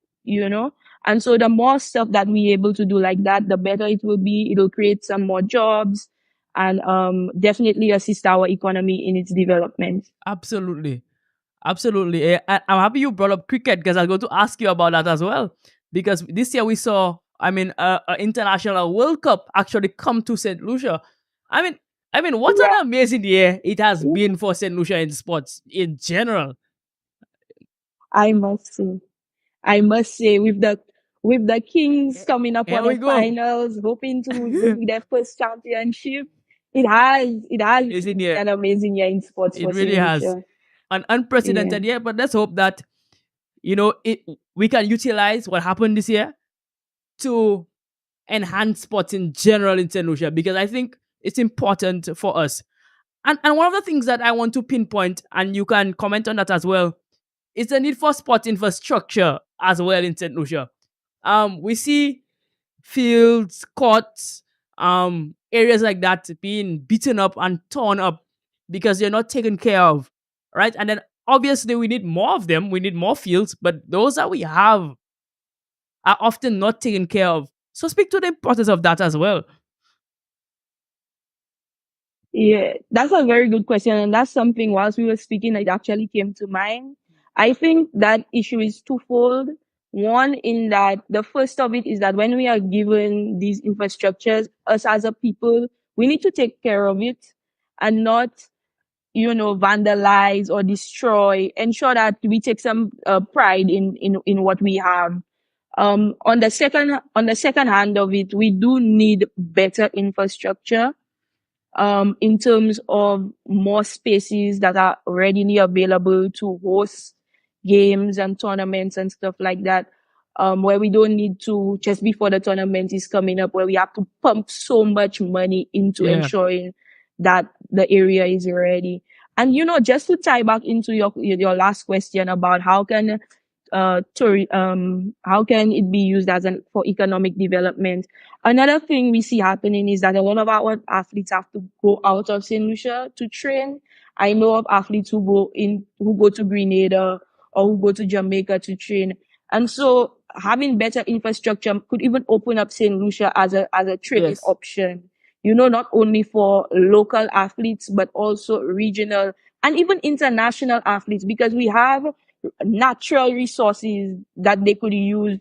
And so the more stuff that we're able to do like that, the better it will be. It'll create some more jobs and definitely assist our economy in its development. Absolutely. Absolutely. I'm happy you brought up cricket, because I was going to ask you about that as well. Because this year we saw, an international World Cup actually come to St. Lucia. I mean, what an amazing year it has been for St. Lucia in sports in general. I must say, with the Kings coming up on the finals, hoping to win their first championship, it has been an amazing year in sports. It really has. An unprecedented year, but let's hope that we can utilize what happened this year to enhance sports in general in St. Lucia, because I think it's important for us. And one of the things that I want to pinpoint, and you can comment on that as well, is the need for sports infrastructure as well in St. Lucia. We see fields, courts, areas like that being beaten up and torn up because they're not taken care of. Right? And then obviously we need more of them. We need more fields, but those that we have are often not taken care of. So speak to the importance of that as well. Yeah, that's a very good question. And that's something, whilst we were speaking, it actually came to mind. I think that issue is twofold. One, in that the first of it is that when we are given these infrastructures, us as a people, we need to take care of it and not vandalize or destroy. Ensure that we take some pride in what we have. On the second hand of it, we do need better infrastructure in terms of more spaces that are readily available to host games and tournaments and stuff like that, where we don't need to, just before the tournament is coming up, where we have to pump so much money into ensuring that the area is ready. And, just to tie back into your last question about how can how can it be used for economic development? Another thing we see happening is that a lot of our athletes have to go out of St. Lucia to train. I know of athletes who go to Grenada or who go to Jamaica to train. And so having better infrastructure could even open up St. Lucia as a training option, not only for local athletes, but also regional and even international athletes, because we have natural resources that they could use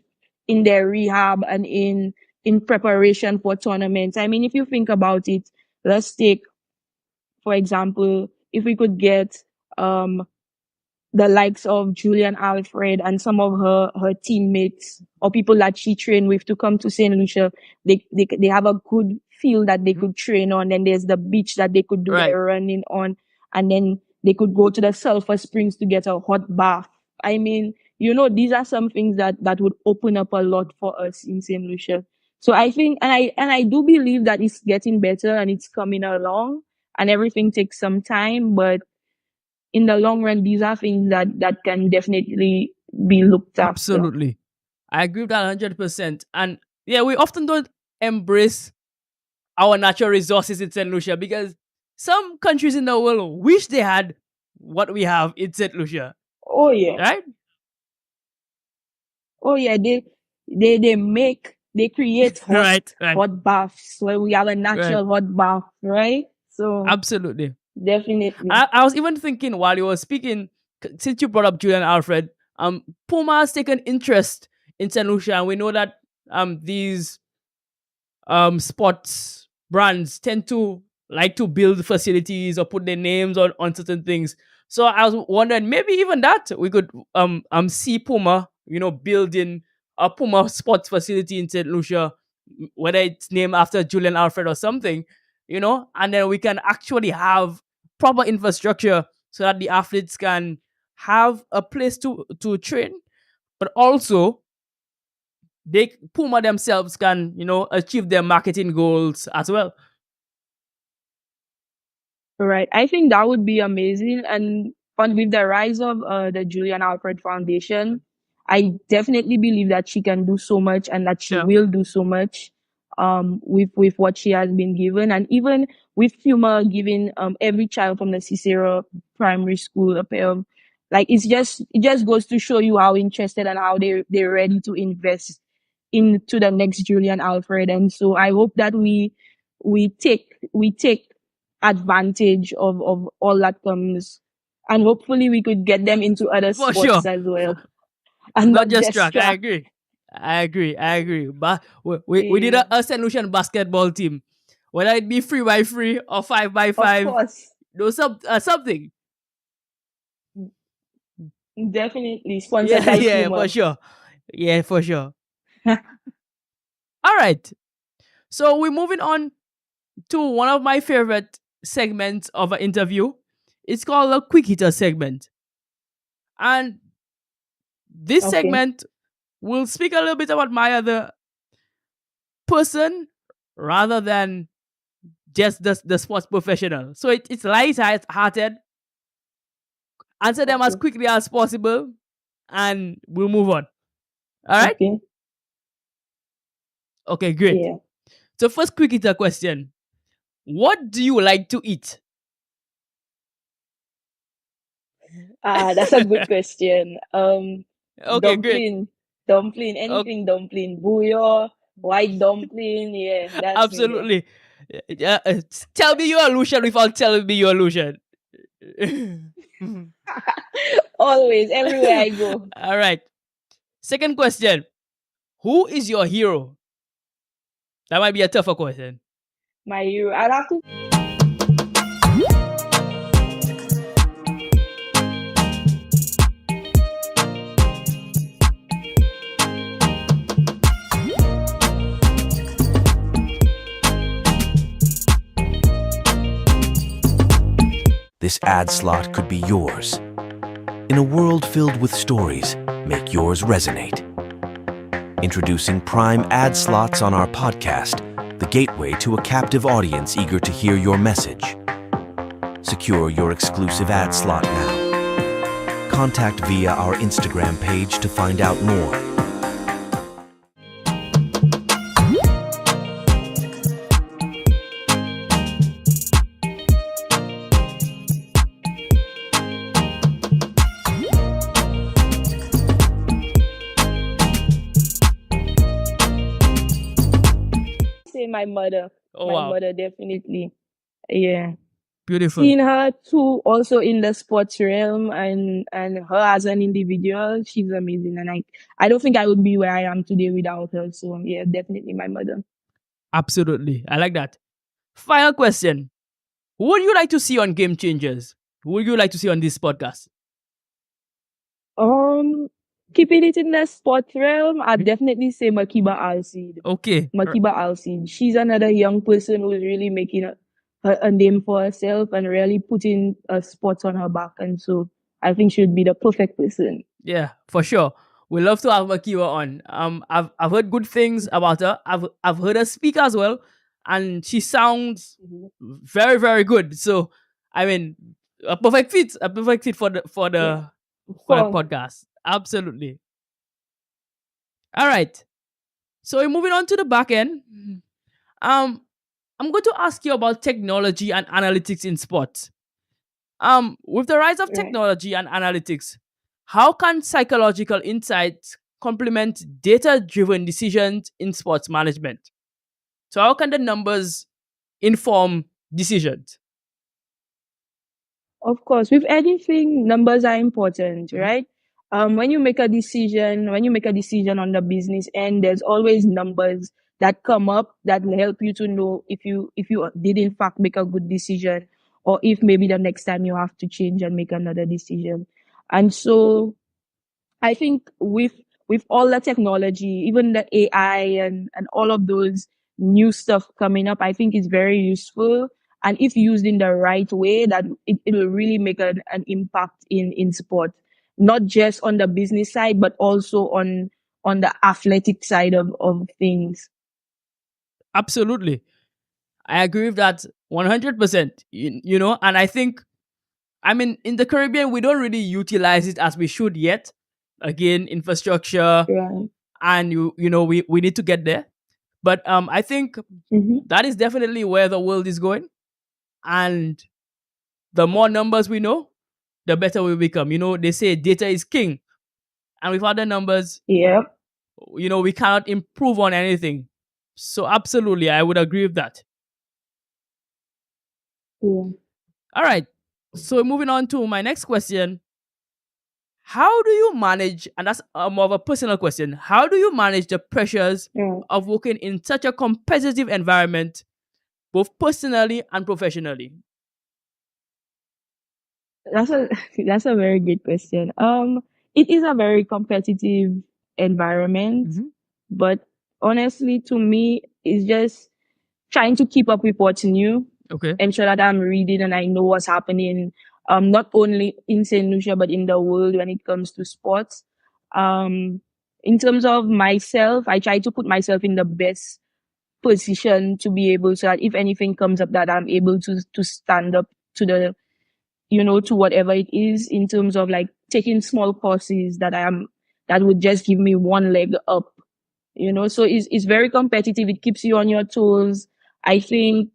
in their rehab and in preparation for tournaments. I mean, if you think about it, let's take, for example, if we could get the likes of Julian Alfred and some of her teammates or people that she trained with to come to St. Lucia, they have a good field that they could train on. Then there's the beach that they could do their running on, and then they could go to the Sulphur Springs to get a hot bath. I mean, these are some things that would open up a lot for us in St. Lucia. So I think, and I do believe that it's getting better and it's coming along, and everything takes some time, but in the long run, these are things that can definitely be looked after. Absolutely. I agree with that 100%. And yeah, we often don't embrace our natural resources in St. Lucia because some countries in the world wish they had what we have in St. Lucia. Oh, yeah. Right? Oh, yeah. They create hot baths where we have a natural hot bath, right? So absolutely. Definitely. I was even thinking while you were speaking, since you brought up Julian Alfred, Puma has taken interest in St. Lucia, and we know that these sports brands tend to like to build facilities or put their names on certain things. So I was wondering, maybe even that we could see Puma, building a Puma sports facility in St. Lucia, whether it's named after Julian Alfred or something, and then we can actually have proper infrastructure so that the athletes can have a place to train, but also Puma themselves can, achieve their marketing goals as well. Right. I think that would be amazing. And with the rise of the Julian Alfred Foundation, I definitely believe that she can do so much and that she will do so much with what she has been given. And even with Puma giving every child from the Cicero primary school a pair of, it just goes to show you how interested and how they're ready to invest into the next Julian Alfred. And so I hope that we take advantage of all that comes, and hopefully we could get them into other sports as well. And not just track. I agree. But we need a St. Lucian basketball team, whether it be 3x3 or 5x5. Of course. Do something. Definitely sponsored by Puma. For sure. Yeah, for sure. All right. So we're moving on to one of my favorite segments of an interview. It's called a quick hitter segment. And this segment will speak a little bit about my other person rather than just the sports professional. So it's light-hearted. Answer them as quickly as possible and we'll move on. All right? Okay, great. Yeah. So first quick hitter question. What do you like to eat? That's a good question. Okay, dumpling, anything dumpling, bouillon, white dumpling, yeah. That's absolutely. Tell me your illusion without telling me your illusion. Always, everywhere I go. All right. Second question. Who is your hero? That might be a tougher question. My hero. I'd have to. This ad slot could be yours. In a world filled with stories, make yours resonate. Introducing Prime ad slots on our podcast, the gateway to a captive audience eager to hear your message. Secure your exclusive ad slot now. contact via our Instagram page to find out more. Say my mother. Oh, My wow. mother, definitely. Yeah. Beautiful. Seeing her too also in the sports realm, and her as an individual, she's amazing. And I don't think I would be where I am today without her. So yeah, definitely my mother. Absolutely. I like that. Final question. Who would you like to see on Game Changers? Who would you like to see on this podcast? Keeping it in the sports realm, I'd definitely say Makiba Alcide. Okay. Makiba Alcide. She's another young person who's really making a name for herself and really putting a spot on her back. And so I think she would be the perfect person. Yeah, for sure. We love to have Makiba on. I've heard good things about her. I've heard her speak as well, and she sounds very, very good. So, I mean, a perfect fit for the podcast. Absolutely. All right. So we're moving on to the back end. I'm going to ask you about technology and analytics in sports. With the rise of technology and analytics, how can psychological insights complement data-driven decisions in sports management? So how can the numbers inform decisions? Of course, with anything, numbers are important, right? When you make a decision on the business end, there's always numbers that come up that will help you to know if you did in fact make a good decision, or if maybe the next time you have to change and make another decision. And so I think with all the technology, even the AI and all of those new stuff coming up, I think it's very useful. And if used in the right way, that it will really make an impact in sport, not just on the business side, but also on the athletic side of things. Absolutely. I agree with that 100%. You know, and I think, I mean, in the Caribbean, we don't really utilize it as we should yet. Again, infrastructure, and you know, we need to get there. But I think that is definitely where the world is going. And the more numbers we know, the better we become. You know, they say data is king. And without the numbers, you know, we cannot improve on anything. So absolutely, I would agree with that. All right. So moving on to my next question. How do you manage, and that's more of a personal question, how do you manage the pressures of working in such a competitive environment, both personally and professionally? That's a very good question. It is a very competitive environment, but honestly, to me, it's just trying to keep up with what's new. Okay. Ensure that I'm reading and I know what's happening, not only in St. Lucia, but in the world when it comes to sports. In terms of myself, I try to put myself in the best position to be able, so that if anything comes up, that I'm able to stand up to the, you know, to whatever it is, in terms of like taking small courses that would just give me one leg up, you know. So it's very competitive. It keeps you on your toes. I think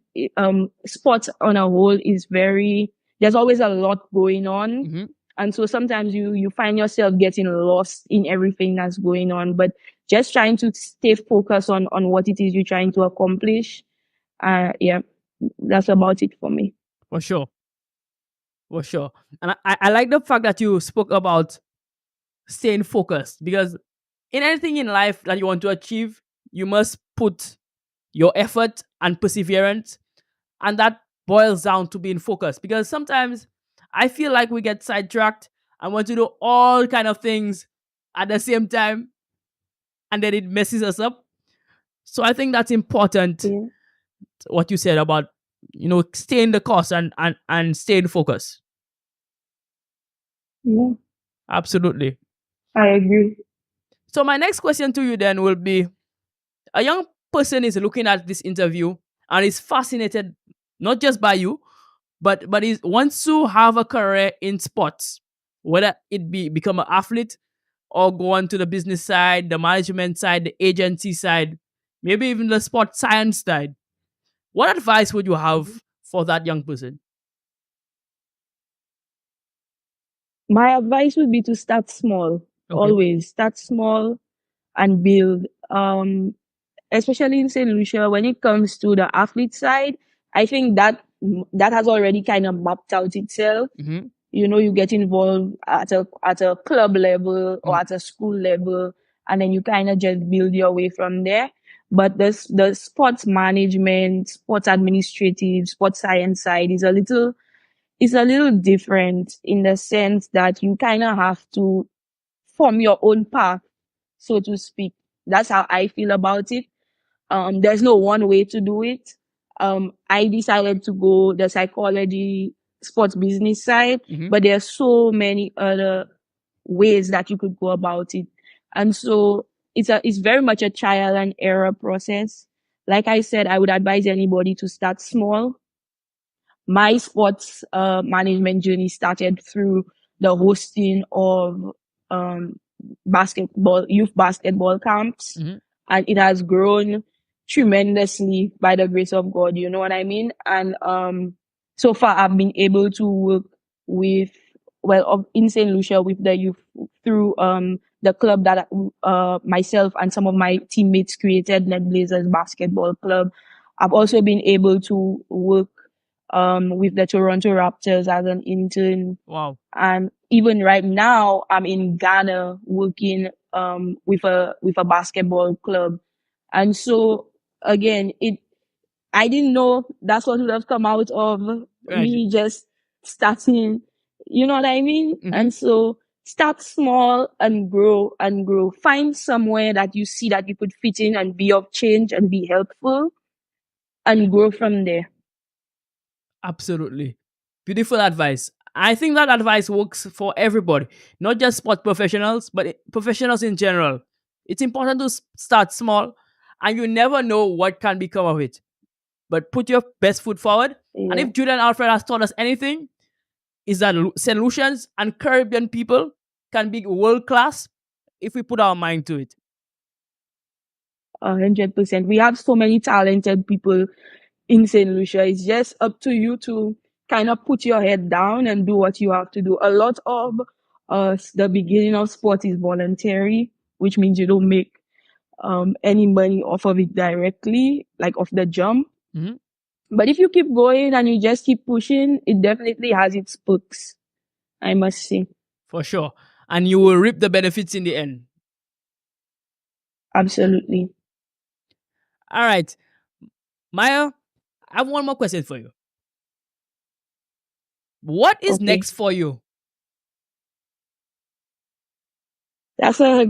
sports on a whole is there's always a lot going on. And so sometimes you find yourself getting lost in everything that's going on, but just trying to stay focused on what it is you're trying to accomplish. Yeah, that's about it for me. For sure. For sure. And I like the fact that you spoke about staying focused, because in anything in life that you want to achieve, you must put your effort and perseverance, and that boils down to being focused. Because sometimes I feel like we get sidetracked and want to do all kind of things at the same time, and then it messes us up. So I think that's important, what you said about, you know, staying the course and staying focused. Yeah. Absolutely. I agree. So my next question to you then will be, a young person is looking at this interview and is fascinated not just by you, but is wants to have a career in sports. whether it be become an athlete or go on to the business side, the management side, the agency side, maybe even the sports science side. What advice would you have for that young person? My advice would be to start small. Okay. Always start small and build. Especially in St. Lucia, when it comes to the athlete side, I think that has already kind of mapped out itself. Mm-hmm. You know, you get involved at a club level or at a school level, and then you kind of just build your way from there. But the sports management, sports administrative, sports science side is a little different in the sense that you kind of have to form your own path, so to speak. That's how I feel about it. There's no one way to do it. I decided to go the psychology sports business side, Mhm. but there are so many other ways that you could go about it. And so it's very much a trial and error process. Like I said, I would advise anybody to start small. My sports management journey started through the hosting of um, youth basketball camps, Mhm. and it has grown tremendously by the grace of God. You know what I mean? And so far, I've been able to work with in Saint Lucia with the youth through the club that myself and some of my teammates created, Net Blazers Basketball Club. I've also been able to work with the Toronto Raptors as an intern. Wow. And even right now, I'm in Ghana working with a basketball club. And so again, I didn't know that's what would have come out of me just starting. You know what I mean? Mhm. And so start small and grow and grow. Find somewhere that you see that you could fit in and be of change and be helpful, and grow from there. Absolutely. Beautiful advice. I think that advice works for everybody, not just sport professionals, but professionals in general. It's important to start small, and you never know what can become of it. But put your best foot forward. And Yeah. if Julian Alfred has taught us anything, is that St. Lucians and Caribbean people can be world class if we put our mind to it. 100%. We have so many talented people in St. Lucia. It's just up to you to kind of put your head down and do what you have to do. A lot of the beginning of sport is voluntary, which means you don't make any money off of it directly, like off the jump. Mhm. But if you keep going and you just keep pushing, it definitely has its perks, I must say. For sure. And you will reap the benefits in the end. Absolutely. All right. Maya, I have one more question for you. What is Okay. next for you? That's I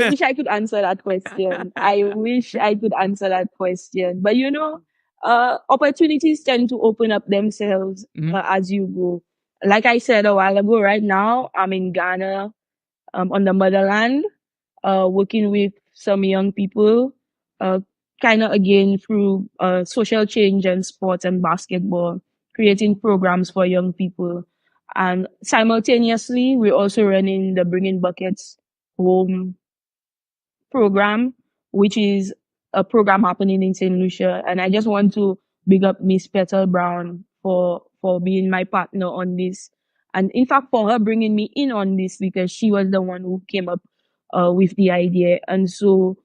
wish I could answer that question. I wish I could answer that question. But you know, opportunities tend to open up themselves as you go. Like I said a while ago, right now I'm in Ghana, on the motherland, working with some young people, kind of again through social change and sports and basketball, creating programs for young people. And simultaneously, we're also running the Bringing Buckets Home program, which is a program happening in St. Lucia. And I just want to big up Miss Petal Brown for being my partner on this. And in fact, for her bringing me in on this, because she was the one who came up with the idea. And so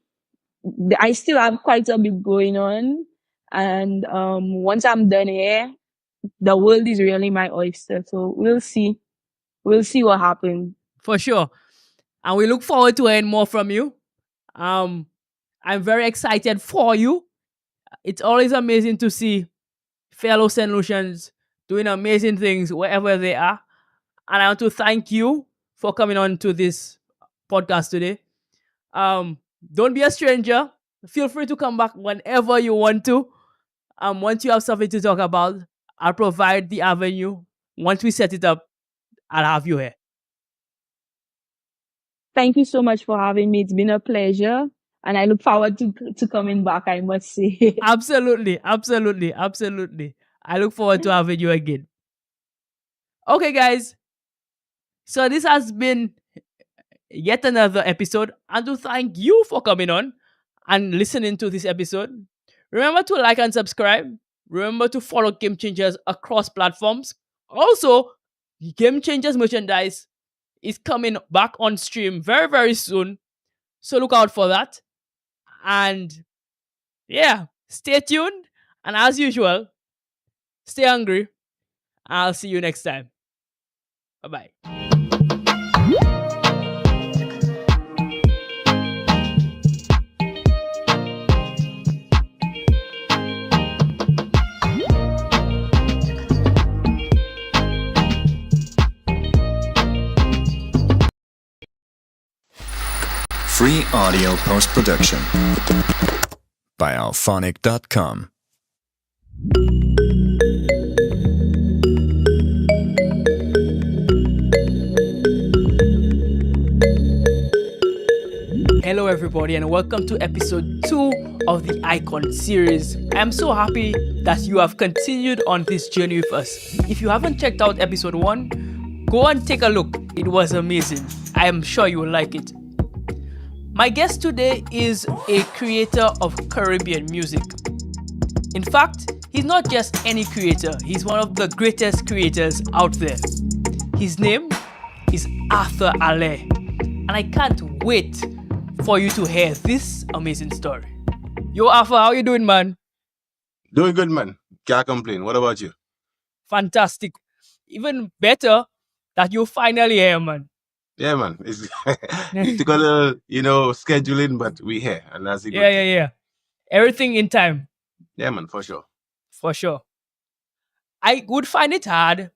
I still have quite a bit going on. And once I'm done here, the world is really my oyster. So we'll see. We'll see what happens. For sure. And we look forward to hearing more from you. I'm very excited for you. It's always amazing to see fellow St. Lucians doing amazing things wherever they are. And I want to thank you for coming on to this podcast today. Don't be a stranger. Feel free to come back whenever you want to. Once you have something to talk about, I'll provide the avenue. Once we set it up, I'll have you here. Thank you so much for having me. It's been a pleasure. And I look forward to coming back, I must say. Absolutely. I look forward to having you again. Okay, guys. So this has been yet another episode, and to thank you for coming on and listening to this episode. Remember to like and subscribe. Remember to follow Game Changers across platforms. Also, Game Changers merchandise is coming back on stream very, very soon. So look out for that. And yeah, stay tuned. And as usual, stay hungry. I'll see you next time. Bye bye. Free audio post-production by alphonic.com. Hello, everybody, and welcome to episode 2 of the Icon series. I'm so happy that you have continued on this journey with us. If you haven't checked out episode 1, go and take a look. It was amazing. I am sure you will like it. My guest today is a creator of Caribbean music. In fact, he's not just any creator, he's one of the greatest creators out there. His name is Arthur Ale, and I can't wait for you to hear this amazing story. Yo, Arthur, how you doing, man? Doing good, man. Can't complain. What about you? Fantastic. Even better that you're finally here, man. Yeah, man. It's it took a little, scheduling, but we here, and that's it. Yeah. Everything in time. Yeah, man, for sure. For sure. I would find it hard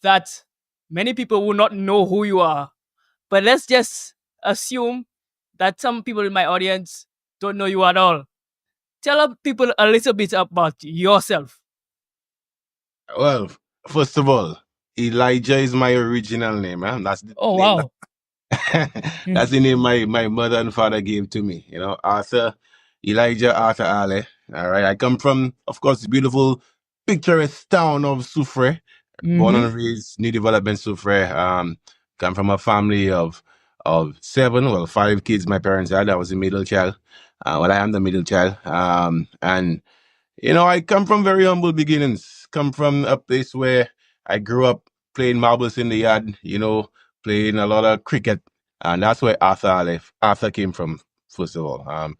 that many people will not know who you are. But let's just assume that some people in my audience don't know you at all. Tell people a little bit about yourself. Well, first of all, Elijah is my original name. That's the Oh, name wow. that's the name my mother and father gave to me. Elijah Arthur Ale. All right. I come from, of course, the beautiful, picturesque town of Soufrière. Born and raised, new development Soufrière. Come from a family of 7, 5 kids my parents had. I was the middle child. I am the middle child. I come from very humble beginnings. Come from a place where I grew up playing marbles in the yard, playing a lot of cricket. And that's where Arthur came from, first of all.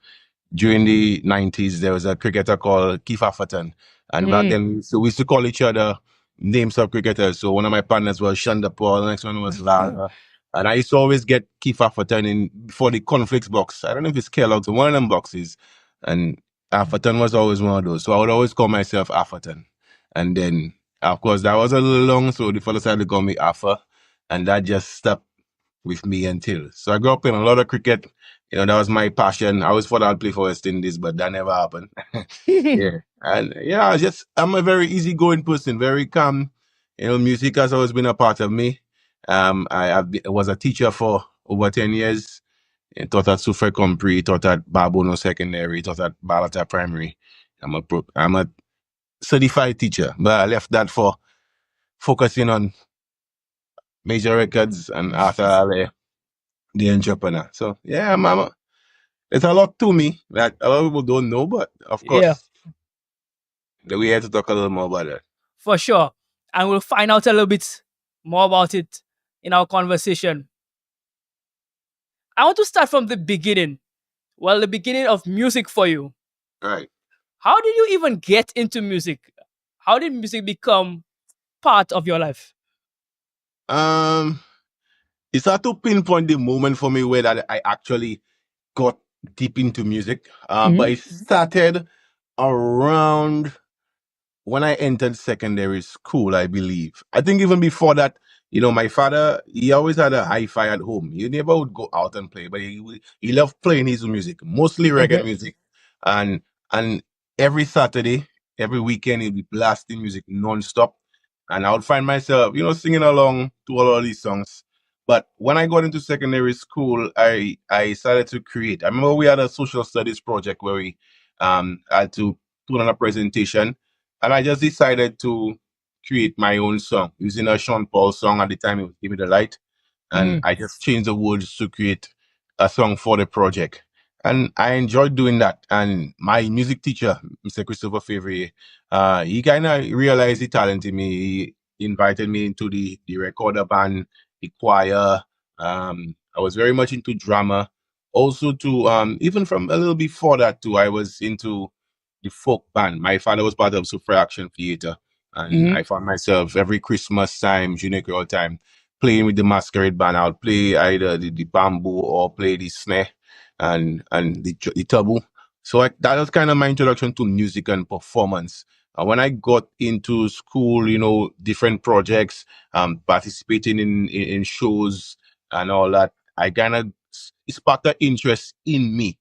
During the 90s, there was a cricketer called Keith Atherton. And back then, so we used to call each other names of cricketers. So one of my partners was Shanda Paul, the next one was Lara. And I used to always get Keith Atherton in before the conflicts box. I don't know if it's Kellogg's or one of them boxes. And Atherton was always one of those. So I would always call myself Atherton. And then, of course, that was a little long, so the fellas had to call me Arthur. And that just stuck with me until. So I grew up in a lot of cricket. That was my passion. I always thought I'd play for West Indies, but that never happened. Yeah. And I'm a very easygoing person, very calm. Music has always been a part of me. I was a teacher for over 10 years. I taught at Soufrière Compris, taught at Barbono Secondary, taught at Balata Primary. I'm a certified teacher, but I left that for focusing on major records and Arthur Ale, the entrepreneur. So yeah, there's a lot to me that a lot of people don't know, but of course, we had to talk a little more about that. For sure. And we'll find out a little bit more about it in our conversation. I want to start from the beginning. Well, the beginning of music for you. Right. How did you even get into music? How did music become part of your life? It's hard to pinpoint the moment for me where that I actually got deep into music. But it started around when I entered secondary school, I believe. I think even before that, my father, he always had a hi-fi at home. He never would go out and play, but he loved playing his music, mostly reggae music. And every Saturday, every weekend, he'd be blasting music non-stop. And I would find myself, singing along to all of these songs. But when I got into secondary school, I started to create. I remember we had a social studies project where we had to put on a presentation. And I just decided to create my own song using a Sean Paul song at the time. It was Give Me the Light. and I just changed the words to create a song for the project. And I enjoyed doing that. And my music teacher, Mr. Christopher Favre, he kind of realized the talent in me. He invited me into the recorder band, the choir. I was very much into drama. Also, to even from a little before that too, I was into the folk band. My father was part of Super Action Theater, and I found myself every Christmas time, Junior Girl time, playing with the masquerade band. I would play either the bamboo or play the snare and the taboo. So that was kind of my introduction to music and performance. When I got into school, different projects, participating in shows and all that, I kind of it sparked an interest in me,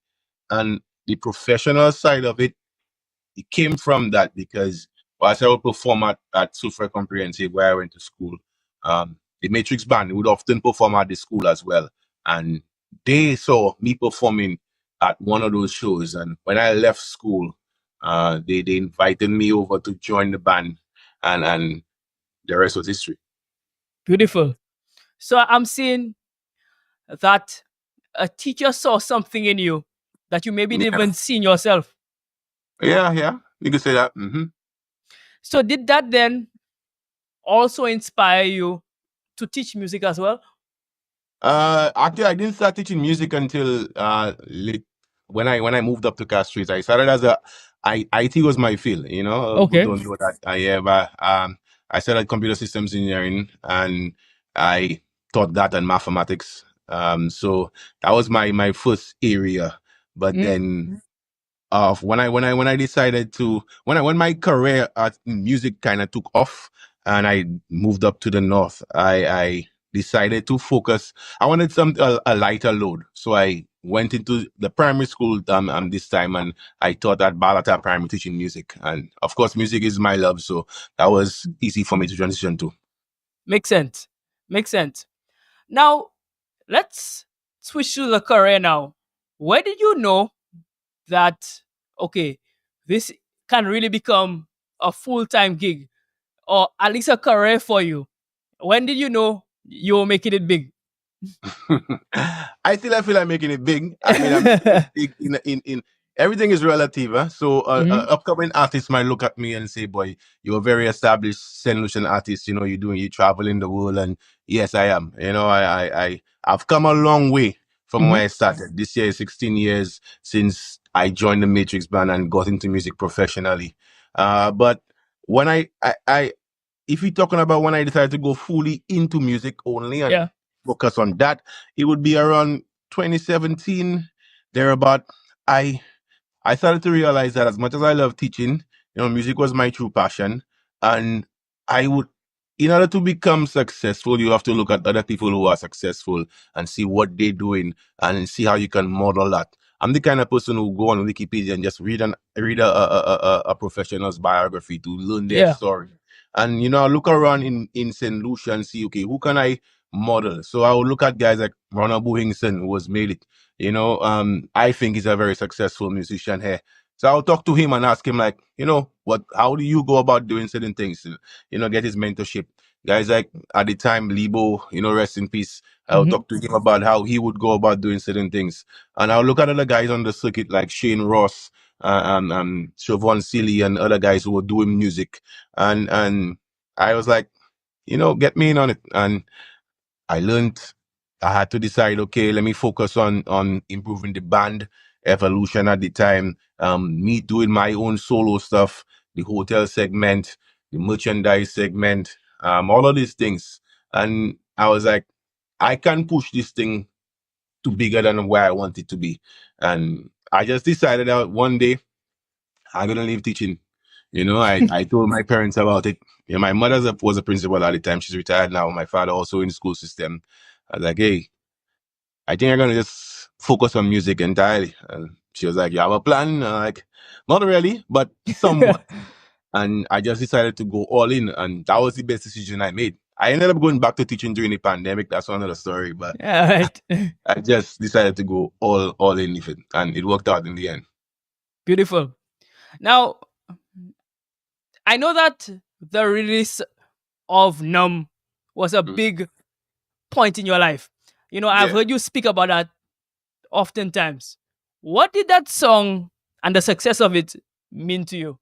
and the professional side of it came from that because whilst I would perform at Suffolk Comprehensive where I went to school, the Matrix Band would often perform at the school as well. And they saw me performing at one of those shows. And when I left school, they invited me over to join the band, and the rest was history. Beautiful. So I'm seeing that a teacher saw something in you that you maybe didn't even see in yourself. Yeah, you could say that. So did that then also inspire you to teach music as well? Actually, I didn't start teaching music until when I moved up to Castries. I started as IT was my field, Okay. People don't know that. But I studied computer systems engineering, and I taught that and mathematics. So that was my first area. But then when I decided to when my career at music kind of took off and I moved up to the north, I decided to focus. I wanted a lighter load, so I went into the primary school this time, and I taught at Balata Primary teaching music, and of course music is my love, so that was easy for me to transition to. Makes sense. Now let's switch to the career now. Where did you know that, okay, this can really become a full-time gig or at least a career for you? When did you know you were making it big? I still feel like making it big. I mean, I'm big in everything is relative. Huh? So upcoming artists might look at me and say, "Boy, you're a very established Saint Lucian artist. You travel in the world." And yes, I am. I've come a long way from where I started. This year is 16 years since I joined the Matrix Band and got into music professionally. But when if you're talking about when I decided to go fully into music only and focus on that, it would be around 2017, thereabout. I started to realize that as much as I love teaching, music was my true passion. And in order to become successful, you have to look at other people who are successful and see what they're doing and see how you can model that. I'm the kind of person who go on Wikipedia and just read a professional's biography to learn their story. And I look around in St. Lucia and see, okay, who can I model? So I would look at guys like Ronald Bohingson, who has made it. I think he's a very successful musician here. So I'll talk to him and ask him, like, how do you go about doing certain things? Get his mentorship. Guys like at the time, Lebo, rest in peace. I'll talk to him about how he would go about doing certain things. And I'll look at other guys on the circuit like Shane Ross, Siobhan Seeley and other guys who were doing music. And I was like, get me in on it. And I learned I had to decide, okay, let me focus on improving the band evolution at the time, me doing my own solo stuff, the hotel segment, the merchandise segment, all of these things. And I was like, I can push this thing to bigger than where I want it to be. And I just decided that one day I'm going to leave teaching. I told my parents about it. My mother was a principal at the time. She's retired now. My father also in the school system. I was like, hey, I think I'm going to just focus on music entirely. And she was like, you have a plan? I'm like, not really, but somewhat. And I just decided to go all in. And that was the best decision I made. I ended up going back to teaching during the pandemic. That's another story. But I just decided to go all in with it. And it worked out in the end. Beautiful. Now, I know that the release of Numb was a big point in your life. I've Yeah. heard you speak about that oftentimes. What did that song and the success of it mean to you?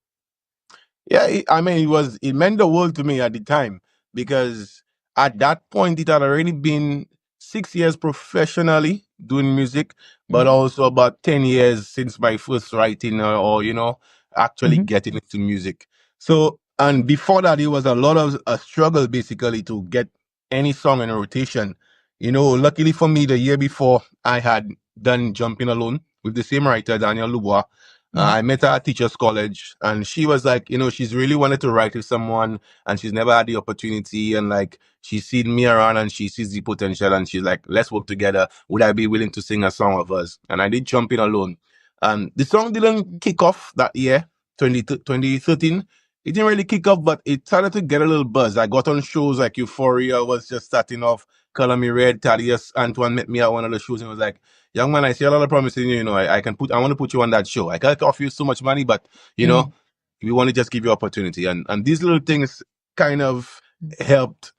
Yeah, I mean, it meant the world to me at the time because at that point it had already been 6 years professionally doing music, but also about 10 years since my first writing or actually getting into music. So, and before that, it was a lot of a struggle basically to get any song in rotation. Luckily for me, the year before I had done Jumping Alone with the same writer, Daniel Dubois. I met her at Teachers College, and she was like, she's really wanted to write with someone, and she's never had the opportunity. And like, she's seen me around, and she sees the potential, and she's like, let's work together. Would I be willing to sing a song of us? And I did Jumping Alone. The song didn't kick off that year, 2013. It didn't really kick off, but it started to get a little buzz. I got on shows like Euphoria was just starting off. Color Me Red, Thaddeus Antoine met me at one of the shows and was like, young man, I see a lot of promise in you. I want to put you on that show. I can't offer you so much money, but we want to just give you opportunity. And these little things kind of helped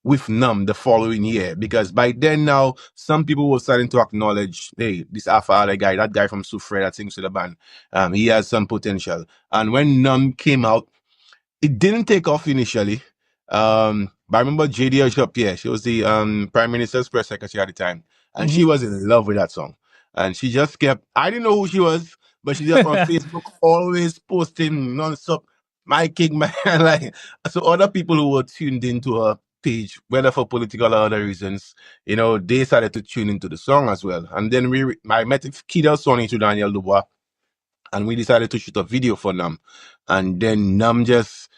with Numb the following year, because by then now some people were starting to acknowledge, hey, this Alpha Ale guy, that guy from Soufre that sings with the band, he has some potential. And when Numb came out, it didn't take off initially. But I remember JD Ajapie, she was the Prime Minister's press secretary at the time, and she was in love with that song. And she just kept, I didn't know who she was, but she just on Facebook always posting non-stop, my king, my like. So other people who were tuned into her page, whether for political or other reasons, they started to tune into the song as well. And then I met Kidel Sonny to Daniel Dubois, and we decided to shoot a video for Numb. And then Numb just,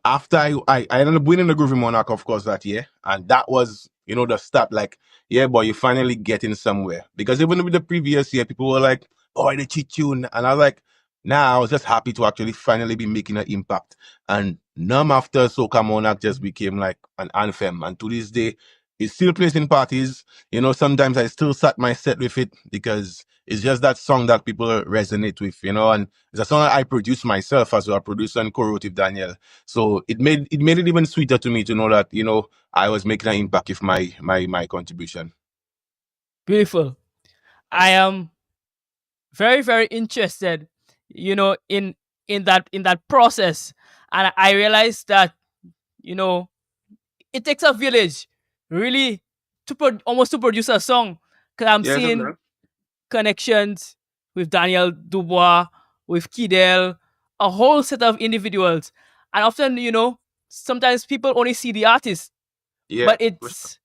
after I ended up winning the Groovy Monarch, of course, that year. And that was, the start, like, yeah, boy, you're finally getting somewhere. Because even with the previous year, people were like, oh, the cheat tune. And I was like, nah, I was just happy to actually finally be making an impact. And Numb after Soca Monarch just became like an anthem. And to this day, it still plays in parties. Sometimes I still sat my set with it because it's just that song that people resonate with, and it's a song that I produced myself as well, producer and co-wrote with Daniel. So it made it even sweeter to me to know that, I was making an impact with my contribution. Beautiful. I am very, very interested, in that process. And I realized that, it takes a village really almost to produce a song. Because I'm seeing connections with Daniel Dubois, with Kidel, a whole set of individuals. And often, sometimes people only see the artist, but it's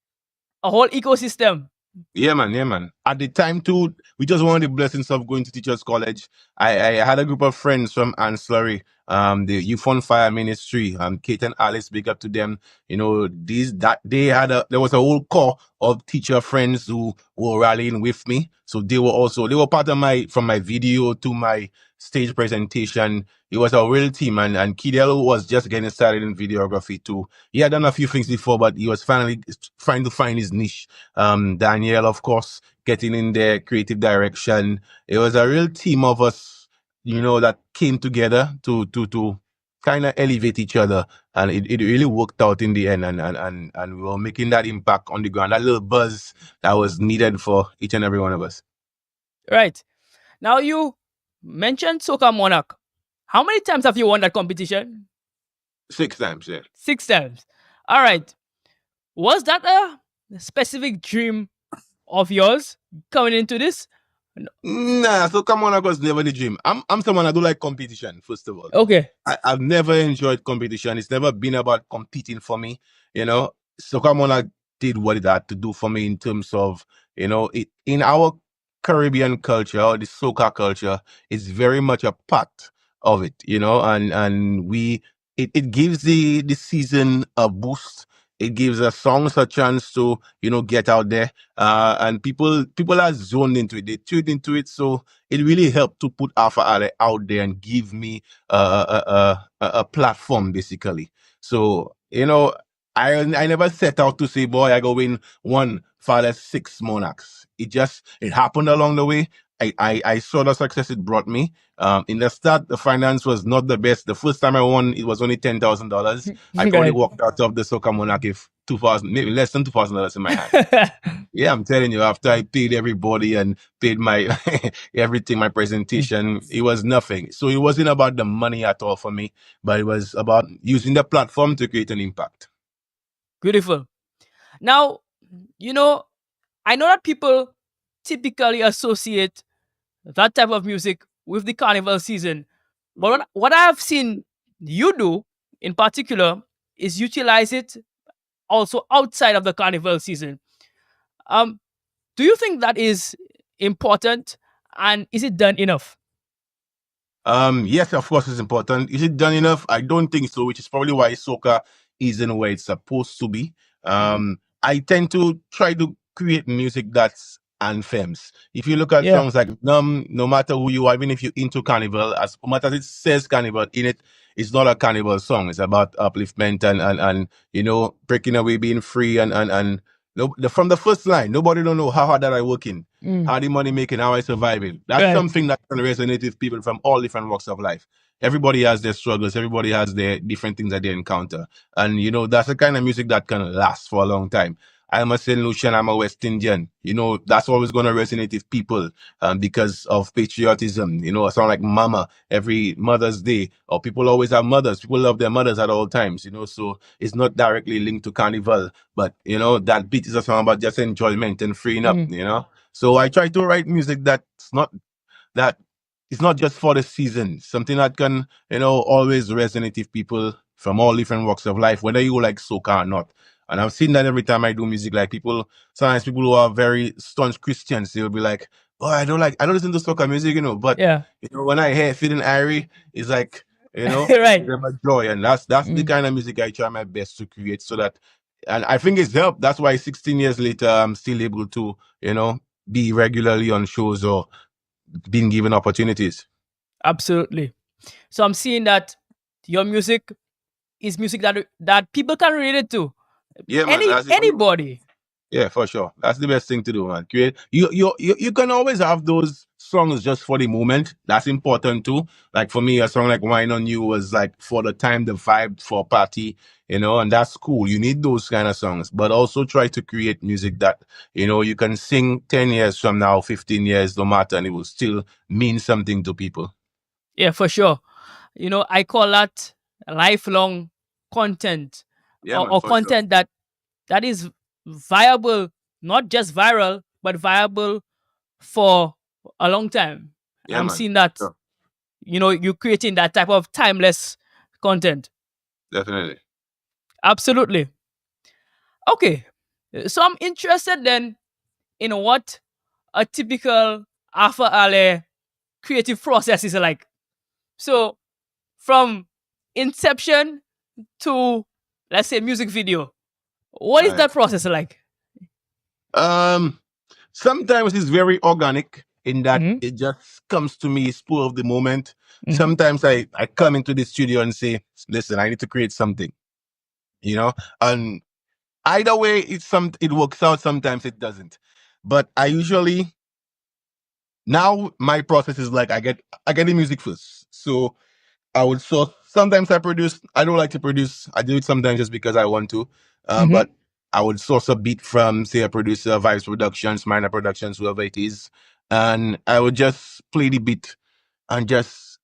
a whole ecosystem. Yeah, man. At the time, too, we just wanted the blessings of going to Teachers College. I had a group of friends from Ancillary, the Youth on Fire Ministry, Kate and Alice, big up to them. There was a whole core of teacher friends who were rallying with me. So they were part of from my video to my stage presentation. It was a real team, and Kidel was just getting started in videography too. He had done a few things before, but he was finally trying to find his niche. Daniel, of course, getting in there, creative direction. It was a real team of us, that came together to kind of elevate each other, and it really worked out in the end, and we were making that impact on the ground, that little buzz that was needed for each and every one of us. Right. Now you mentioned Soca Monarch. How many times have you won that competition? 6 times, yeah. 6 times. All right. Was that a specific dream of yours coming into this? Nah, Soca Monarch was never the dream. I'm someone I do like competition, first of all. Okay. I've never enjoyed competition. It's never been about competing for me. Soca Monarch did what it had to do for me in terms of, in our Caribbean culture or the soca culture, is very much a part of it, and it gives the season a boost. It gives us songs a chance to, get out there. And people are zoned into it. They tuned into it. So it really helped to put Alpha Ale out there and give me a platform, basically. So, I never set out to say, boy, I go win one Father 6 Monarchs. It happened along the way. I saw the success it brought me. In the start, the finance was not the best. The first time I won, it was only $10,000. I probably Right. walked out of the Soca Monarch with 2,000, maybe less than $2,000 in my hand. Yeah, I'm telling you, after I paid everybody and paid my everything, my presentation, it was nothing. So it wasn't about the money at all for me, but it was about using the platform to create an impact. Beautiful. Now, you know, I know that people typically associate that type of music with the carnival season. But what I have seen you do in particular is utilize it also outside of the carnival season. Do you think that is important, and is it done enough? Yes, of course, it's important. Is it done enough? I don't think so, which is probably why soca isn't where it's supposed to be. I tend to try to create music that's anthems. If you look at Yeah. songs like no matter who you are, even if you're into carnival, as much as it says carnival in it, it's not a carnival song. It's about upliftment and you know, breaking away, being free and no, from the first line, nobody don't know how hard that I working, how the money making, how I surviving. That's Right. something that can resonate with people from all different walks of life. Everybody has their struggles. Everybody has their different things that they encounter. And, you know, that's the kind of music that can last for a long time. I'm a St. Lucian, I'm a West Indian. You know, that's always going to resonate with people because of patriotism. You know, a song like Mama every Mother's Day, or people always have mothers. People love their mothers at all times, you know, so it's not directly linked to carnival. But, you know, that beat is a song about just enjoyment and freeing up, you know. So I try to write music that's not that it's not just for the season, something that can, you know, always resonate with people from all different walks of life, whether you like soca or not. And I've seen that every time I do music, like sometimes people who are very staunch Christians, they'll be like, oh, I don't listen to soca music, you know, but, Yeah. you know, when I hear Feeling Irie, it's like, you know, Right. it's a joy. And that's the kind of music I try my best to create so that, and I think it's helped. That's why 16 years later, I'm still able to, you know, be regularly on shows or being given opportunities. Absolutely. So I'm seeing that your music is music that people can relate to. Yeah, man. Anybody. Yeah, for sure. That's the best thing to do, man. Create. You can always have those songs just for the moment. That's important too. Like for me, a song like Wine on You was like for the time, the vibe for a party, you know, and that's cool. You need those kind of songs, but also try to create music that, you know, you can sing 10 years from now, 15 years, no matter, and it will still mean something to people. Yeah, for sure. You know, I call that lifelong content, Yeah, man, or for content that is viable, not just viral, but viable for a long time. Yeah, I'm man. seeing that, Sure. you know, you're creating that type of timeless content. Definitely. Absolutely. Okay. So I'm interested then in what a typical Alpha Ale creative process is like. So from inception to, let's say, music video, what is Right. that process like? Sometimes it's very organic in that it just comes to me spur of the moment. Sometimes I come into the studio and say, listen, I need to create something, you know, and either way, it works out. Sometimes it doesn't, but I usually, now my process is like, I get the music first. So sometimes I produce. I don't like to produce. I do it sometimes just because I want to. But I would source a beat from, say, a producer, Vibes Productions, Minor Productions, whoever it is, and I would just play the beat and just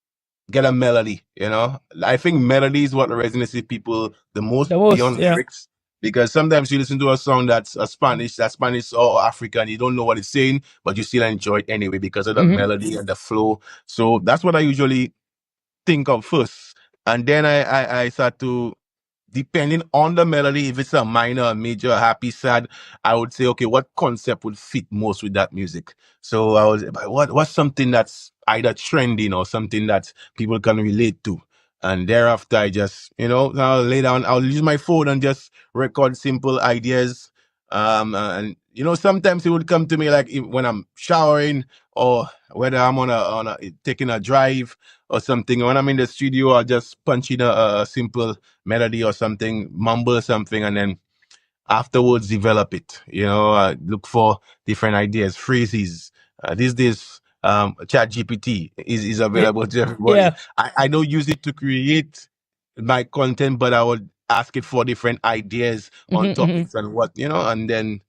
get a melody. You know, I think melody is what resonates with people the most beyond yeah. lyrics. Because sometimes you listen to a song that's Spanish or African, you don't know what it's saying, but you still enjoy it anyway because of the melody and the flow. So that's what I usually think of first, and then I start to, depending on the melody, if it's a minor, major, happy, sad, I would say, okay, what concept would fit most with that music? So I was, what's something that's either trending or something that people can relate to? And thereafter, I just, you know, I'll lay down, I'll use my phone and just record simple ideas. And you know, sometimes it would come to me like when I'm showering or whether I'm on a taking a drive or something. When I'm in the studio, I'll just punch in a simple melody or something, mumble something, and then afterwards develop it. You know, look for different ideas, phrases. These days, Chat GPT is available to everybody. Yeah. I don't use it to create my content, but I would ask it for different ideas on topics and what, and then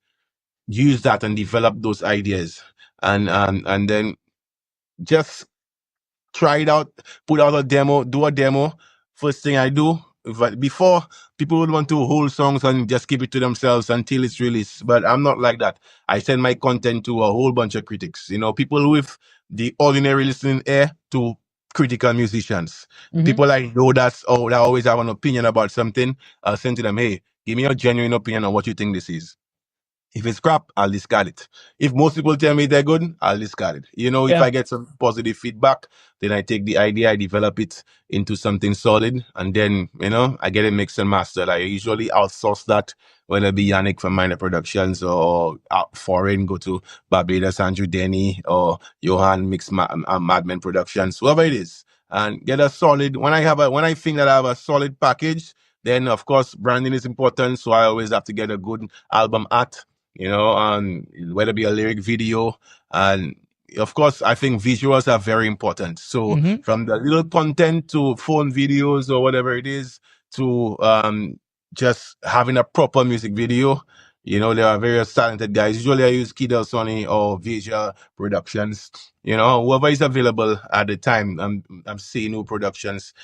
use that and develop those ideas. And then just try it out, put out a demo, do a demo. First thing I do, but before people would want to hold songs and just keep it to themselves until it's released. But I'm not like that. I send my content to a whole bunch of critics, people with the ordinary listening ear to critical musicians. People I know that always have an opinion about something. I'll send to them, hey, give me a genuine opinion on what you think this is. If it's crap, I'll discard it. If most people tell me they're good, I'll discard it. If Yeah. I get some positive feedback, then I take the idea, I develop it into something solid, and then, I get it mixed and mastered. I usually outsource that, whether it be Yannick from Minor Productions or out foreign, go to Barbados, Andrew Denny, or Johan Mix Madman Productions, whoever it is, and get a solid. When I think that I have a solid package, then of course branding is important. So I always have to get a good album art, whether it be a lyric video. And of course, I think visuals are very important. So from the little content to phone videos or whatever it is to just having a proper music video. There are various talented guys. Usually I use Kidal Sonny or Visual Productions. Whoever is available at the time. I'm seeing new productions.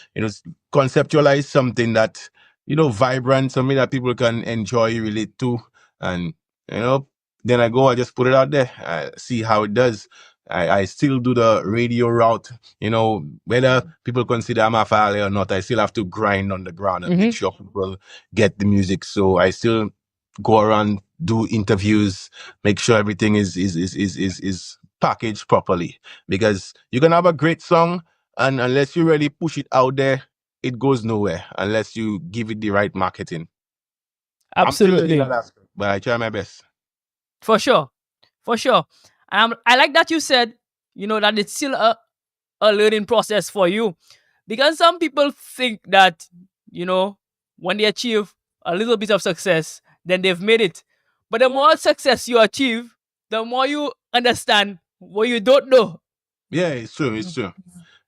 Conceptualize something that, vibrant, something that people can enjoy, relate to. And then I just put it out there, see how it does. I still do the radio route, whether people consider I'm a file or not, I still have to grind on the ground and make sure people get the music. So I still go around, do interviews, make sure everything is packaged properly. Because you can have a great song, and unless you really push it out there, it goes nowhere unless you give it the right marketing. Absolutely. I'm still learning that aspect, but I try my best. For sure. I like that you said, that it's still a learning process for you. Because some people think that, when they achieve a little bit of success, then they've made it. But the more success you achieve, the more you understand what you don't know. Yeah, it's true. It's true.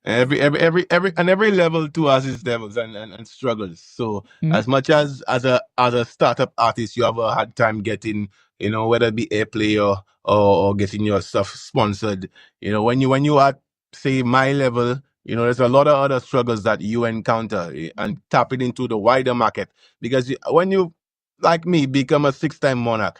Every level too has its levels and struggles. So as much as a startup artist, you have a hard time getting, whether it be airplay or getting your stuff sponsored. When you at say my level, there's a lot of other struggles that you encounter and tapping into the wider market. Because when you, like me, become a 6-time monarch,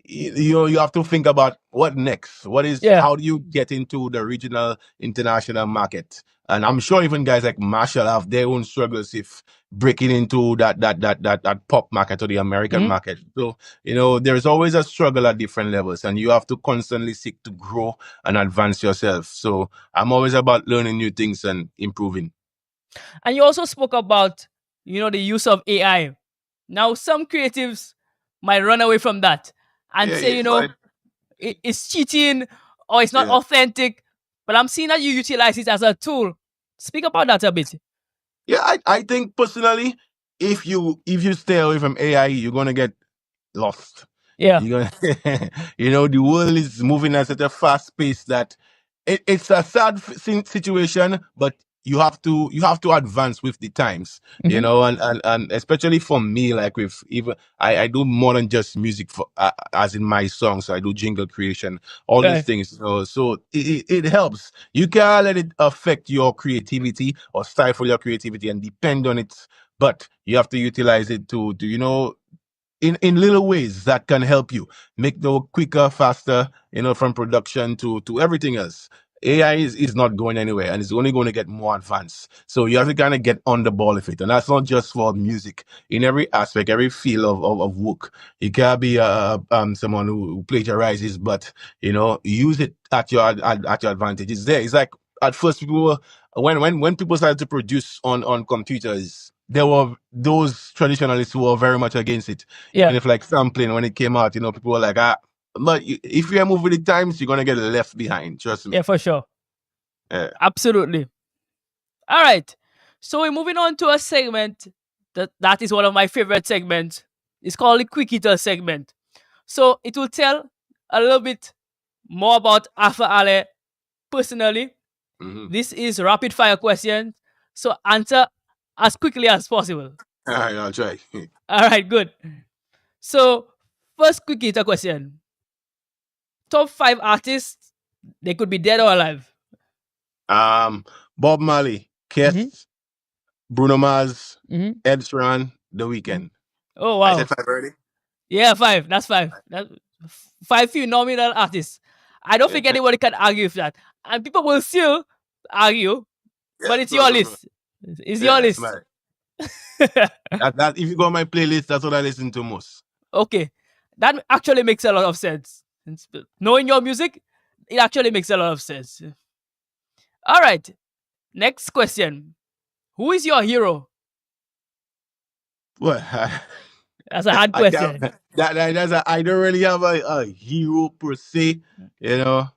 you have to think about what next. How do you get into the regional, international market? And I'm sure even guys like Marshall have their own struggles if breaking into that pop market or the American market. So, there's always a struggle at different levels, and you have to constantly seek to grow and advance yourself. So I'm always about learning new things and improving. And you also spoke about, the use of AI. Now, some creatives might run away from that and say, it's cheating or it's not authentic. But I'm seeing that you utilize it as a tool. Speak about that a bit. Yeah, I think personally, if you stay away from AI, you're gonna get lost. Yeah. You're gonna, the world is moving at such a fast pace that it's a sad situation, but you have to advance with the times, and especially for me, like with even I do more than just music for as in my songs. So I do jingle creation, all these things. So it helps. You can't let it affect your creativity or stifle your creativity and depend on it, but you have to utilize it to in little ways that can help you make the quicker, faster, from production to everything else. AI is not going anywhere, and it's only going to get more advanced. So you have to kind of get on the ball with it. And that's not just for music. In every aspect, every field of work, you can't be someone who plagiarizes, but, use it at your advantage. It's there. It's like at first people when people started to produce on computers, there were those traditionalists who were very much against it. Yeah. And if like sampling, when it came out, people were like, but if you move with the times, you're going to get left behind. Trust me. Yeah, for sure. Absolutely. All right. So we're moving on to a segment that is one of my favorite segments. It's called the Quick Hitter segment. So it will tell a little bit more about Arthur Ale personally. Mm-hmm. This is rapid fire question, so answer as quickly as possible. All right, I'll try. All right, good. So, first quick hitter question. Top 5 artists, they could be dead or alive. Bob Marley, Kiss, Bruno Mars, Mhm. Ed Sheeran, The Weeknd. Oh, I wow. said 5 already. Yeah, 5. That's 5. That's 5 phenomenal artists. I don't think anybody can argue with that. And people will still argue, but it's your list. It's your list. Smart. that if you go on my playlist, that's what I listen to most. Okay. That actually makes a lot of sense. Knowing your music, it actually makes a lot of sense. All right. Next question. Who is your hero? Well, That's a hard question. I don't really have a hero per se. You know,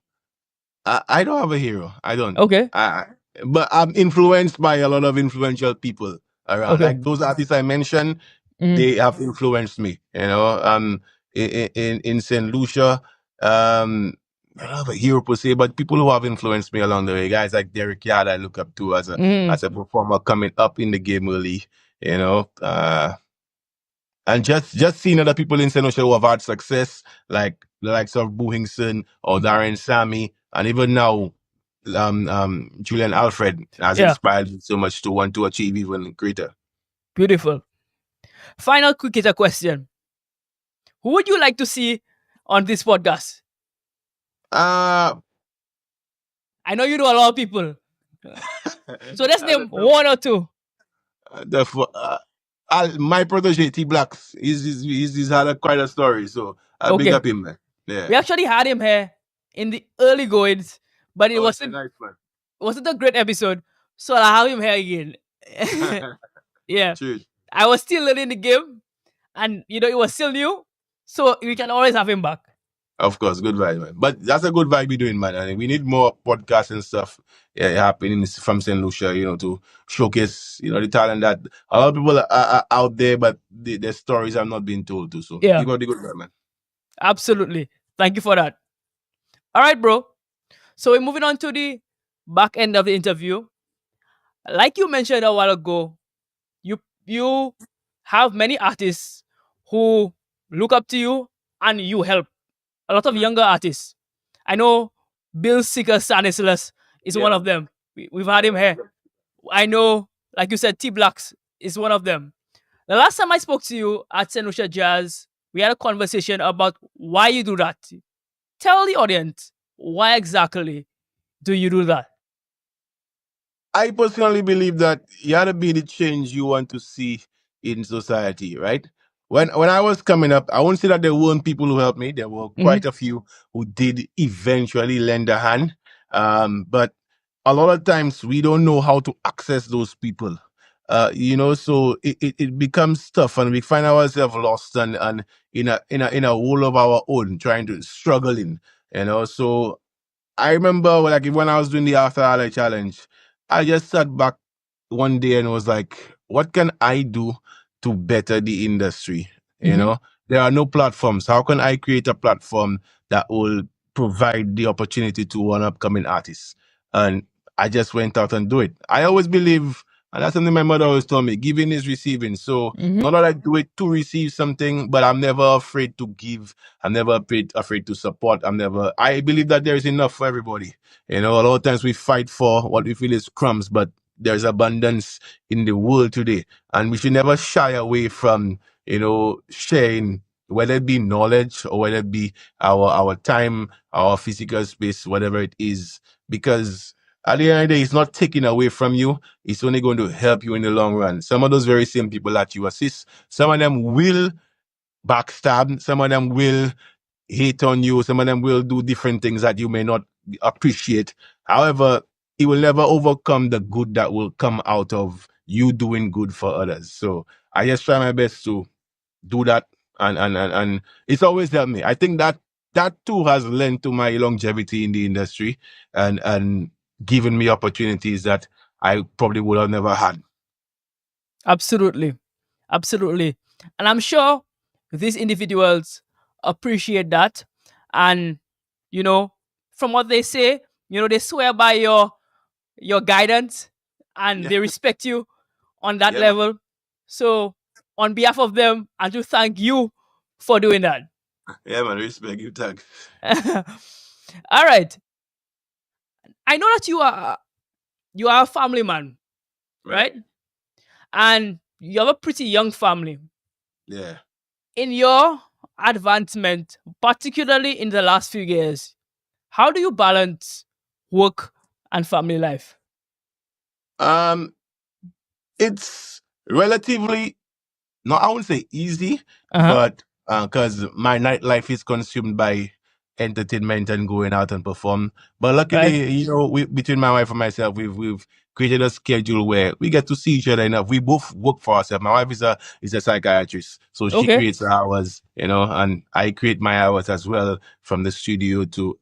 I don't have a hero. I don't. Okay. But I'm influenced by a lot of influential people around. Okay. Like those artists I mentioned, they have influenced me. You know, in St. Lucia, I don't have a hero per se, but people who have influenced me along the way, guys like Derek Yard, I look up to as a performer coming up in the game early. You know, and just seeing other people in St. Lucia who have had success, like the likes of Boo Hinkson or Darren Sammy, and even now, Julian Alfred has inspired me so much to want to achieve even greater. Beautiful. Final quick hitter question. Who would you like to see on this podcast? I know you know a lot of people. So let's name one or two. My protege, T Blacks, he's had quite a story, so I'll big up him, man. Yeah. We actually had him here in the early goings, but it wasn't nice, man. wasn't a great episode. So I'll have him here again. Yeah. True. I was still learning the game, and it was still new. So we can always have him back. Of course, good vibe, man. But that's a good vibe we're doing, man. And we need more podcasts and stuff happening from St. Lucia, to showcase, the talent that a lot of people are out there, but their stories are not being told too. So Yeah. you got the good vibe, man. Absolutely. Thank you for that. All right, bro. So we're moving on to the back end of the interview. Like you mentioned a while ago, you have many artists who look up to you and you help a lot of younger artists. I know Bill Seeker Stanislas is one of them. We've had him here. I know, like you said, T Blacks is one of them. The last time I spoke to you at St. Lucia Jazz, we had a conversation about why you do that. Tell the audience, why exactly do you do that? I personally believe that you gotta be the change you want to see in society, right? When I was coming up, I won't say that there weren't people who helped me. There were quite a few who did eventually lend a hand. But a lot of times we don't know how to access those people. So it becomes tough and we find ourselves lost and in a world of our own, trying to struggling, So I remember when I was doing the After Hour Challenge, I just sat back one day and was like, what can I do to better the industry? There are no platforms. How can I create a platform that will provide the opportunity to one upcoming artist? And I just went out and do it. I always believe, and that's something my mother always told me, giving is receiving. So not that I do it to receive something, but I'm never afraid to give. I'm never afraid to support. I believe that there is enough for everybody. A lot of times we fight for what we feel is crumbs, but there's abundance in the world today. And we should never shy away from, sharing, whether it be knowledge or whether it be our time, our physical space, whatever it is, because at the end of the day, it's not taking away from you. It's only going to help you in the long run. Some of those very same people that you assist, some of them will backstab, some of them will hate on you, some of them will do different things that you may not appreciate. However, it will never overcome the good that will come out of you doing good for others. So I just try my best to do that, and it's always helped me. I think that too has lent to my longevity in the industry and given me opportunities that I probably would have never had. Absolutely. And I'm sure these individuals appreciate that. And, from what they say, they swear by your guidance, and they respect you on that Yeah, man. level. So on behalf of them, and to thank you for doing that. Yeah, man. Respect you, tag. All right. I know that you are a family man, right? And you have a pretty young family. Yeah. In your advancement, particularly in the last few years, how do you balance work and family life? Um, it's relatively no, I wouldn't say easy, but because my nightlife is consumed by entertainment and going out and perform. But luckily, we between my wife and myself, we've created a schedule where we get to see each other enough. We both work for ourselves. My wife is a psychiatrist, so she Okay. creates her hours, and I create my hours as well from the studio to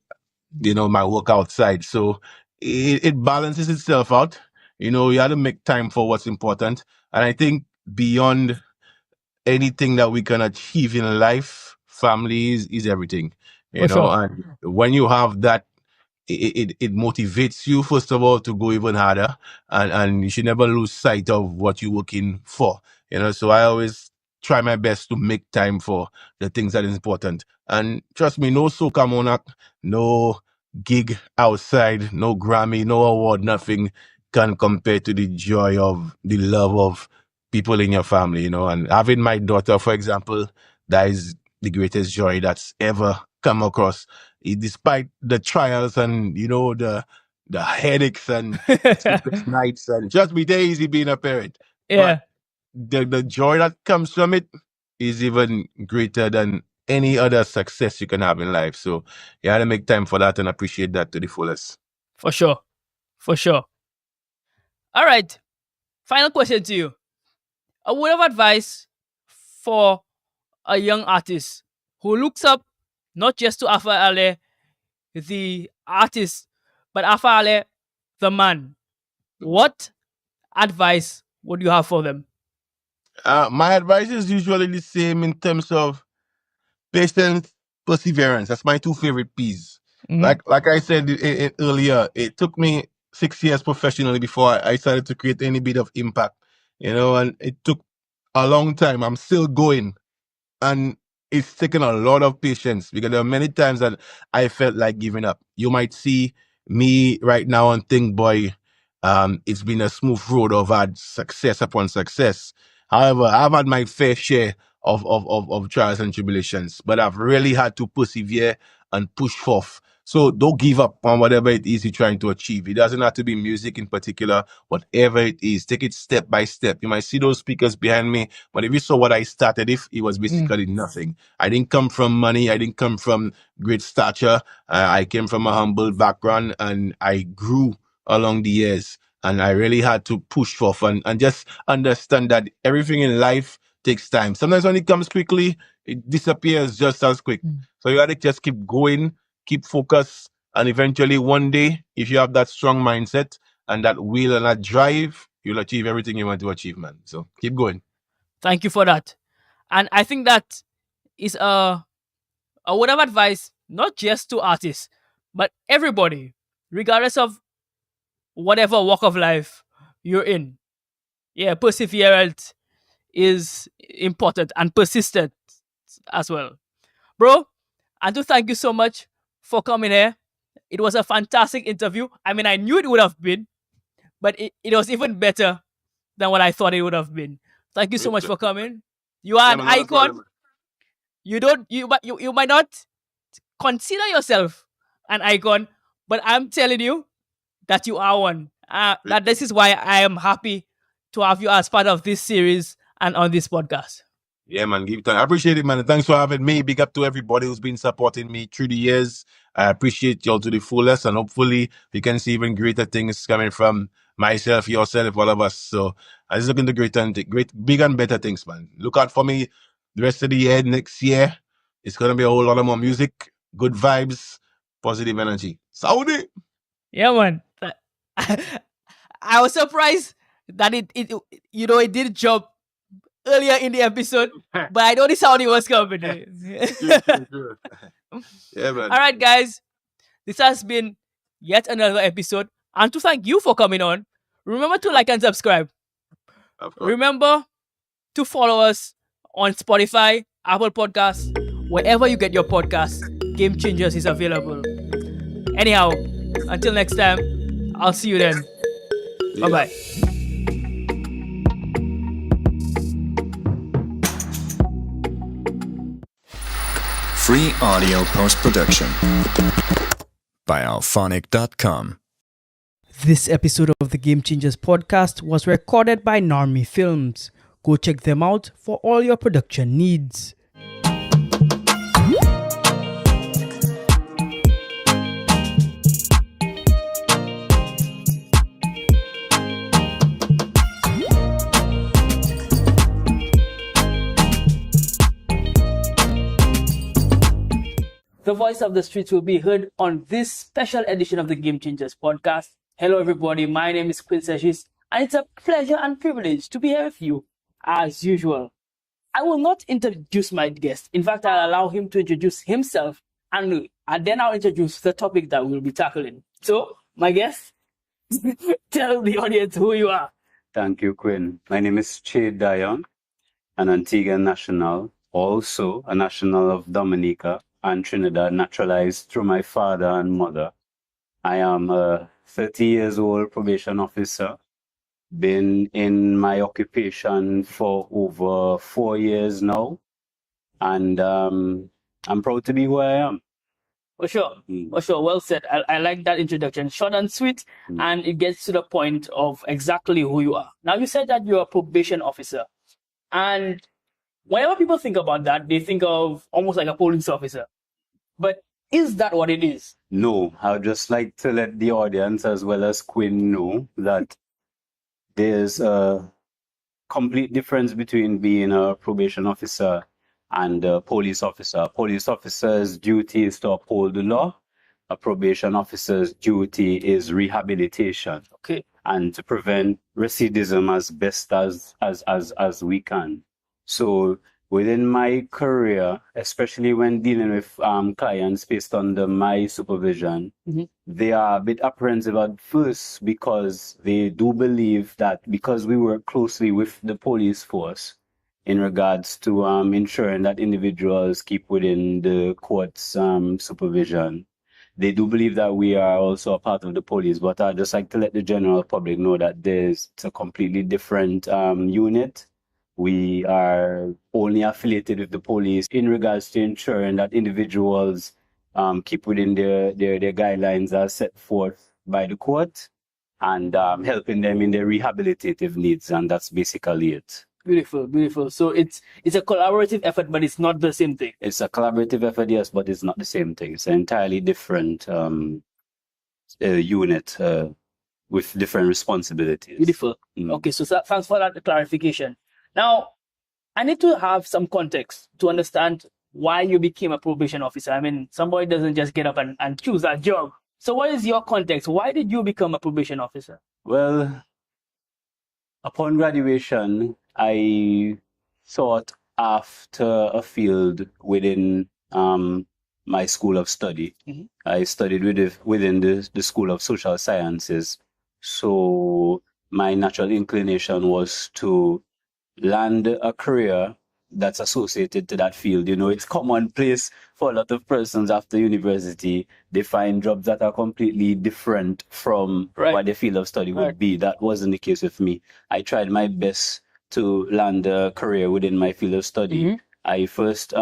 my work outside. So it balances itself out. You have to make time for what's important. And I think beyond anything that we can achieve in life, family is everything. For sure. And when you have that, it motivates you, first of all, to go even harder. And you should never lose sight of what you're working for. So I always try my best to make time for the things that is important. And trust me, no soca monarch, no gig outside, no Grammy, no award, nothing can compare to the joy of the love of people in your family, and having my daughter, for example, that is the greatest joy that's ever come across. Despite the trials and, the headaches and sleepless nights, and just be easy being a parent. Yeah. But the joy that comes from it is even greater than any other success you can have in life. So you have to make time for that and appreciate that to the fullest. For sure. For sure. All right. Final question to you. A word of advice for a young artist who looks up not just to Alpha Ale, the artist, but Alpha Ale, the man. What advice would you have for them? My advice is usually the same in terms of patience, perseverance. That's my two favorite P's. Like I said earlier, it took me 6 years professionally before I started to create any bit of impact, and it took a long time. I'm still going, and it's taken a lot of patience because there are many times that I felt like giving up. You might see me right now and think, boy, it's been a smooth road. I've had success upon success. However, I've had my fair share of trials and tribulations, but I've really had to persevere and push forth. So don't give up on whatever it is you're trying to achieve. It doesn't have to be music in particular, whatever it is, take it step by step. You might see those speakers behind me, but if you saw what I started, it was basically nothing. I didn't come from money. I didn't come from great stature. I came from a humble background, and I grew along the years. And I really had to push forth and just understand that everything in life takes time. Sometimes when it comes quickly, it disappears just as quick. So you got to just keep going, keep focused, and eventually one day, if you have that strong mindset and that will and that drive, you'll achieve everything you want to achieve, man. So keep going. Thank you for that. And I think that is a word of advice, not just to artists, but everybody, regardless of whatever walk of life you're in. Yeah, perseverance is important and persistent as well. Bro, and to thank you so much for coming here. It was a fantastic interview. I mean, I knew it would have been, but it was even better than what I thought it would have been. Thank you so much for coming. You are an icon. You might not consider yourself an icon, but I'm telling you that you are one. That this is why I am happy to have you as part of this series and on this podcast. Yeah, man, give it time. I appreciate it, man. And thanks for having me. Big up to everybody who's been supporting me through the years. I appreciate y'all to the fullest, and hopefully we can see even greater things coming from myself, yourself, all of us. So I just looking to great, big and better things, man. Look out for me the rest of the year, next year. It's gonna be a whole lot of more music, good vibes, positive energy. Saudi. Yeah, man. I was surprised that it did jump earlier in the episode, but I know the sound it was coming. True. Yeah, man. All right, guys. This has been yet another episode and to thank you for coming on. Remember to like and subscribe. Remember to follow us on Spotify, Apple Podcasts, wherever you get your podcasts. Game Changers is available. Anyhow, until next time, I'll see you then. Bye-bye. Free audio post-production by alphonic.com. This episode of the Game Changers podcast was recorded by Narmi Films. Go check them out for all your production needs. The voice of the streets will be heard on this special edition of the Game Changers podcast. Hello everybody, my name is Quincy Agis, and it's a pleasure and privilege to be here with you, as usual. I will not introduce my guest. In fact, I'll allow him to introduce himself, and then I'll introduce the topic that we'll be tackling. So, my guest, tell the audience who you are. Thank you, Quinn. My name is Che Dayon, an Antiguan national, also a national of Dominica and Trinidad, naturalized through my father and mother. I am a 30 years old probation officer. Been in my occupation for over 4 years now. And I'm proud to be who I am. For sure. For sure. Well said. I like that introduction. Short and sweet, and it gets to the point of exactly who you are. Now, you said that you're a probation officer. And whenever people think about that, they think of almost like a police officer. But is that what it is? No, I would just like to let the audience as well as Quinn know that there's a complete difference between being a probation officer and a police officer. A police officer's duty is to uphold the law. A probation officer's duty is rehabilitation. Okay. And to prevent recidivism as best as we can. So within my career, especially when dealing with clients based under my supervision, they are a bit apprehensive at first because they do believe that because we work closely with the police force in regards to ensuring that individuals keep within the court's supervision, they do believe that we are also a part of the police. But I'd just like to let the general public know that it's a completely different unit. We are only affiliated with the police in regards to ensuring that individuals keep within their guidelines as set forth by the court and helping them in their rehabilitative needs. And that's basically it. Beautiful, beautiful. So it's a collaborative effort, but it's not the same thing. It's a collaborative effort, yes, but it's not the same thing. It's an entirely different unit with different responsibilities. Beautiful. Okay, so thanks for that clarification. Now, I need to have some context to understand why you became a probation officer. I mean, somebody doesn't just get up and choose that job. So what is your context? Why did you become a probation officer? Well, upon graduation, I sought after a field within my school of study. I studied within the School of Social Sciences. So my natural inclination was to land a career that's associated to that field. You know, it's commonplace for a lot of persons after university. They find jobs that are completely different from what their field of study would be. That wasn't the case with me. I tried my best to land a career within my field of study. I first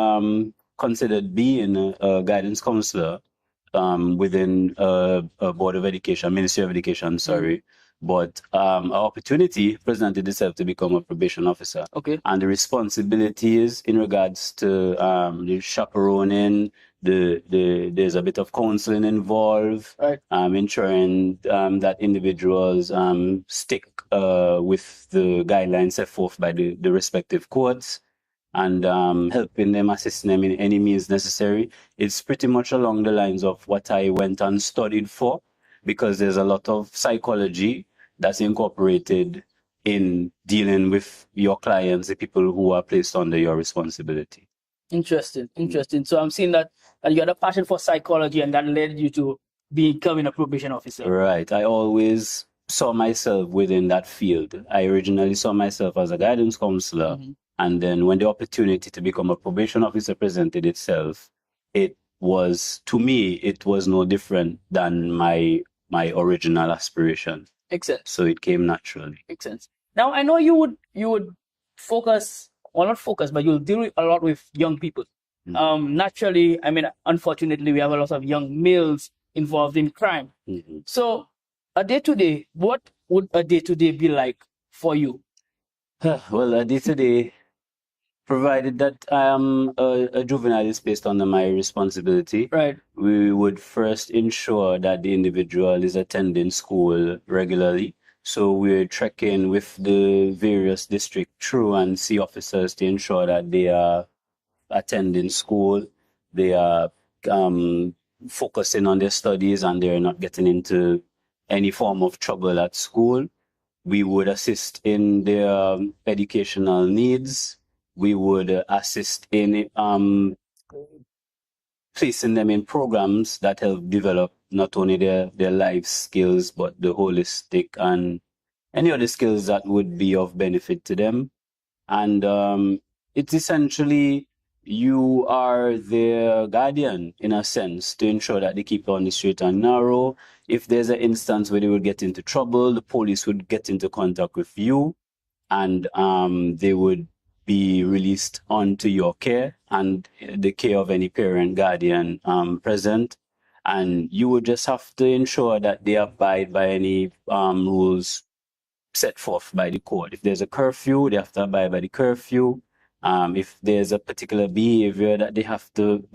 considered being a guidance counselor within a Board of Education, Ministry of Education, sorry. But an opportunity presented itself to become a probation officer. Okay. And the responsibilities in regards to the chaperoning, there's a bit of counseling involved, ensuring that individuals stick with the guidelines set forth by the respective courts, and helping them, assisting them in any means necessary. It's pretty much along the lines of what I went and studied for, because there's a lot of psychology that's incorporated in dealing with your clients, the people who are placed under your responsibility. Interesting. So I'm seeing that you had a passion for psychology, and that led you to becoming a probation officer? Right. I always saw myself within that field. I originally saw myself as a guidance counselor. And then when the opportunity to become a probation officer presented itself, it was, to me, it was no different than my original aspiration. Makes sense. So it came naturally. Makes sense. Now, I know you would focus, or not focus, but you'll deal a lot with young people. Naturally, I mean, unfortunately, we have a lot of young males involved in crime. So, a day-to-day, what would a day-to-day be like for you? Well, a day-to-day, provided that I am a juvenile is placed under my responsibility, right, we would first ensure that the individual is attending school regularly. So we're checking with the various district through and see officers to ensure that they are attending school, they are focusing on their studies, and they're not getting into any form of trouble at school. We would assist in their educational needs. We would assist in placing them in programs that help develop not only their life skills, but the holistic and any other skills that would be of benefit to them. And it's essentially, you are their guardian, in a sense, to ensure that they keep on the straight and narrow. If there's an instance where they would get into trouble, the police would get into contact with you, and they would be released onto your care and the care of any parent, guardian present. And you would just have to ensure that they abide by any rules set forth by the code. If there's a curfew, they have to abide by the curfew. If there's a particular behavior that they have to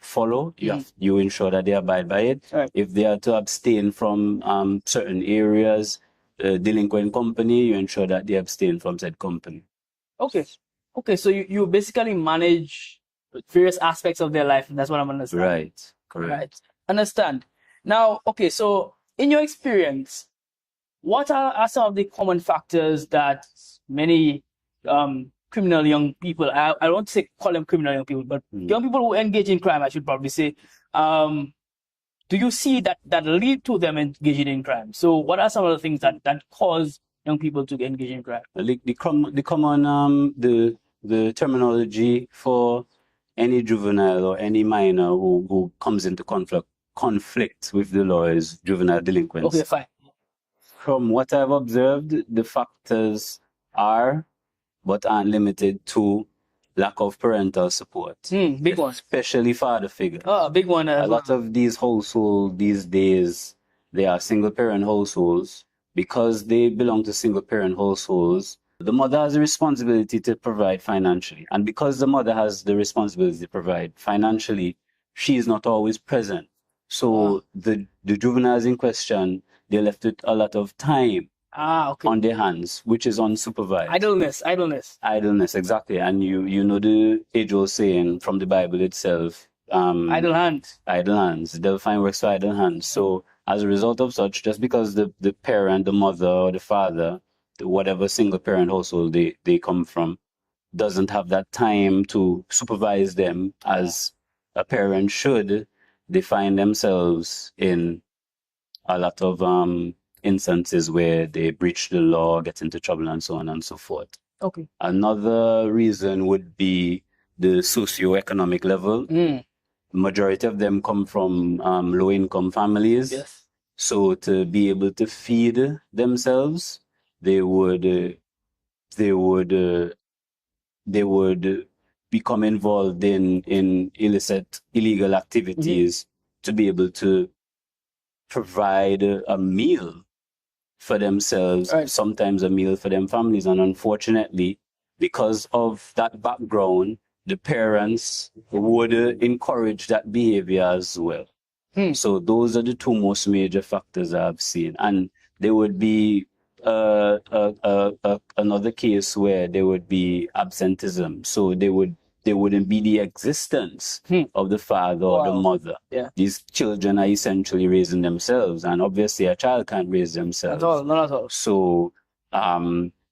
follow, you ensure that they abide by it. Right. If they are to abstain from certain areas, delinquent company, you ensure that they abstain from said company. Okay, so you basically manage various aspects of their life, and that's what I'm understanding. Right, correct. Right. Understand. Now, okay, so in your experience, what are some of the common factors that many criminal young people, I don't want to say call them criminal young people, but young people who engage in crime, I should probably say, do you see that lead to them engaging in crime? So what are some of the things that cause young people to engage in crime? The common the terminology for any juvenile or any minor who comes into conflict with the law is juvenile delinquents. Okay, fine. From what I've observed, the factors are, but aren't limited to, lack of parental support. Big one. Especially father figure. Oh, big one. A lot of these households these days, they are single parent households. Because they belong to single parent households, the mother has a responsibility to provide financially. And because the mother has the responsibility to provide financially, she is not always present. So the juveniles in question, they're left with a lot of time on their hands, which is unsupervised. Idleness, exactly. And you know the age-old saying from the Bible itself. Idle hands. Idle hands. The devil find works for idle hands. So as a result of such, just because the parent, the mother or the father, whatever single parent household they come from, doesn't have that time to supervise them as a parent should, they find themselves in a lot of instances where they breach the law, get into trouble, and so on and so forth. Okay. Another reason would be the socioeconomic level. Majority of them come from low-income families. Yes. So to be able to feed themselves, they would become involved in illegal activities to be able to provide a meal for themselves, sometimes a meal for them families. And unfortunately, because of that background, the parents would encourage that behavior as well. So those are the two most major factors I've seen. And there would be another case where there would be absenteeism. So there wouldn't be the existence of the father or the mother. Yeah. These children are essentially raising themselves, and obviously a child can't raise themselves. Not at all. So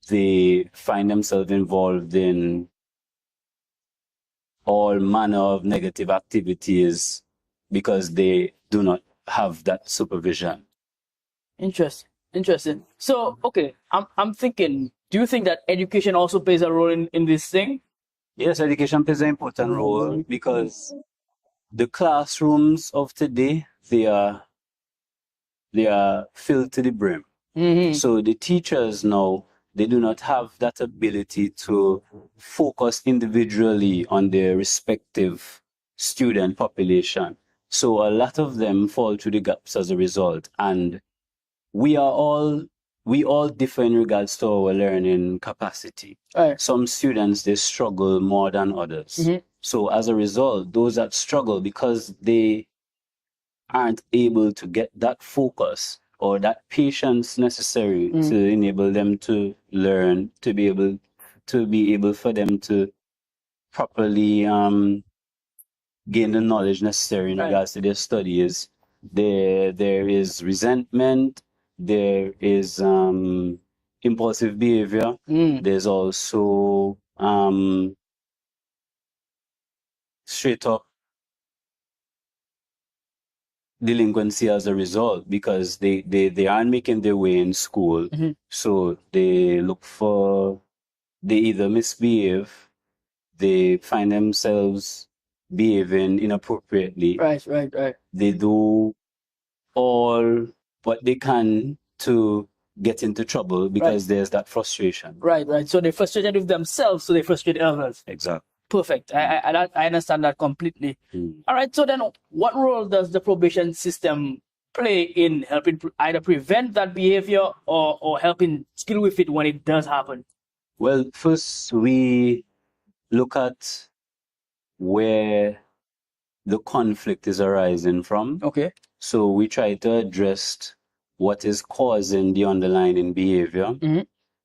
they find themselves involved in all manner of negative activities because they do not have that supervision. Interesting. So, okay, I'm thinking, do you think that education also plays a role in this thing? Yes, education plays an important role because the classrooms of today, they are filled to the brim. So the teachers now, they do not have that ability to focus individually on their respective student population. So a lot of them fall through the gaps as a result. And we all differ in regards to our learning capacity. Right. Some students, they struggle more than others. So as a result, those that struggle because they aren't able to get that focus or that patience necessary to enable them to learn, to be able for them to properly gain the knowledge necessary in regards to their studies. There is resentment, there is impulsive behavior, there's also straight up delinquency as a result because they aren't making their way in school. So they either misbehave, they find themselves behaving inappropriately. Right. They do all what they can to get into trouble because there's that frustration. Right. So they're frustrated with themselves, so they frustrate others. Exactly. Perfect. I understand that completely. All right. So then, what role does the probation system play in helping either prevent that behavior or helping deal with it when it does happen? Well, first we look at where the conflict is arising from. Okay. So we try to address what is causing the underlying behavior.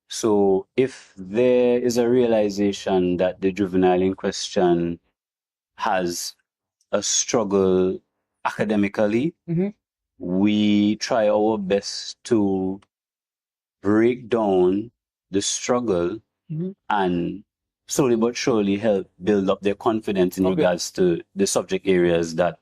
So if there is a realization that the juvenile in question has a struggle academically, we try our best to break down the struggle and slowly but surely help build up their confidence in regards to the subject areas that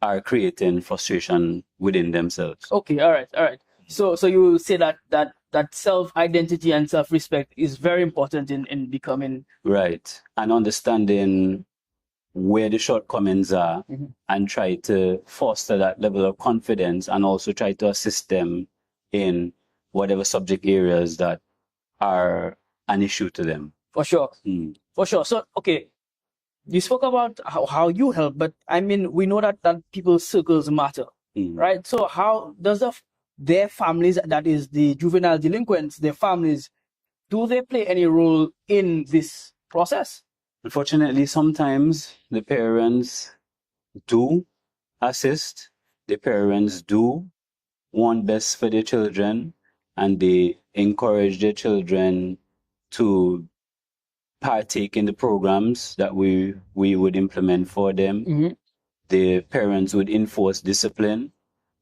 are creating frustration within themselves. Okay, all right. So you say that self-identity and self-respect is very important in becoming... Right. And understanding where the shortcomings are and try to foster that level of confidence and also try to assist them in whatever subject areas that are an issue to them. For sure. So, okay, you spoke about how you help, but I mean, we know that people's circles matter, right? So how does their families, that is the juvenile delinquents, their families, do they play any role in this process? Unfortunately, sometimes the parents do assist, the parents do want best for their children, and they encourage their children to partake in the programs that we would implement for them. The parents would enforce discipline,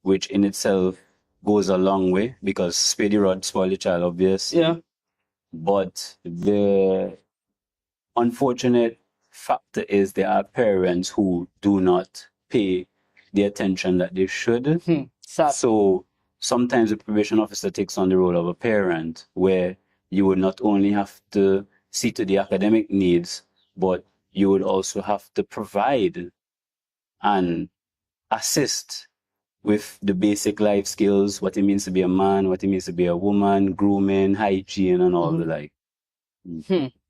which in itself goes a long way because spare the rod, spoil the child, obviously. Yeah. But the unfortunate factor is there are parents who do not pay the attention that they should. So sometimes the probation officer takes on the role of a parent where you would not only have to see to the academic needs, but you would also have to provide and assist with the basic life skills, what it means to be a man, what it means to be a woman, grooming, hygiene, and all the like.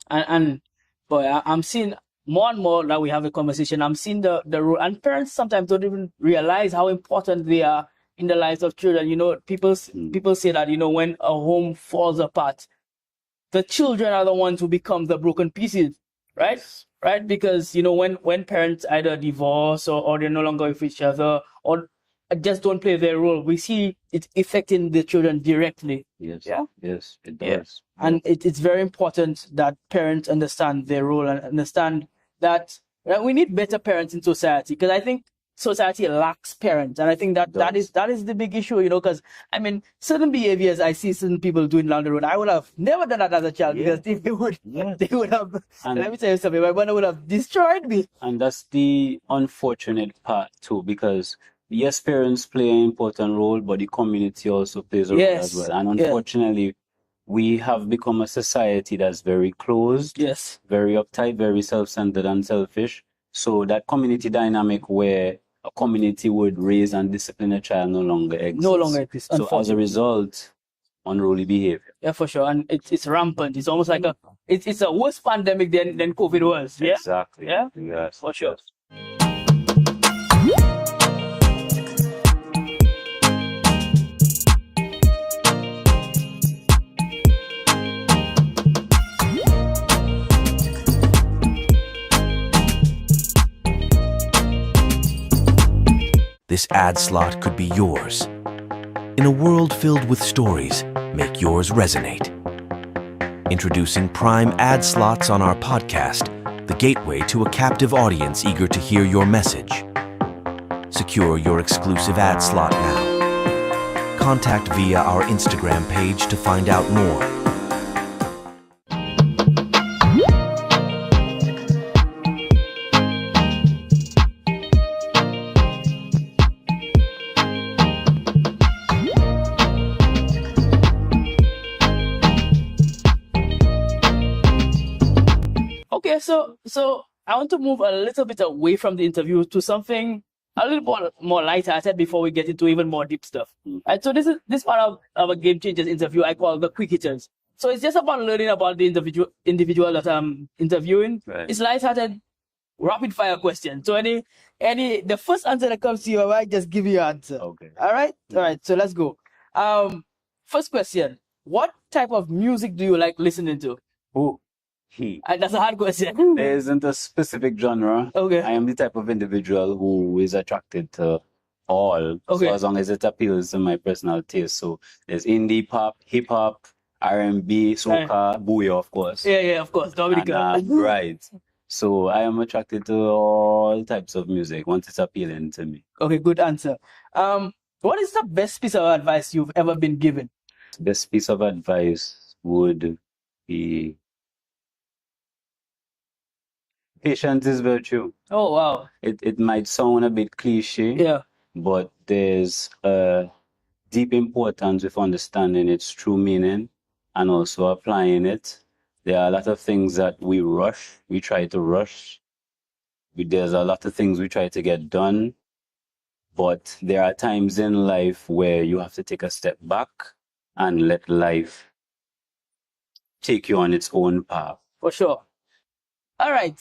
And boy, I'm seeing more and more that we have a conversation. I'm seeing the role, and parents sometimes don't even realize how important they are in the lives of children. You know, people say that, you know, when a home falls apart, the children are the ones who become the broken pieces, right? Right? Because, you know, when parents either divorce or they're no longer with each other or just don't play their role, we see it affecting the children directly. Yes. Yeah. Yes, it does. Yeah. And it's very important that parents understand their role and understand that we need better parents in society, because I think society lacks parents, and I think that is the big issue, you know, because I mean, certain behaviors I see certain people doing down the road, I would have never done that as a child because they would have, and let me tell you something, my mother would have destroyed me. And that's the unfortunate part too, because yes, parents play an important role, but the community also plays a role as well. And yeah. unfortunately, we have become a society that's very closed, Yes. very uptight, very self-centered and selfish. So that community dynamic where a community would raise and discipline a child no longer exists. No longer exists, So as a unfortunately. result, unruly behavior. Yeah, for sure. And it's rampant. It's almost like it's a worse pandemic than COVID was. Yeah. Exactly. Yeah. Yes. For sure. This ad slot could be yours. In a world filled with stories, make yours resonate. Introducing Prime ad slots on our podcast, the gateway to a captive audience eager to hear your message. Secure your exclusive ad slot now. Contact via our Instagram page to find out more. Okay, so I want to move a little bit away from the interview to something a little more lighthearted before we get into even more deep stuff. Right, so this part of our Game Changers interview I call the quick hitters. So it's just about learning about the individual that I'm interviewing. Right. It's lighthearted, rapid fire question. So the first answer that comes to you, I just give you your answer. Okay. All right. So let's go. First question: what type of music do you like listening to? Oh. That's a hard question. There isn't a specific genre. Okay. I am the type of individual who is attracted to all. Okay. So as long as it appeals to my personal taste. So there's indie pop, hip hop, R&B, soca, booyah, of course. Yeah, of course. Dominica. Right. So I am attracted to all types of music once it's appealing to me. Okay, good answer. What is the best piece of advice you've ever been given? Best piece of advice would be patience is virtue. Oh, wow. It might sound a bit cliche. Yeah. But there's a deep importance with understanding its true meaning and also applying it. There are a lot of things that we try to rush. There's a lot of things we try to get done. But there are times in life where you have to take a step back and let life take you on its own path. For sure. All right.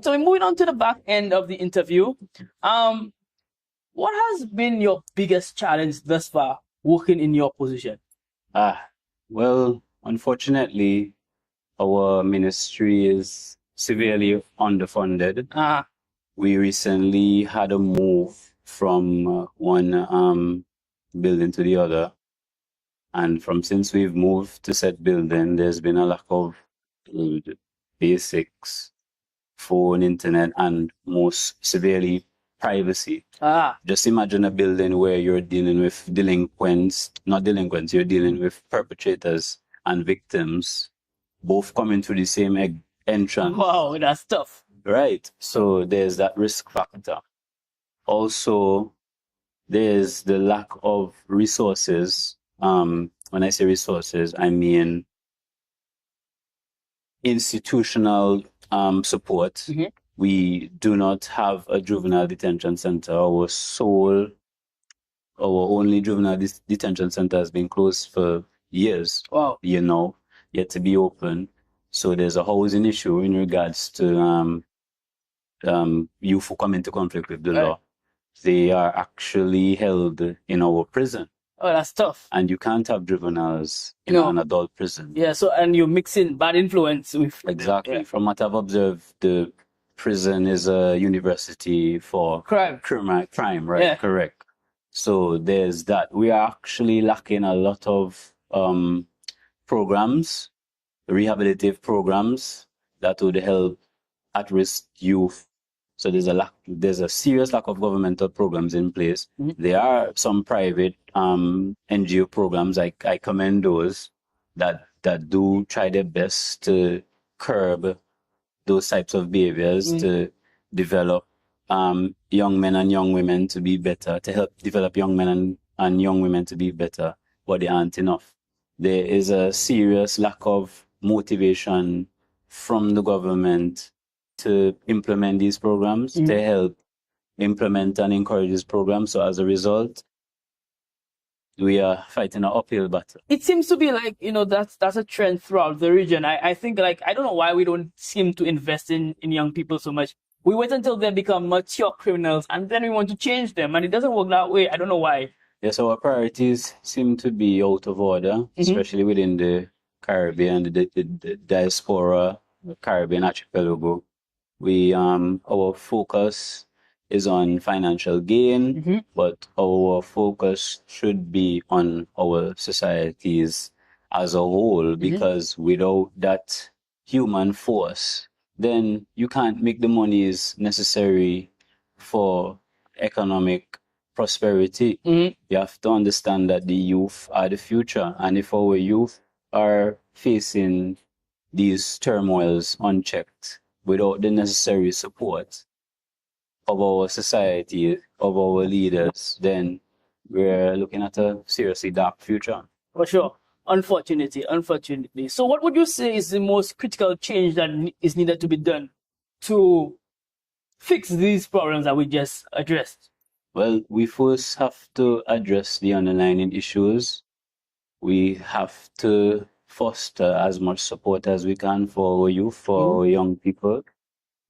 So we're moving on to the back end of the interview. What has been your biggest challenge thus far working in your position? Well, unfortunately, our ministry is severely underfunded. We recently had a move from one building to the other. And since we've moved to said building, there's been a lack of basics, phone, internet, and most severely, privacy. Just imagine a building where you're dealing with you're dealing with perpetrators and victims, both coming through the same entrance. Wow, that's tough. Right. So there's that risk factor. Also, there's the lack of resources. When I say resources, I mean institutional support. Mm-hmm. We do not have a juvenile detention center. Our only juvenile detention center has been closed for years. Wow. Yet to be open. So there's a housing issue in regards to youth who come into conflict with the law. They are actually held in our prison. Oh, that's tough. And you can't have juveniles in an adult prison. Yeah, and you mix in bad influence with... Exactly. Yeah. From what I've observed, the prison is a university for crime, right? Yeah. Correct. So there's that. We are actually lacking a lot of programs, rehabilitative programs that would help at-risk youth. So there's a serious lack of governmental programs in place. Mm-hmm. There are some private NGO programs. I commend those that do try their best to curb those types of behaviors, to develop young men and young women to be better, to help develop young men and young women to be better, but they aren't enough. There is a serious lack of motivation from the government to implement these programs, to help implement and encourage these programs. So as a result, we are fighting an uphill battle. It seems to be like, that's a trend throughout the region. I think, like, I don't know why we don't seem to invest in young people so much. We wait until they become mature criminals and then we want to change them, and it doesn't work that way. I don't know why. Yes, our priorities seem to be out of order, especially within the Caribbean, the diaspora, the Caribbean archipelago. Our focus is on financial gain, but our focus should be on our societies as a whole, because without that human force, then you can't make the monies necessary for economic prosperity. You have to understand that the youth are the future, and if our youth are facing these turmoils unchecked without the necessary support of our society, of our leaders, then we're looking at a seriously dark future. For sure. Unfortunately. So what would you say is the most critical change that is needed to be done to fix these problems that we just addressed? Well, we first have to address the underlying issues. We have to foster as much support as we can for our youth, for our young people.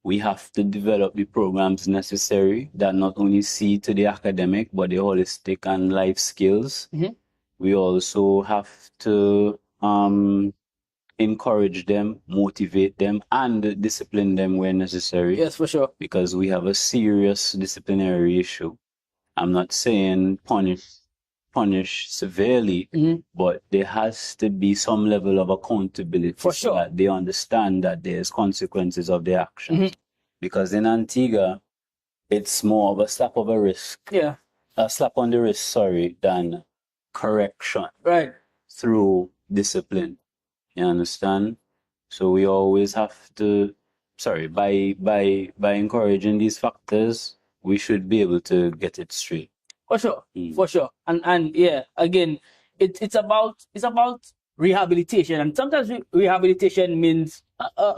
We have to develop the programs necessary that not only see to the academic, but the holistic and life skills. We also have to encourage them, motivate them, and discipline them where necessary. Yes, for sure. Because we have a serious disciplinary issue. I'm not saying punish severely, but there has to be some level of accountability for sure, so that they understand that there's consequences of their actions. Because in Antigua, it's more of a slap of a wrist. Yeah. A slap on the wrist, than correction. Right. Through discipline. You understand? So we always have to, by encouraging these factors, we should be able to get it straight. For sure. And yeah, again, it's about rehabilitation, and sometimes rehabilitation means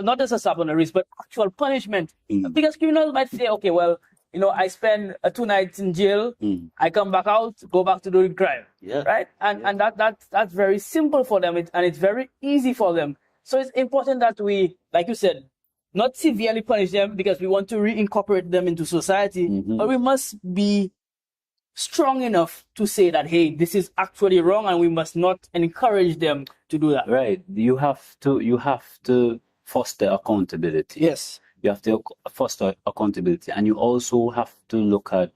not just a slap on the wrist, but actual punishment. Because criminals might say, okay, well, I spend 2 nights in jail, I come back out, go back to doing crime, right? And that's very simple for them, and it's very easy for them. So it's important that we, like you said, not severely punish them because we want to reincorporate them into society, but we must be strong enough to say that, hey, this is actually wrong, and we must not encourage them to do that. Right. You have to foster accountability. Yes. You have to foster accountability, and you also have to look at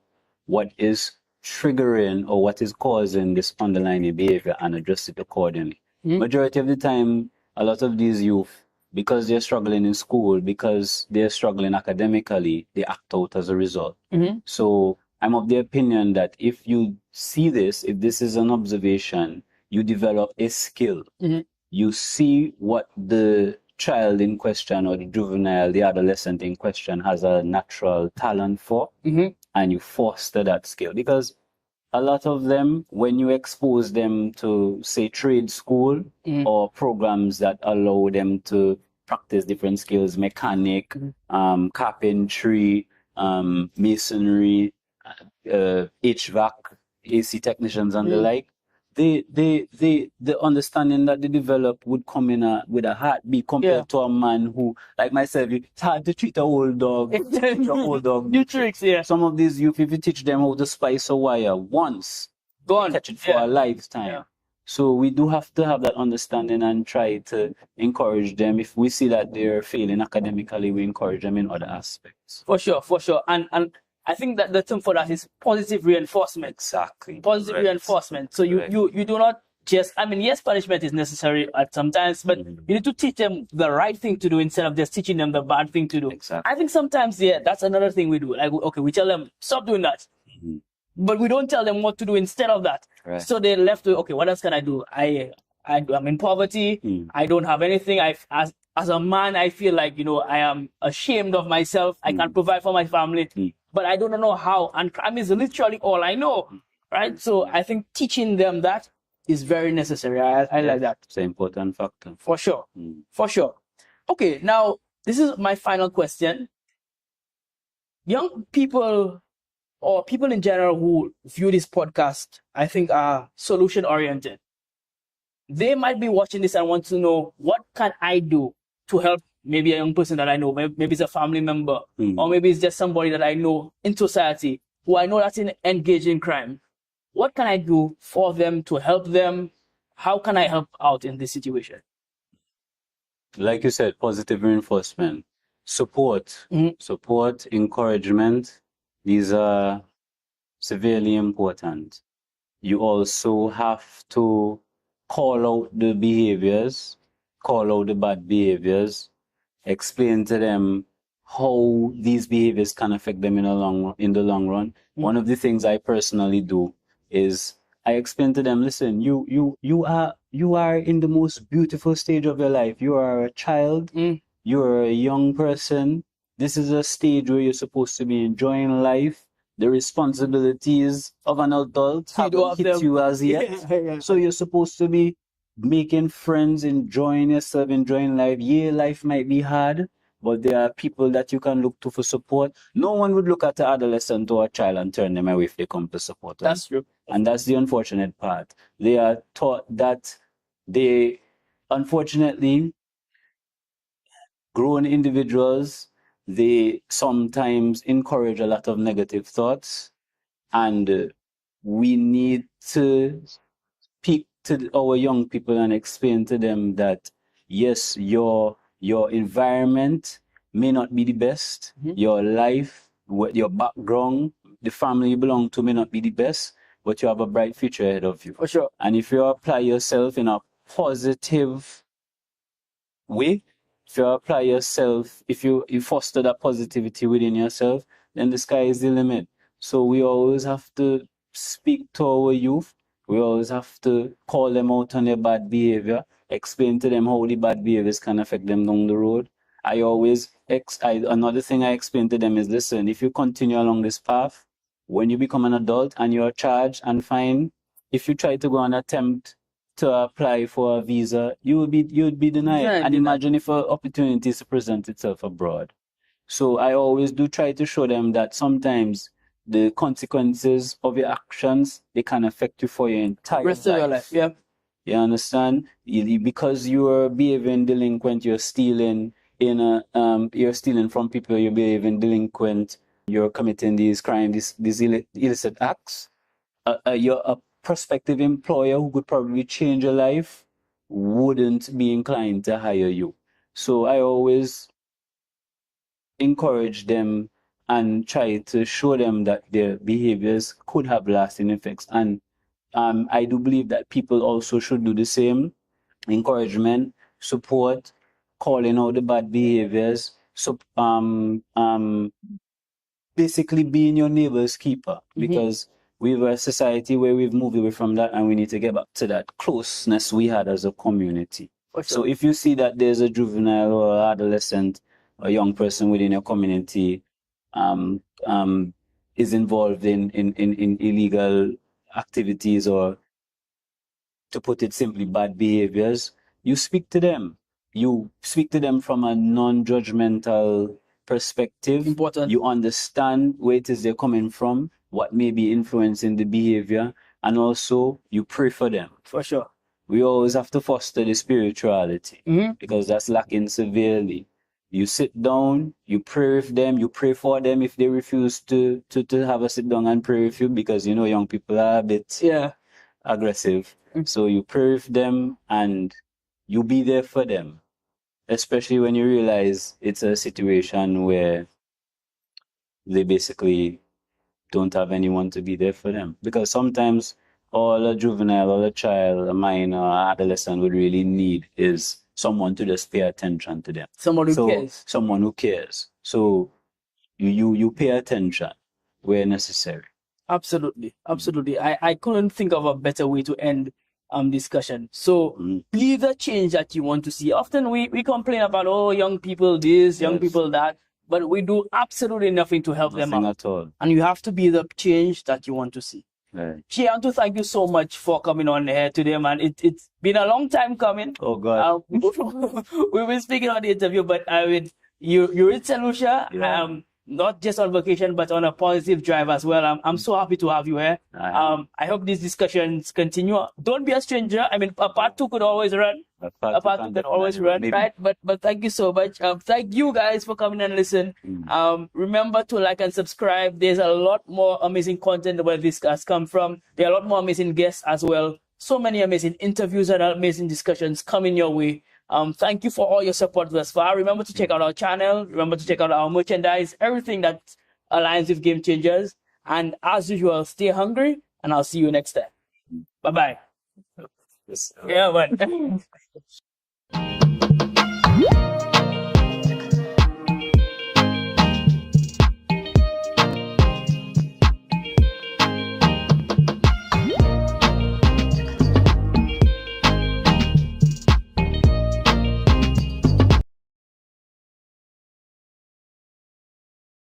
what is triggering or what is causing this underlying behavior and address it accordingly. Majority of the time, a lot of these youth, because they're struggling in school, because they're struggling academically, they act out as a result. So I'm of the opinion that if you see this, if this is an observation, you develop a skill. You see what the child in question or the juvenile, the adolescent in question has a natural talent for, and you foster that skill. Because a lot of them, when you expose them to, say, trade school or programs that allow them to practice different skills, mechanic, carpentry, masonry, HVAC, AC technicians and the like, the understanding that they develop would come in with a heartbeat compared to a man who, like myself, it's hard to treat a old dog. New tricks, yeah. Some of these youth, if you teach them how to spice a wire once, catch it for a lifetime. Yeah. So we do have to have that understanding and try to encourage them. If we see that they're failing academically, we encourage them in other aspects. For sure. And I think that the term for that is positive reinforcement. Exactly. Positive reinforcement. So you do not just, yes, punishment is necessary at some times, but you need to teach them the right thing to do instead of just teaching them the bad thing to do. Exactly. I think sometimes, that's another thing we do. Like, okay, we tell them, stop doing that. But we don't tell them what to do instead of that. Right. So they're left with, okay, what else can I do? I'm in poverty. I don't have anything. As a man, I feel like, I am ashamed of myself. I can't provide for my family. but I don't know how. And crime is literally all I know, right? So I think teaching them that is very necessary. I like that. It's an important factor. For sure. For sure. Okay, now this is my final question. Young people or people in general who view this podcast, I think, are solution oriented. They might be watching this and want to know, what can I do to help maybe a young person that I know? Maybe it's a family member, or maybe it's just somebody that I know in society who I know that's engaged in crime. What can I do for them to help them? How can I help out in this situation? Like you said, positive reinforcement, support, support, encouragement. These are severely important. You also have to call out the behaviors, call out the bad behaviors, explain to them how these behaviors can affect them in the long run. One of the things I personally do is I explain to them, listen, you are in the most beautiful stage of your life. You are a child, you're a young person. This is a stage where you're supposed to be enjoying life. The responsibilities of an adult haven't hit you as yet. So you're supposed to be making friends, enjoying yourself, enjoying life. Yeah, life might be hard, but there are people that you can look to for support. No one would look at an adolescent or a child and turn them away if they come to support them. That's true. And that's the unfortunate part. They are taught that they, unfortunately, grown individuals, they sometimes encourage a lot of negative thoughts, and we need to speak to our young people and explain to them that yes, your environment may not be the best, your life, your background, the family you belong to may not be the best, but you have a bright future ahead of you. For sure. And if you apply yourself in a positive way, if you apply yourself, if you foster that positivity within yourself, then the sky is the limit. So we always have to speak to our youth. We always have to call them out on their bad behavior, explain to them how the bad behaviors can affect them down the road. Another thing I explain to them is, listen, if you continue along this path, when you become an adult and you're charged and fined, if you try to go and attempt to apply for a visa, you would be denied. And imagine if an opportunity to present itself abroad. So I always do try to show them that sometimes the consequences of your actions, they can affect you for your entire rest of your life. Yeah. You understand? Because you are behaving delinquent, you're stealing from people, you're behaving delinquent, you're committing these crimes, these illicit acts. You're a prospective employer who could probably change your life wouldn't be inclined to hire you. So I always encourage them and try to show them that their behaviors could have lasting effects. And I do believe that people also should do the same. Encouragement, support, calling out the bad behaviors, basically being your neighbor's keeper, because we have a society where we've moved away from that, and we need to get back to that closeness we had as a community. So if you see that there's a juvenile or adolescent or young person within your community is involved in illegal activities, or to put it simply, bad behaviors, you speak to them. You speak to them from a non-judgmental perspective. Important. You understand where it is they're coming from, what may be influencing the behavior, and also you pray for them. For sure. We always have to foster the spirituality, because that's lacking severely. You sit down, you pray with them, you pray for them if they refuse to have a sit down and pray with you, because you know young people are a bit aggressive. So you pray with them and you be there for them, especially when you realize it's a situation where they basically don't have anyone to be there for them. Because sometimes all a juvenile or a child, a minor, or adolescent would really need is someone to just pay attention to them. Someone who cares. Someone who cares. So you pay attention where necessary. Absolutely. Absolutely. I couldn't think of a better way to end discussion. So be the change that you want to see. Often we complain about, young people this, young people that. but we do absolutely nothing to help them Nothing out. at all. And you have to be the change that you want to see. Right. Jay, I want to thank you so much for coming on here today, man. It's been a long time coming. Oh, God. We've been speaking on the interview, but you're in St. Lucia, Yeah. not just on vacation, but on a positive drive as well. I'm so happy to have you here. I hope these discussions continue. Don't be a stranger. I mean, a part two could always run. A part two could always run, maybe. right? But thank you so much. Thank you guys for coming and listen. Remember to like and subscribe. There's a lot more amazing content where this has come from. There are a lot more amazing guests as well. So many amazing interviews and amazing discussions coming your way. Thank you for all your support thus far. Remember to check out our channel. Remember to check out our merchandise, everything that aligns with Game Changers. And as usual, stay hungry, and I'll see you next time. Bye-bye. Yeah, man.